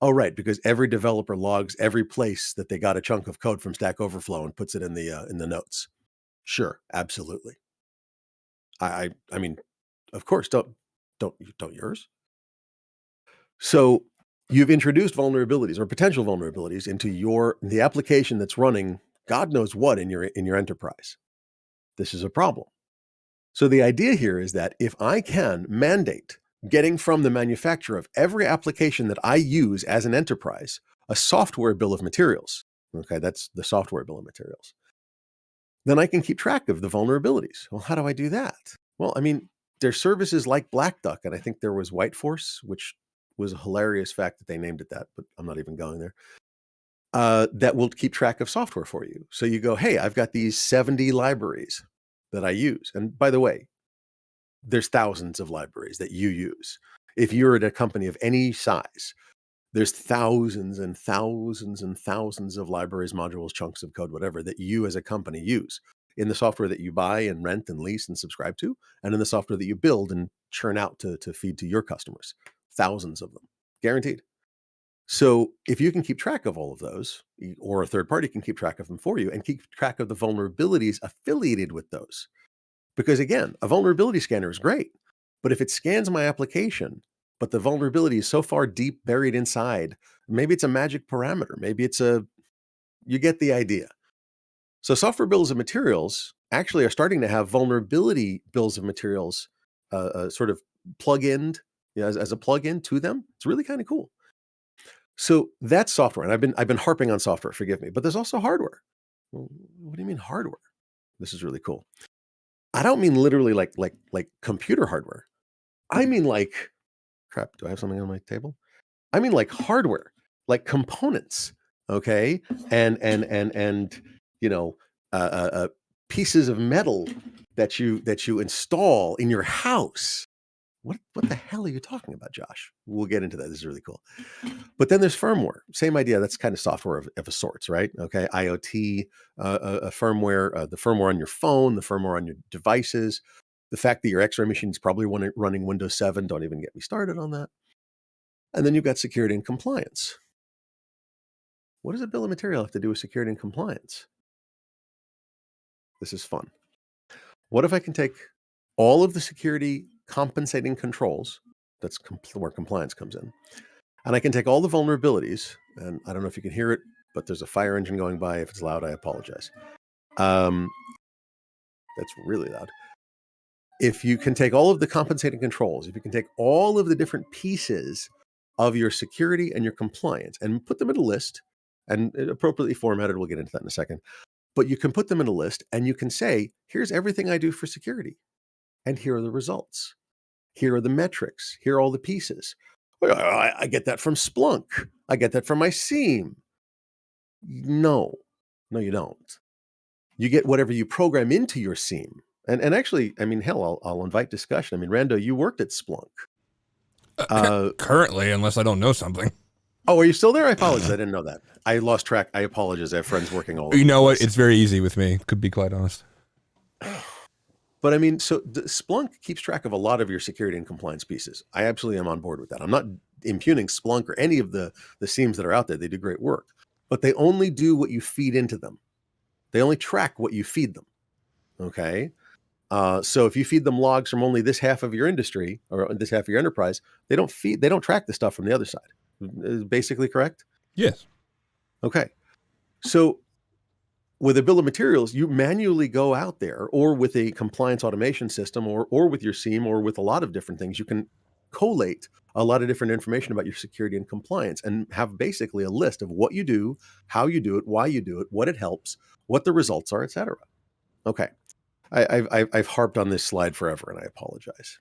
Oh, right, because every developer logs every place that they got a chunk of code from Stack Overflow and puts it in the notes. Sure, absolutely. I mean, of course, don't yours. So you've introduced vulnerabilities or potential vulnerabilities into the application that's running God knows what in your enterprise. This is a problem. So the idea here is that if I can mandate getting from the manufacturer of every application that I use as an enterprise a software bill of materials, okay, that's the software bill of materials, then I can keep track of the vulnerabilities. Well, how do I do that? Well, I mean, there's services like Black Duck, and I think there was White Force, which was a hilarious fact that they named it that, but I'm not even going there. That will keep track of software for you. So you go, hey, I've got these 70 libraries that I use. And by the way, there's thousands of libraries that you use. If you're at a company of any size, there's thousands and thousands and thousands of libraries, modules, chunks of code, whatever, that you as a company use in the software that you buy and rent and lease and subscribe to, and in the software that you build and churn out to feed to your customers. Thousands of them, guaranteed. So if you can keep track of all of those, or a third party can keep track of them for you and keep track of the vulnerabilities affiliated with those. Because again, a vulnerability scanner is great, but if it scans my application, but the vulnerability is so far deep buried inside, maybe it's a magic parameter. Maybe you get the idea. So software bills of materials actually are starting to have vulnerability bills of materials sort of plug-in, as a plug-in to them. It's really kind of cool. So that's software, and I've been harping on software, forgive me, but there's also hardware. Well, what do you mean hardware? This is really cool. I don't mean literally like computer hardware. I mean like, crap, do I have something on my table? I mean like hardware, like components, okay? And pieces of metal that you install in your house. What the hell are you talking about, Josh? We'll get into that. This is really cool. But then there's firmware. Same idea. That's kind of software of a sorts, right? Okay, IoT, firmware, the firmware on your phone, the firmware on your devices, the fact that your X-ray machine is probably running Windows 7. Don't even get me started on that. And then you've got security and compliance. What does a bill of material have to do with security and compliance? This is fun. What if I can take all of the security compensating controls, that's where compliance comes in, and I can take all the vulnerabilities, and I don't know if you can hear it, but there's a fire engine going by. If it's loud, I apologize. That's really loud. If you can take all of the compensating controls, if you can take all of the different pieces of your security and your compliance and put them in a list and appropriately formatted. We'll get into that in a second. But you can put them in a list and you can say, here's everything I do for security. And here are the results. Here are the metrics. Here are all the pieces. Well, I get that from Splunk. I get that from my SIEM. No, you don't. You get whatever you program into your SIEM. And actually, I mean, hell, I'll invite discussion. I mean, Rando, you worked at Splunk. Currently, unless I don't know something. Oh, are you still there? I apologize. I didn't know that. I lost track. I apologize. I have friends working all over. You know what? It's very easy with me. Could be quite honest. But I mean, so Splunk keeps track of a lot of your security and compliance pieces. I absolutely am on board with that. I'm not impugning Splunk or any of the SIEMs that are out there. They do great work, but they only do what you feed into them. They only track what you feed them. Okay. So if you feed them logs from only this half of your industry or this half of your enterprise, they don't track the stuff from the other side. Is basically correct? Yes. Okay. So with a bill of materials, you manually go out there, or with a compliance automation system, or with your SIEM, or with a lot of different things, you can collate a lot of different information about your security and compliance and have basically a list of what you do, how you do it, why you do it, what it helps, what the results are, etc. Okay. I've harped on this slide forever, and I apologize.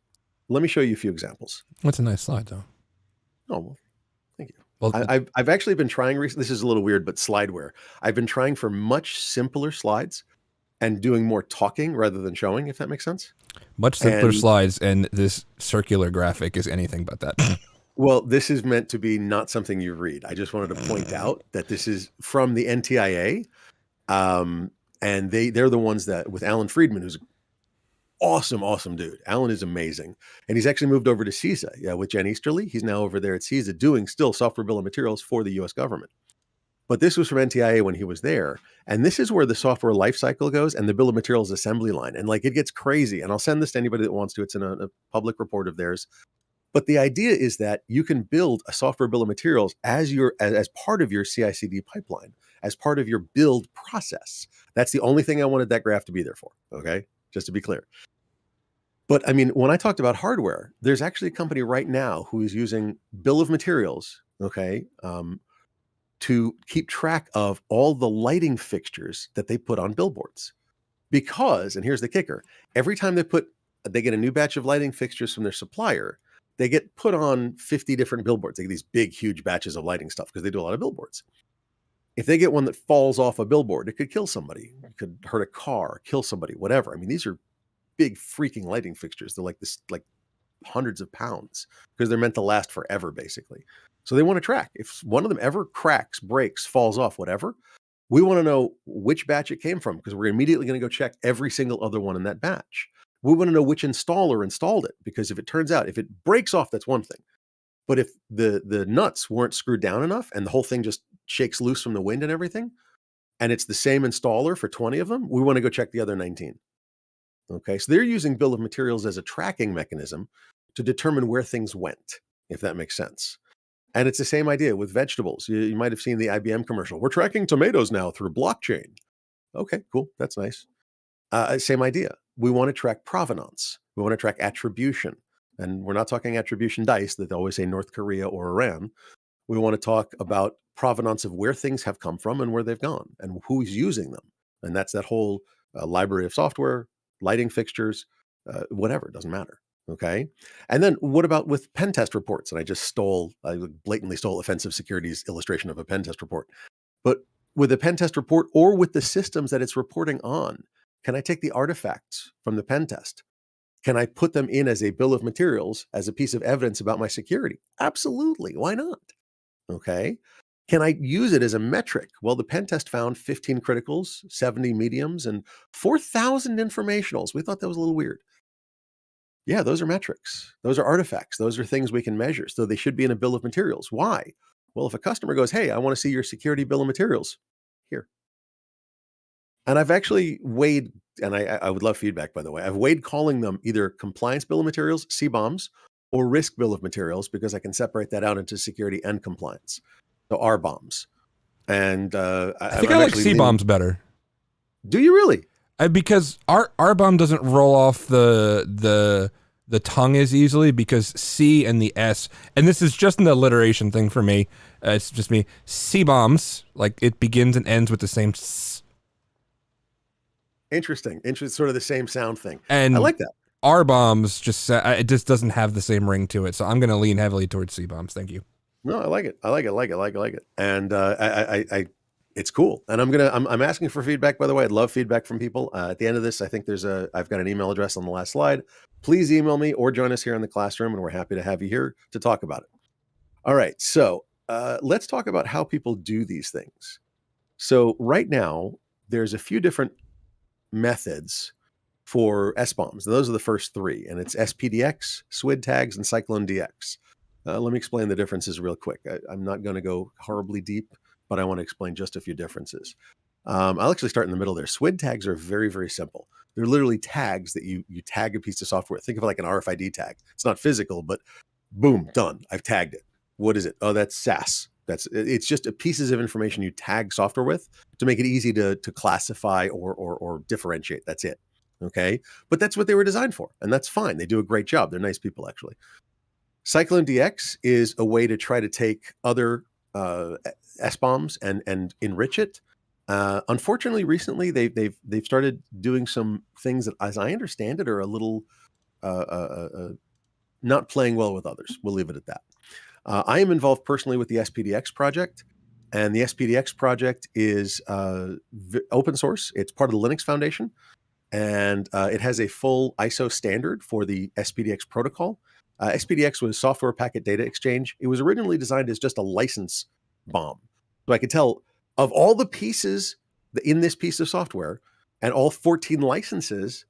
Let me show you a few examples. That's a nice slide, though. Oh, well, thank you. Well, I've actually been trying recently. This is a little weird, but slideware. I've been trying for much simpler slides and doing more talking rather than showing, if that makes sense. Much simpler slides, and this circular graphic is anything but that. Well, this is meant to be not something you read. I just wanted to point out that this is from the NTIA. And they're the ones that, with Alan Friedman, who's awesome dude. Alan is amazing. And he's actually moved over to CISA, with Jen Easterly. He's now over there at CISA doing still software bill of materials for the US government. But this was from NTIA when he was there. And this is where the software lifecycle goes and the bill of materials assembly line. And like, it gets crazy. And I'll send this to anybody that wants to. It's in a public report of theirs. But the idea is that you can build a software bill of materials as part of your CI/CD pipeline, as part of your build process. That's the only thing I wanted that graph to be there for. Okay, just to be clear. But I mean, when I talked about hardware, there's actually a company right now who is using bill of materials, okay, to keep track of all the lighting fixtures that they put on billboards. Because, and here's the kicker, every time they get a new batch of lighting fixtures from their supplier, they get put on 50 different billboards. They get these big, huge batches of lighting stuff because they do a lot of billboards. If they get one that falls off a billboard, it could kill somebody. It could hurt a car, kill somebody, whatever. I mean, these are big freaking lighting fixtures. They're like hundreds of pounds because they're meant to last forever, basically. So they want to track. If one of them ever cracks, breaks, falls off, whatever, we want to know which batch it came from because we're immediately going to go check every single other one in that batch. We want to know which installer installed it because if it turns out, if it breaks off, that's one thing. But if the nuts weren't screwed down enough and the whole thing just shakes loose from the wind and everything, and it's the same installer for 20 of them, we want to go check the other 19. Okay, so they're using bill of materials as a tracking mechanism to determine where things went, if that makes sense. And it's the same idea with vegetables. You might have seen the IBM commercial. We're tracking tomatoes now through blockchain. Okay, cool. That's nice. Same idea. We want to track provenance. We want to track attribution. And we're not talking attribution dice that they always say North Korea or Iran. We want to talk about provenance of where things have come from and where they've gone and who's using them. And that's that whole library of software, lighting fixtures, whatever, it doesn't matter. Okay. And then what about with pen test reports? And I blatantly stole Offensive Security's illustration of a pen test report. But with a pen test report or with the systems that it's reporting on, can I take the artifacts from the pen test? Can I put them in as a bill of materials as a piece of evidence about my security? Absolutely. Why not? Okay. Can I use it as a metric? Well, the pen test found 15 criticals, 70 mediums, and 4,000 informationals. We thought that was a little weird. Yeah, those are metrics. Those are artifacts. Those are things we can measure. So they should be in a bill of materials. Why? Well, if a customer goes, hey, I want to see your security bill of materials, here. And I've actually weighed, and I would love feedback, by the way. I've weighed calling them either compliance bill of materials, CBOMs, or risk bill of materials, because I can separate that out into security and compliance. So RBOMs. And I think I like CBOMs better. Do you really? Because our bomb doesn't roll off the the tongue is easily, because C and the S, and this is just an alliteration thing for me. It's just me. C-bombs, like it begins and ends with the same S. Interesting. Sort of the same sound thing. And I like that. R-bombs it just doesn't have the same ring to it. So I'm going to lean heavily towards C-bombs. Thank you. No, I like it. I like it. And it's cool. And I'm asking for feedback, by the way. I'd love feedback from people. At the end of this, I think I've got an email address on the last slide. Please email me or join us here in the classroom, and we're happy to have you here to talk about it. All right. So let's talk about how people do these things. So right now, there's a few different methods for SBOMs. And those are the first three, and it's SPDX, SWID tags, and Cyclone DX. Let me explain the differences real quick. I'm not going to go horribly deep, but I want to explain just a few differences. I'll actually start in the middle there. SWID tags are very, very simple. They're literally tags that you tag a piece of software. Think of it like an RFID tag. It's not physical, but boom, done. I've tagged it. What is it? Oh, that's SAS. It's just pieces of information you tag software with to make it easy to classify or differentiate. That's it. Okay. But that's what they were designed for. And that's fine. They do a great job. They're nice people, actually. Cyclone DX is a way to try to take other SBOMs and enrich it. Unfortunately, recently they've started doing some things that, as I understand it, are a little not playing well with others. We'll leave it at that. I am involved personally with the SPDX project, and the SPDX project is open source. It's part of the Linux Foundation, and it has a full ISO standard for the SPDX protocol. SPDX was Software Packet Data Exchange. It was originally designed as just a license bomb. So I could tell, of all the pieces in this piece of software and all 14 licenses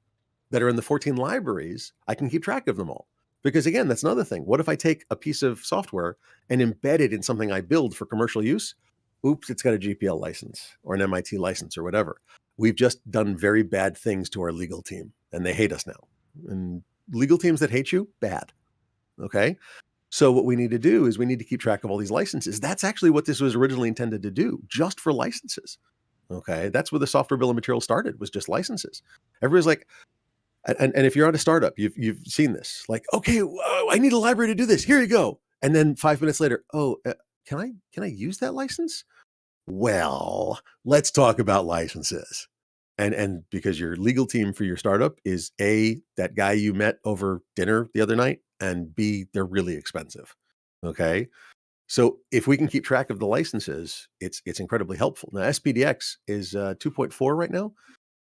that are in the 14 libraries, I can keep track of them all. Because again, that's another thing. What if I take a piece of software and embed it in something I build for commercial use? Oops, it's got a GPL license or an MIT license or whatever. We've just done very bad things to our legal team, and they hate us now. And legal teams that hate you, bad. Okay. So what we need to do is we need to keep track of all these licenses. That's actually what this was originally intended to do, just for licenses. Okay. That's where the software bill of materials started, was just licenses. Everybody's like, and if you're at a startup, you've seen this, like, okay, I need a library to do this. Here you go. And then 5 minutes later, can I use that license? Well, let's talk about licenses. And because your legal team for your startup is A, that guy you met over dinner the other night, and B, they're really expensive. Okay. So if we can keep track of the licenses, it's incredibly helpful. Now, SPDX is 2.4 right now.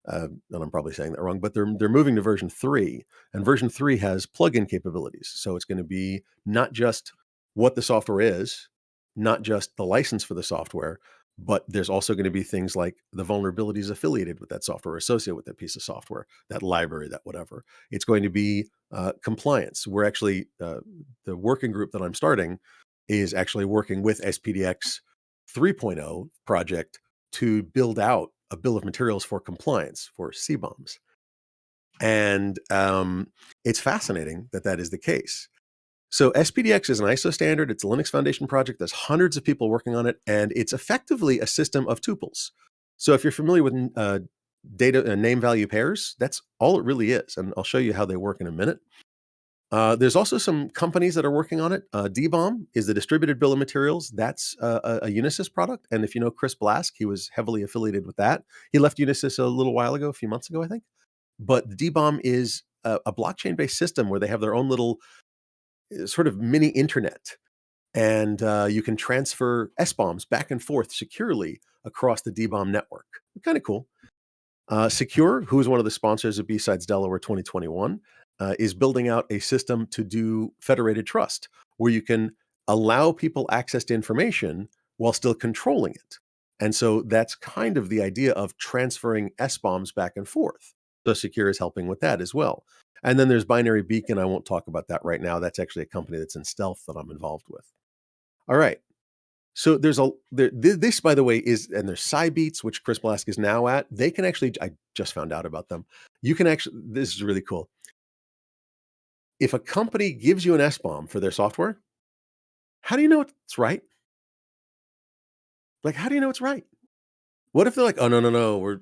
And I'm probably saying that wrong, but they're moving to version 3, and version 3 has plugin capabilities. So it's going to be not just what the software is, not just the license for the software, but there's also going to be things like the vulnerabilities affiliated with that software, associated with that piece of software, that library, that whatever. It's going to be compliance. We're actually, the working group that I'm starting is actually working with SPDX 3.0 project to build out a bill of materials for compliance for CBOMs. And it's fascinating that is the case. So SPDX is an ISO standard. It's a Linux Foundation project. There's hundreds of people working on it, and it's effectively a system of tuples. So if you're familiar with data name value pairs, that's all it really is. And I'll show you how they work in a minute. There's also some companies that are working on it. DBOM is the distributed bill of materials. That's a Unisys product. And if you know Chris Blask, he was heavily affiliated with that. He left Unisys a little while ago, a few months ago, I think. But DBOM is a blockchain-based system where they have their own little sort of mini internet. And you can transfer SBOMs back and forth securely across the DBOM network. Kind of cool. Secure, who is one of the sponsors of BSides Delaware 2021, is building out a system to do federated trust, where you can allow people access to information while still controlling it. And so that's kind of the idea of transferring SBOMs back and forth. So Secure is helping with that as well. And then there's Binary Beacon. I won't talk about that right now. That's actually a company that's in stealth that I'm involved with. All right. So this, by the way, is, and there's Cybeats, which Chris Blask is now at. They can actually, I just found out about them. You can actually, this is really cool. If a company gives you an SBOM for their software, how do you know it's right? Like, how do you know it's right? What if they're like, oh, no,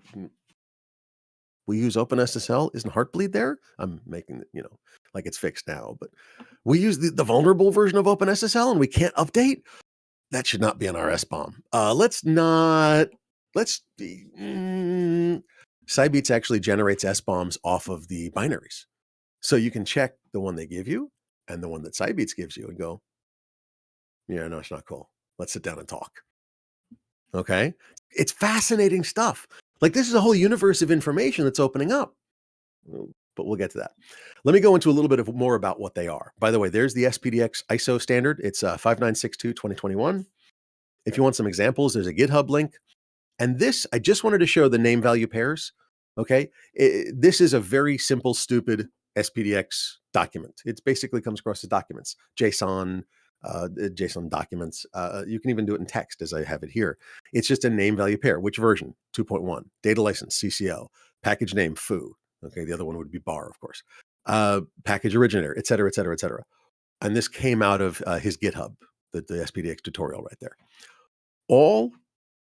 We use OpenSSL. Isn't Heartbleed there? I'm making it, like it's fixed now, but we use the vulnerable version of OpenSSL and we can't update. That should not be on our SBOM. Cybeats actually generates SBOMs off of the binaries. So you can check the one they give you and the one that Cybeats gives you and go, yeah, no, it's not cool. Let's sit down and talk. Okay. It's fascinating stuff. Like this is a whole universe of information that's opening up, but we'll get to that. Let me go into a little bit more about what they are. By the way, there's the SPDX ISO standard. It's 5962/2021. If you want some examples, there's a GitHub link. And this, I just wanted to show the name value pairs. Okay. This is a very simple, stupid SPDX document. It basically comes across as documents, JSON, JSON documents. You can even do it in text as I have it here. It's just a name value pair. Which version? 2.1. Data license, CCL. Package name, foo. Okay, the other one would be bar, of course. Package originator, et cetera, et cetera, et cetera. And this came out of his GitHub, the SPDX tutorial right there.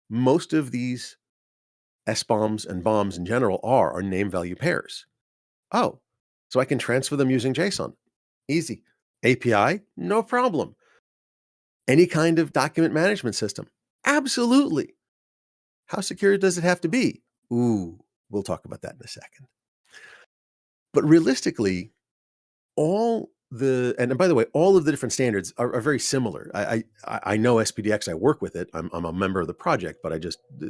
Most of these SBOMs and bombs in general are name value pairs. Oh, so I can transfer them using JSON. Easy. API, no problem. Any kind of document management system, absolutely. How secure does it have to be? Ooh, we'll talk about that in a second. But realistically, and by the way, all of the different standards are very similar. I know SPDX, I work with it. I'm a member of the project, but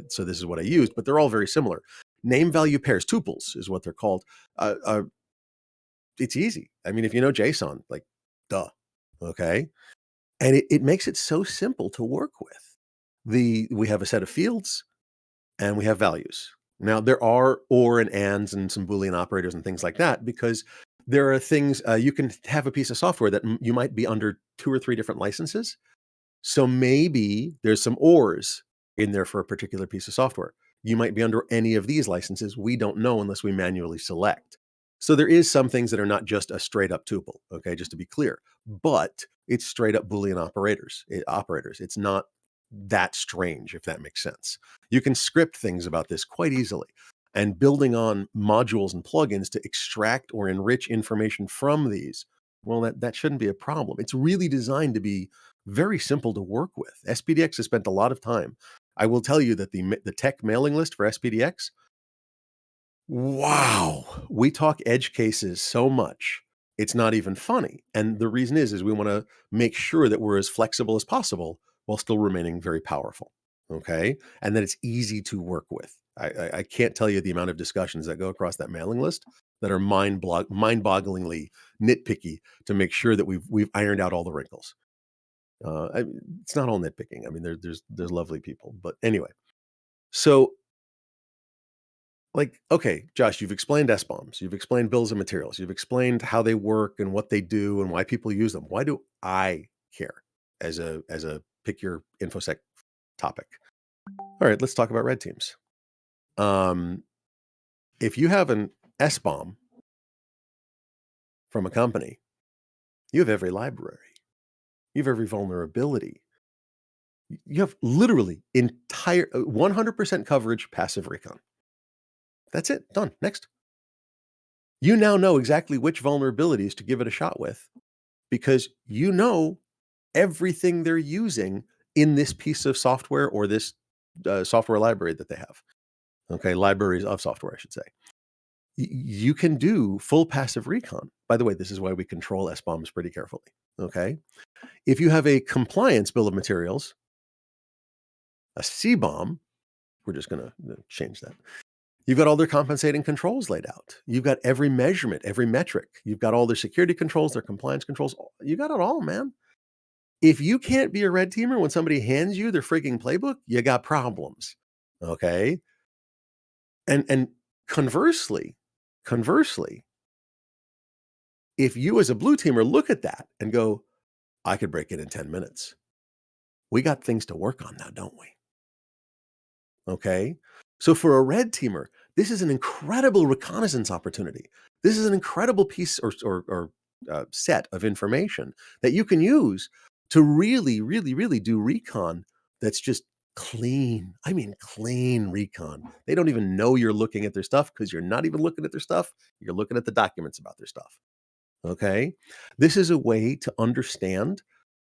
so this is what I used, but they're all very similar. Name value pairs, tuples is what they're called. It's easy. I mean, if you know JSON, like, duh, okay? And it makes it so simple to work with. We have a set of fields and we have values. Now, there are or and ands and some Boolean operators and things like that, because there are things, you can have a piece of software that you might be under 2 or 3 different licenses. So maybe there's some ors in there for a particular piece of software. You might be under any of these licenses. We don't know unless we manually select. So there is some things that are not just a straight up tuple, okay, just to be clear, but it's straight up Boolean operators. It's not that strange, if that makes sense. You can script things about this quite easily. And building on modules and plugins to extract or enrich information from these, well, that shouldn't be a problem. It's really designed to be very simple to work with. SPDX has spent a lot of time. I will tell you that the tech mailing list for SPDX, wow, we talk edge cases so much, it's not even funny. And the reason is we want to make sure that we're as flexible as possible while still remaining very powerful, okay? And that it's easy to work with. I can't tell you the amount of discussions that go across that mailing list that are mind-bogglingly nitpicky to make sure that we've ironed out all the wrinkles. It's not all nitpicking. I mean, there's lovely people, but anyway. So, like, okay, Josh, you've explained SBOMs, you've explained bills of materials, you've explained how they work and what they do and why people use them. Why do I care as a pick your InfoSec topic? All right, let's talk about red teams. If you have an SBOM from a company, you have every library, you have every vulnerability, you have literally entire 100% coverage, passive recon. That's it, done. Next. You now know exactly which vulnerabilities to give it a shot with, because you know everything they're using in this piece of software or this software library that they have. Okay, libraries of software, I should say. You can do full passive recon. By the way, this is why we control SBOMs pretty carefully. Okay, if you have a compliance bill of materials, a CBOM, we're just going to change that. You've got all their compensating controls laid out. You've got every measurement, every metric. You've got all their security controls, their compliance controls. You got it all, man. If you can't be a red teamer when somebody hands you their freaking playbook, you got problems. Okay. And conversely, if you as a blue teamer look at that and go, I could break it in 10 minutes. We got things to work on now, don't we? Okay. So for a red teamer, this is an incredible reconnaissance opportunity. This is an incredible piece or set of information that you can use to really, really, really do recon that's just clean. I mean, clean recon. They don't even know you're looking at their stuff because you're not even looking at their stuff. You're looking at the documents about their stuff. Okay. This is a way to understand,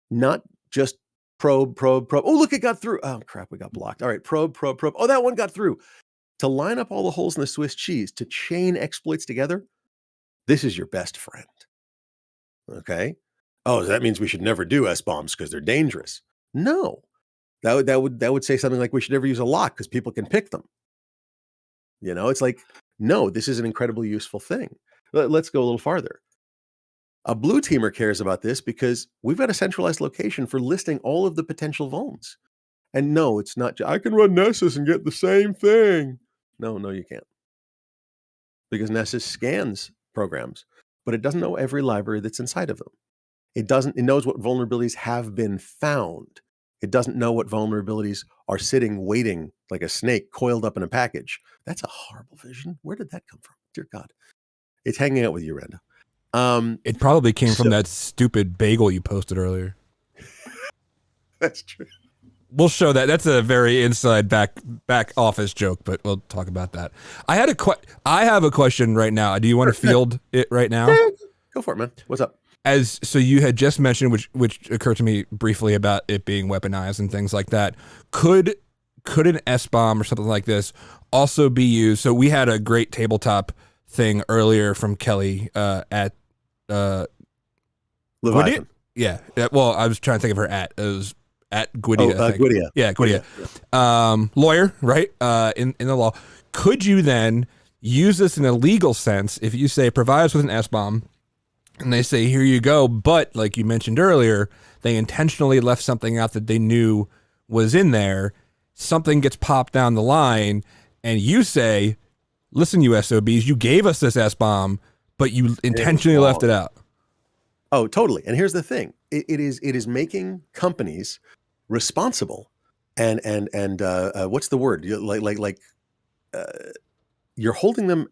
not just probe. Oh, look, it got through. Oh, crap. We got blocked. All right. Probe. Oh, that one got through. To line up all the holes in the Swiss cheese, to chain exploits together. This is your best friend. Okay. Oh, that means we should never do S-bombs because they're dangerous. No. That would say something like we should never use a lock because people can pick them. You know, it's like, no, this is an incredibly useful thing. Let's go a little farther. A blue teamer cares about this because we've got a centralized location for listing all of the potential vulns. And no, it's not, I can run Nessus and get the same thing. No, you can't. Because Nessus scans programs, but it doesn't know every library that's inside of them. It knows what vulnerabilities have been found. It doesn't know what vulnerabilities are sitting, waiting like a snake coiled up in a package. That's a horrible vision. Where did that come from? Dear God. It's hanging out with you, Randa. It probably came from that stupid bagel you posted earlier. That's true. We'll show that. That's a very inside back office joke, but we'll talk about that. I have a question right now. Do you want to field it right now? Go for it, man. What's up? So you had just mentioned, which occurred to me briefly, about it being weaponized and things like that. Could an S-bomb or something like this also be used? So we had a great tabletop thing earlier from Kelly at Leviathan. Yeah. Well, I was trying to think of her at. It was at Gwydia. Gwydia. Yeah, Gwydia. Lawyer, right? In the law. Could you then use this in a legal sense if you say provide us with an S-bomb? And they say, here you go. But like you mentioned earlier, they intentionally left something out that they knew was in there. Something gets popped down the line and you say, listen, you SOBs, you gave us this S-bomb, but you intentionally left it out. Oh, totally. And here's the thing. It is making companies responsible and what's the word? You're holding them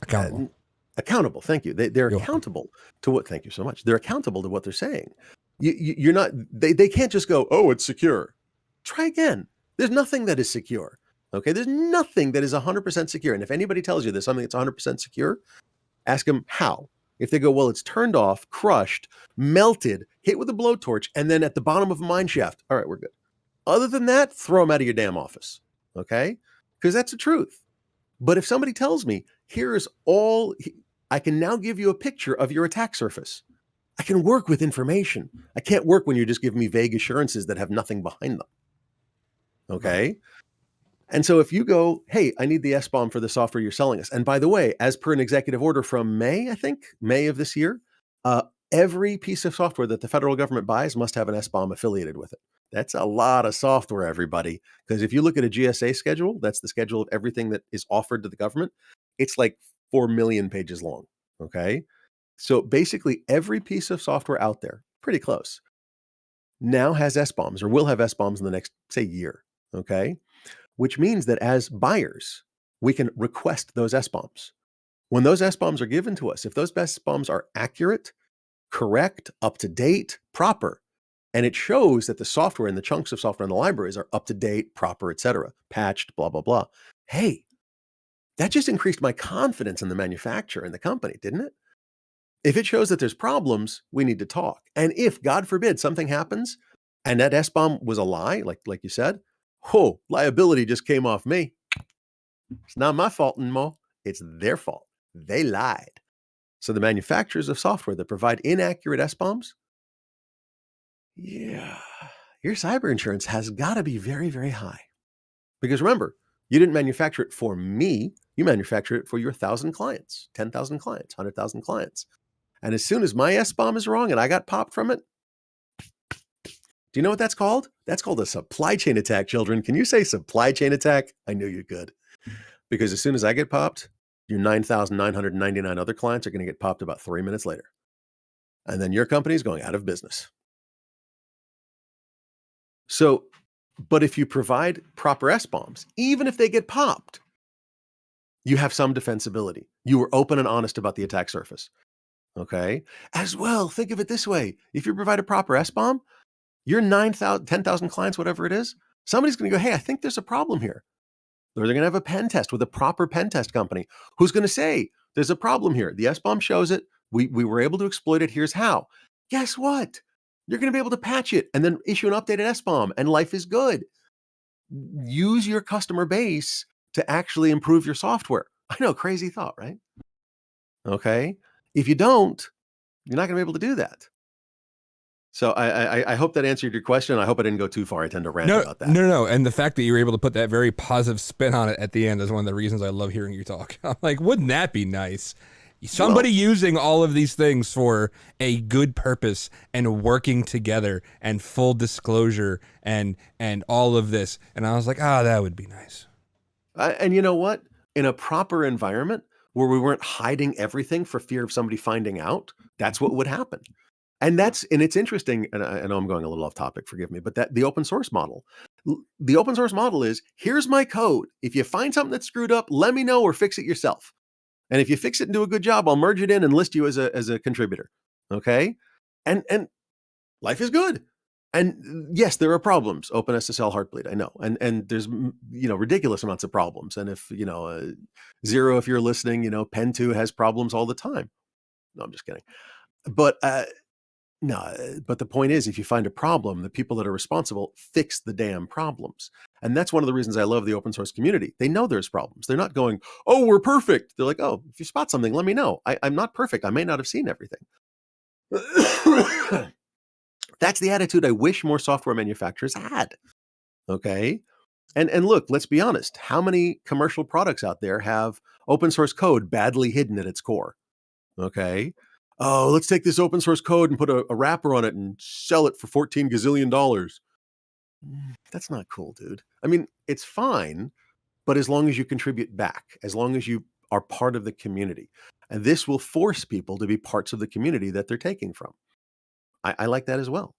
accountable. Accountable. Thank you. They're accountable to what. Thank you so much. They're accountable to what they're saying. You're not. They can't just go, oh, it's secure. Try again. There's nothing that is secure. Okay. There's nothing that is 100% secure. And if anybody tells you there's something that's 100% secure, ask them how. If they go, well, it's turned off, crushed, melted, hit with a blowtorch, and then at the bottom of a mine shaft. All right, we're good. Other than that, throw them out of your damn office. Okay. Because that's the truth. But if somebody tells me, here's all, I can now give you a picture of your attack surface. I can work with information. I can't work when you just give me vague assurances that have nothing behind them. Okay. And so if you go, hey, I need the S-bomb for the software you're selling us. And by the way, as per an executive order from May of this year, every piece of software that the federal government buys must have an S-bomb affiliated with it. That's a lot of software, everybody. Because if you look at a GSA schedule, that's the schedule of everything that is offered to the government. It's like 4 million pages long. Okay. So basically every piece of software out there, pretty close, now has S-bombs or will have S-bombs in the next, say, year. Okay. Which means that as buyers, we can request those S-bombs. When those S-bombs are given to us, if those S-bombs are accurate, correct, up to date, proper, and it shows that the software and the chunks of software in the libraries are up to date, proper, etc., patched, blah, blah, blah. Hey, that just increased my confidence in the manufacturer and the company, didn't it? If it shows that there's problems, we need to talk. And if, God forbid, something happens and that S-bomb was a lie, like you said, liability just came off me. It's not my fault anymore. It's their fault. They lied. So the manufacturers of software that provide inaccurate S-bombs, yeah, your cyber insurance has got to be very, very high. Because remember, you didn't manufacture it for me. You manufactured it for your 1,000 clients, 10,000 clients, 100,000 clients. And as soon as my S-bomb is wrong and I got popped from it, do you know what that's called? That's called a supply chain attack, children. Can you say supply chain attack? I knew you could. Because as soon as I get popped, your 9,999 other clients are going to get popped about 3 minutes later. And then your company is going out of business. So, but if you provide proper S-bombs, even if they get popped, you have some defensibility. You were open and honest about the attack surface. Okay. As well, think of it this way. If you provide a proper S-bomb, your 9,000, 10,000 clients, whatever it is, Somebody's going to go, hey, I think there's a problem here. Or they're going to have a pen test with a proper pen test company who's going to say, there's a problem here. The SBOM shows it. We were able to exploit it. Here's how. Guess what? You're going to be able to patch it and then issue an updated SBOM, and life is good. Use your customer base to actually improve your software. I know, crazy thought, right? Okay. If you don't, you're not going to be able to do that. So I hope that answered your question. I hope I didn't go too far. I tend to rant about that. No. And the fact that you were able to put that very positive spin on it at the end is one of the reasons I love hearing you talk. I'm like, wouldn't that be nice? Somebody using all of these things for a good purpose and working together and full disclosure and all of this. And I was like, that would be nice. And you know what? In a proper environment where we weren't hiding everything for fear of somebody finding out, that's what would happen. And it's interesting. And I know I'm going a little off topic, forgive me, but the open source model is, here's my code. If you find something that's screwed up, let me know or fix it yourself. And if you fix it and do a good job, I'll merge it in and list you as a contributor. Okay. And life is good. And yes, there are problems. OpenSSL Heartbleed, I know. And there's, ridiculous amounts of problems. And if, Zero, if you're listening, Pen2 has problems all the time. No, I'm just kidding. But, but the point is, if you find a problem, the people that are responsible fix the damn problems. And that's one of the reasons I love the open source community. They know there's problems. They're not going, oh, we're perfect. They're like, oh, if you spot something, let me know. I'm not perfect. I may not have seen everything. That's the attitude I wish more software manufacturers had. Okay. And look, let's be honest. How many commercial products out there have open source code badly hidden at its core? Okay. Oh, let's take this open source code and put a wrapper on it and sell it for $14 gazillion. That's not cool, dude. I mean, it's fine, but as long as you contribute back, as long as you are part of the community, and this will force people to be parts of the community that they're taking from. I like that as well.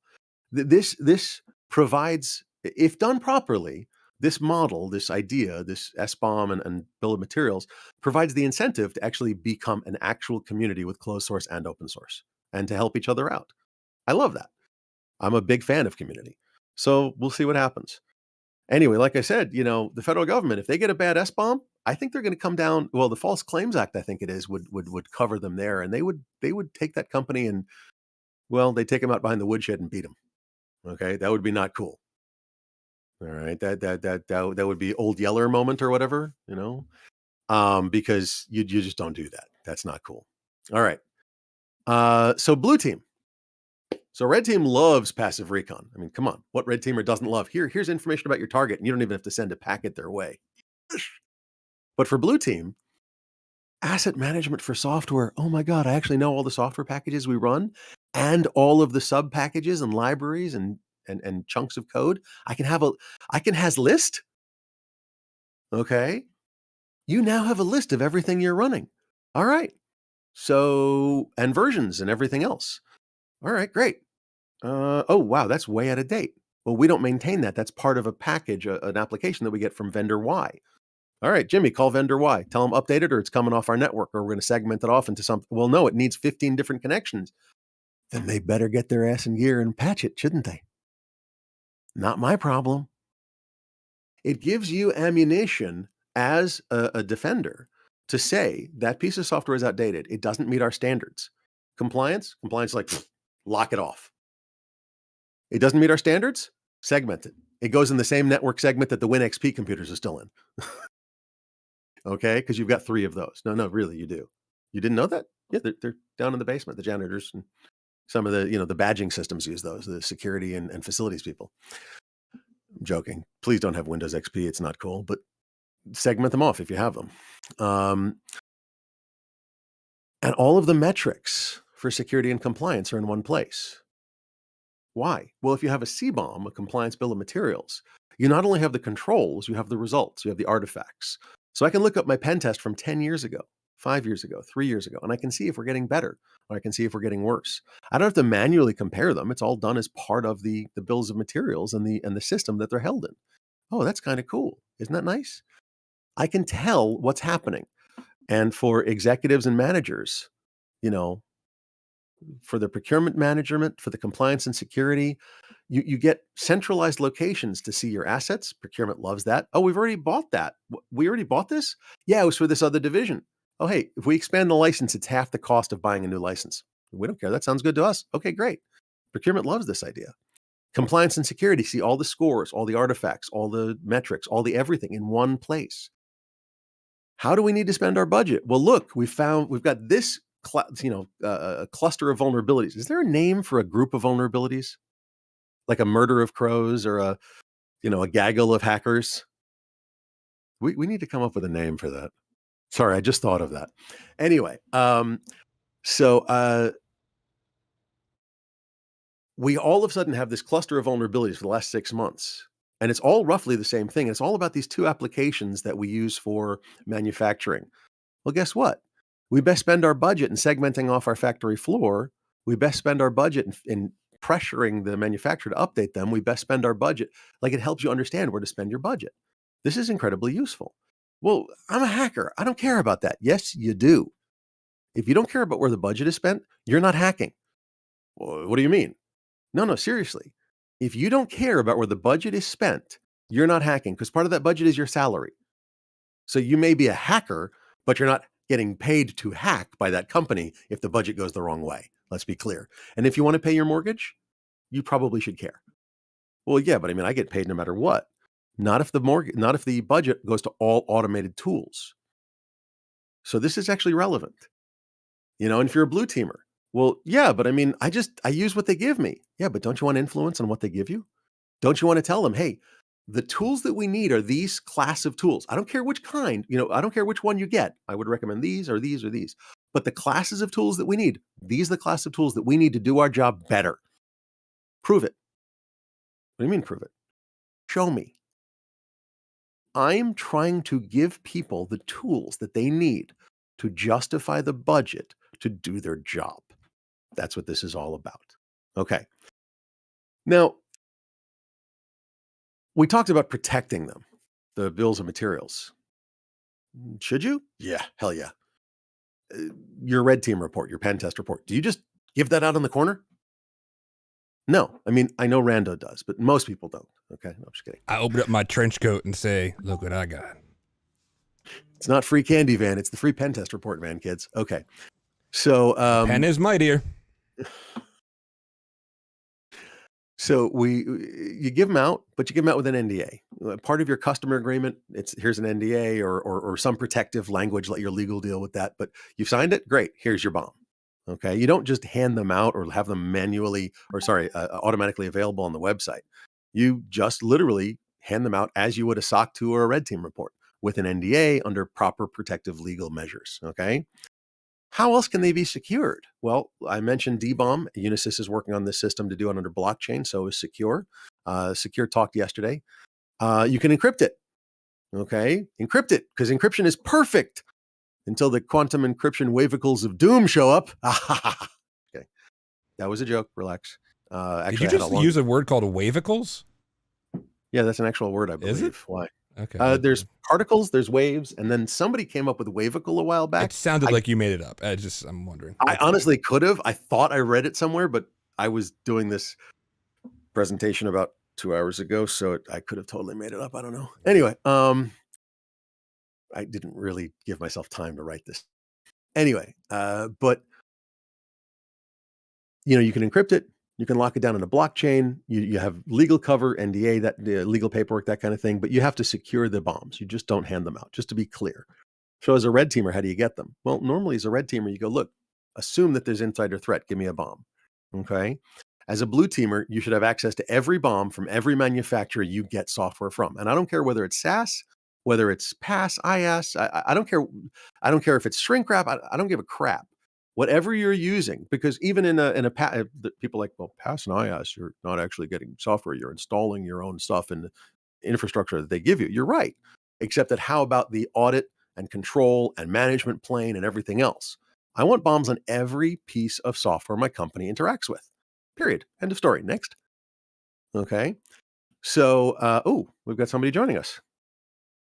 This provides, if done properly, this model, this idea, this SBOM and bill of materials provides the incentive to actually become an actual community with closed source and open source and to help each other out. I love that. I'm a big fan of community. So we'll see what happens. Anyway, like I said, the federal government, if they get a bad SBOM, I think they're going to come down. Well, the False Claims Act, I think it is, would cover them there. And they would take that company and, well, they take them out behind the woodshed and beat them. Okay. That would be not cool. All right. That would be Old Yeller moment or whatever, because you just don't do that. That's not cool. All right. So blue team. So red team loves passive recon. I mean, come on. What red teamer doesn't love? Here's information about your target, and you don't even have to send a packet their way. But for blue team, asset management for software. Oh my God, I actually know all the software packages we run and all of the sub packages and libraries and chunks of code. I can has list. Okay. You now have a list of everything you're running. All right. So, and versions and everything else. All right, great. Oh, wow, that's way out of date. Well, we don't maintain that. That's part of a package, an application that we get from vendor Y. All right, Jimmy, call vendor Y. Tell them update it or it's coming off our network or we're going to segment it off into something. Well, no, it needs 15 different connections. Then they better get their ass in gear and patch it, shouldn't they? Not my problem. It gives you ammunition as a defender to say that piece of software is outdated. It doesn't meet our standards. Compliance is like, lock it off. It doesn't meet our standards, segment it. It goes in the same network segment that the WinXP computers are still in. Okay, because you've got 3 of those. No, really, you do. You didn't know that? Yeah, they're down in the basement. The janitors and some of the the badging systems use those. The security and facilities people. I'm joking. Please don't have Windows XP. It's not cool, but segment them off if you have them. And all of the metrics for security and compliance are in one place. Why? Well, if you have a CBOM, a compliance bill of materials, you not only have the controls, you have the results, you have the artifacts. So I can look up my pen test from 10 years ago, 5 years ago, 3 years ago, and I can see if we're getting better, or I can see if we're getting worse. I don't have to manually compare them. It's all done as part of the bills of materials and the system that they're held in. Oh, that's kind of cool. Isn't that nice? I can tell what's happening. And for executives and managers, for the procurement management, for the compliance and security. You get centralized locations to see your assets. Procurement loves that. Oh, we've already bought that. We already bought this? Yeah, it was for this other division. Oh, hey, if we expand the license, it's half the cost of buying a new license. We don't care. That sounds good to us. Okay, great. Procurement loves this idea. Compliance and security see all the scores, all the artifacts, all the metrics, all the everything in one place. How do we need to spend our budget? Well, look, we've got this a cluster of vulnerabilities. Is there a name for a group of vulnerabilities? Like a murder of crows or a gaggle of hackers? We need to come up with a name for that. Sorry, I just thought of that. Anyway, we all of a sudden have this cluster of vulnerabilities for the last 6 months, and it's all roughly the same thing. It's all about these two applications that we use for manufacturing. Well, guess what? We best spend our budget in segmenting off our factory floor. We best spend our budget in pressuring the manufacturer to update them. We best spend our budget. Like, it helps you understand where to spend your budget. This is incredibly useful. Well, I'm a hacker. I don't care about that. Yes, you do. If you don't care about where the budget is spent, you're not hacking. Well, what do you mean? No, seriously. If you don't care about where the budget is spent, you're not hacking, because part of that budget is your salary. So you may be a hacker, but you're not getting paid to hack by that company if the budget goes the wrong way. Let's be clear. And if you want to pay your mortgage, you probably should care. Well, yeah, but I mean, I get paid no matter what. Not if the budget goes to all automated tools. So this is actually relevant. And if you're a blue teamer, well, yeah, but I mean, I use what they give me. Yeah, but don't you want influence on what they give you? Don't you want to tell them, hey, the tools that we need are these class of tools. I don't care which kind, I don't care which one you get. I would recommend these or these or these. But the classes of tools that we need, these are the class of tools that we need to do our job better. Prove it. What do you mean prove it? Show me. I'm trying to give people the tools that they need to justify the budget to do their job. That's what this is all about. Okay. Now, we talked about protecting them, the bills of materials. Should you? Yeah, hell yeah. Your red team report, your pen test report, do you just give that out on the corner? No. I mean, I know Rando does, but most people don't. Okay, no, I'm just kidding. I open up my trench coat and say, look what I got. It's not free candy van. It's the free pen test report van, kids. Okay. So pen is mightier. So you give them out, but you give them out with an NDA. Part of your customer agreement, here's an NDA or some protective language, let your legal deal with that. But you've signed it, great. Here's your bomb. Okay, you don't just hand them out or have them automatically available on the website. You just literally hand them out as you would a SOC 2 or a red team report with an NDA under proper protective legal measures. Okay. How else can they be secured? Well, I mentioned DBOM. Unisys is working on this system to do it under blockchain, so is Secure. Secure talked yesterday. You can encrypt it. Okay, encrypt it, because encryption is perfect until the quantum encryption wavicles of doom show up. Okay, that was a joke. Relax. Did you just use a word called wavicles? Yeah, that's an actual word, I believe. Is it? Why? Okay. There's particles, there's waves, and then somebody came up with wavicle a while back. It sounded like you made it up. I'm wondering. I honestly could have. I thought I read it somewhere, but I was doing this presentation about 2 hours ago, so I could have totally made it up. I don't know. Anyway, I didn't really give myself time to write this. Anyway, but you can encrypt it. You can lock it down in a blockchain. You have legal cover, NDA, that legal paperwork, that kind of thing. But you have to secure the bombs. You just don't hand them out, just to be clear. So as a red teamer, how do you get them? Well, normally as a red teamer, you go, look, assume that there's insider threat. Give me a bomb. Okay. As a blue teamer, you should have access to every bomb from every manufacturer you get software from. And I don't care whether it's SaaS, whether it's PaaS, IaaS. I don't care. I don't care if it's shrink wrap. I don't give a crap. Whatever you're using, because even in a people like, well, PaaS and IaaS, you're not actually getting software. You're installing your own stuff in the infrastructure that they give you. You're right. Except that how about the audit and control and management plane and everything else? I want bombs on every piece of software my company interacts with. Period. End of story. Next. Okay. So, we've got somebody joining us.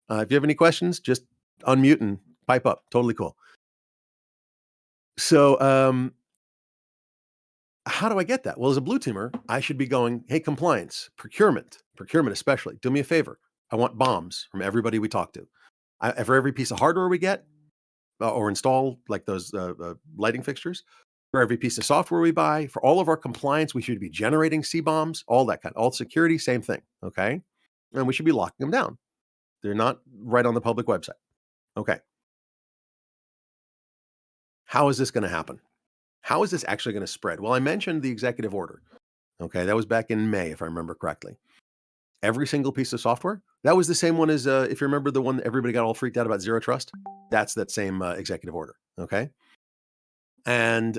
If you have any questions, just unmute and pipe up. Totally cool. So how do I get that? Well, as a blue teamer, I should be going, hey, compliance, procurement especially, do me a favor. I want bombs from everybody we talk to. For every piece of hardware we get or install, like those lighting fixtures, for every piece of software we buy, for all of our compliance, we should be generating C-bombs, all that kind, all security, same thing, okay? And we should be locking them down. They're not right on the public website. Okay. How is this going to happen? How is this actually going to spread? Well, I mentioned the executive order. Okay, that was back in May, if I remember correctly. Every single piece of software, that was the same one as, if you remember the one that everybody got all freaked out about, Zero Trust. That's that same executive order, okay? And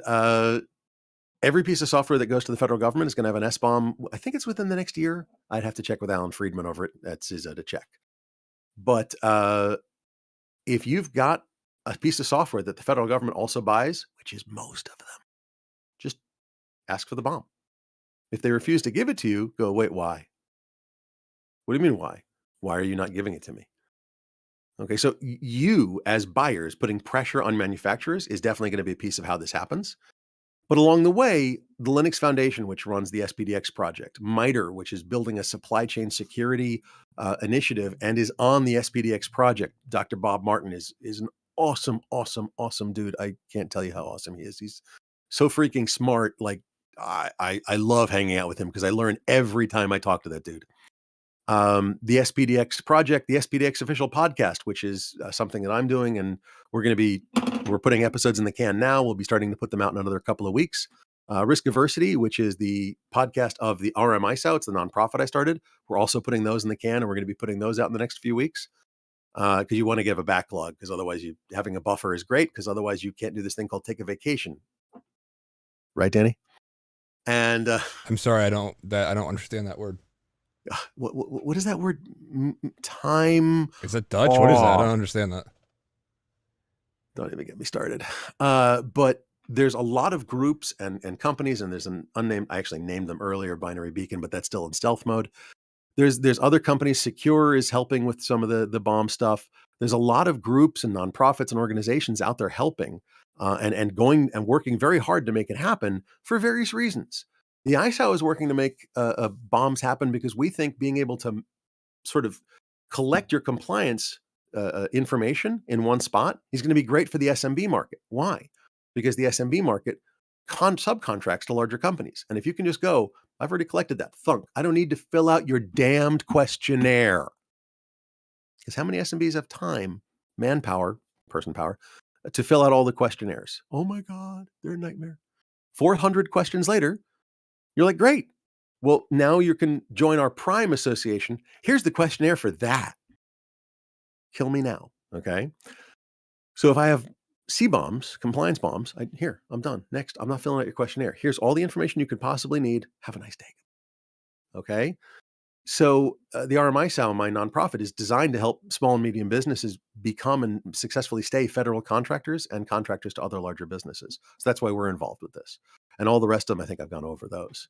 every piece of software that goes to the federal government is going to have an SBOM. I think it's within the next year. I'd have to check with Alan Friedman over at CISA to check. But if you've got a piece of software that the federal government also buys, which is most of them, just ask for the bomb. If they refuse to give it to you, go, wait, why? What do you mean, why? Why are you not giving it to me? Okay, so you as buyers putting pressure on manufacturers is definitely going to be a piece of how this happens. But along the way, the Linux Foundation, which runs the SPDX project, MITRE, which is building a supply chain security initiative and is on the SPDX project, Dr. Bob Martin is an awesome, awesome, awesome dude. I can't tell you how awesome he is. He's so freaking smart. Like, I love hanging out with him because I learn every time I talk to that dude. The SPDX project, the SPDX official podcast, which is something that I'm doing, and we're putting episodes in the can now. We'll be starting to put them out in another couple of weeks. Risk Aversity, which is the podcast of the RMISO, it's the nonprofit I started. We're also putting those in the can, and we're going to be putting those out in the next few weeks. Because you want to give a backlog, because otherwise having a buffer is great, because otherwise you can't do this thing called take a vacation. Right, Danny? And I'm sorry, I don't understand that word. What is that word? Time. Is it Dutch? What is that? I don't understand that. Don't even get me started. But there's a lot of groups and companies, and there's an unnamed, I actually named them earlier, Binary Beacon, but that's still in stealth mode. There's other companies. Secure is helping with some of the bomb stuff. There's a lot of groups and nonprofits and organizations out there helping and going and working very hard to make it happen for various reasons. The ISO is working to make bombs happen because we think being able to sort of collect your compliance information in one spot is going to be great for the SMB market. Why? Because the SMB market subcontracts to larger companies. And if you can just go, I've already collected that. Thunk. I don't need to fill out your damned questionnaire. Because how many SMBs have time, manpower, person power, to fill out all the questionnaires? Oh my God, they're a nightmare. 400 questions later, you're like, great. Well, now you can join our Prime Association. Here's the questionnaire for that. Kill me now, okay? So if I have C-bombs, compliance bombs, I'm done. Next, I'm not filling out your questionnaire. Here's all the information you could possibly need. Have a nice day. Okay? So the RMISO, my nonprofit, is designed to help small and medium businesses become and successfully stay federal contractors and contractors to other larger businesses. So that's why we're involved with this. And all the rest of them, I think I've gone over those.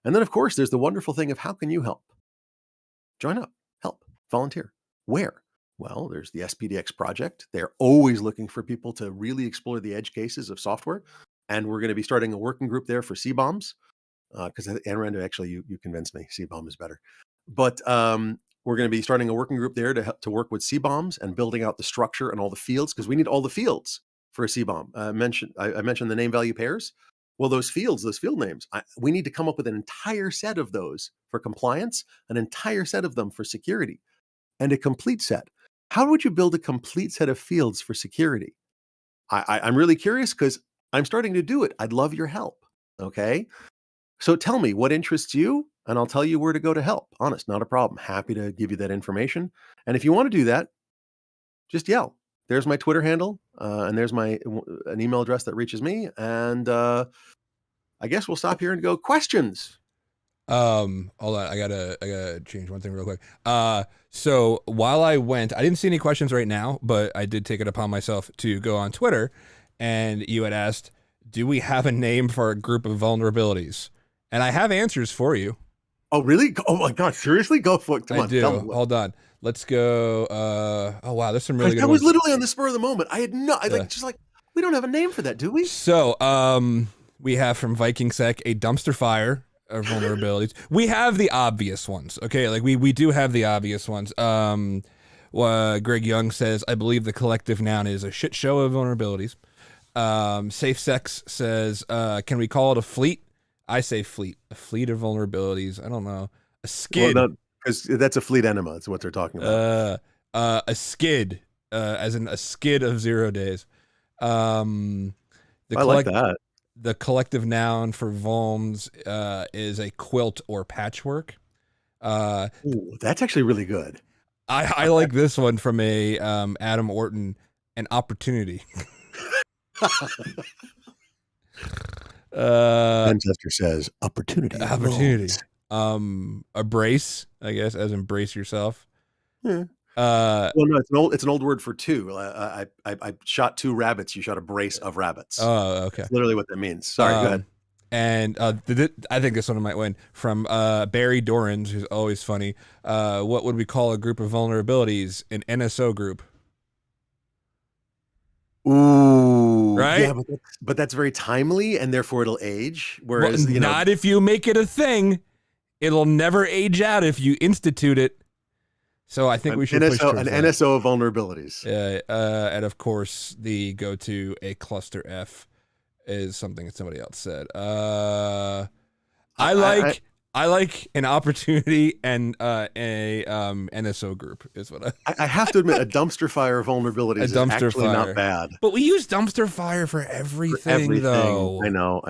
And then, of course, there's the wonderful thing of how can you help? Join up, help, volunteer. Where? Well, there's the SPDX project. They're always looking for people to really explore the edge cases of software. And we're going to be starting a working group there for C-bombs. Because Anrando, actually, you convinced me. C-bomb is better. But we're going to be starting a working group there to work with C-bombs and building out the structure and all the fields, because we need all the fields for a C-bomb. I mentioned the name value pairs. Well, those field names, we need to come up with an entire set of those for compliance, an entire set of them for security, and a complete set. How would you build a complete set of fields for security? I'm really curious because I'm starting to do it. I'd love your help. Okay. So tell me what interests you, and I'll tell you where to go to help. Honest, not a problem. Happy to give you that information. And if you want to do that, just yell. There's my Twitter handle, and there's an email address that reaches me. And I guess we'll stop here and go questions. Hold on, I gotta change one thing real quick. So while I didn't see any questions right now, but I did take it upon myself to go on Twitter, and you had asked, do we have a name for a group of vulnerabilities? And I have answers for you. Oh, really? Oh my God, seriously? Go for it. Come on. I do. Hold on. Let's go. Oh wow, there's some really good ones. That was literally on the spur of the moment. We don't have a name for that, do we? So, we have from VikingSec a dumpster fire of vulnerabilities. We have the obvious ones, okay? Like we do have the obvious ones. Greg Young says, I believe the collective noun is a shit show of vulnerabilities. Safe Sex says, can we call it a fleet? I say fleet. A fleet of vulnerabilities. I don't know. A skid. Well, because that's a fleet enema. That's what they're talking about. A skid, as in a skid of 0 days. I like that. The collective noun for vulns is a quilt or patchwork. Ooh, that's actually really good. I like this one from a Adam Orton, an opportunity. Ancestor says opportunity. A brace, I guess, as embrace yourself. Yeah. Well, no, it's an old word for two. I shot 2 rabbits. You shot a brace of rabbits. Oh, okay. That's literally what that means. Sorry, go ahead. And I think this one might win from Barry Dorans, who's always funny. What would we call a group of vulnerabilities? An NSO group. Ooh, right? Yeah, but that's very timely, and therefore it'll age. Whereas, not if you make it a thing. It'll never age out if you institute it. So I think we should push towards an that. NSO of vulnerabilities. And of course, the go-to a cluster F is something that somebody else said. I like an opportunity and a NSO group is what I have to admit, a dumpster fire of vulnerabilities is actually not bad. But we use dumpster fire for everything, though. I know.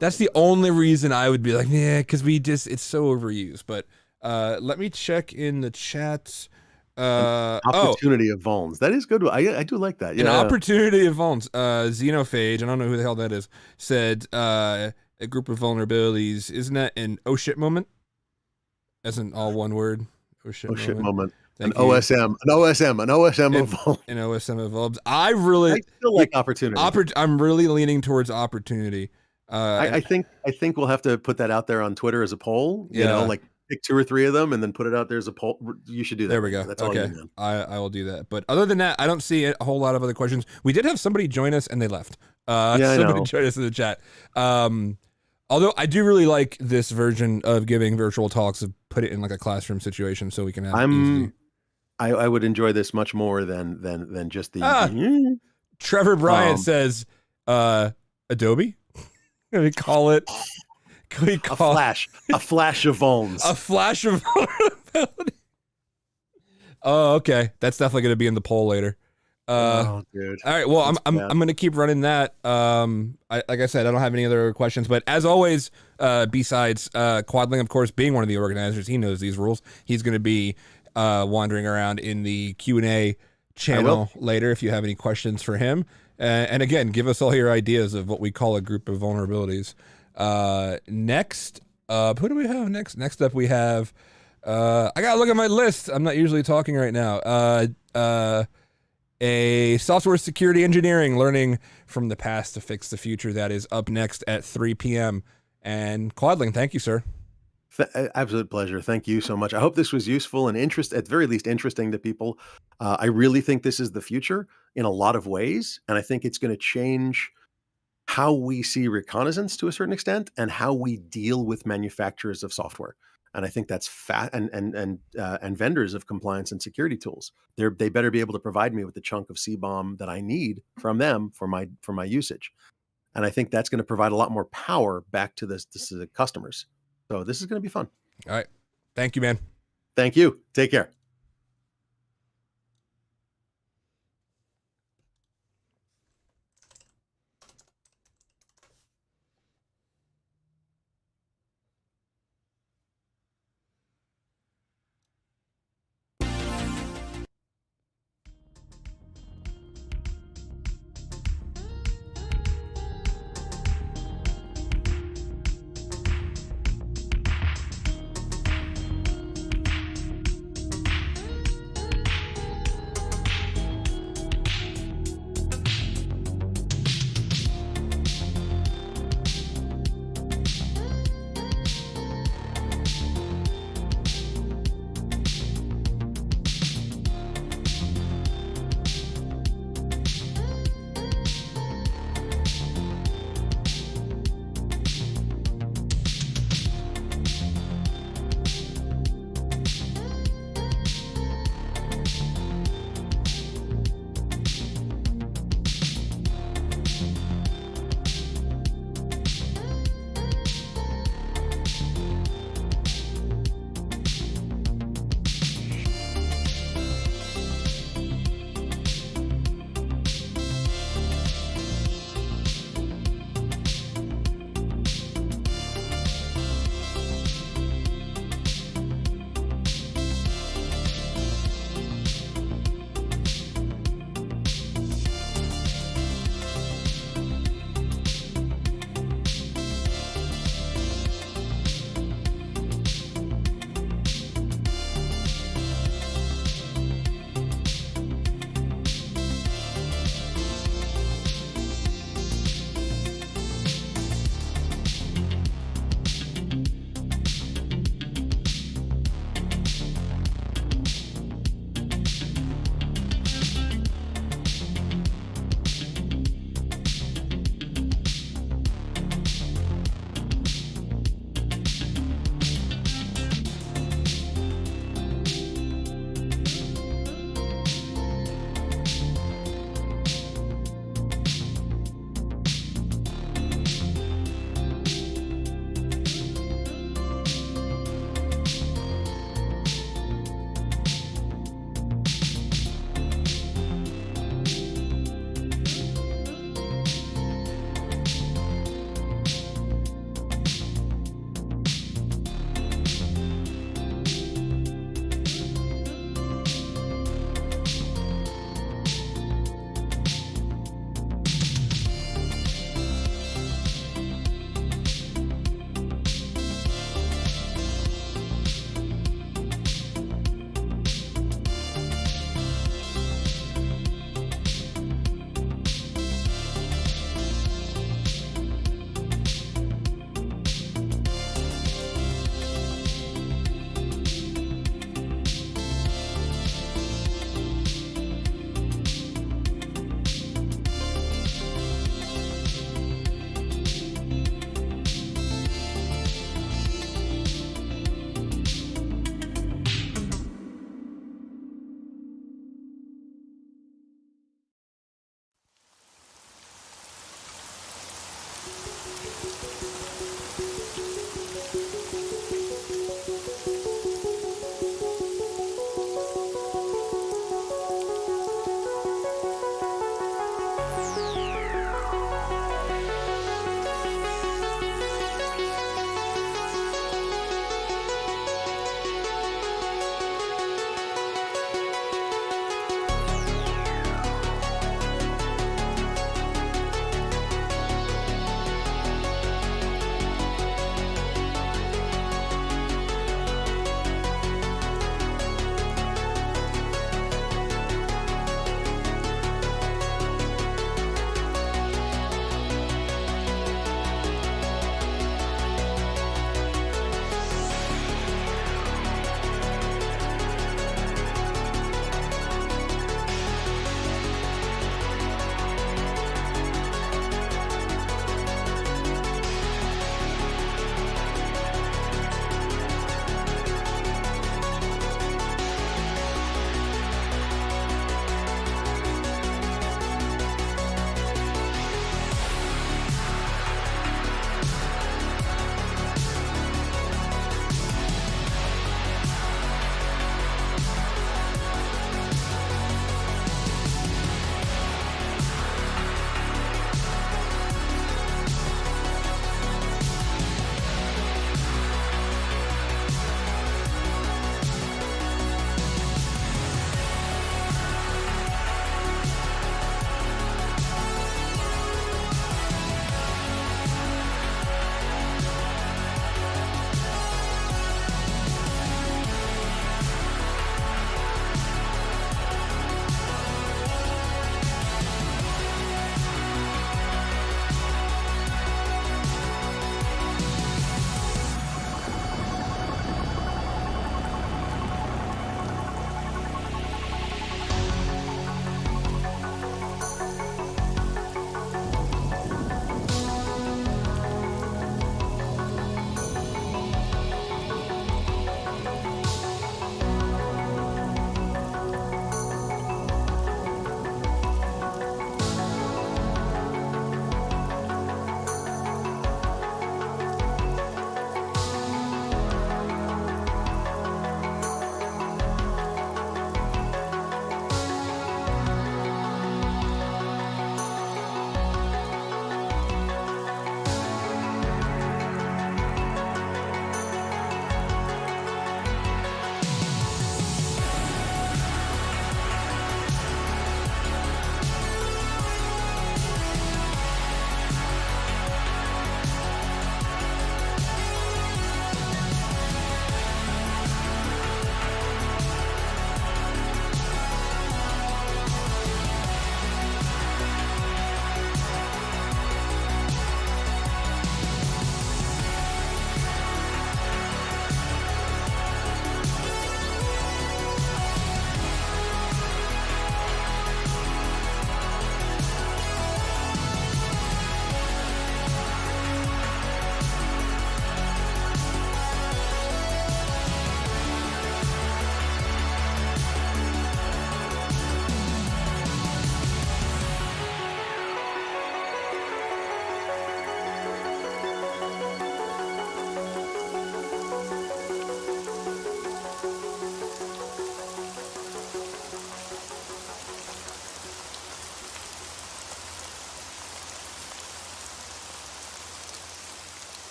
That's the only reason I would be like, yeah, because it's so overused. But let me check in the chat. Opportunity of vulns. That is good. I do like that. Yeah. An opportunity of vulns. Xenophage, I don't know who the hell that is, said a group of vulnerabilities. Isn't that an oh shit moment? As in all one word. Oh shit moment. An OSM of vulns. An OSM of vulns. I still like opportunity. I'm really leaning towards opportunity. I think we'll have to put that out there on Twitter as a poll. You know, like pick 2 or 3 of them and then put it out there as a poll. You should do that. There we go. That's all okay. I will do that. But other than that, I don't see a whole lot of other questions. We did have somebody join us and they left. Somebody joined us in the chat. Although I do really like this version of giving virtual talks, of put it in like a classroom situation so we can have it easy. I would enjoy this much more than just the Trevor Bryant says Adobe. Can we call it a flash of vulns. A flash of vulnerability. Oh, okay. That's definitely going to be in the poll later. Dude. All right. Well, I'm going to keep running that. Like I said, I don't have any other questions, but as always, besides Quadling, of course, being one of the organizers, he knows these rules. He's going to be wandering around in the Q&A channel later if you have any questions for him. And again, give us all your ideas of what we call a group of vulnerabilities. Next up, who do we have next? Next up, we have, I gotta look at my list. I'm not usually talking right now. A software security engineering, learning from the past to fix the future. That is up next at 3 p.m. And Quadling, thank you, sir. Absolute pleasure. Thank you so much. I hope this was useful and at the very least interesting to people. I really think this is the future in a lot of ways, and I think it's going to change how we see reconnaissance to a certain extent and how we deal with manufacturers of software. And I think that's and vendors of compliance and security tools. They better be able to provide me with the chunk of CBOM that I need from them for my usage. And I think that's going to provide a lot more power back to the customers. So this is going to be fun. All right. Thank you, man. Thank you. Take care.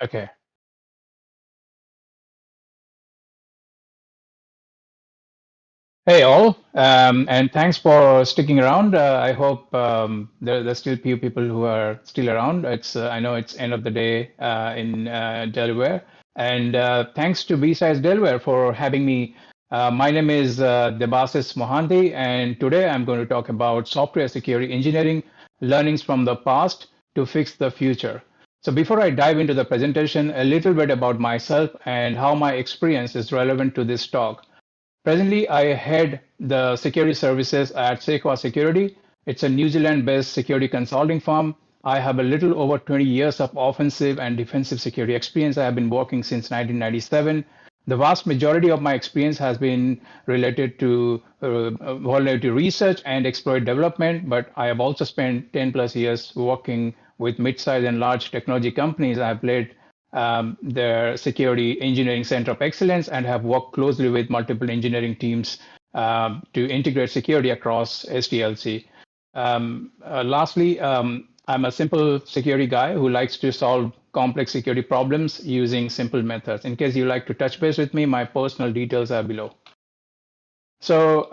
Okay. Hey all, and thanks for sticking around. I hope there's still few people who are still around. It's I know it's end of the day in Delaware, and thanks to BSides Delaware for having me. My name is Debasis Mohanty, and today I'm going to talk about software security engineering, learnings from the past to fix the future. So before I dive into the presentation, a little bit about myself and how my experience is relevant to this talk. Presently, I head the security services at Sequa Security. It's a New Zealand-based security consulting firm. I have a little over 20 years of offensive and defensive security experience. I have been working since 1997. The vast majority of my experience has been related to vulnerability research and exploit development, but I have also spent 10 plus years working with mid-sized and large technology companies. I've led their security engineering center of excellence and have worked closely with multiple engineering teams to integrate security across SDLC. Lastly, I'm a simple security guy who likes to solve complex security problems using simple methods. In case you like to touch base with me, my personal details are below. So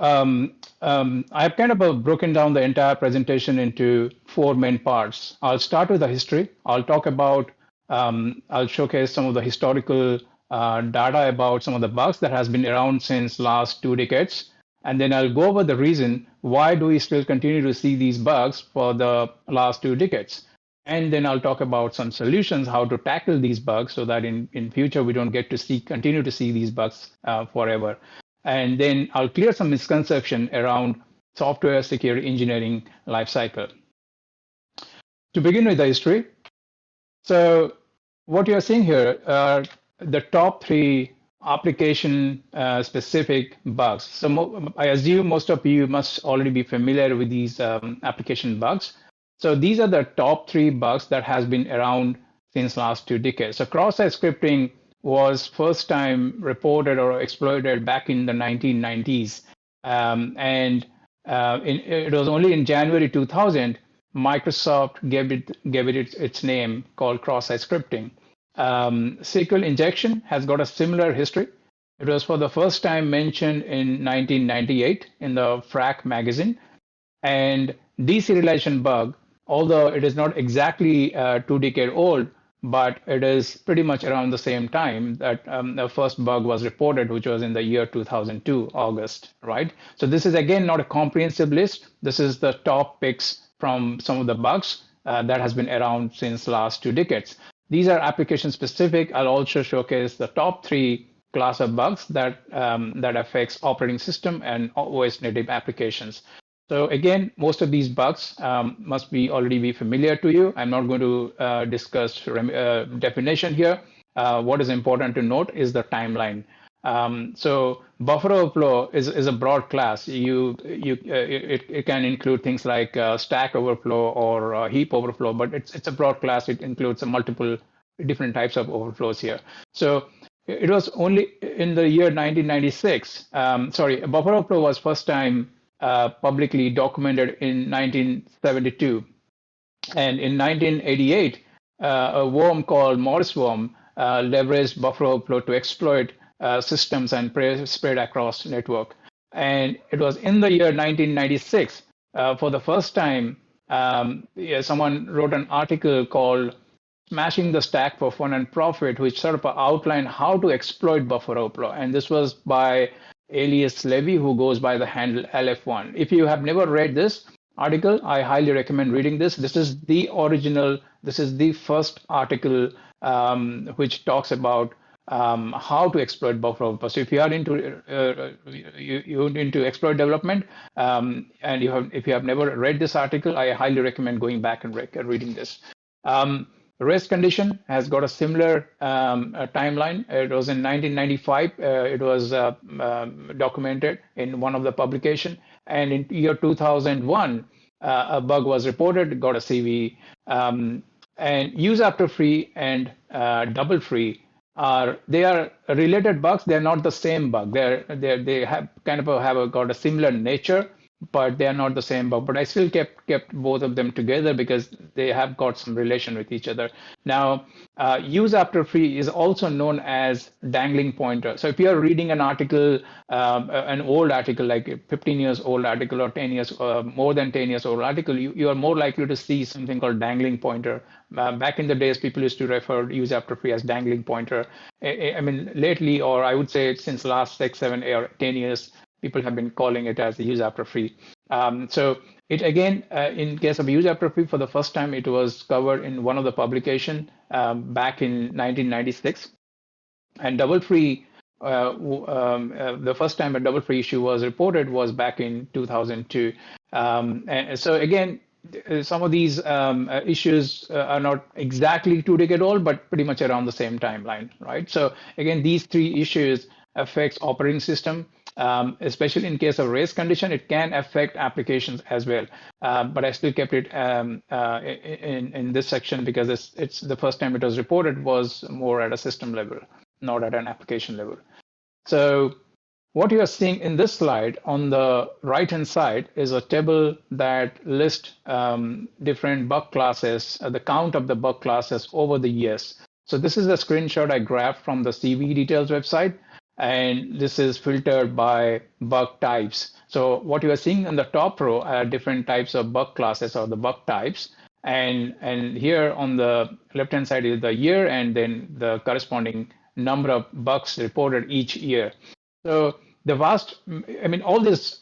I've kind of broken down the entire presentation into 4 main parts. I'll start with the history. I'll talk about, I'll showcase some of the historical data about some of the bugs that has been around since last 2 decades. And then I'll go over the reason why do we still continue to see these bugs for the last 2 decades. And then I'll talk about some solutions, how to tackle these bugs so that in future we don't get to continue to see these bugs forever. And then I'll clear some misconception around software security engineering lifecycle. To begin with the history, so what you're seeing here are the top 3 application specific bugs. So I assume most of you must already be familiar with these application bugs. So these are the top 3 bugs that has been around since last 2 decades. So cross-site scripting was first time reported or exploited back in the 1990s. It was only in January 2000, Microsoft gave it its name called cross-site scripting. SQL injection has got a similar history. It was for the first time mentioned in 1998 in the FRAC magazine. And deserialization bug, although it is not exactly 2 decades old, but it is pretty much around the same time that the first bug was reported, which was in the year 2002, August, right? So this is, again, not a comprehensive list. This is the top picks from some of the bugs that has been around since last 2 decades. These are application specific. I'll also showcase the top 3 class of bugs that affects operating system and OS native applications. So again, most of these bugs must already be familiar to you. I'm not going to discuss definition here. What is important to note is the timeline. So buffer overflow is a broad class. It can include things like stack overflow or heap overflow, but it's a broad class. It includes multiple different types of overflows here. So it was only in the year 1996. Buffer overflow was first time publicly documented in 1972. And in 1988, a worm called Morris worm leveraged buffer overflow to exploit systems and spread across network. And it was in the year 1996, for the first time, someone wrote an article called Smashing the Stack for Fun and Profit, which sort of outlined how to exploit buffer overflow. And this was by Elias Levy, who goes by the handle LF1. If you have never read this article, I highly recommend reading this. This is the original, this is the first article which talks about how to exploit buffer overflow. So if you are into into exploit development and if you have never read this article, I highly recommend going back and reading this. Rest condition has got a similar timeline. It was in 1995. It was documented in one of the publication. And in year 2001, a bug was reported, got a CVE. And use after free and double free they are related bugs. They're not the same bug. They have got a similar nature, but they are not the same bug. But I still kept both of them together because they have got some relation with each other. Now, use after free is also known as dangling pointer. So if you are reading an article, an old article, like a 15 years old article or 10 years, more than 10 years old article, you are more likely to see something called dangling pointer. Back in the days, people used to refer use after free as dangling pointer. I mean, lately, or I would say since last 6, 7, or 10 years, people have been calling it as the use after free. So it again, in case of use after free, for the first time, it was covered in one of the publication back in 1996. And double free, the first time a double free issue was reported was back in 2002. And so again, some of these issues are not exactly 2 decades old, but pretty much around the same timeline, right? So again, these 3 issues affects operating system, especially in case of race condition. It can affect applications as well. But I still kept it in this section because it's the first time it was reported was more at a system level, not at an application level. So what you are seeing in this slide on the right-hand side is a table that lists different bug classes, the count of the bug classes over the years. So this is a screenshot I grabbed from the CV details website, and this is filtered by bug types. So what you are seeing in the top row are different types of bug classes or the bug types. And here on the left-hand side is the year and then the corresponding number of bugs reported each year. So the vast, I mean, all these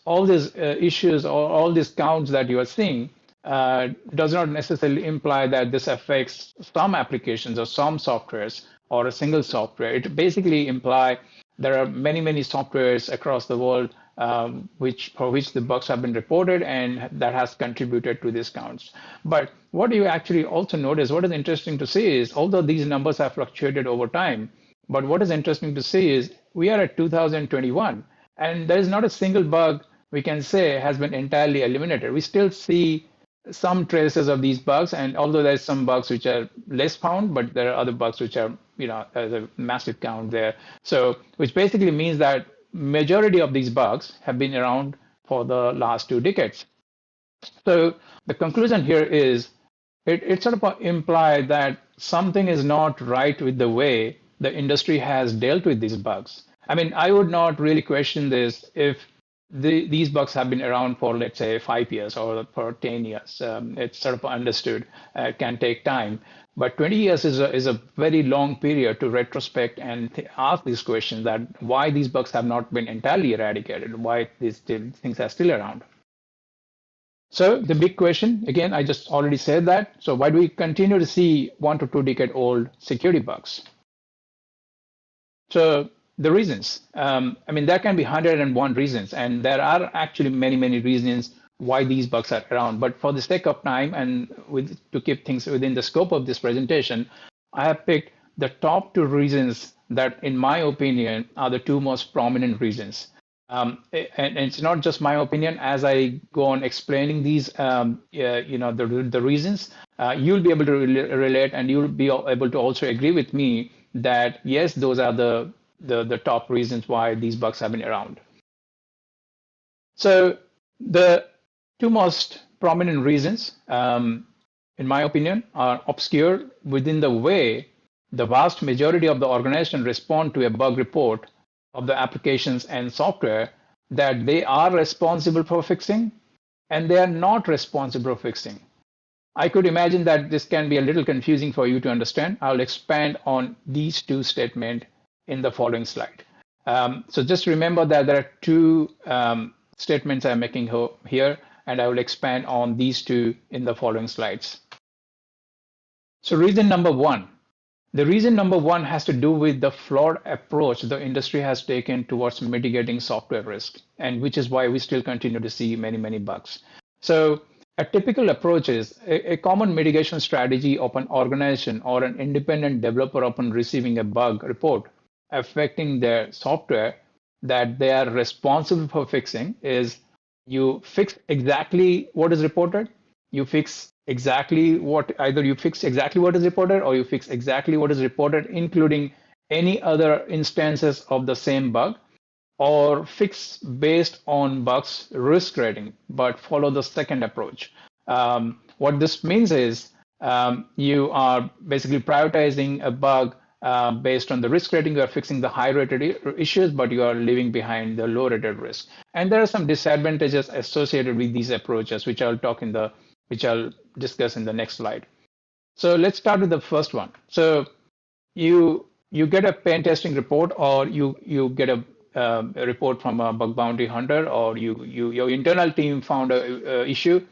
issues or all these counts that you are seeing does not necessarily imply that this affects some applications or some softwares or a single software. It basically implies there are many softwares across the world for which the bugs have been reported, and that has contributed to these counts. But what you actually also notice, what is interesting to see is, although these numbers have fluctuated over time, but what is interesting to see is we are at 2021, and there is not a single bug we can say has been entirely eliminated. We still see some traces of these bugs, and although there's some bugs which are less found, but there are other bugs which are, there's a massive count there. So, which basically means that majority of these bugs have been around for the last 2 decades. So the conclusion here is it sort of implies that something is not right with the way the industry has dealt with these bugs. I mean, I would not really question this if these bugs have been around for, let's say, 5 years or for 10 years. It's sort of understood, can take time. But 20 years is a very long period to retrospect and ask these questions, that why these bugs have not been entirely eradicated, why these things are still around. So the big question, again, I just already said that. So why do we continue to see 1 to 2 decade old security bugs? So the reasons, I mean, there can be 101 reasons, and there are actually many reasons why these bugs are around. But for the sake of time and to keep things within the scope of this presentation, I have picked the top 2 reasons that, in my opinion, are the 2 most prominent reasons. And it's not just my opinion. As I go on explaining these, the reasons, you'll be able to relate, and you'll be able to also agree with me that yes, those are the top reasons why these bugs have been around. So the 2 most prominent reasons, in my opinion, are obscure within the way the vast majority of the organization respond to a bug report of the applications and software that they are responsible for fixing, and they are not responsible for fixing. I could imagine that this can be a little confusing for you to understand. I'll expand on these 2 statements in the following slide. So just remember that there are 2 statements I'm making here, and I will expand on these 2 in the following slides. So reason number 1. The reason number 1 has to do with the flawed approach the industry has taken towards mitigating software risk, and which is why we still continue to see many bugs. So a typical approach is a common mitigation strategy of an organization or an independent developer upon receiving a bug report affecting their software that they are responsible for fixing is you fix exactly what is reported, you fix exactly what, either you fix exactly what is reported or you fix exactly what is reported, including any other instances of the same bug. or fix based on bugs risk rating, but follow the second approach. What this means is you are basically prioritizing a bug based on the risk rating. You are fixing the high-rated issues, but you are leaving behind the low-rated risk. And there are some disadvantages associated with these approaches, which I'll discuss in the next slide. So let's start with the first one. So you get a pen testing report, or you get a report from a bug bounty hunter, or your internal team found a issue,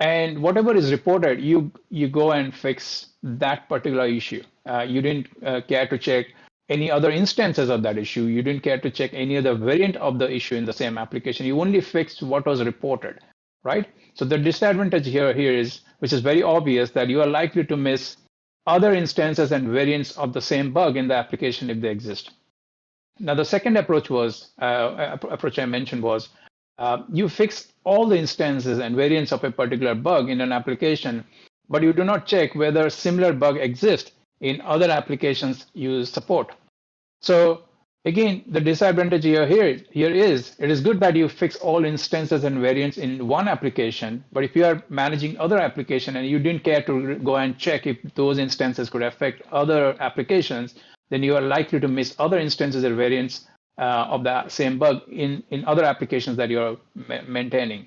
and whatever is reported, you go and fix that particular issue. You didn't care to check any other instances of that issue. You didn't care to check any other variant of the issue in the same application. You only fixed what was reported, right? So the disadvantage here is, which is very obvious, that you are likely to miss other instances and variants of the same bug in the application if they exist. Now, the second approach I mentioned was you fix all the instances and variants of a particular bug in an application, but you do not check whether similar bug exists in other applications you support. So again, the disadvantage here is it is good that you fix all instances and variants in one application, but if you are managing other application and you didn't care to go and check if those instances could affect other applications, then you are likely to miss other instances or variants of the same bug in other applications that you're maintaining.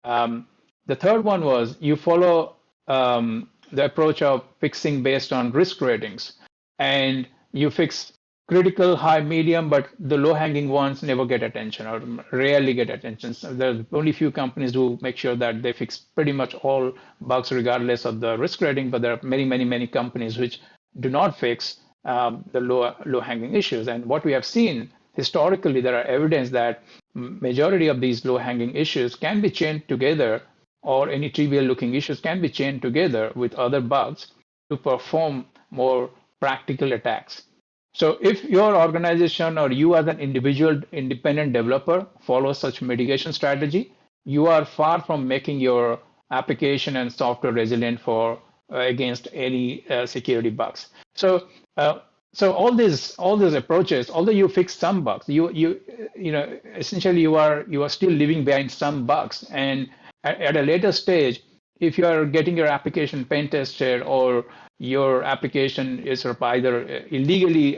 The third one was you follow the approach of fixing based on risk ratings, and you fix critical, high, medium, but the low-hanging ones never get attention or rarely get attention. So there's only few companies who make sure that they fix pretty much all bugs regardless of the risk rating, but there are many companies which do not fix the low-hanging issues. And what we have seen historically, there are evidence that majority of these low-hanging issues can be chained together, or any trivial-looking issues can be chained together with other bugs to perform more practical attacks. So if your organization or you as an individual independent developer follow such mitigation strategy, you are far from making your application and software resilient for against any security bugs. So all these approaches, although you fix some bugs, you know essentially you are still leaving behind some bugs. And at a later stage, if you are getting your application pen tested, or your application is sort of either illegally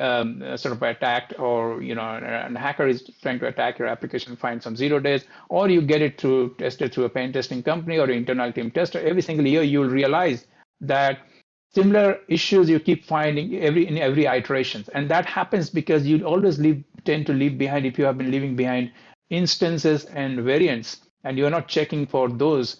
sort of attacked, or a hacker is trying to attack your application, find some 0 days, or you get it tested through a pen testing company or an internal team tester, every single year you'll realize that similar issues you keep finding in every iteration. And that happens because you always tend to leave behind, if you have been leaving behind instances and variants, and you're not checking for those.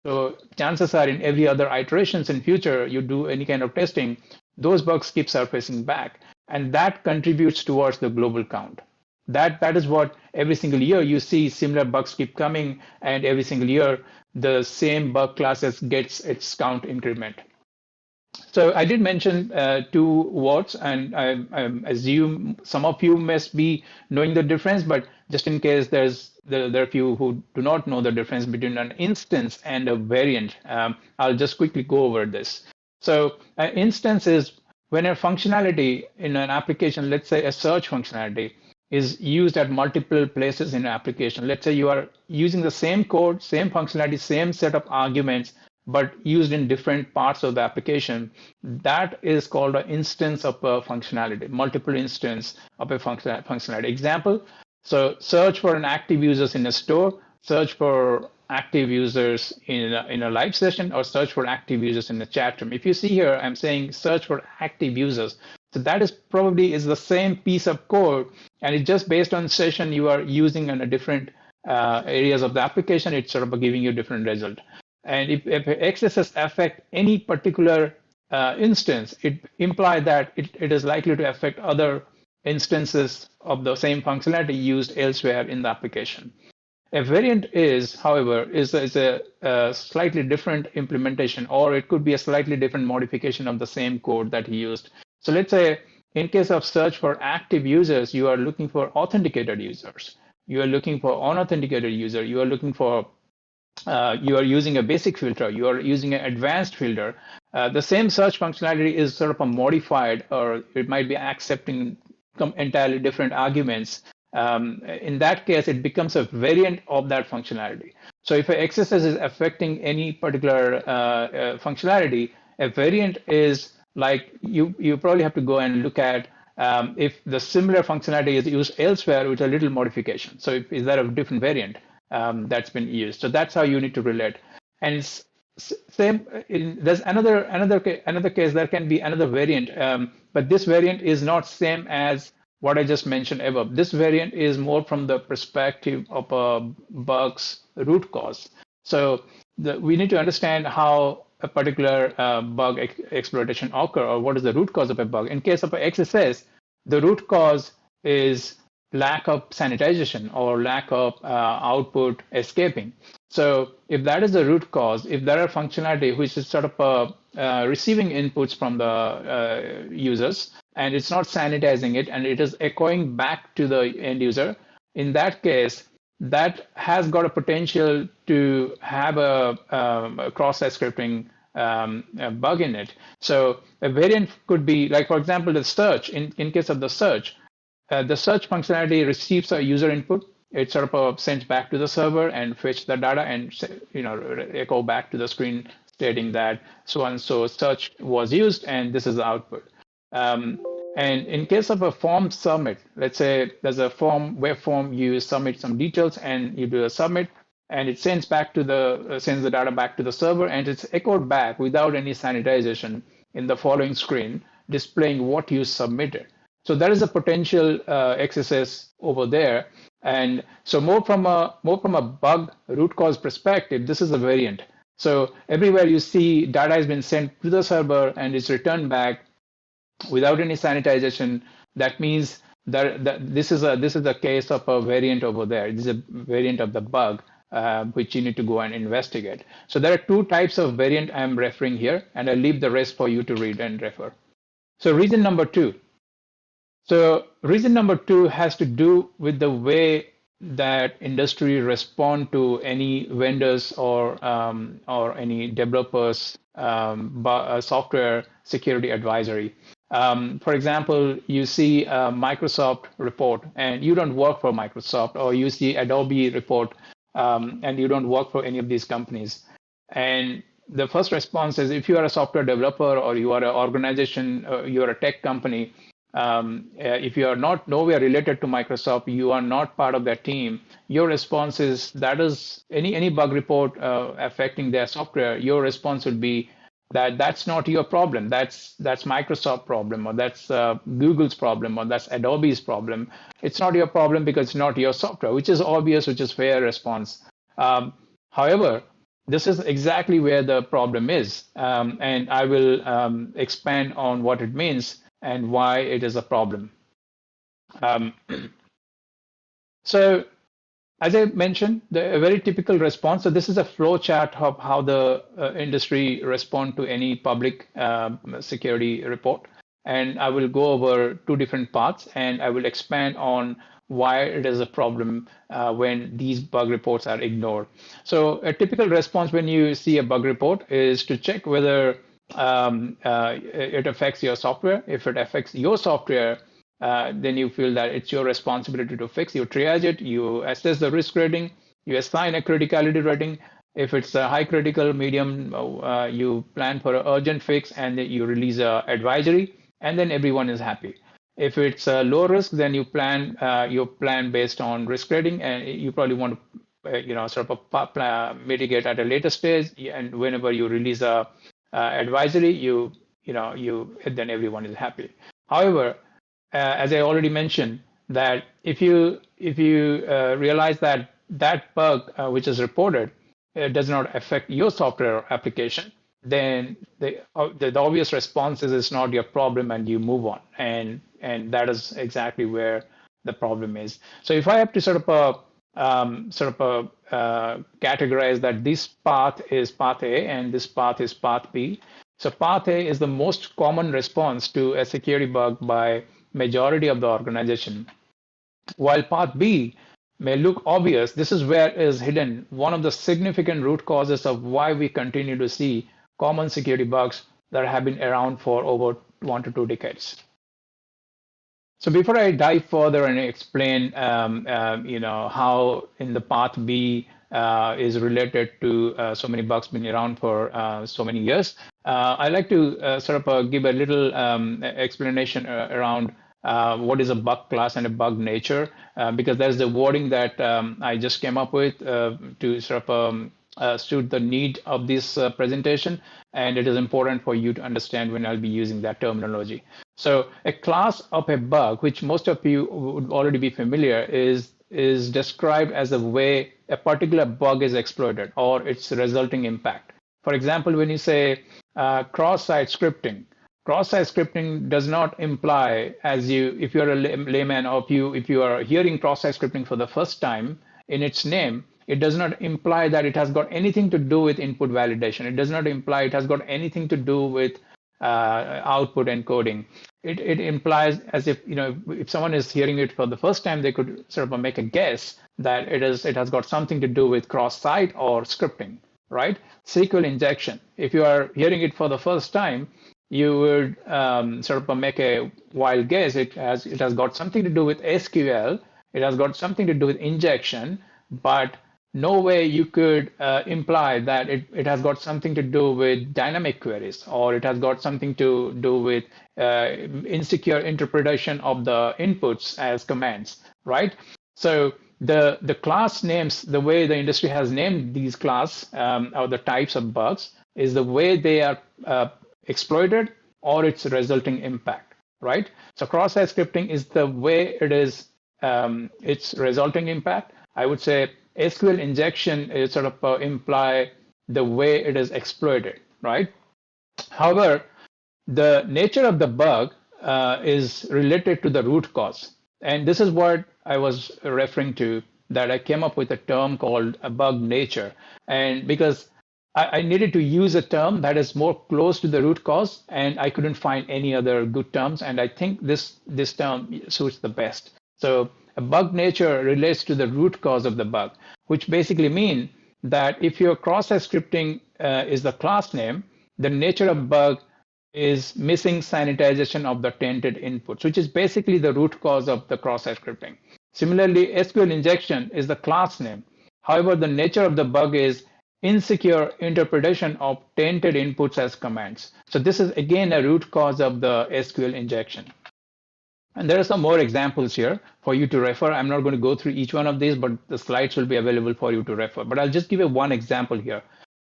So chances are in every other iterations in future, you do any kind of testing, those bugs keep surfacing back. And that contributes towards the global count. That is what every single year you see similar bugs keep coming, and every single year the same bug classes gets its count increment. So I did mention 2 words, and I assume some of you must be knowing the difference, but just in case there are a few who do not know the difference between an instance and a variant, I'll just quickly go over this. So an instance is when a functionality in an application, let's say a search functionality, is used at multiple places in an application. Let's say you are using the same code, same functionality, same set of arguments, but used in different parts of the application. That is called an instance of a functionality, multiple instance of a functionality. Example, so search for an active users in a store, search for active users in a live session, or search for active users in a chat room. If you see here, I'm saying search for active users. So that is probably the same piece of code, and it's just based on session you are using in a different areas of the application, it's sort of giving you a different result. And if excesses affect any particular instance, it implies that it is likely to affect other instances of the same functionality used elsewhere in the application. A variant is, however, is a slightly different implementation, or it could be a slightly different modification of the same code that he used. So let's say in case of search for active users, you are looking for authenticated users. You are looking for unauthenticated user. You are looking for you are using a basic filter, you are using an advanced filter. The same search functionality is sort of a modified, or it might be accepting entirely different arguments in that case, it becomes a variant of that functionality. So if an XSS is affecting any particular functionality, a variant is like you probably have to go and look at if the similar functionality is used elsewhere with a little modification. So is there a different variant that's been used? So that's how you need to relate. And it's same. There's another case. There can be another variant, but this variant is not same as what I just mentioned above. This variant is more from the perspective of a bug's root cause. So we need to understand how a particular bug exploitation occur, or what is the root cause of a bug. In case of a XSS, the root cause is lack of sanitization or lack of output escaping. So if that is the root cause, if there are functionality which is sort of receiving inputs from the users, and it's not sanitizing it, and it is echoing back to the end user, in that case, that has got a potential to have a cross-site scripting bug in it. So a variant could be, like, for example, the search. In case of the search functionality receives a user input. It sort of sends back to the server and fetch the data and echo back to the screen stating that so and so search was used and this is the output. And in case of a form submit, let's say there's a web form, you submit some details and you do a submit, and it sends the data back to the server, and it's echoed back without any sanitization in the following screen, displaying what you submitted. So there is a potential XSS over there, and so more from a bug root cause perspective, this is a variant. So everywhere you see data has been sent to the server and it's returned back without any sanitization, that means that this is a case of a variant over there. This is a variant of the bug, which you need to go and investigate. So there are two types of variant I'm referring here, and I'll leave the rest for you to read and refer. So reason number two. Has to do with the way that industry respond to any vendors or any developers software security advisory. For example, you see a Microsoft report and you don't work for Microsoft, or you see Adobe report and you don't work for any of these companies. And the first response is, if you are a software developer or you are an organization, you are a tech company, if you are not nowhere related to Microsoft, you are not part of that team, your response is, that is any bug report affecting their software, your response would be that that's not your problem, that's Microsoft problem, or that's Google's problem, or that's Adobe's problem. It's not your problem because it's not your software, which is obvious, which is fair response. However, this is exactly where the problem is, and I will expand on what it means and why it is a problem. So, as I mentioned, a very typical response. So this is a flow chart of how the industry respond to any public security report. And I will go over two different parts, and I will expand on why it is a problem when these bug reports are ignored. So a typical response when you see a bug report is to check whether it affects your software. If it affects your software, then you feel that it's your responsibility to fix. You triage it, you assess the risk rating, you assign a criticality rating. If it's a high critical, medium, you plan for an urgent fix, and then you release an advisory, and then everyone is happy. If it's low risk, then you plan based on risk rating, and you probably want to sort of mitigate at a later stage. And whenever you release a advisory, then everyone is happy. However, as I already mentioned, that if you realize that bug which is reported does not affect your software or application, then the obvious response is it's not your problem, and you move on. And that is exactly where the problem is. So if I have to sort of categorize that this path is path A and this path is path B. So path A is the most common response to a security bug by majority of the organization. While path B may look obvious, this is where is hidden one of the significant root causes of why we continue to see common security bugs that have been around for over 1 to 2 decades. So before I dive further and explain, how in the path B is related to so many bugs been around for so many years, I like to sort of give a little explanation around what is a bug class and a bug nature, because there's the wording that I just came up with to sort of suit the need of this presentation, and it is important for you to understand when I'll be using that terminology. So a class of a bug, which most of you would already be familiar, is described as the way a particular bug is exploited or its resulting impact. For example, when you say cross-site scripting, cross-site scripting does not imply, if you're a layman or if you are hearing cross-site scripting for the first time in its name, it does not imply that it has got anything to do with input validation. It does not imply it has got anything to do with output encoding. It implies as if if someone is hearing it for the first time, they could sort of make a guess that it has got something to do with cross-site or scripting, right? SQL injection. If you are hearing it for the first time, you would sort of make a wild guess. It has got something to do with SQL. It has got something to do with injection, but no way you could imply that it has got something to do with dynamic queries, or it has got something to do with insecure interpretation of the inputs as commands, right? So the class names, the way the industry has named these class or the types of bugs, is the way they are exploited or its resulting impact, right? So cross-site scripting is the way it is, its resulting impact. I would say SQL injection is sort of imply the way it is exploited, right? However, the nature of the bug is related to the root cause. And this is what I was referring to, that I came up with a term called a bug nature. And because I needed to use a term that is more close to the root cause, and I couldn't find any other good terms. And I think this term suits the best. So a bug nature relates to the root cause of the bug, which basically mean that if your cross-site scripting is the class name, the nature of bug is missing sanitization of the tainted inputs, which is basically the root cause of the cross-site scripting. Similarly, SQL injection is the class name. However, the nature of the bug is insecure interpretation of tainted inputs as commands. So this is again a root cause of the SQL injection. And there are some more examples here for you to refer. I'm not going to go through each one of these, but the slides will be available for you to refer. But I'll just give you one example here.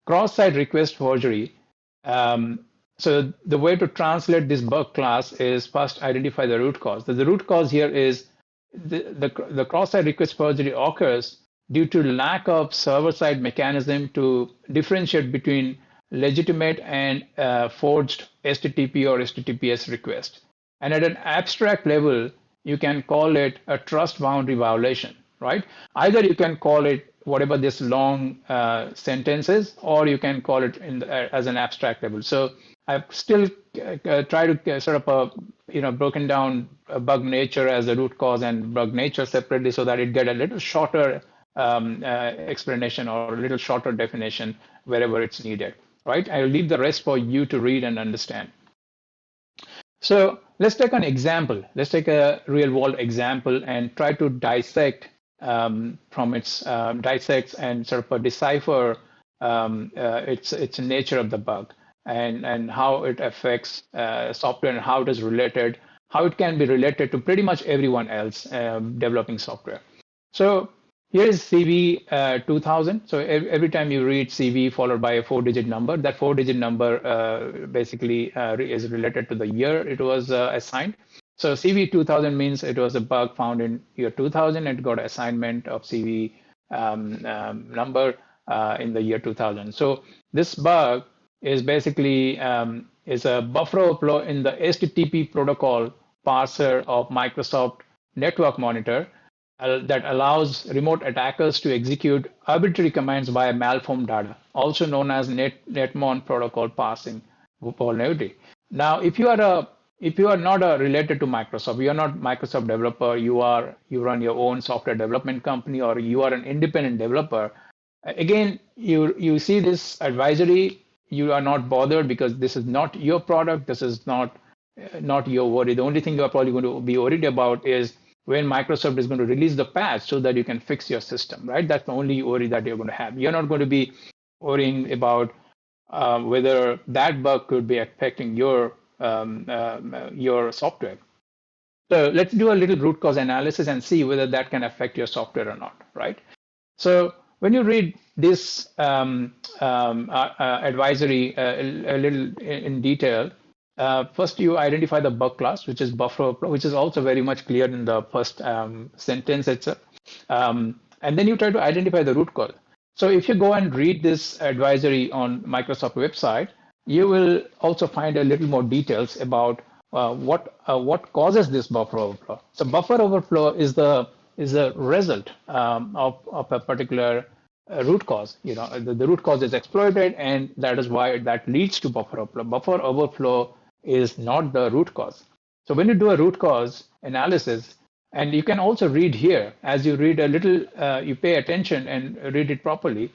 Cross-site request forgery. So the way to translate this bug class is first identify the root cause. The root cause here is the cross-site request forgery occurs due to lack of server-side mechanism to differentiate between legitimate and forged HTTP or HTTPS request. And at an abstract level, you can call it a trust boundary violation, right? Either you can call it whatever this long sentence is, or you can call it as an abstract level. So I've still tried to sort of broken down bug nature as a root cause and bug nature separately, so that it get a little shorter explanation or a little shorter definition wherever it's needed, right? I'll leave the rest for you to read and understand. So let's take an example. Let's take a real world example and try to dissect from its dissects and sort of decipher its nature of the bug and how it affects software and how it is related, how it can be related to pretty much everyone else developing software. So here is CV 2000. So every time you read CV followed by a 4-digit number, that 4-digit number basically is related to the year it was assigned. So CV 2000 means it was a bug found in year 2000. It got assignment of CV number in the year 2000. So this bug is basically is a buffer overflow in the HTTP protocol parser of Microsoft Network Monitor that allows remote attackers to execute arbitrary commands via malformed data, also known as netmon protocol parsing vulnerability. Now, if you are not related to Microsoft, you are not Microsoft developer, you run your own software development company, or you are an independent developer, again, you see this advisory, you are not bothered because this is not your product, this is not not your worry. The only thing you're probably going to be worried about is when Microsoft is going to release the patch so that you can fix your system, right? That's the only worry that you're going to have. You're not going to be worrying about whether that bug could be affecting your software. So let's do a little root cause analysis and see whether that can affect your software or not, right? So when you read this advisory a little in detail, first you identify the bug class, which is buffer overflow, which is also very much clear in the first sentence itself. And then you try to identify the root cause. So if you go and read this advisory on Microsoft website, you will also find a little more details about what causes this buffer overflow. So buffer overflow is the result of a particular root cause. You know, the root cause is exploited, and that is why that leads to buffer overflow. Buffer overflow is not the root cause. So when you do a root cause analysis, and you can also read here, as you read a little, you pay attention and read it properly.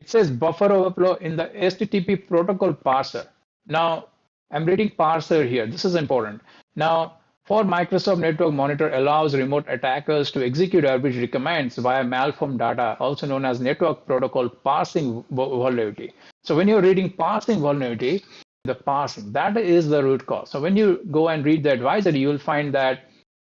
It says buffer overflow in the HTTP protocol parser. Now, I'm reading parser here. This is important. Now, for Microsoft Network Monitor allows remote attackers to execute arbitrary commands via malformed data, also known as network protocol parsing vulnerability. So when you're reading parsing vulnerability, the parsing, that is the root cause. So when you go and read the advisory, you'll find that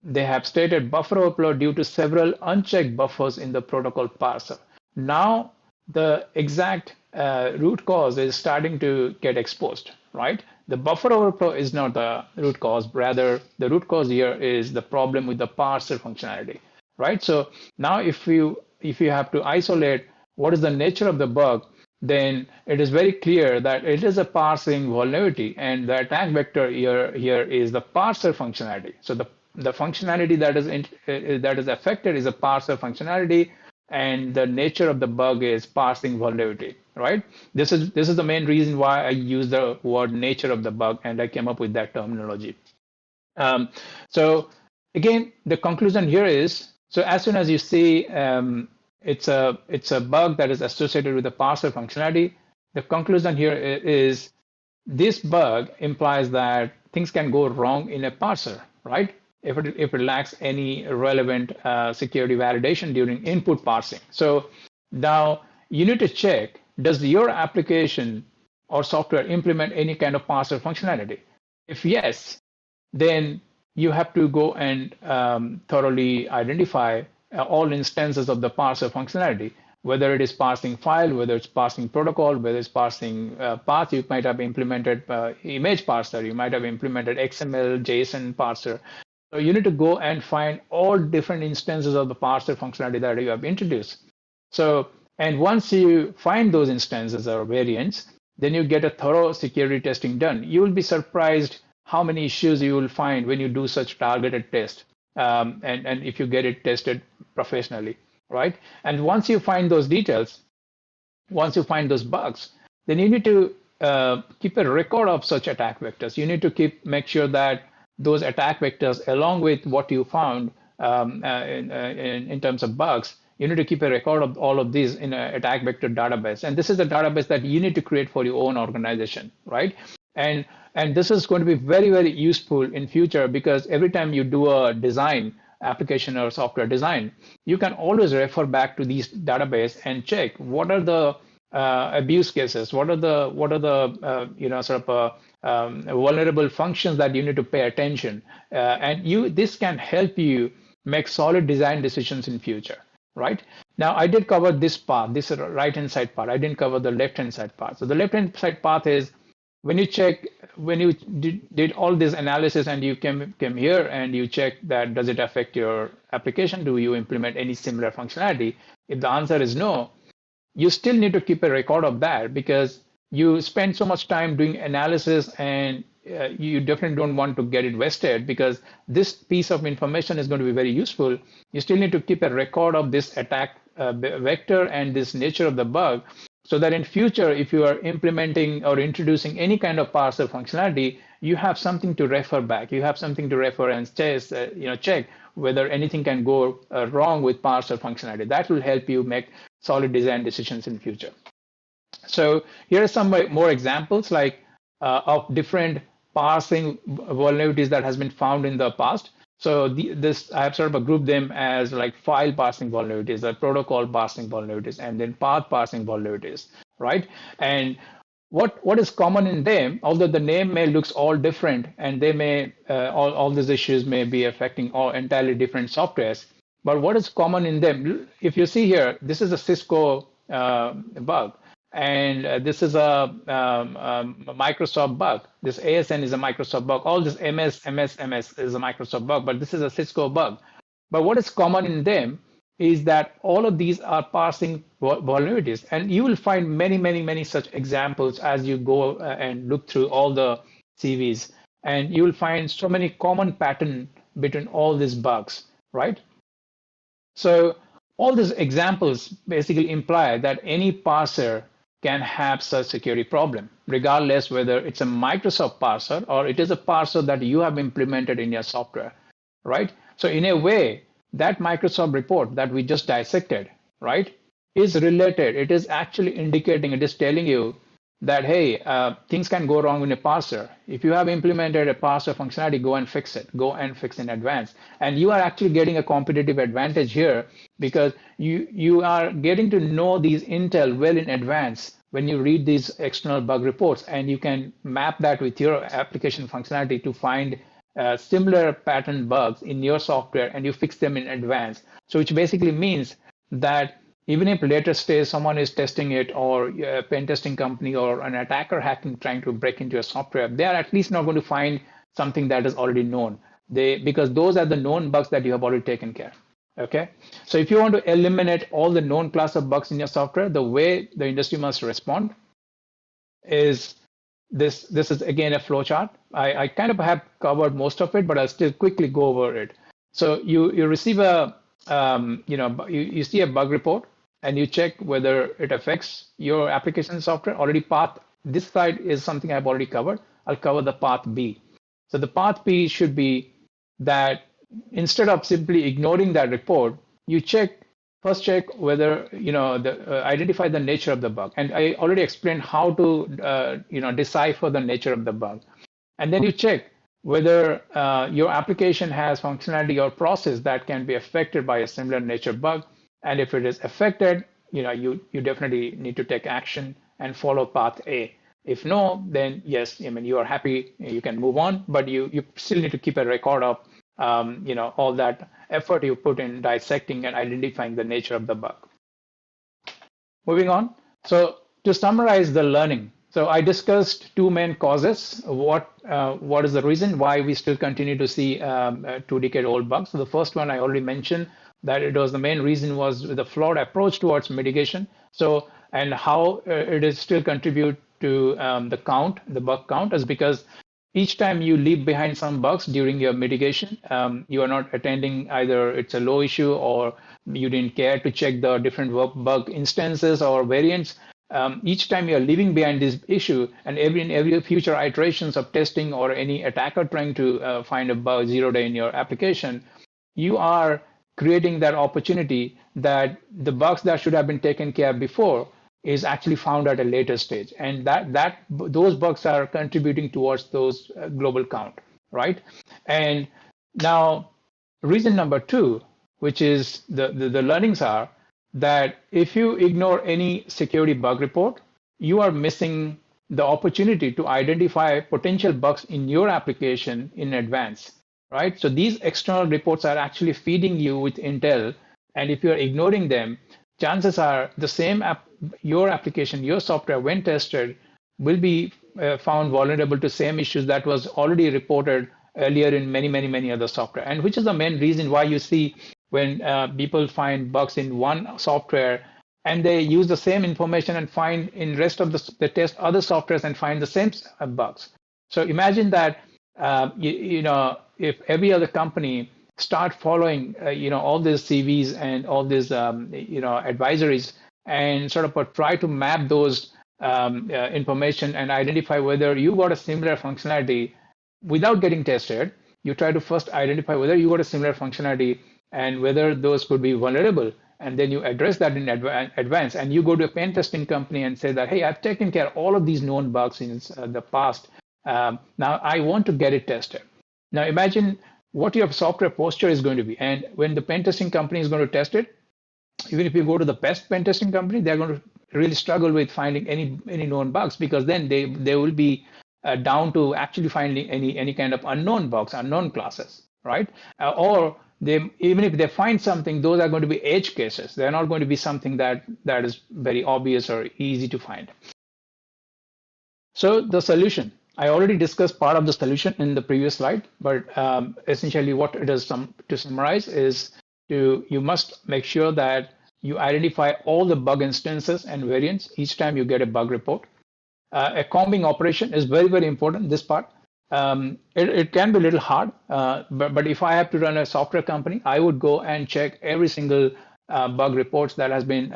they have stated buffer overflow due to several unchecked buffers in the protocol parser. Now, the exact root cause is starting to get exposed, right? The buffer overflow is not the root cause. Rather, the root cause here is the problem with the parser functionality, right? So now if you have to isolate what is the nature of the bug, then it is very clear that it is a parsing vulnerability, and the attack vector here is the parser functionality. So the functionality that is affected is a parser functionality, and the nature of the bug is parsing vulnerability, right? This is the main reason why I use the word nature of the bug, and I came up with that terminology. So again, the conclusion here is, so as soon as you see it's a bug that is associated with the parser functionality, the conclusion here is this bug implies that things can go wrong in a parser, right? If it lacks any relevant security validation during input parsing. So now you need to check, does your application or software implement any kind of parser functionality? If yes, then you have to go and thoroughly identify all instances of the parser functionality, whether it is parsing file, whether it's parsing protocol, whether it's parsing path. You might have implemented image parser, you might have implemented XML, JSON parser. So you need to go and find all different instances of the parser functionality that you have introduced. So, and once you find those instances or variants, then you get a thorough security testing done. You will be surprised how many issues you will find when you do such targeted test, and if you get it tested professionally, right? And once you find those details, once you find those bugs, then you need to keep a record of such attack vectors. You need to make sure that those attack vectors, along with what you found in terms of bugs, you need to keep a record of all of these in an attack vector database. And this is a database that you need to create for your own organization, right? And this is going to be very, very useful in future, because every time you do a design, application or software design, you can always refer back to these database and check what are the abuse cases, what are the vulnerable functions that you need to pay attention, and this can help you make solid design decisions in future, right? Now, I did cover this path, this right-hand side part. I didn't cover the left-hand side part. So the left-hand side path is when you did all this analysis and you came here and you check that does it affect your application? Do you implement any similar functionality? If the answer is no, you still need to keep a record of that, because you spend so much time doing analysis, and you definitely don't want to get it wasted, because this piece of information is going to be very useful. You still need to keep a record of this attack vector and this nature of the bug, so that in future, if you are implementing or introducing any kind of parser functionality, you have something to refer back. You have something to refer and check whether anything can go wrong with parser functionality. That will help you make solid design decisions in future. So here are some more examples of different parsing vulnerabilities that has been found in the past. So this I have sort of grouped them as like file parsing vulnerabilities, protocol parsing vulnerabilities, and then path parsing vulnerabilities, right? And what is common in them, although the name may looks all different, and they may all these issues may be affecting all entirely different softwares. But what is common in them? If you see here, this is a Cisco bug, and this is a Microsoft bug. This ASN is a Microsoft bug. All this MS is a Microsoft bug, but this is a Cisco bug. But what is common in them is that all of these are parsing vulnerabilities. And you will find many such examples as you go and look through all the CVs. And you will find so many common patterns between all these bugs, right? So all these examples basically imply that any parser can have such security problem, regardless whether it's a Microsoft parser or it is a parser that you have implemented in your software, right? So in a way, that Microsoft report that we just dissected, right, is related. It is actually indicating, it is telling you that, hey, things can go wrong in a parser. If you have implemented a parser functionality, go and fix it. Go and fix in advance. And you are actually getting a competitive advantage here because you are getting to know these intel well in advance when you read these external bug reports, and you can map that with your application functionality to find similar pattern bugs in your software, and you fix them in advance. So which basically means that even if later stage someone is testing it, or a pen testing company or an attacker trying to break into your software, they are at least not going to find something that is already known. Because those are the known bugs that you have already taken care of. Okay, so if you want to eliminate all the known class of bugs in your software, the way the industry must respond is this is again a flowchart. I kind of have covered most of it, but I'll still quickly go over it. So you receive a you see a bug report, and you check whether it affects your application software. Already path, this side is something I've already covered. I'll cover the path B. So the path B should be that instead of simply ignoring that report, you first check whether identify the nature of the bug. And I already explained how to decipher the nature of the bug. And then you check whether your application has functionality or process that can be affected by a similar nature bug. And if it is affected, you definitely need to take action and follow path A. If no, then yes, you are happy, you can move on, but you still need to keep a record of all that effort you put in dissecting and identifying the nature of the bug. Moving on. So to summarize the learning, so I discussed two main causes. What is the reason why we still continue to see 2-decade-old bugs? So the first one I already mentioned, that it was the main reason was the flawed approach towards mitigation. So, and how it is still contribute to the bug count is because each time you leave behind some bugs during your mitigation, you are not attending, either it's a low issue or you didn't care to check the different bug instances or variants. Each time you're leaving behind this issue, and in every future iterations of testing or any attacker trying to find a bug 0-day in your application, you are creating that opportunity that the bugs that should have been taken care of before is actually found at a later stage, and those bugs are contributing towards those global count, right? And now, reason number two, which is the learnings are that if you ignore any security bug report, you are missing the opportunity to identify potential bugs in your application in advance, right? So these external reports are actually feeding you with intel, and if you're ignoring them, chances are the same your application, your software, when tested, will be found vulnerable to same issues that was already reported earlier in many other software. And which is the main reason why you see when people find bugs in one software and they use the same information and find in rest of the test other softwares and find the same bugs. So imagine that if every other company start following all these CVs and all these advisories and sort of try to map those information and identify whether you got a similar functionality without getting tested. You try to first identify whether you got a similar functionality and whether those could be vulnerable, and then you address that in advance, and you go to a pen testing company and say that, hey, I've taken care of all of these known bugs in the past, Now I want to get it tested. Now imagine what your software posture is going to be. And when the pen testing company is going to test it, even if you go to the best pen testing company, they're going to really struggle with finding any known bugs, because then they will be down to actually finding any kind of unknown bugs, unknown classes, right? Or they, even if they find something, those are going to be edge cases. They're not going to be something that is very obvious or easy to find. So the solution, I already discussed part of the solution in the previous slide, but essentially what it is, to summarize, is you must make sure that you identify all the bug instances and variants each time you get a bug report. A combing operation is very, very important, this part. It can be a little hard, but if I have to run a software company, I would go and check every single bug reports that has been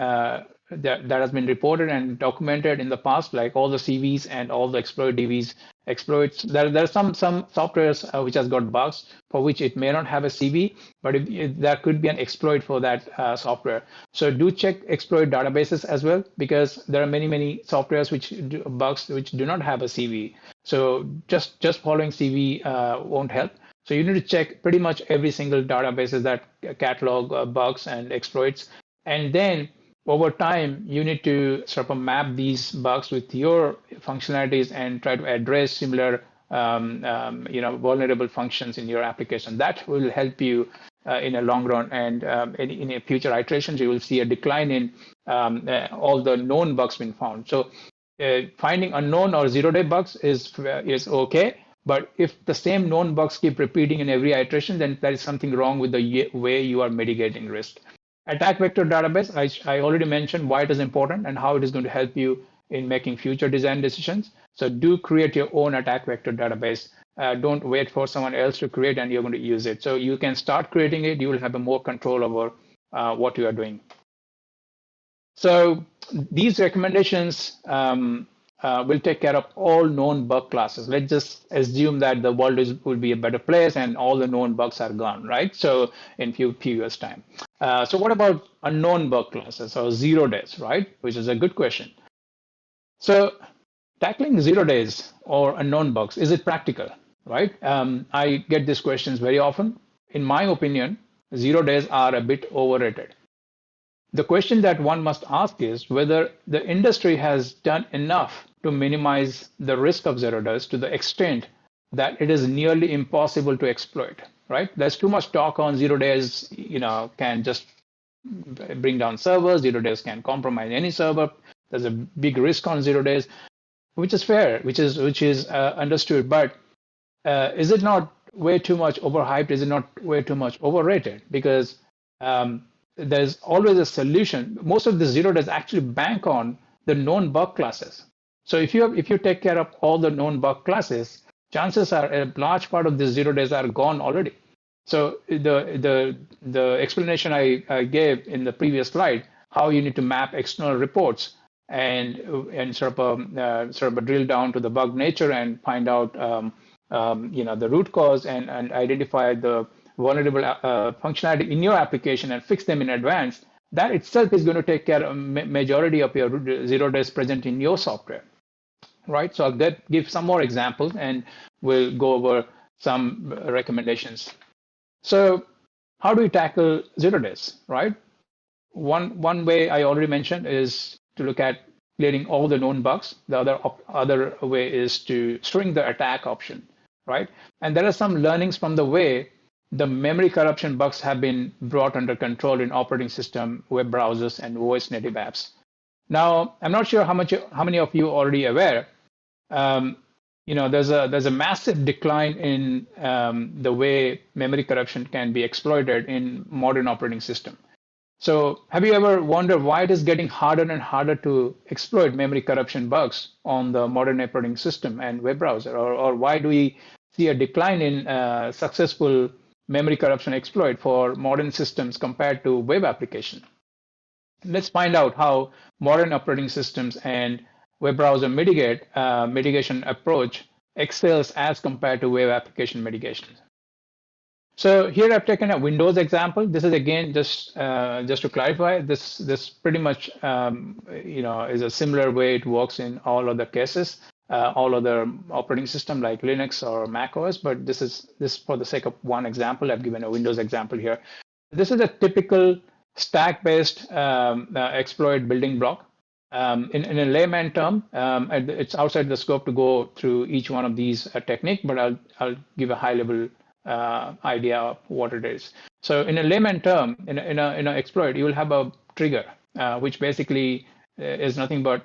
that has been reported and documented in the past, like all the CVs and all the exploit DVs, exploits. There are some softwares which has got bugs for which it may not have a CV, but there could be an exploit for that software. So do check exploit databases as well, because there are many softwares which do bugs which do not have a CV. So just following CV won't help. So you need to check pretty much every single databases that catalog bugs and exploits, and then over time, you need to sort of map these bugs with your functionalities and try to address similar, vulnerable functions in your application. That will help you in a long run, and in a future iterations, you will see a decline in all the known bugs being found. So finding unknown or zero-day bugs is okay, but if the same known bugs keep repeating in every iteration, then there is something wrong with the way you are mitigating risk. Attack vector database, I already mentioned why it is important and how it is going to help you in making future design decisions. So do create your own attack vector database. Don't wait for someone else to create and you're going to use it. So you can start creating it. You will have more control over what you are doing. So these recommendations will take care of all known bug classes. Let's just assume that the world will be a better place and all the known bugs are gone, right? So in few years' time. So what about unknown bug classes or 0 days, right? Which is a good question. So tackling 0 days or unknown bugs, is it practical, right? I get these questions very often. In my opinion, 0 days are a bit overrated. The question that one must ask is whether the industry has done enough to minimize the risk of 0 days to the extent that it is nearly impossible to exploit, right? There's too much talk on 0 days, can just bring down servers. 0 days can compromise any server. There's a big risk on 0 days, which is fair, which is understood. But is it not way too much overhyped? Is it not way too much overrated? Because there's always a solution. Most of the 0 days actually bank on the known bug classes. So if you take care of all the known bug classes, chances are a large part of the 0 days are gone already. So the explanation I gave in the previous slide, how you need to map external reports and sort of drill down to the bug nature and find out the root cause and identify the vulnerable functionality in your application and fix them in advance, that itself is going to take care of majority of your 0 days present in your software, right? So I'll give some more examples and we'll go over some recommendations. So how do we tackle 0 days, right? One way I already mentioned is to look at clearing all the known bugs. The other way is to string the attack option, right? And there are some learnings from the way the memory corruption bugs have been brought under control in operating system, web browsers, and OS native apps. Now, I'm not sure how many of you are already aware. There's a massive decline in the way memory corruption can be exploited in modern operating system. So have you ever wondered why it is getting harder and harder to exploit memory corruption bugs on the modern operating system and web browser? Or why do we see a decline in successful memory corruption exploit for modern systems compared to web application? Let's find out how modern operating systems and web browser mitigation approach excels as compared to web application mitigation. So here I've taken a Windows example. This is again just to clarify. This pretty much is a similar way it works in all other cases. all other operating system like Linux or Mac OS, but this for the sake of one example. I've given a Windows example here. This is a typical stack-based exploit building block. In a layman term, it's outside the scope to go through each one of these technique, but I'll give a high-level idea of what it is. So in a layman term, in an exploit, you will have a trigger, which basically is nothing but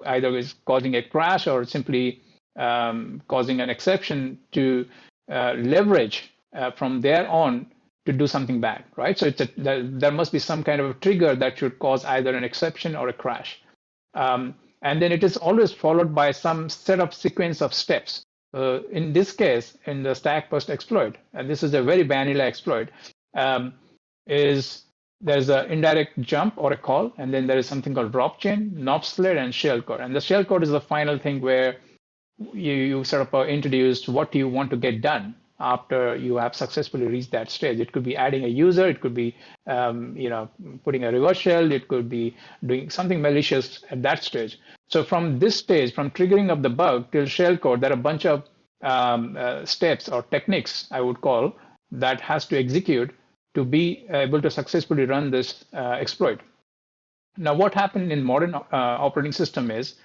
either is causing a crash or simply causing an exception to leverage from there on to do something bad, right? So there must be some kind of a trigger that should cause either an exception or a crash. And then it is always followed by some set of sequence of steps. In this case, in the stack post exploit, and this is a very vanilla exploit, there's an indirect jump or a call, and then there is something called drop chain, knob sled, and shellcode. And the shellcode is the final thing where you sort of introduced what you want to get done after you have successfully reached that stage. It could be adding a user, it could be putting a reverse shell, it could be doing something malicious at that stage. So from this stage, from triggering of the bug till shellcode, there are a bunch of steps or techniques, I would call, that has to execute to be able to successfully run this exploit. Now, what happened in modern operating system is,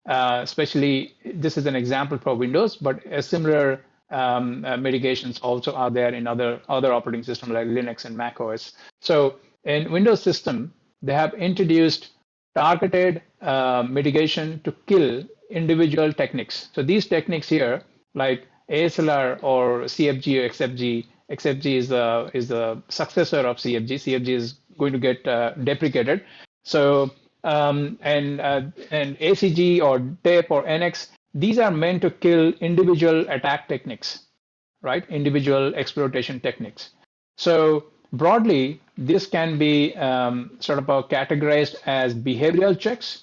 especially this is an example for Windows, but a similar mitigations also are there in other operating systems like Linux and Mac OS. So in Windows system, they have introduced targeted mitigation to kill individual techniques. So these techniques here, like ASLR or CFG or XFG, XFG is the successor of CFG. CFG is going to get deprecated. So and ACG or DEP or NX, these are meant to kill individual attack techniques, right? Individual exploitation techniques. So broadly, this can be sort of categorized as behavioral checks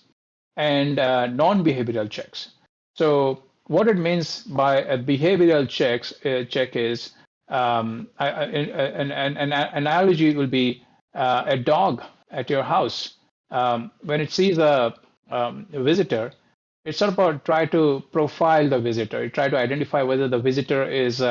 and non-behavioral checks. So what it means by a behavioral check is an analogy will be a dog at your house. When it sees a visitor, it sort of try to profile the visitor. It try to identify whether the visitor is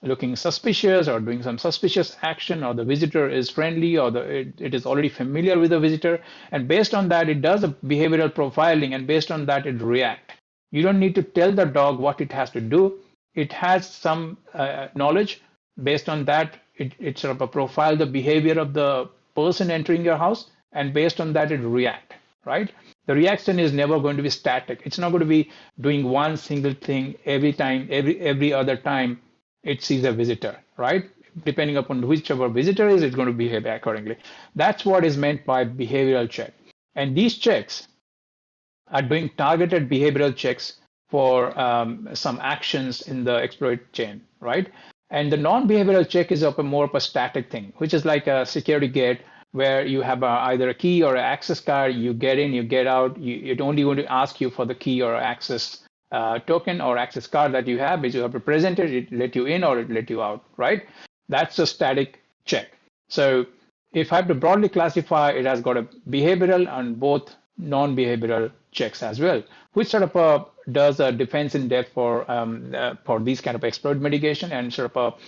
looking suspicious or doing some suspicious action, or the visitor is friendly, or it is already familiar with the visitor. And based on that, it does a behavioral profiling, and based on that, it reacts. You don't need to tell the dog what it has to do. It has some knowledge. Based on that, it sort of profile the behavior of the person entering your house, and based on that, it react, right? The reaction is never going to be static. It's not going to be doing one single thing every time, every other time it sees a visitor, right? Depending upon whichever visitor is, it's going to behave accordingly. That's what is meant by behavioral check. And these checks are doing targeted behavioral checks for some actions in the exploit chain, right? And the non-behavioral check is more of a static thing, which is like a security gate, where you have either a key or an access card. You get in, you get out. It only going to ask you for the key or access token or access card that you have, which you have to present it. It let you in or it let you out, right? That's a static check. So if I have to broadly classify, it has got a behavioral and both non-behavioral checks as well, which sort of does a defense in depth for these kind of exploit mitigation, and sort of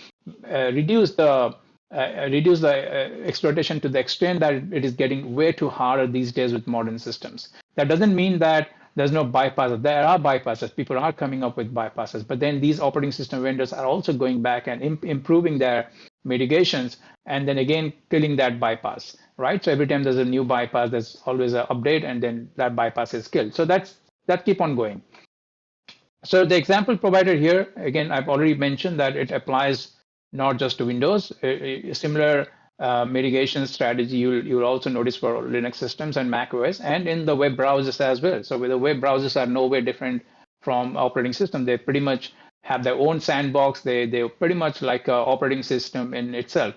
reduce the exploitation to the extent that it is getting way too harder these days with modern systems. That doesn't mean that there's no bypasses. There are bypasses. People are coming up with bypasses, but then these operating system vendors are also going back and improving their mitigations, and then again killing that bypass, right? So every time there's a new bypass, there's always an update, and then that bypass is killed. So that keep on going. So the example provided here, again, I've already mentioned that it applies not just to Windows. A similar mitigation strategy you'll also notice for Linux systems and Mac OS, and in the web browsers as well. So the web browsers are no way different from operating system. They pretty much have their own sandbox. They're pretty much like an operating system in itself.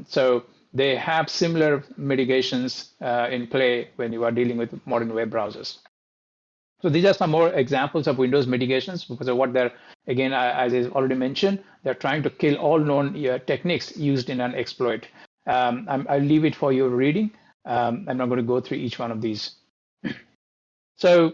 So they have similar mitigations in play when you are dealing with modern web browsers. So these are some more examples of Windows mitigations, because of what they're, again, as I already mentioned, they're trying to kill all known techniques used in an exploit. I'll leave it for your reading. I'm not going to go through each one of these. So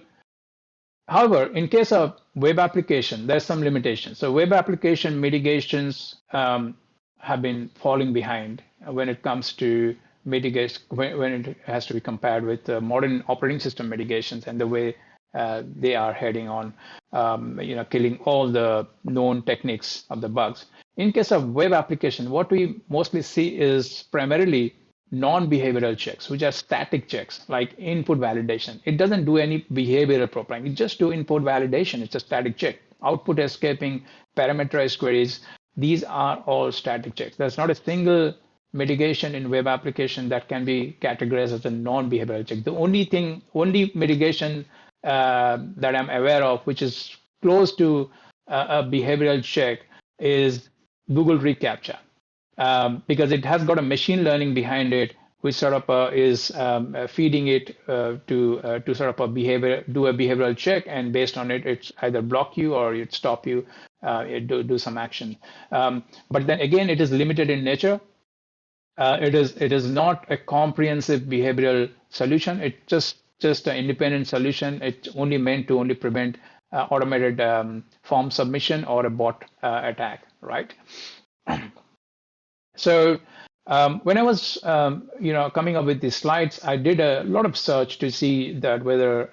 However, in case of web application, there's some limitations. So web application mitigations have been falling behind when it comes to mitigate when it has to be compared with modern operating system mitigations and the way they are heading on, killing all the known techniques of the bugs. In case of web application, what we mostly see is primarily non-behavioral checks, which are static checks like input validation. It doesn't do any behavioral profiling. It just do input validation. It's a static check. Output escaping, parameterized queries. These are all static checks. There's not a single mitigation in web application that can be categorized as a non-behavioral check. The only mitigation that I'm aware of, which is close to a behavioral check, is Google reCAPTCHA. Because it has got a machine learning behind it, which sort of is feeding it to sort of do a behavioral check, and based on it, it's either block you or it stop you, do some action. But then again, it is limited in nature. It is not a comprehensive behavioral solution. It's just an independent solution. It's only meant to only prevent automated form submission or a bot attack, right? So when I was, coming up with these slides, I did a lot of search to see that whether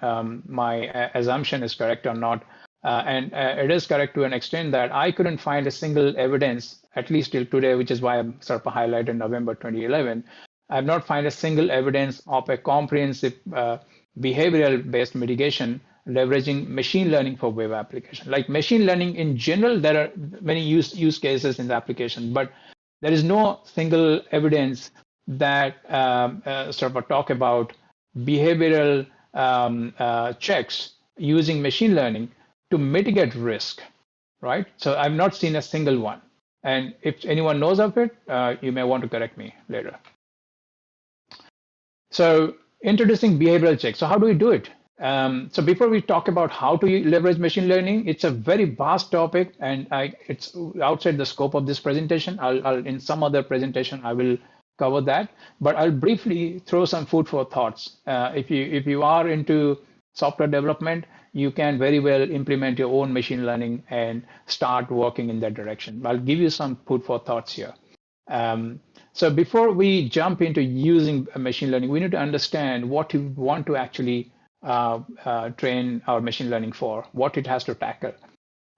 my assumption is correct or not. And it is correct to an extent that I couldn't find a single evidence, at least till today, which is why I'm sort of highlighted November 2011. I've not found a single evidence of a comprehensive behavioral-based mitigation leveraging machine learning for web application. Like machine learning in general, there are many use cases in the application, but there is no single evidence that sort of talk about behavioral checks using machine learning to mitigate risk, right? So I've not seen a single one. And if anyone knows of it, you may want to correct me later. So introducing behavioral checks. So how do we do it? So before we talk about how to leverage machine learning, it's a very vast topic, and it's outside the scope of this presentation. I'll in some other presentation I will cover that, but I'll briefly throw some food for thoughts. If you are into software development, you can very well implement your own machine learning and start working in that direction. I'll give you some food for thoughts here. So before we jump into using machine learning, we need to understand what you want to actually train our machine learning for, what it has to tackle.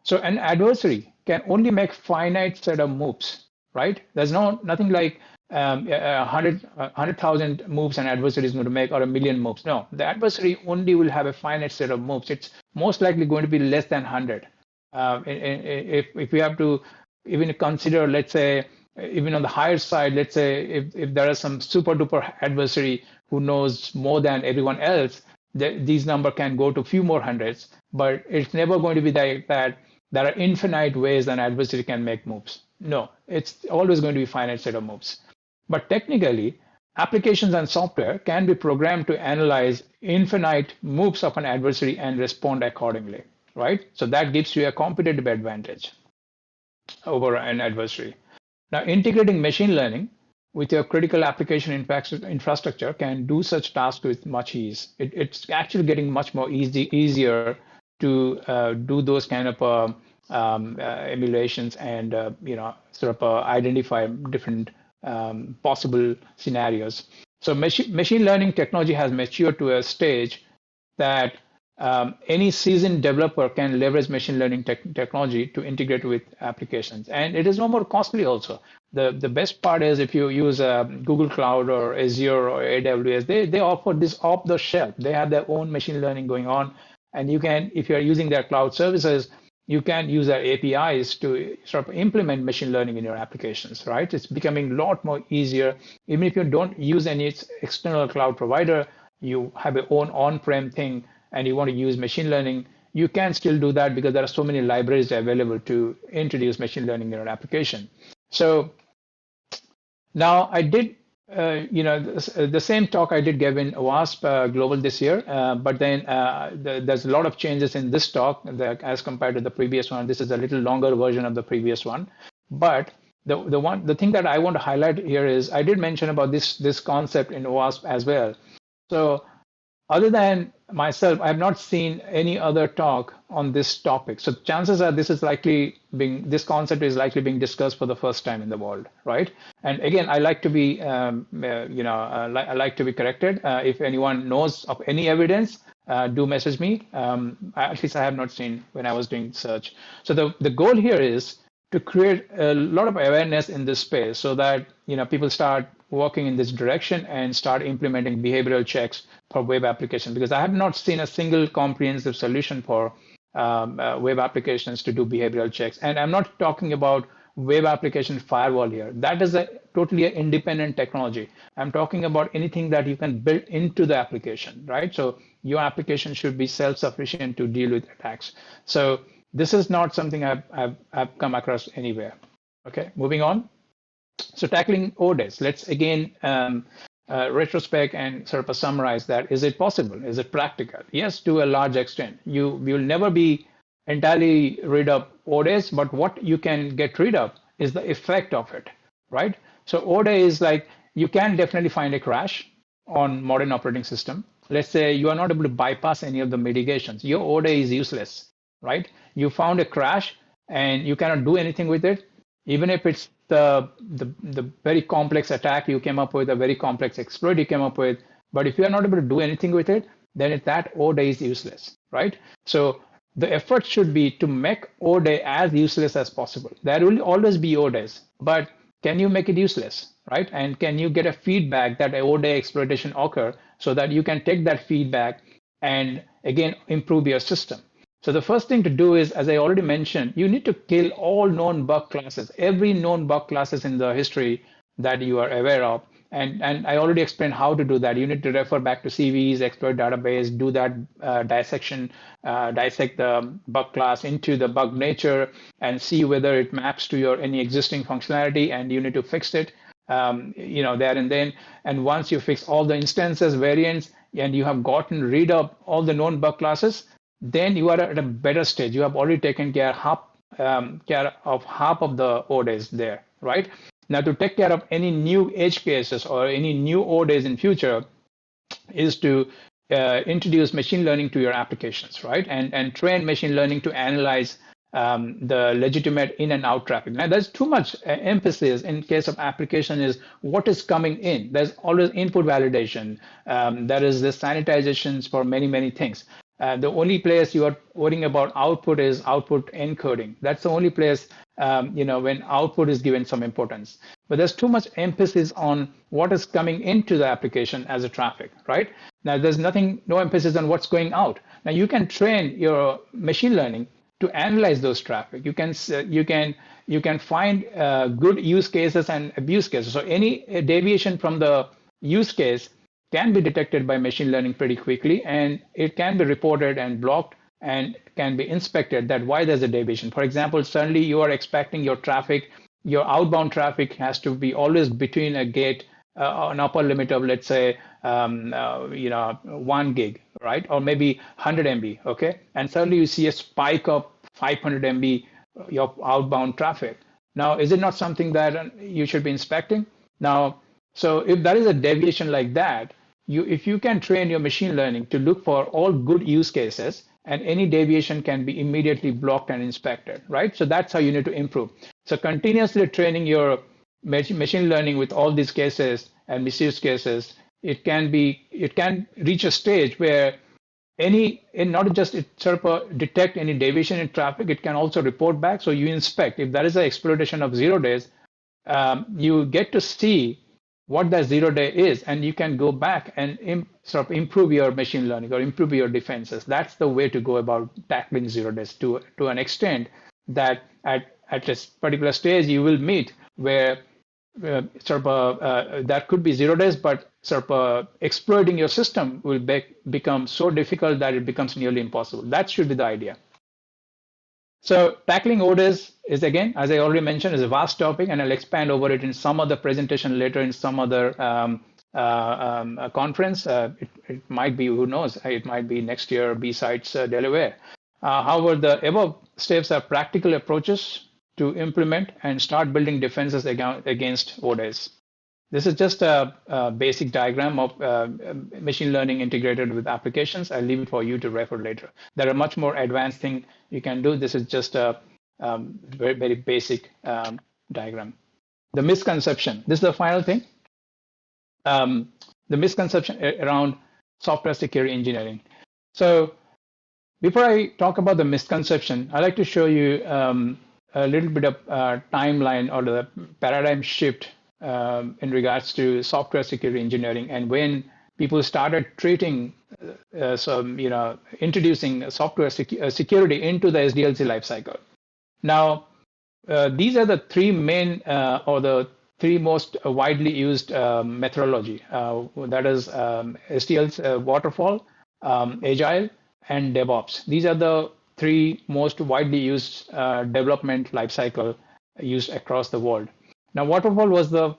So an adversary can only make finite set of moves, right? There's nothing like 100,000 moves an adversary is going to make, or 1,000,000 moves. No, the adversary only will have a finite set of moves. It's most likely going to be less than 100. If we have to even consider, let's say, even on the higher side, let's say if there is some super duper adversary who knows more than everyone else, these numbers can go to a few more hundreds, but it's never going to be like that. There are infinite ways an adversary can make moves. No, it's always going to be a finite set of moves. But technically, applications and software can be programmed to analyze infinite moves of an adversary and respond accordingly, right? So that gives you a competitive advantage over an adversary. Now, integrating machine learning with your critical application infrastructure can do such tasks with much ease. It's actually getting much more easier to do those kind of emulations and sort of identify different possible scenarios. So machine learning technology has matured to a stage that any seasoned developer can leverage machine learning technology to integrate with applications, and it is no more costly also. The best part is if you use Google Cloud or Azure or AWS, they offer this off the shelf. They have their own machine learning going on, and you can, if you're using their cloud services, you can use their APIs to sort of implement machine learning in your applications, right? It's becoming a lot more easier. Even if you don't use any external cloud provider, you have your own on-prem thing, and you want to use machine learning, you can still do that because there are so many libraries available to introduce machine learning in your application. So now I did, the same talk I did give in WASP Global this year, but then there's a lot of changes in this talk as compared to the previous one. This is a little longer version of the previous one. But the thing that I want to highlight here is I did mention about this concept in WASP as well. So other than myself, I have not seen any other talk on this topic. So chances are this concept is likely being discussed for the first time in the world, right? And again, I like to be, I like to be corrected. If anyone knows of any evidence, do message me. At least I have not seen when I was doing search. So the goal here is to create a lot of awareness in this space so that people start working in this direction and start implementing behavioral checks for web applications, because I have not seen a single comprehensive solution for web applications to do behavioral checks. And I'm not talking about web application firewall here. That is a totally independent technology. I'm talking about anything that you can build into the application, right? So your application should be self-sufficient to deal with attacks. So this is not something I've come across anywhere. Okay, moving on. So tackling ODES, let's again retrospect and sort of summarize that. Is it possible? Is it practical? Yes, to a large extent. You will never be entirely rid of ODES, but what you can get rid of is the effect of it, right? So ODE is like, you can definitely find a crash on modern operating system. Let's say you are not able to bypass any of the mitigations. Your ODE is useless, right? You found a crash and you cannot do anything with it, even if it's the very complex attack you came up with, a very complex exploit you came up with. But if you are not able to do anything with it, then that ODE is useless, right? So the effort should be to make ODE as useless as possible. There will always be ODEs, but can you make it useless, right? And can you get a feedback that a ODE exploitation occur so that you can take that feedback and again improve your system? So the first thing to do is, as I already mentioned, you need to kill all known bug classes, every known bug classes in the history that you are aware of. And I already explained how to do that. You need to refer back to CVEs, exploit database, do that dissection, dissect the bug class into the bug nature and see whether it maps to your any existing functionality, and you need to fix it there and then. And once you fix all the instances, variants, and you have gotten rid of all the known bug classes, then you are at a better stage. You have already taken care of half of the ODEs there, right? Now, to take care of any new edge cases or any new ODEs in future is to introduce machine learning to your applications, right? And train machine learning to analyze the legitimate in and out traffic. Now, there's too much emphasis in case of application is what is coming in. There's always input validation. There is the sanitizations for many, many things. The only place you are worrying about output is output encoding. That's the only place, when output is given some importance. But there's too much emphasis on what is coming into the application as a traffic, right? Now, there's no emphasis on what's going out. Now, you can train your machine learning to analyze those traffic. You can find good use cases and abuse cases. So any deviation from the use case can be detected by machine learning pretty quickly, and it can be reported and blocked and can be inspected that why there's a deviation. For example, suddenly you are expecting your traffic, your outbound traffic has to be always between a gate, an upper limit of, let's say, 1 gig, right? Or maybe 100 MB, okay? And suddenly you see a spike of 500 MB of outbound traffic. Now, is it not something that you should be inspecting? Now, so if there is a deviation like that, if you can train your machine learning to look for all good use cases, and any deviation can be immediately blocked and inspected, right? So that's how you need to improve. So continuously training your machine learning with all these cases and misuse cases, it can reach a stage where not just it sort of detect any deviation in traffic, it can also report back. So you inspect. If there is an exploitation of 0 days, you get to see what that 0 day is, and you can go back and sort of improve your machine learning or improve your defenses. That's the way to go about tackling 0 days to an extent that at this particular stage you will meet where that could be 0 days, but exploiting your system will become so difficult that it becomes nearly impossible. That should be the idea. So tackling ODEs is, again, as I already mentioned, is a vast topic, and I'll expand over it in some other presentation later in some other conference. It might be, who knows, it might be next year, BSides Delaware. However, the above steps are practical approaches to implement and start building defenses against ODEs. This is just a basic diagram of machine learning integrated with applications. I'll leave it for you to refer later. There are much more advanced things you can do. This is just a very, very basic diagram. The misconception. This is the final thing. The misconception around software security engineering. So before I talk about the misconception, I'd like to show you a little bit of timeline or the paradigm shift in regards to software security engineering, and when people started treating introducing software security into the SDLC lifecycle. Now, these are the three main or the three most widely used methodology. That is SDLC, waterfall, agile, and DevOps. These are the three most widely used development lifecycle used across the world. Now, waterfall was the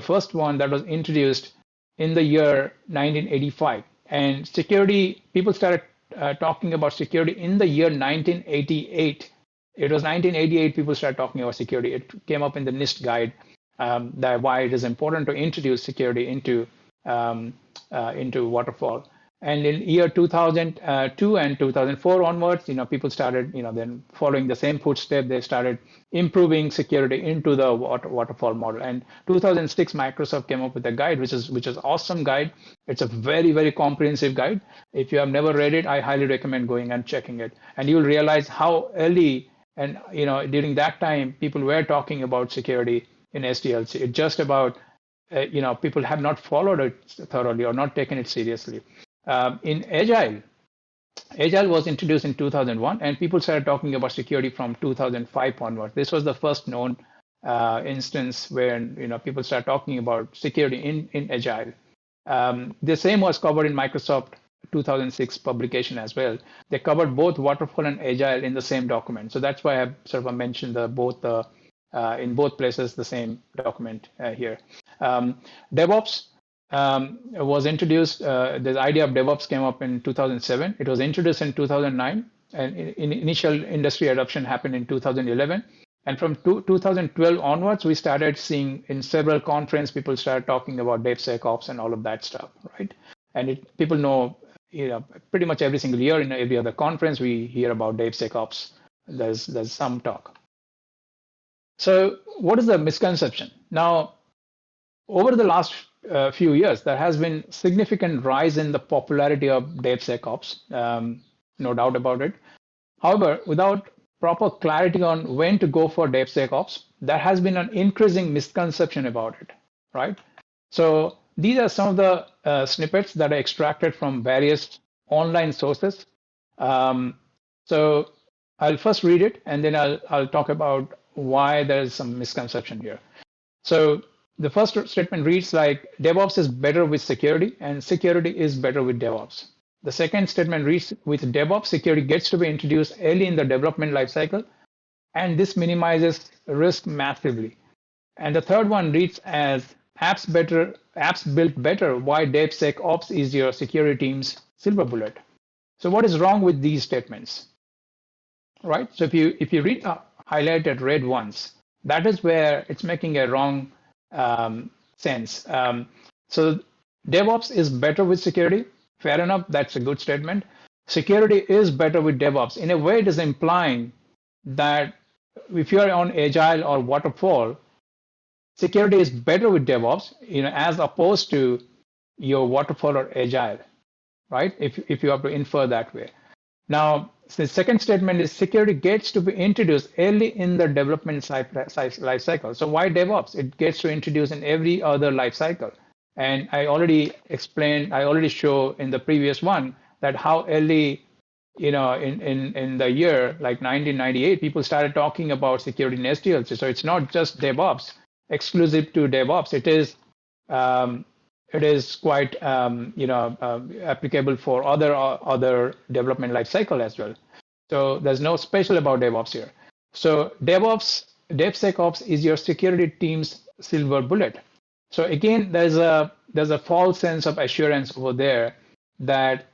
first one that was introduced in the year 1985, and security, people started talking about security in the year 1988. It was 1988 people started talking about security. It came up in the NIST guide that why it is important to introduce security into waterfall. And in year 2002 and 2004 onwards, people started, then following the same footstep. They started improving security into the waterfall model. And 2006, Microsoft came up with a guide, which is awesome guide. It's a very, very comprehensive guide. If you have never read it, I highly recommend going and checking it. And you'll realize how early and during that time people were talking about security in SDLC. It's just about people have not followed it thoroughly or not taken it seriously. In Agile was introduced in 2001, and people started talking about security from 2005 onward. This was the first known instance where people started talking about security in Agile. The same was covered in Microsoft 2006 publication as well. They covered both waterfall and Agile in the same document. So that's why I sort of mentioned in both places the same document here. DevOps was introduced. The idea of DevOps came up in 2007. It was introduced in 2009, and initial industry adoption happened in 2011. And from 2012 onwards, we started seeing in several conferences, people started talking about DevSecOps and all of that stuff, right? And people know, pretty much every single year in every other conference, we hear about DevSecOps. There's some talk. So what is the misconception? Now, over the last few years, there has been significant rise in the popularity of DevSecOps, no doubt about it. However, without proper clarity on when to go for DevSecOps, there has been an increasing misconception about it, right? So these are some of the snippets that are extracted from various online sources. So I'll first read it, and then I'll talk about why there is some misconception here. So the first statement reads like, DevOps is better with security, and security is better with DevOps. The second statement reads, with DevOps, security gets to be introduced early in the development lifecycle, and this minimizes risk massively. And the third one reads as, apps built better, why DevSecOps is your security team's silver bullet. So what is wrong with these statements? Right? So if you read highlighted red ones, that is where it's making a wrong sense. So DevOps is better with security. Fair enough, that's a good statement. Security is better with DevOps. In a way, it is implying that if you're on Agile or Waterfall, security is better with DevOps, as opposed to your Waterfall or Agile, right? If you have to infer that way. Now, the second statement is security gets to be introduced early in the development life cycle. So why DevOps? It gets to introduce in every other life cycle. And I already show in the previous one that how early, in the year like 1998, people started talking about security in SDLC. So it's not just DevOps, exclusive to DevOps. It is quite applicable for other development lifecycle as well. So there's no special about DevOps here. So DevSecOps is your security team's silver bullet. So again, there's a false sense of assurance over there that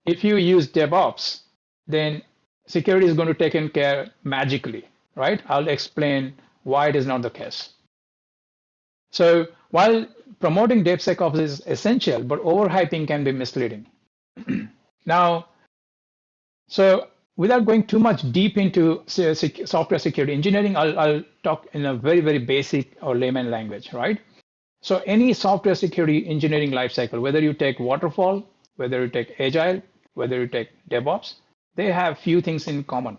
if you use DevOps, then security is going to be taken care magically, right? I'll explain why it is not the case. So while promoting DevSecOps is essential, but overhyping can be misleading. Now, so without going too much deep into software security engineering, I'll talk in a very, very basic or layman language, right? So any software security engineering lifecycle, whether you take waterfall, whether you take agile, whether you take DevOps, they have few things in common.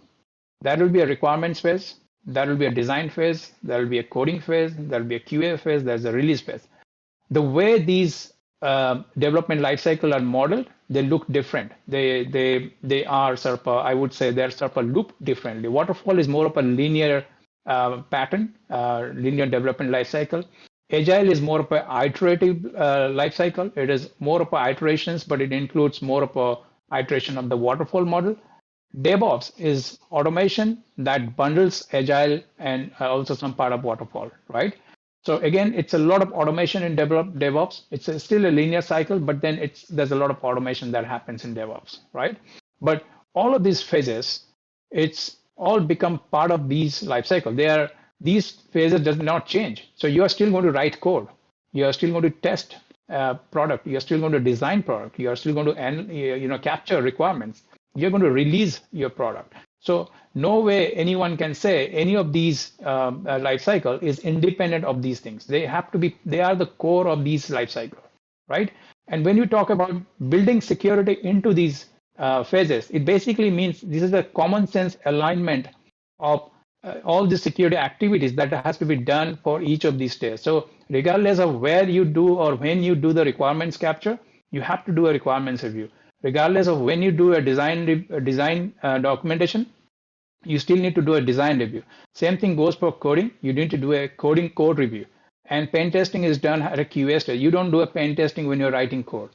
That will be a requirements phase, that will be a design phase, there will be a coding phase, there will be a QA phase, there's a release phase. The way these development lifecycle are modeled, they look different. They are sort of, I would say they're sort of looped differently. Waterfall is more of a linear pattern, linear development lifecycle. Agile is more of an iterative life cycle. It is more of a iterations, but it includes more of a iteration of the waterfall model. DevOps is automation that bundles agile and also some part of waterfall, right? So again, it's a lot of automation in DevOps. It's still a linear cycle, but then there's a lot of automation that happens in DevOps, right? But all of these phases, it's all become part of these life cycle. These phases does not change. So you are still going to write code. You are still going to test product. You are still going to design product. You are still going to capture requirements. You're going to release your product. So no way anyone can say any of these life cycle is independent of these things. They have to be. They are the core of these life cycle, right? And when you talk about building security into these phases, it basically means this is a common sense alignment of all the security activities that has to be done for each of these stages. So regardless of where you do or when you do the requirements capture, you have to do a requirements review. Regardless of when you do a design documentation, you still need to do a design review. Same thing goes for coding. You need to do a coding code review. And pen testing is done at a QA stage. You don't do a pen testing when you're writing code.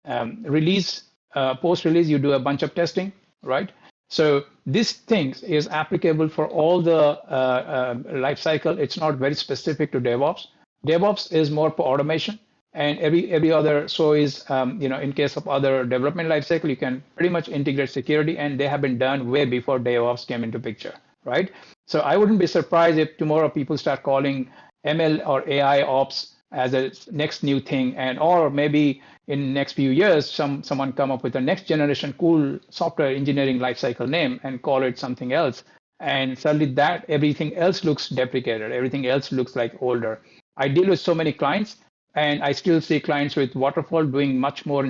Post-release, you do a bunch of testing, right? So this thing is applicable for all the life cycle. It's not very specific to DevOps. DevOps is more for automation, and every other is in case of other development life cycle, you can pretty much integrate security, and they have been done way before DevOps came into picture, right? So I wouldn't be surprised if tomorrow people start calling ML or AI ops as a next new thing, or maybe in next few years, someone come up with a next generation cool software engineering lifecycle name and call it something else. And suddenly that everything else looks deprecated. Everything else looks like older. I deal with so many clients, and I still see clients with waterfall doing much more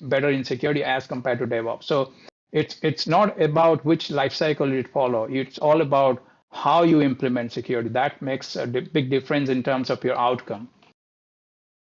better in security as compared to DevOps. So it's not about which lifecycle it follow. It's all about how you implement security. That makes a big difference in terms of your outcome.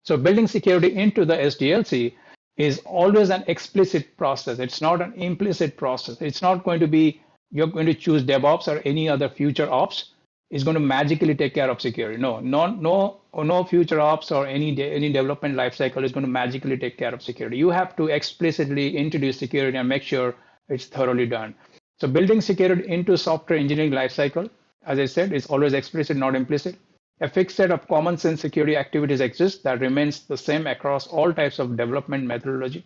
So building security into the SDLC is always an explicit process. It's not an implicit process. It's not going to be you're going to choose DevOps or any other future ops is going to magically take care of security. No future ops or any development lifecycle is going to magically take care of security. You have to explicitly introduce security and make sure it's thoroughly done. So building security into software engineering lifecycle, as I said, is always explicit, not implicit. A fixed set of common sense security activities exists that remains the same across all types of development methodology.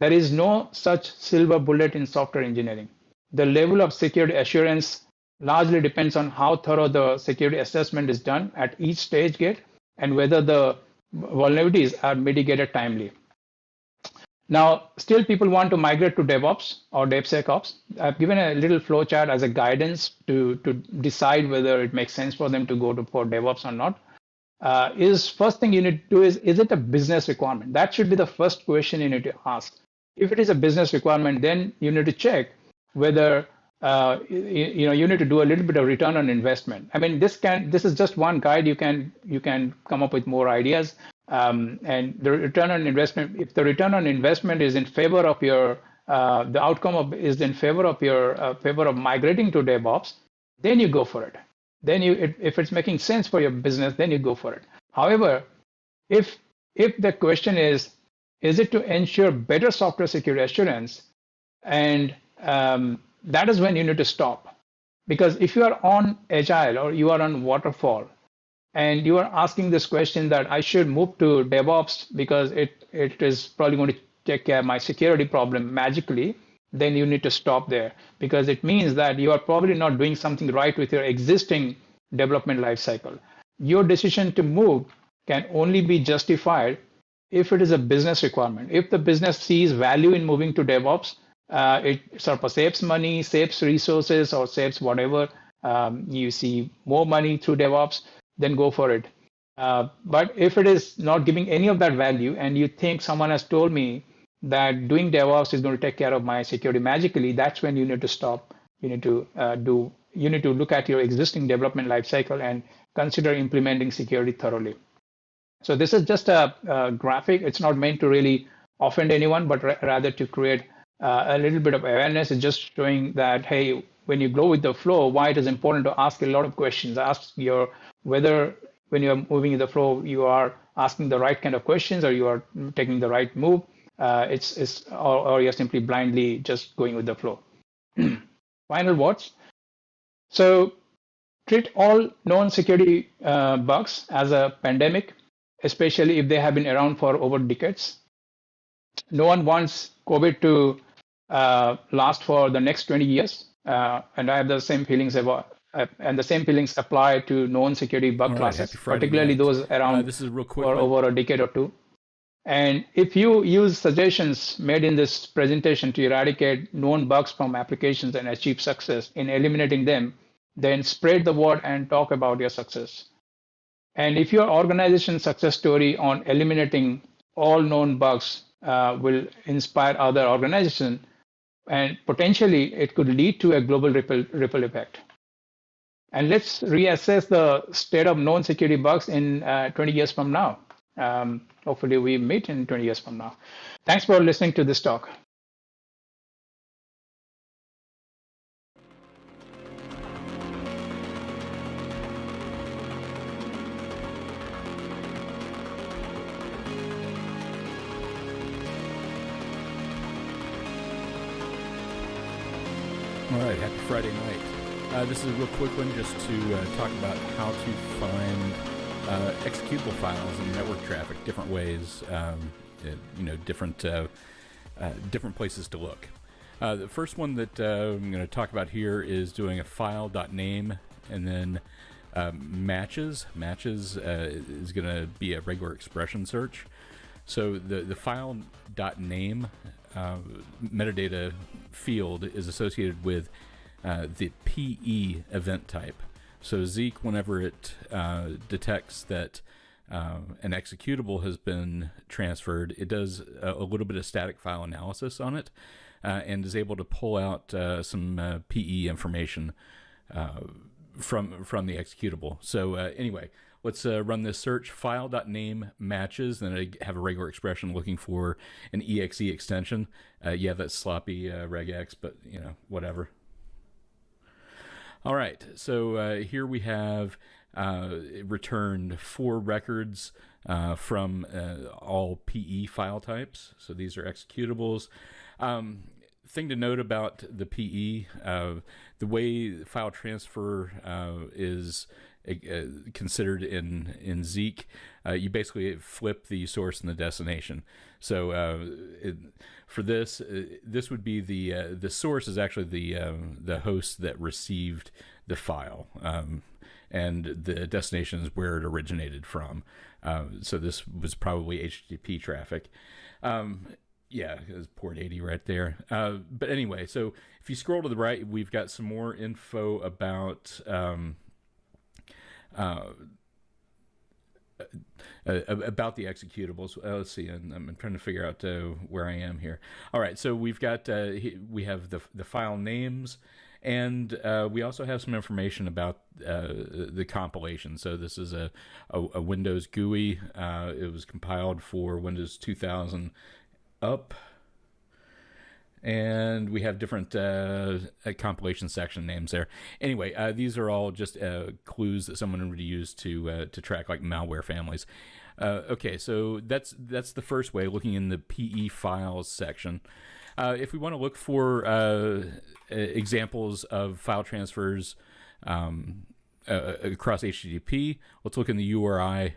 There is no such silver bullet in software engineering. The level of security assurance largely depends on how thorough the security assessment is done at each stage gate and whether the vulnerabilities are mitigated timely. Now, still people want to migrate to DevOps or DevSecOps. I've given a little flowchart as a guidance to decide whether it makes sense for them to go for DevOps or not. First thing you need to do is it a business requirement? That should be the first question you need to ask. If it is a business requirement, then you need to check whether you need to do a little bit of return on investment. I mean, this is just one guide. You can come up with more ideas. And the return on investment, if the return on investment is in favor of your, the outcome is in favor of your favor of migrating to DevOps, then you go for it. Then if it's making sense for your business, then you go for it. However, if the question is it to ensure better software security assurance, and that is when you need to stop. Because if you are on Agile or you are on Waterfall, and you are asking this question that I should move to DevOps because it is probably going to take care of my security problem magically, then you need to stop there, because it means that you are probably not doing something right with your existing development lifecycle. Your decision to move can only be justified if it is a business requirement. If the business sees value in moving to DevOps, it sort of saves money, saves resources, or saves whatever. You see more money through DevOps, then go for it. But if it is not giving any of that value, and you think someone has told me that doing DevOps is going to take care of my security magically, that's when you need to stop. You need to look at your existing development lifecycle and consider implementing security thoroughly. So this is just a graphic. It's not meant to really offend anyone, but rather to create a little bit of awareness. It's just showing that, hey, when you go with the flow, why it is important to ask a lot of questions. Ask whether when you're moving in the flow, you are asking the right kind of questions, or you are taking the right move. Or you're simply blindly just going with the flow. Final words. So treat all known security bugs as a pandemic, especially if they have been around for over decades. No one wants COVID to last for the next 20 years. And I have the same feelings and the same feelings apply to known security bug classes, particularly those around this is real quick for over a decade or two. And if you use suggestions made in this presentation to eradicate known bugs from applications and achieve success in eliminating them, then spread the word and talk about your success. And if your organization's success story on eliminating all known bugs will inspire other organizations, and potentially it could lead to a global ripple effect. And let's reassess the state of known security bugs in 20 years from now. Hopefully we meet in 20 years from now. Thanks for listening to this talk. All right, happy Friday night. This is a real quick one just to talk about how to find executable files in network traffic, different ways, different places to look. The first one that I'm going to talk about here is doing a file.name and then matches. Matches is going to be a regular expression search. So the file.name metadata field is associated with the PE event type. So Zeek, whenever it detects that an executable has been transferred, it does a little bit of static file analysis on it and is able to pull out some PE information from the executable. So anyway, let's run this search. File.name matches, then I have a regular expression looking for an exe extension. Yeah, that's sloppy regex, but whatever. All right, so here we have returned 4 records from all PE file types. So these are executables. Thing to note about the PE, the way file transfer is considered in Zeek, you basically flip the source and the destination. So for this would be the source is actually the host that received the file, and the destination is where it originated from. So this was probably HTTP traffic. Yeah, it was port 80 right there. But anyway, so if you scroll to the right, we've got some more info about the executables. Let's see, and I'm trying to figure out where I am here. All right, so we've got we have the file names, and we also have some information about the compilation. So this is a Windows GUI. It was compiled for Windows 2000 up, and we have different compilation section names there. Anyway, these are all just clues that someone would use to track like malware families. Okay, so that's the first way, looking in the PE files section. If we want to look for examples of file transfers across HTTP, let's look in the URI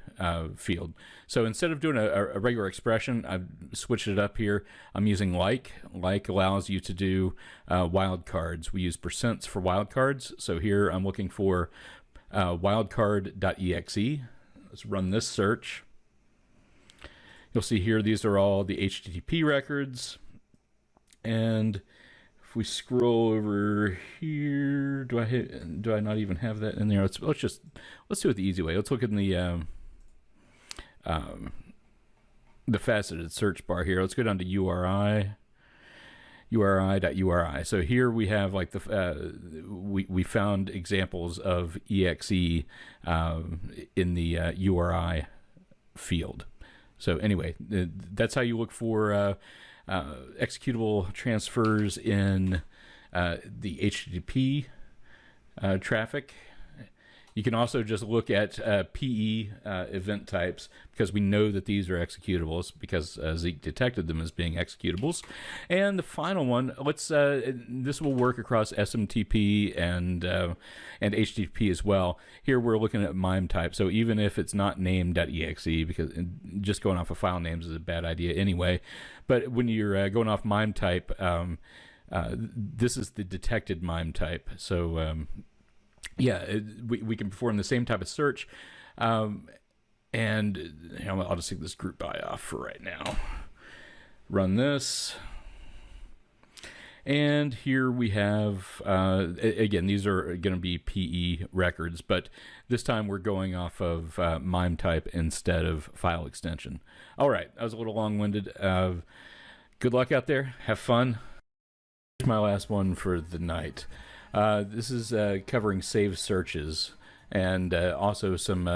field. So instead of doing a regular expression, I've switched it up here. I'm using like. Like allows you to do wildcards. We use percents for wildcards. So here I'm looking for wildcard.exe. Let's run this search. You'll see here, these are all the HTTP records. And if we scroll over here, do I not even have that in there? Let's do it the easy way. Let's look in the faceted search bar here. Let's go down to URI.URI. So here we have like we found examples of exe in the URI field. So anyway, that's how you look for executable transfers in the HTTP traffic. You can also just look at PE event types, because we know that these are executables because Zeek detected them as being executables. And the final one, this will work across SMTP and HTTP as well. Here we're looking at MIME type, so even if it's not named.exe, because just going off of file names is a bad idea anyway. But when you're going off MIME type, this is the detected MIME type. So yeah, we can perform the same type of search. And I'll just take this group by off for right now. Run this. And here we have, again, these are going to be PE records, but this time we're going off of MIME type instead of file extension. All right, that was a little long-winded. Good luck out there. Have fun. Here's my last one for the night. This is covering saved searches and also some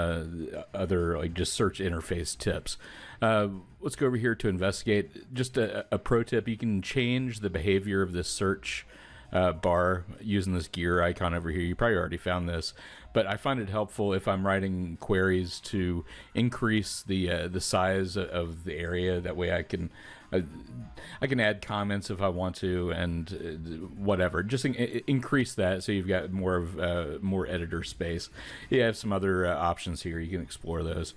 other like just search interface tips. Let's go over here to investigate. Just a pro tip: you can change the behavior of this search bar using this gear icon over here. You probably already found this, but I find it helpful if I'm writing queries to increase the size of the area. That way I can add comments if I want to, and whatever. Just increase that so you've got more editor space. You have some other options here. You can explore those.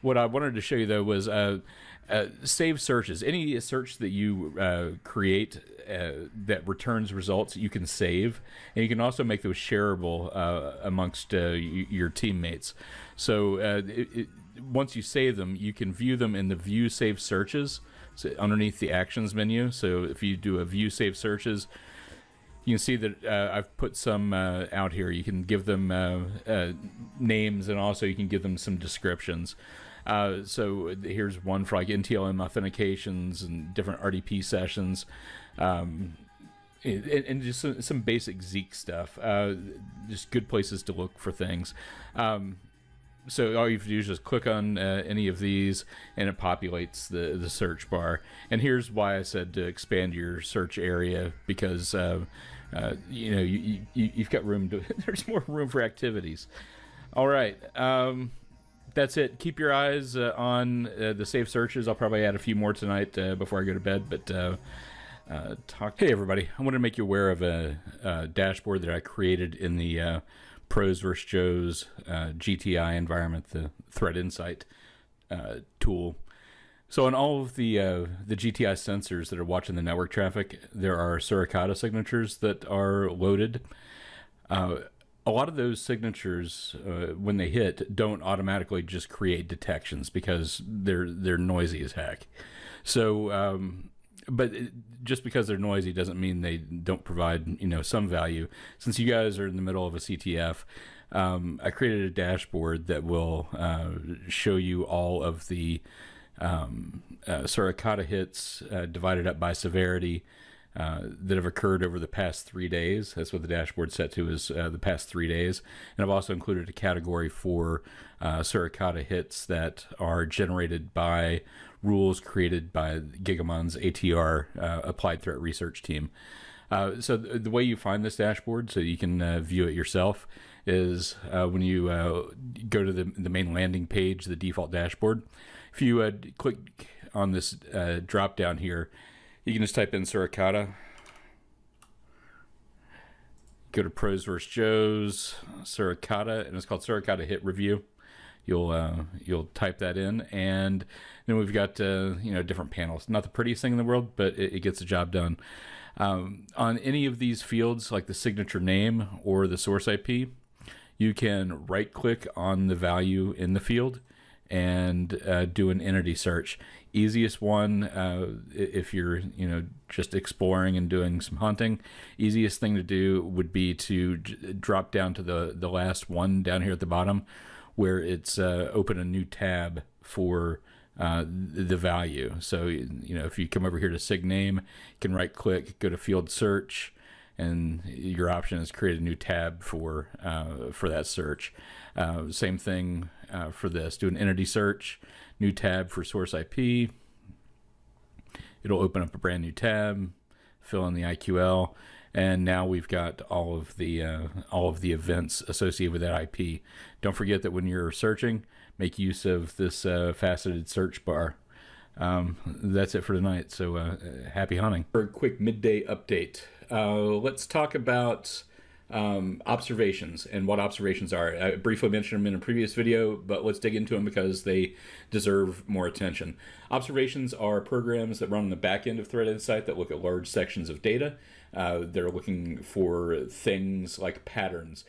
What I wanted to show you though was save searches. Any search that you create that returns results, you can save, and you can also make those shareable amongst your teammates. So once you save them, you can view them in the View Save Searches, so underneath the Actions menu. So if you do a View Save Searches, you can see that I've put some out here. You can give them names, and also you can give them some descriptions. So here's one for like NTLM authentications and different RDP sessions, and just some basic Zeek stuff. Just good places to look for things. So all you have to do is just click on any of these, and it populates the search bar. And here's why I said to expand your search area, because you've got room to. There's more room for activities. All right. That's it. Keep your eyes on the saved searches. I'll probably add a few more tonight before I go to bed. But hey, everybody! I wanted to make you aware of a dashboard that I created in the Pros vs. Joes GTI environment, the Threat Insight tool. So on all of the GTI sensors that are watching the network traffic, there are Suricata signatures that are loaded. A lot of those signatures, when they hit, don't automatically just create detections because they're noisy as heck. So, but just because they're noisy doesn't mean they don't provide some value. Since you guys are in the middle of a CTF, I created a dashboard that will show you all of the Suricata hits divided up by severity that have occurred over the past 3 days. That's what the dashboard's set to, is the past 3 days. And I've also included a category for Suricata hits that are generated by rules created by Gigamon's ATR Applied Threat Research team. So the way you find this dashboard, so you can view it yourself, is when you go to the main landing page, the default dashboard. If you click on this drop down here, you can just type in Suricata. Go to Pros vs. Joes, Suricata, and it's called Suricata Hit Review. You'll type that in, and then we've got different panels. Not the prettiest thing in the world, but it gets the job done. On any of these fields, like the signature name or the source IP, you can right-click on the value in the field and do an entity search. Easiest one, if you're just exploring and doing some hunting, easiest thing to do would be to drop down to the last one down here at the bottom, where it's open a new tab for the value. So if you come over here to sig name, you can right-click, go to field search, and your option is create a new tab for that search. Same thing for this. Do an entity search, new tab for source IP. It'll open up a brand new tab, fill in the IQL, and now we've got all of the events associated with that IP. Don't forget that when you're searching, make use of this faceted search bar. That's it for tonight. So happy hunting. For a quick midday update, let's talk about observations and what observations are. I briefly mentioned them in a previous video, but let's dig into them because they deserve more attention. Observations are programs that run on the back end of Threat Insight that look at large sections of data. They're looking for things like patterns,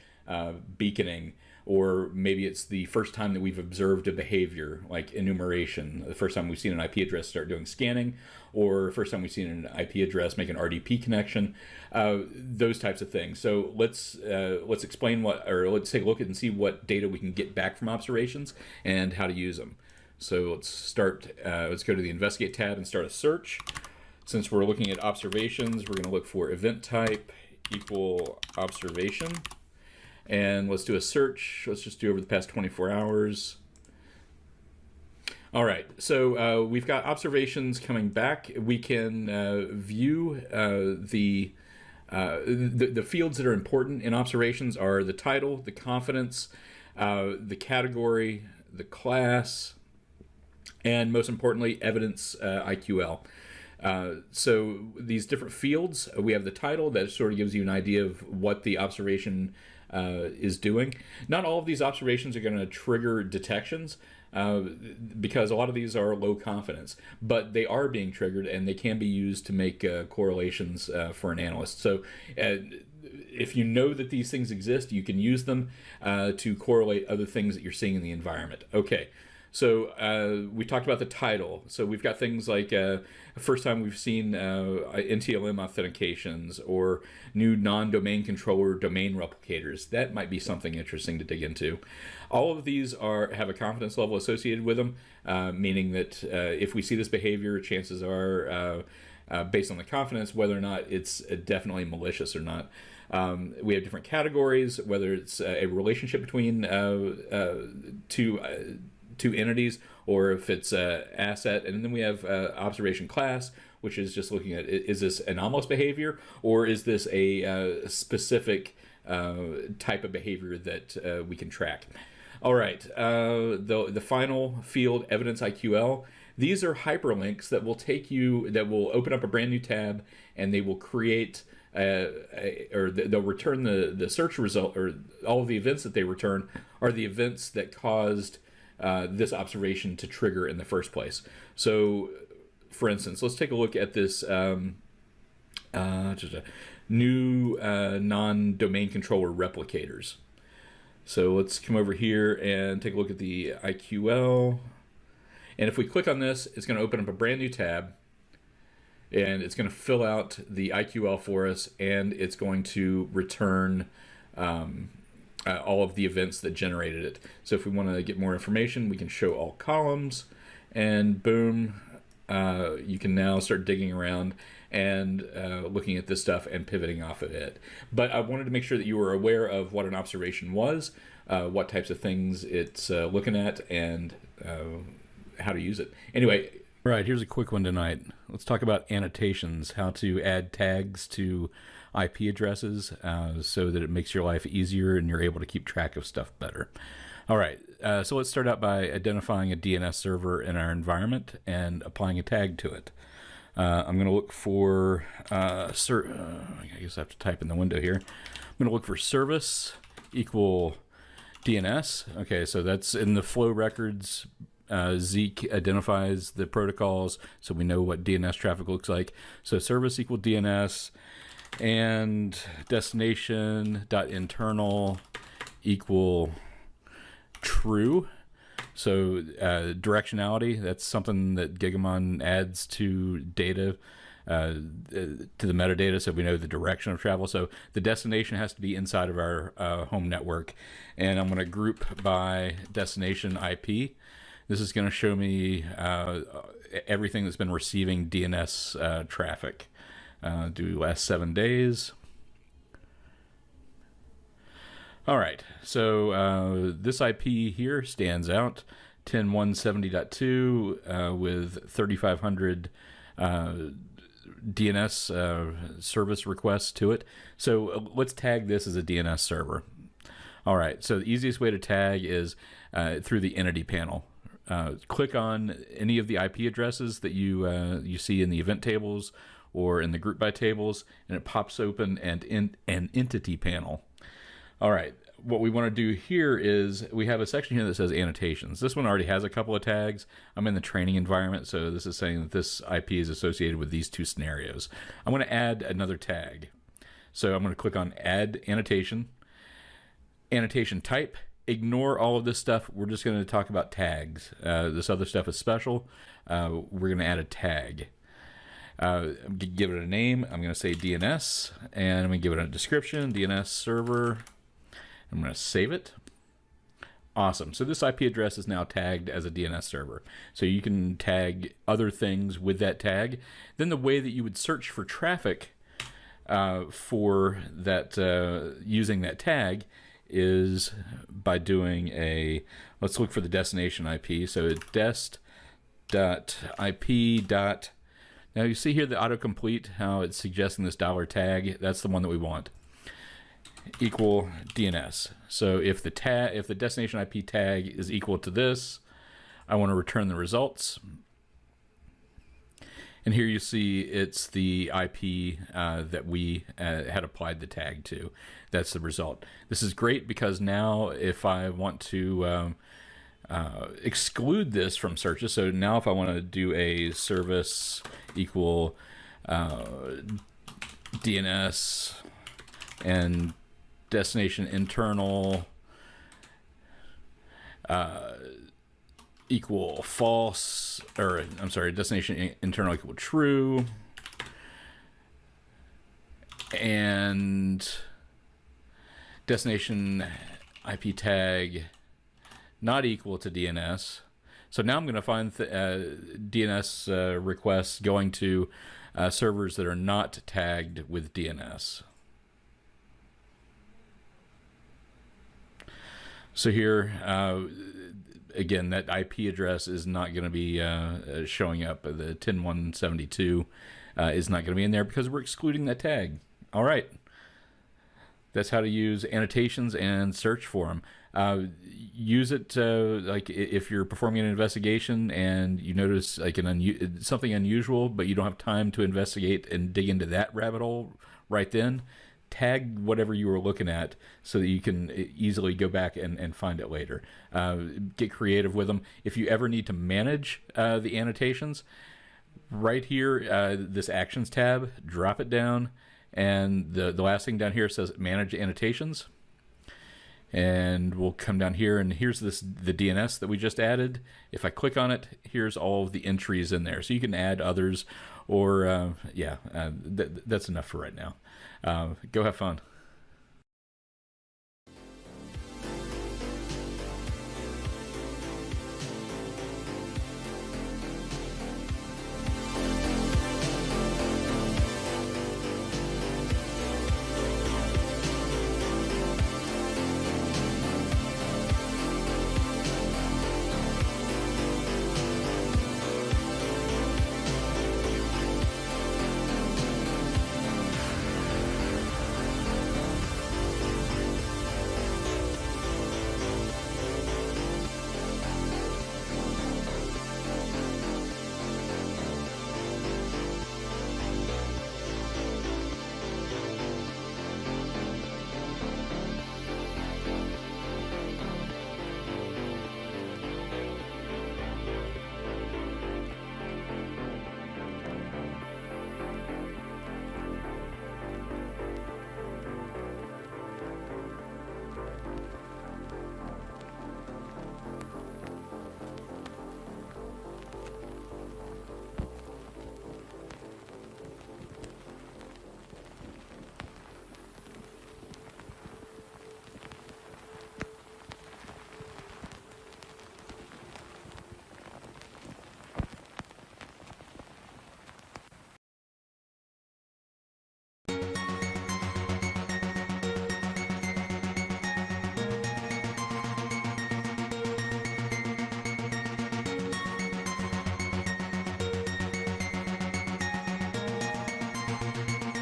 beaconing, or maybe it's the first time that we've observed a behavior like enumeration, the first time we've seen an IP address start doing scanning, or first time we've seen an IP address make an RDP connection, those types of things. So let's explain let's take a look at and see what data we can get back from observations and how to use them. So let's go to the Investigate tab and start a search. Since we're looking at observations, we're going to look for event type equal observation. And let's do a search. Let's just do over the past 24 hours. All right, so we've got observations coming back. We can view the fields that are important in observations are the title, the confidence, the category, the class, and most importantly, evidence IQL. So these different fields, we have the title that sort of gives you an idea of what the observation is doing. Not all of these observations are going to trigger detections because a lot of these are low confidence, but they are being triggered and they can be used to make correlations for an analyst. So if you know that these things exist, you can use them to correlate other things that you're seeing in the environment. Okay. So we talked about the title. So we've got things like first time we've seen NTLM authentications or new non-domain controller domain replicators. That might be something interesting to dig into. All of these have a confidence level associated with them, meaning that if we see this behavior, chances are based on the confidence whether or not it's definitely malicious or not. We have different categories, whether it's a relationship between two entities, or if it's an asset. And then we have observation class, which is just looking at, is this anomalous behavior, or is this a specific type of behavior that we can track. All right, the final field, evidence IQL. These are hyperlinks that will will open up a brand new tab, and they will create or they'll return the search result, or all of the events that they return are the events that caused this observation to trigger in the first place. So, for instance, let's take a look at this just a new non-domain controller replicators. So let's come over here and take a look at the IQL. And if we click on this, it's going to open up a brand new tab, and it's going to fill out the IQL for us, and it's going to return all of the events that generated it. So if we want to get more information, we can show all columns, and boom, you can now start digging around and looking at this stuff and pivoting off of it. But I wanted to make sure that you were aware of what an observation was, what types of things it's looking at, and how to use it. Anyway, right, here's a quick one tonight. Let's talk about annotations, how to add tags to IP addresses so that it makes your life easier and you're able to keep track of stuff better. All right, so let's start out by identifying a DNS server in our environment and applying a tag to it. I'm going to look for, I guess I have to type in the window here. I'm going to look for service equal DNS. Okay, so that's in the flow records. Zeek identifies the protocols, so we know what DNS traffic looks like. So service equal DNS, and destination.internal equal true. So directionality, that's something that Gigamon adds to data, to the metadata, so we know the direction of travel. So the destination has to be inside of our home network. And I'm going to group by destination IP. This is going to show me everything that's been receiving DNS traffic. Do last 7 days. All right, so this IP here stands out, 10.170.2 with 3,500 DNS service requests to it. So let's tag this as a DNS server. All right, so the easiest way to tag is through the entity panel. Click on any of the IP addresses that you see in the event tables or in the group by tables, and it pops open an entity panel. All right, what we want to do here is we have a section here that says annotations. This one already has a couple of tags. I'm in the training environment, so this is saying that this IP is associated with these two scenarios. I'm going to add another tag. So I'm going to click on Add Annotation. Annotation type. Ignore all of this stuff. We're just going to talk about tags. This other stuff is special. We're going to add a tag. Give it a name. I'm going to say DNS, and I'm going to give it a description, DNS server. I'm going to save it. Awesome. So this IP address is now tagged as a DNS server. So you can tag other things with that tag. Then the way that you would search for traffic for that using that tag is by doing a, let's look for the destination IP. So dest.ip. Now you see here the autocomplete, how it's suggesting this $tag. That's the one that we want. Equal DNS. So if the destination IP tag is equal to this, I want to return the results. And here you see it's the IP that we had applied the tag to. That's the result. This is great because now if I want to exclude this from searches, so now if I want to do a service equal DNS and destination internal equal false, or I'm sorry, destination internal equal true, and destination IP tag not equal to DNS. So now I'm going to find DNS requests going to servers that are not tagged with DNS. So here, again, that IP address is not going to be showing up. The 10.172 is not going to be in there because we're excluding that tag. All right. That's how to use annotations and search for them. Use it like if you're performing an investigation and you notice like something unusual, but you don't have time to investigate and dig into that rabbit hole right then. Tag whatever you were looking at so that you can easily go back and find it later. Get creative with them. If you ever need to manage the annotations, right here, this Actions tab, drop it down, and the last thing down here says Manage Annotations. And we'll come down here, and here's the DNS that we just added. If I click on it, here's all of the entries in there. So you can add others, or that's enough for right now. Go have fun.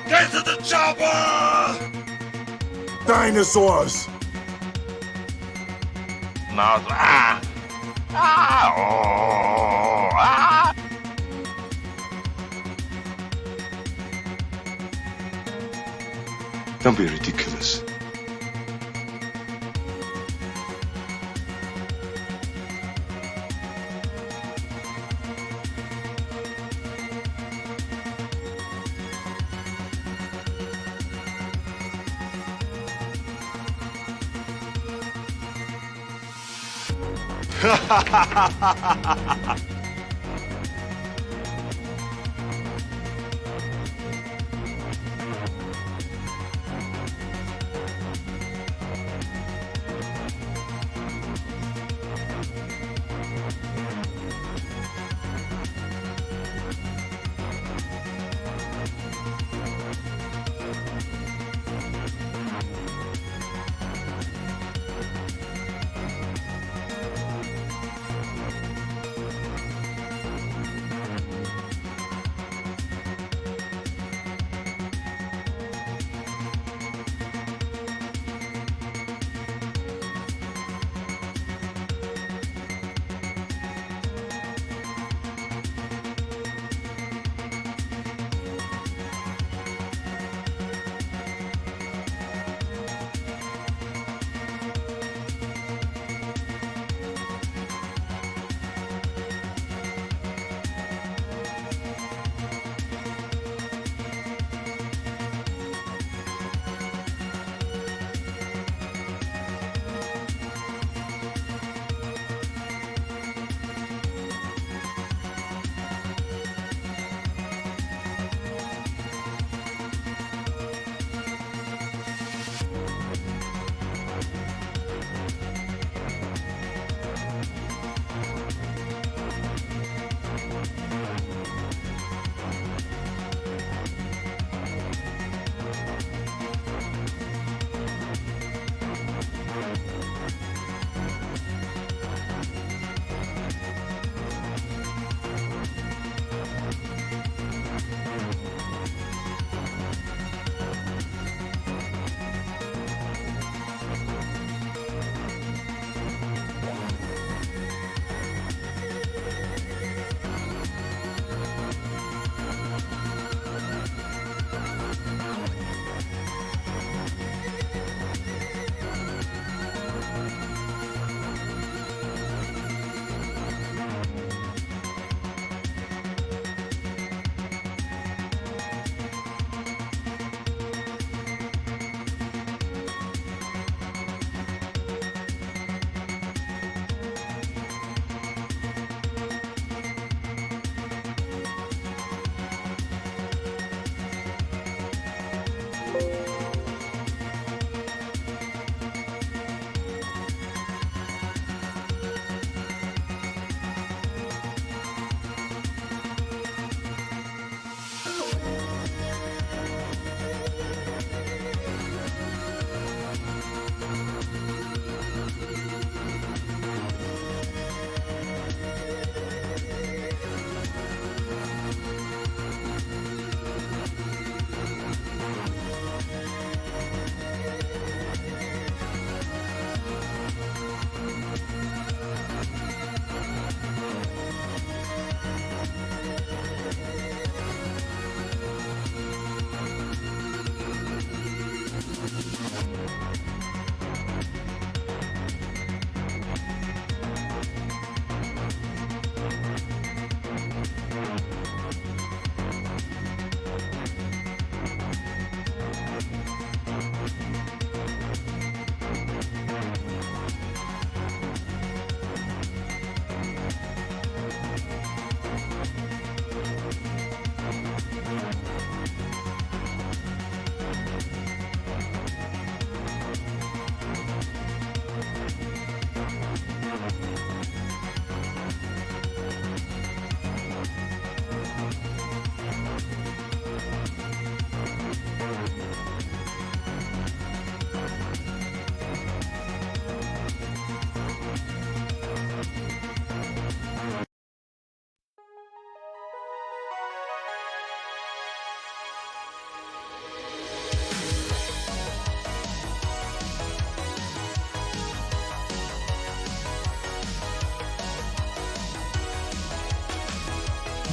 Get to the chopper! Dinosaurs! Now, Don't be ridiculous.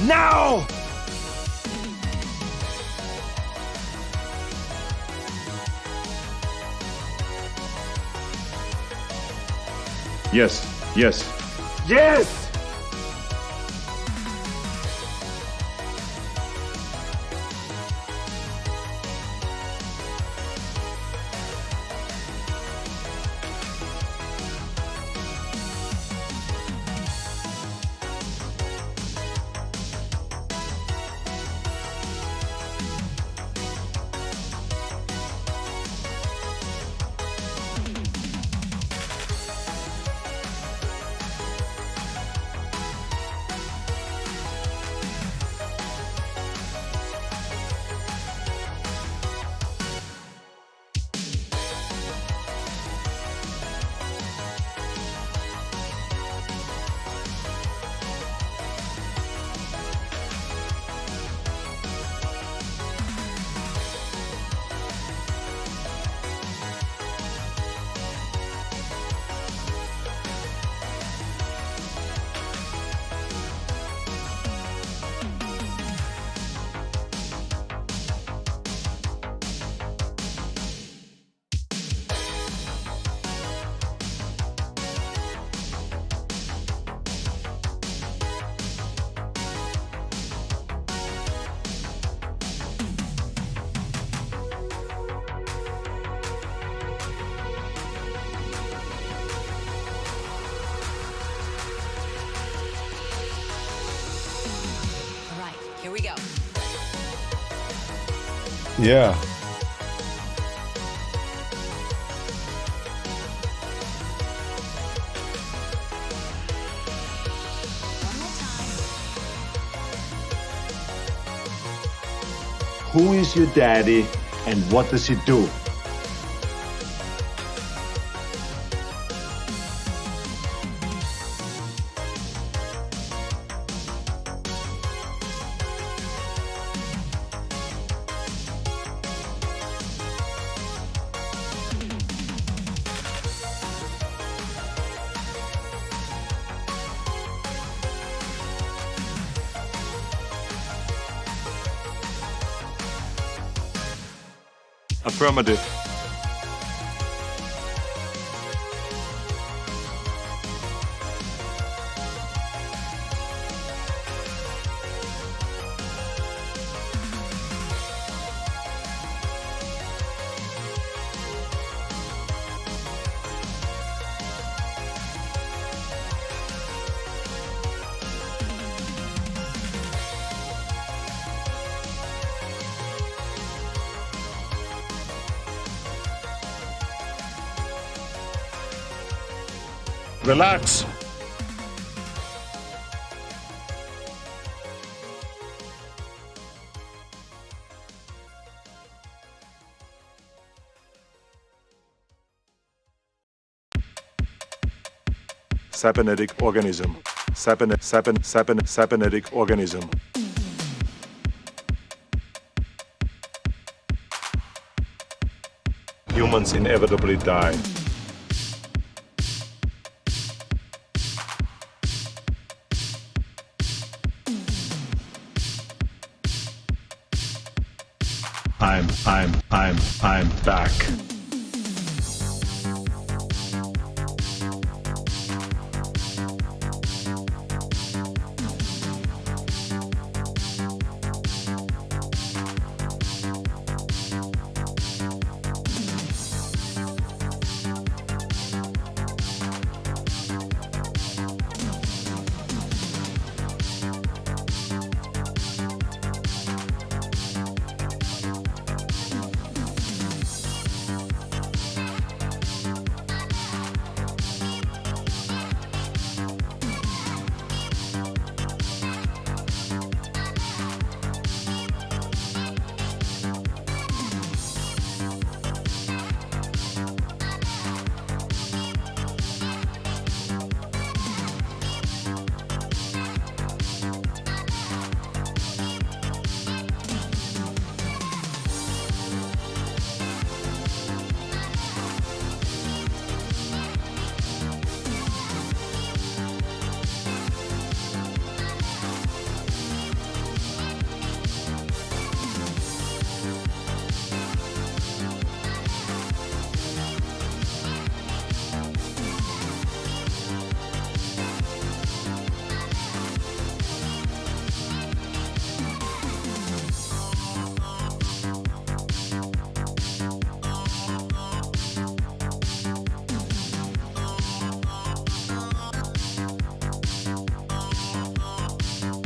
Now! Yes, yes. Yes! All right, here we go. Yeah. Who is your daddy and what does he do? Affirmative. Relax. Cybernetic organism. Cybernetic organism. Humans inevitably die. I'm back.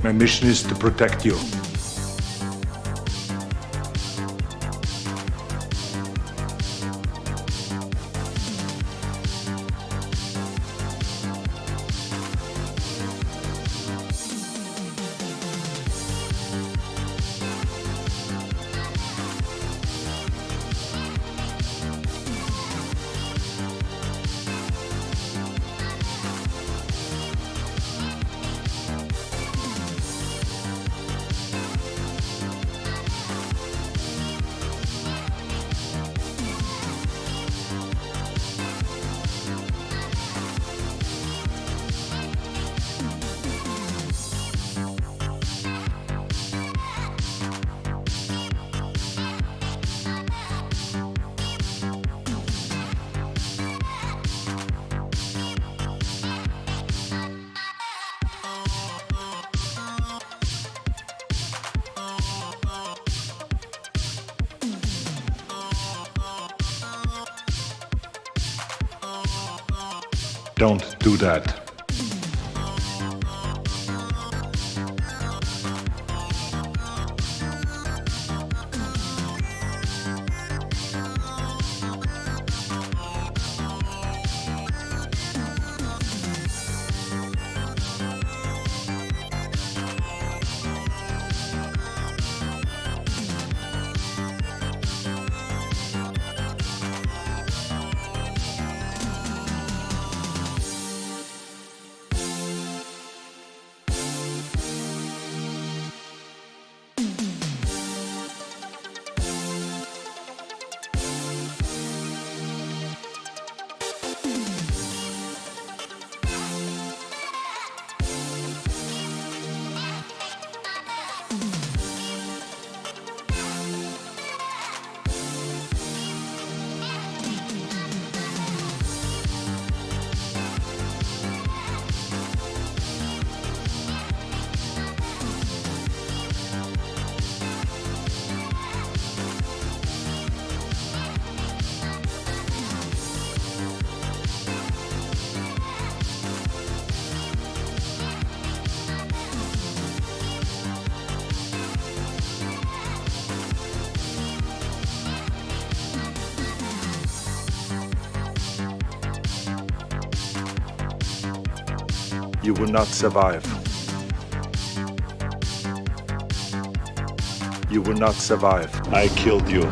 My mission is to protect you. Don't do that. You will not survive. You will not survive. I killed you.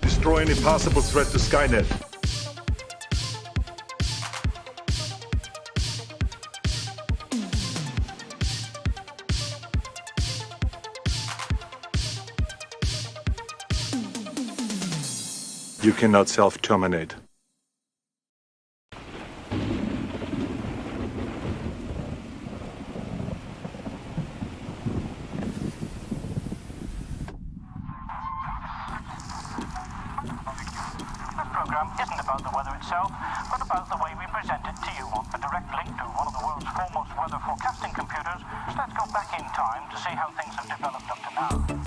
Destroy any possible threat to Skynet. You cannot self-terminate. Isn't about the weather itself, but about the way we present it to you. A direct link to one of the world's foremost weather forecasting computers. So let's go back in time to see how things have developed up to now.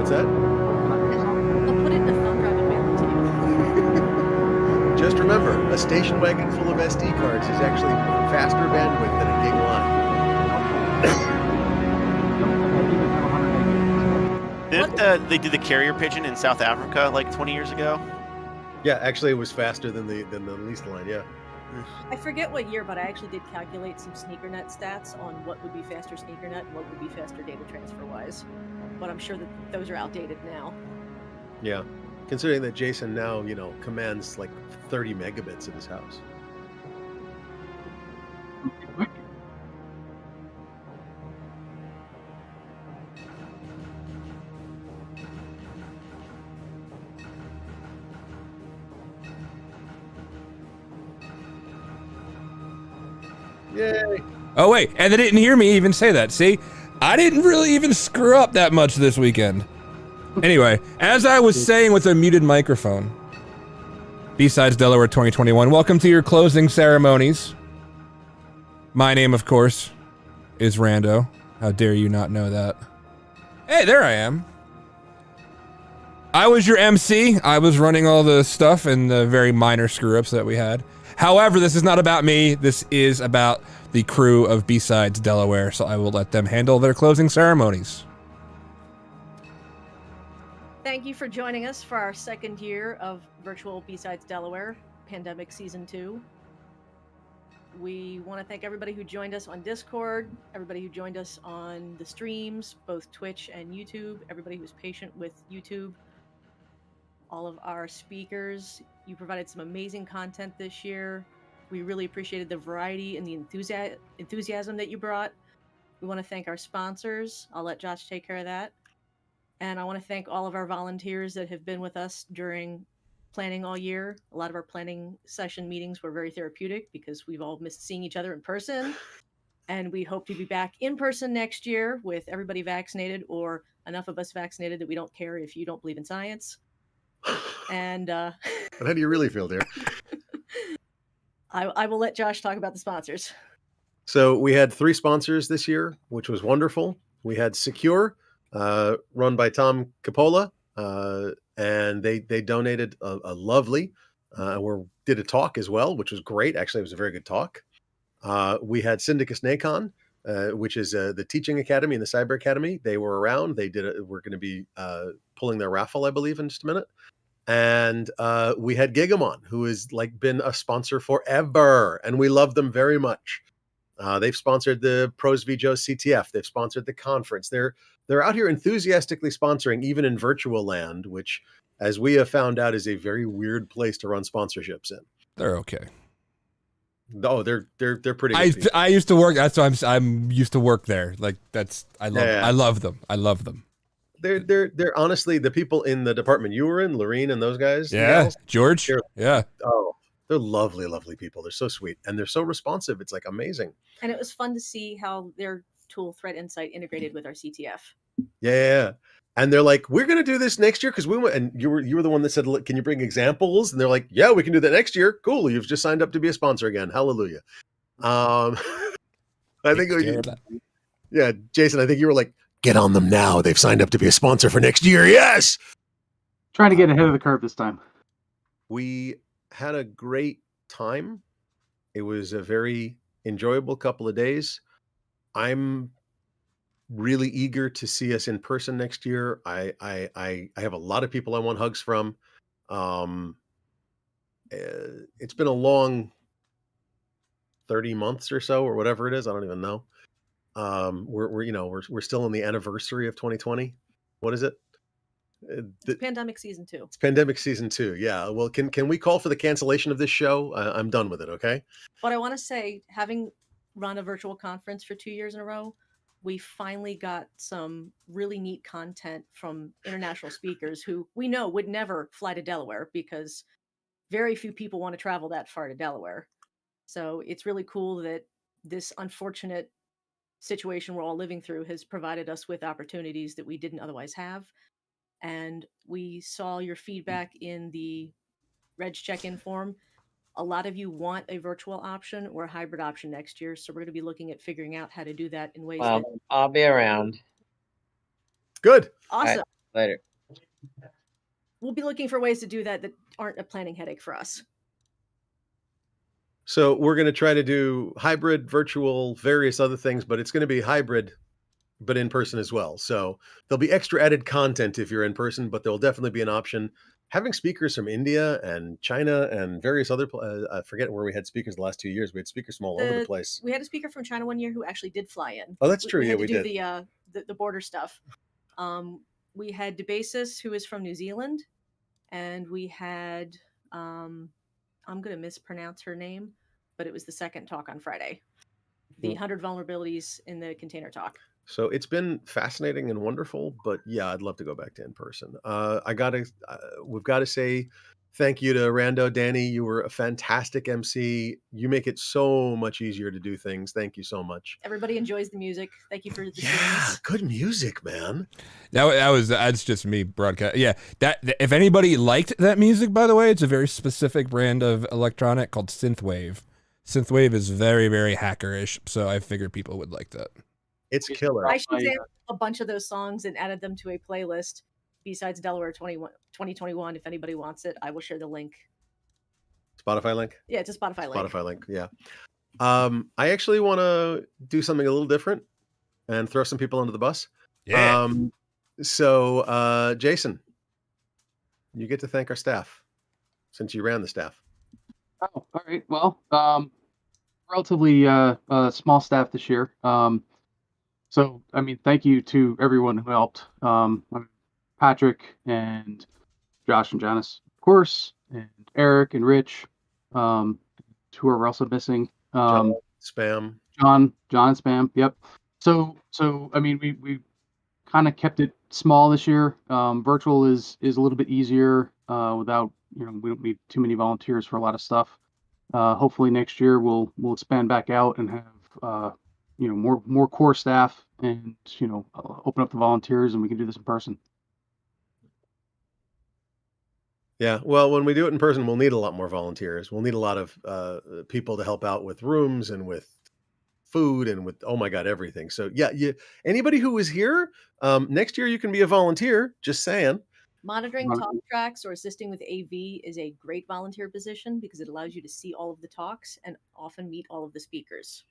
What's that? I'll put it in a thumb drive and mail it to you. Just remember, a station wagon full of SD cards is actually faster bandwidth than a gig line. Didn't they do the carrier pigeon in South Africa like 20 years ago? Yeah, actually, it was faster than the leased line. Yeah. I forget what year, but I actually did calculate some SneakerNet stats on what would be faster SneakerNet and what would be faster data transfer wise. But I'm sure that those are outdated now. Yeah. Considering that Jason now, commands like 30 megabits at his house. Yay. Oh, wait. And they didn't hear me even say that. See? I didn't really even screw up that much this weekend. Anyway, as I was saying with a muted microphone, BSides Delaware 2021, welcome to your closing ceremonies. My name, of course, is Rando. How dare you not know that? Hey, there I am. I was your MC. I was running all the stuff and the very minor screw-ups that we had. However, this is not about me. This is about the crew of BSides Delaware, so I will let them handle their closing ceremonies. Thank you for joining us for our second year of virtual BSides Delaware, Pandemic Season 2. We want to thank everybody who joined us on Discord, everybody who joined us on the streams, both Twitch and YouTube, everybody who's patient with YouTube, all of our speakers. You provided some amazing content this year. We really appreciated the variety and the enthusiasm that you brought. We want to thank our sponsors. I'll let Josh take care of that. And I want to thank all of our volunteers that have been with us during planning all year. A lot of our planning session meetings were very therapeutic because we've all missed seeing each other in person. And we hope to be back in person next year with everybody vaccinated, or enough of us vaccinated that we don't care if you don't believe in science. And But how do you really feel, dear? I will let Josh talk about the sponsors. So we had 3 sponsors this year, which was wonderful. We had Secure, run by Tom Capola, and they donated a lovely, did a talk as well, which was great. Actually, it was a very good talk. We had Syndicus Nacon, which is the teaching academy and the cyber academy. They were around. We're going to be pulling their raffle, I believe, in just a minute. And we had Gigamon, who has been a sponsor forever, and we love them very much. They've sponsored the Pros v Joe CTF. They've sponsored the conference. They're out here enthusiastically sponsoring, even in virtual land, which, as we have found out, is a very weird place to run sponsorships in. They're okay. Oh, they're pretty good. I used to work. That's why I'm used to work there. I love them. I love them. They're honestly the people in the department you were in, Lorene and those guys. Yeah, gals, George. Yeah. Oh, they're lovely, lovely people. They're so sweet and they're so responsive. It's amazing. And it was fun to see how their tool Threat Insight integrated with our CTF. Yeah. And they're like, we're going to do this next year because we went. And you were the one that said, can you bring examples? And they're like, yeah, we can do that next year. Cool. You've just signed up to be a sponsor again. Hallelujah. I think yeah, Jason, I think you were like, get on them now. They've signed up to be a sponsor for next year. Yes. Trying to get ahead of the curve this time. We had a great time. It was a very enjoyable couple of days. I'm really eager to see us in person next year. I have a lot of people I want hugs from. It's been a long 30 months or so, or whatever it is. I don't even know. We're still in the anniversary of 2020. What is it? It's Pandemic Season 2. It's Pandemic Season 2. Yeah. Well, can we call for the cancellation of this show? I'm done with it. Okay. But I want to say, having run a virtual conference for 2 years in a row, we finally got some really neat content from international speakers who we know would never fly to Delaware because very few people want to travel that far to Delaware. So it's really cool that this unfortunate situation we're all living through has provided us with opportunities that we didn't otherwise have. And we saw your feedback in the Reg check-in form. A lot of you want a virtual option or a hybrid option next year. So we're going to be looking at figuring out how to do that in ways that... I'll be around. Good. Awesome. Later. We'll be looking for ways to do that aren't a planning headache for us. So we're going to try to do hybrid, virtual, various other things, but it's going to be hybrid, but in person as well. So there'll be extra added content if you're in person, but there'll definitely be an option. Having speakers from India and China and various other, I forget where we had speakers the last 2 years. We had speakers from all over the place. We had a speaker from China one year who actually did fly in. Oh, that's true. We had we to do did. the border stuff. We had DeBasis, who is from New Zealand, and we had I'm going to mispronounce her name, but it was the second talk on Friday. The 100 vulnerabilities in the container talk. So it's been fascinating and wonderful, but yeah, I'd love to go back to in person. We've got to say thank you to Rando, Danny. You were a fantastic MC. You make it so much easier to do things. Thank you so much. Everybody enjoys the music. Thank you for the streams. Good music, man. That's just me broadcast. Yeah, that if anybody liked that music, by the way, it's a very specific brand of electronic called synthwave. Synthwave is very, very hackerish, so I figured people would like that. It's killer. I should say a bunch of those songs and added them to a playlist. BSides Delaware 2021. If anybody wants it, I will share the link. Spotify link? Yeah, it's a Spotify link. Spotify link, yeah. I actually want to do something a little different and throw some people under the bus. Yeah. So, Jason, you get to thank our staff since you ran the staff. Oh, all right. Well, relatively small staff this year. So, I mean, thank you to everyone who helped. Patrick and Josh and Janice, of course, and Eric and Rich, whoever else I'm missing. John Spam. John Spam. Yep. So I mean, we kind of kept it small this year. Virtual is a little bit easier without, we don't need too many volunteers for a lot of stuff. Hopefully next year we'll expand back out and have more core staff and open up the volunteers and we can do this in person. Yeah, well, when we do it in person, we'll need a lot more volunteers. We'll need a lot of people to help out with rooms and with food and with, oh my God, everything. So yeah, anybody who is here, next year you can be a volunteer, just saying. Monitoring talk tracks or assisting with AV is a great volunteer position because it allows you to see all of the talks and often meet all of the speakers.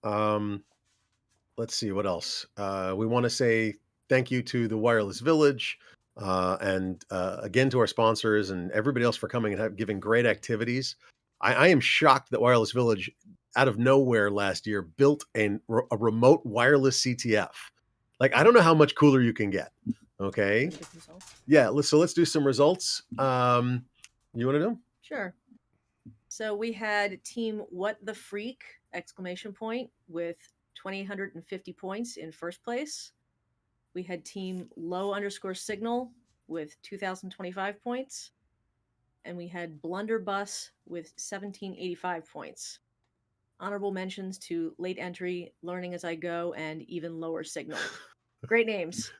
Let's see what else. We want to say thank you to the Wireless Village and again to our sponsors and everybody else for coming and giving great activities. I am shocked that Wireless Village, out of nowhere last year, built a remote wireless CTF. Like, I don't know how much cooler you can get. Okay. Yeah. So let's do some results. You want to do them? Sure. So we had team What the Freak ! With 2,850 points in first place. We had team Low_Signal with 2,025 points. And we had Blunderbuss with 1,785 points. Honorable mentions to Late Entry, Learning as I Go, and Even Lower Signal. Great names.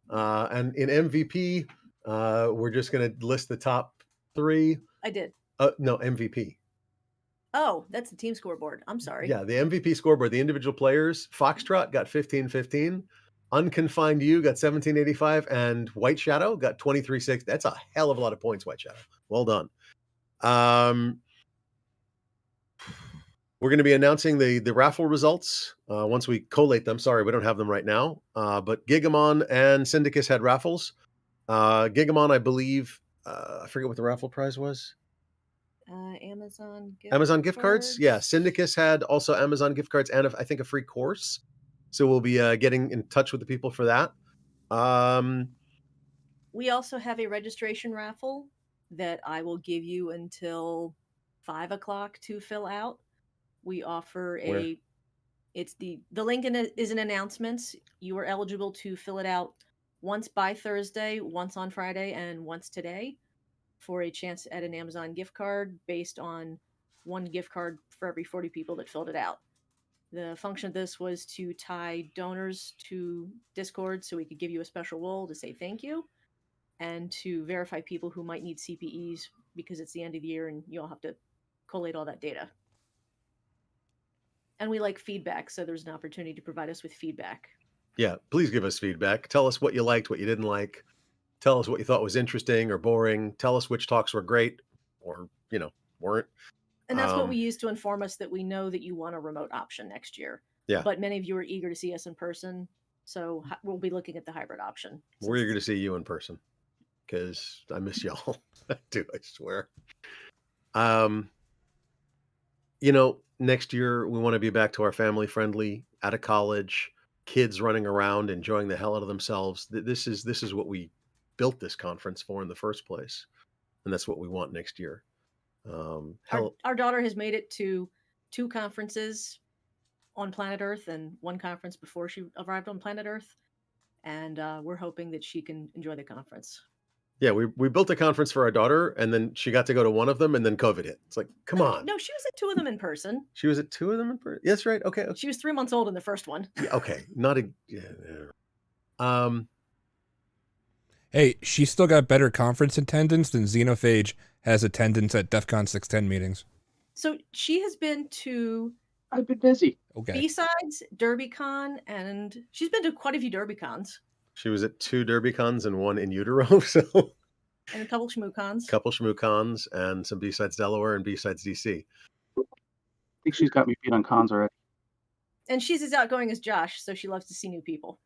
And in MVP, we're just going to list the top 3. I did. No, MVP. Oh, that's the team scoreboard. I'm sorry. Yeah, the MVP scoreboard, the individual players. Foxtrot got 1515. Unconfined You got 1785. And White Shadow got 2360. That's a hell of a lot of points, White Shadow. Well done. We're going to be announcing the raffle results once we collate them. Sorry, we don't have them right now. But Gigamon and Syndicus had raffles. Gigamon, I believe, I forget what the raffle prize was. Amazon gift cards. Yeah, Syndicus had also Amazon gift cards and I think a free course. So we'll be getting in touch with the people for that. We also have a registration raffle that I will give you until 5 o'clock to fill out. We offer it's the link is in announcements. You are eligible to fill it out once by Thursday, once on Friday, and once today for a chance at an Amazon gift card based on 1 gift card for every 40 people that filled it out. The function of this was to tie donors to Discord so we could give you a special role to say thank you and to verify people who might need CPEs because it's the end of the year and you all have to collate all that data. And we like feedback, so there's an opportunity to provide us with feedback. Yeah, please give us feedback. Tell us what you liked, what you didn't like. Tell us what you thought was interesting or boring. Tell us which talks were great or, weren't. And that's what Um, we use to inform us that we know that you want a remote option next year. Yeah. But many of you are eager to see us in person. So we'll be looking at the hybrid option. We're eager to see you in person because I miss y'all. I do, I swear. Next year we want to be back to our family friendly, out of college, kids running around, enjoying the hell out of themselves. This is what we built this conference for in the first place. And that's what we want next year. Our daughter has made it to 2 conferences on planet Earth and 1 conference before she arrived on planet Earth. And we're hoping that she can enjoy the conference. Yeah, we built a conference for our daughter, and then she got to go to one of them, and then COVID hit. It's like, come on. No, she was at 2 of them in person. She was at 2 of them in person? Yes, right. Okay. She was 3 months old in the first one. Yeah, okay. Not a... Yeah. Hey, she still got better conference attendance than Xenophage has attendance at DEF CON 610 meetings. So she has been to... I've been busy. Okay. BSides, DerbyCon, and she's been to quite a few DerbyCons. She was at 2 DerbyCons and 1 in utero, so... And a couple ShmooCons. Couple ShmooCons and some BSides Delaware and BSides DC. I think she's got me beat on cons already. And she's as outgoing as Josh, so she loves to see new people.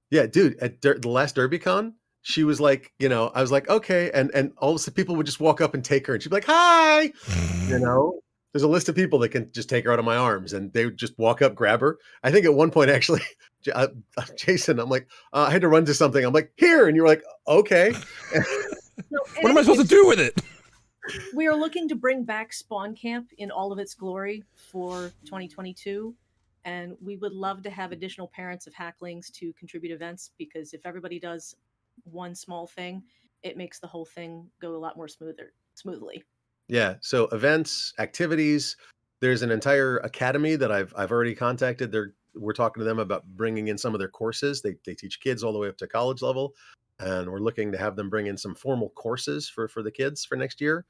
Yeah, dude, at the last DerbyCon, she was like, I was like, okay. And all of a sudden people would just walk up and take her and she'd be like, hi, There's a list of people that can just take her out of my arms and they would just walk up, grab her. I think at one point, actually, Jason, I'm like, I had to run to something. I'm like, here. And you're like, okay. What am I supposed to do with it? We are looking to bring back Spawn Camp in all of its glory for 2022. And we would love to have additional parents of hacklings to contribute events, because if everybody does one small thing, it makes the whole thing go a lot more smoothly. Yeah. So events, activities, there's an entire academy that I've already contacted. We're talking to them about bringing in some of their courses. They teach kids all the way up to college level. And we're looking to have them bring in some formal courses for the kids for next year.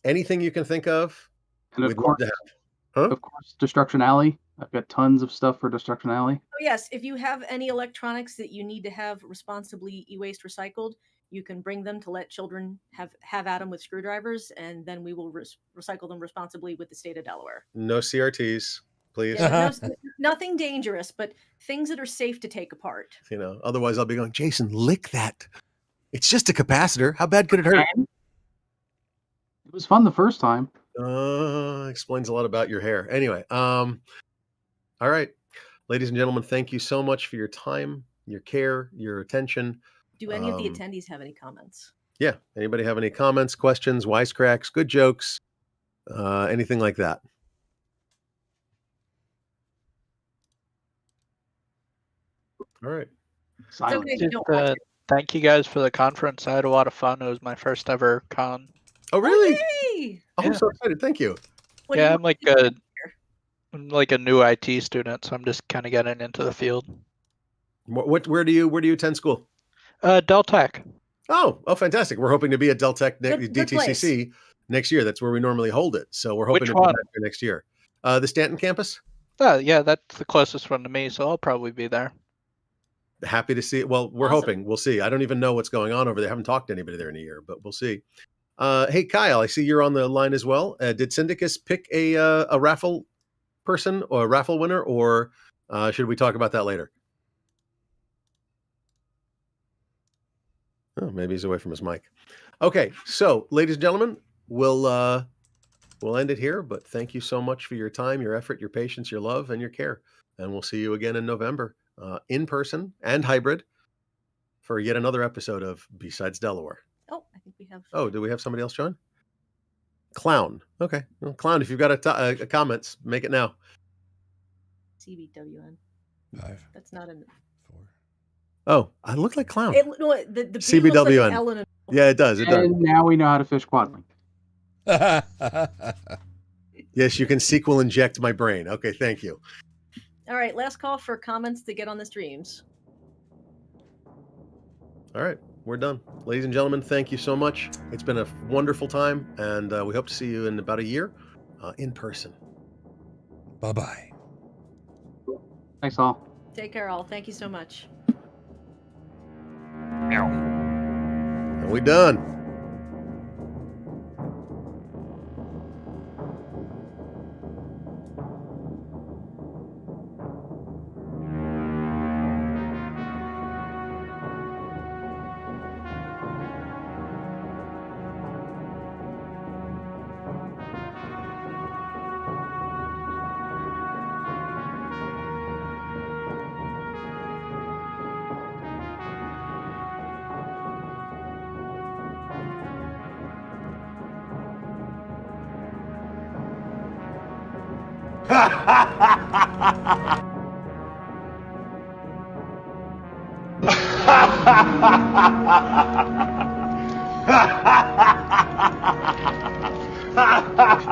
Anything you can think of, and we'd love to have. Huh? Of course, Destruction Alley. I've got tons of stuff for Destruction Alley. Oh, yes. If you have any electronics that you need to have responsibly e-waste recycled, you can bring them to let children have at them with screwdrivers, and then we will recycle them responsibly with the state of Delaware. No CRTs, please. Yeah, nothing dangerous, but things that are safe to take apart. Otherwise I'll be going, Jason, lick that. It's just a capacitor. How bad could it hurt? It was fun the first time. Explains a lot about your hair. Anyway, all right. Ladies and gentlemen, thank you so much for your time, your care, your attention. Do any of the attendees have any comments? Yeah. Anybody have any comments, questions, wisecracks, good jokes, anything like that? All right. Thank you guys for the conference. I had a lot of fun. It was my first ever con. Oh, really? Yay! Oh, I'm so excited. Thank you. I'm like a new IT student, so I'm just kind of getting into the field. Where do you attend school? Dell Tech. Oh, fantastic. We're hoping to be at Dell Tech DTCC next year. That's where we normally hold it. So we're hoping to be back there next year. The Stanton campus? Yeah, that's the closest one to me, so I'll probably be there. Happy to see it. Well, we're hoping. We'll see. I don't even know what's going on over there. I haven't talked to anybody there in a year, but we'll see. Hey, Kyle, I see you're on the line as well. Did Syndicus pick a raffle person or a raffle winner, or should we talk about that later? Oh, maybe he's away from his mic. Okay, so ladies and gentlemen, we'll end it here. But thank you so much for your time, your effort, your patience, your love, and your care. And we'll see you again in November, in person and hybrid, for yet another episode of BSides Delaware. Oh, I think we have. Oh, do we have somebody else join? Clown. Okay, well, Clown. If you've got a comments, make it now. CBWN. 5. That's not a 4. Oh, I look like Clown. The B CBWN. looks like Ellen and... Yeah, it does. It does. And now we know how to fish quadling. Yes, you can SQL inject my brain. Okay, thank you. All right, last call for comments to get on the streams. All right, we're done. Ladies and gentlemen, thank you so much. It's been a wonderful time, and we hope to see you in about a year in person. Bye-bye. Thanks, all. Take care, all. Thank you so much. Are we done? Ha ha ha!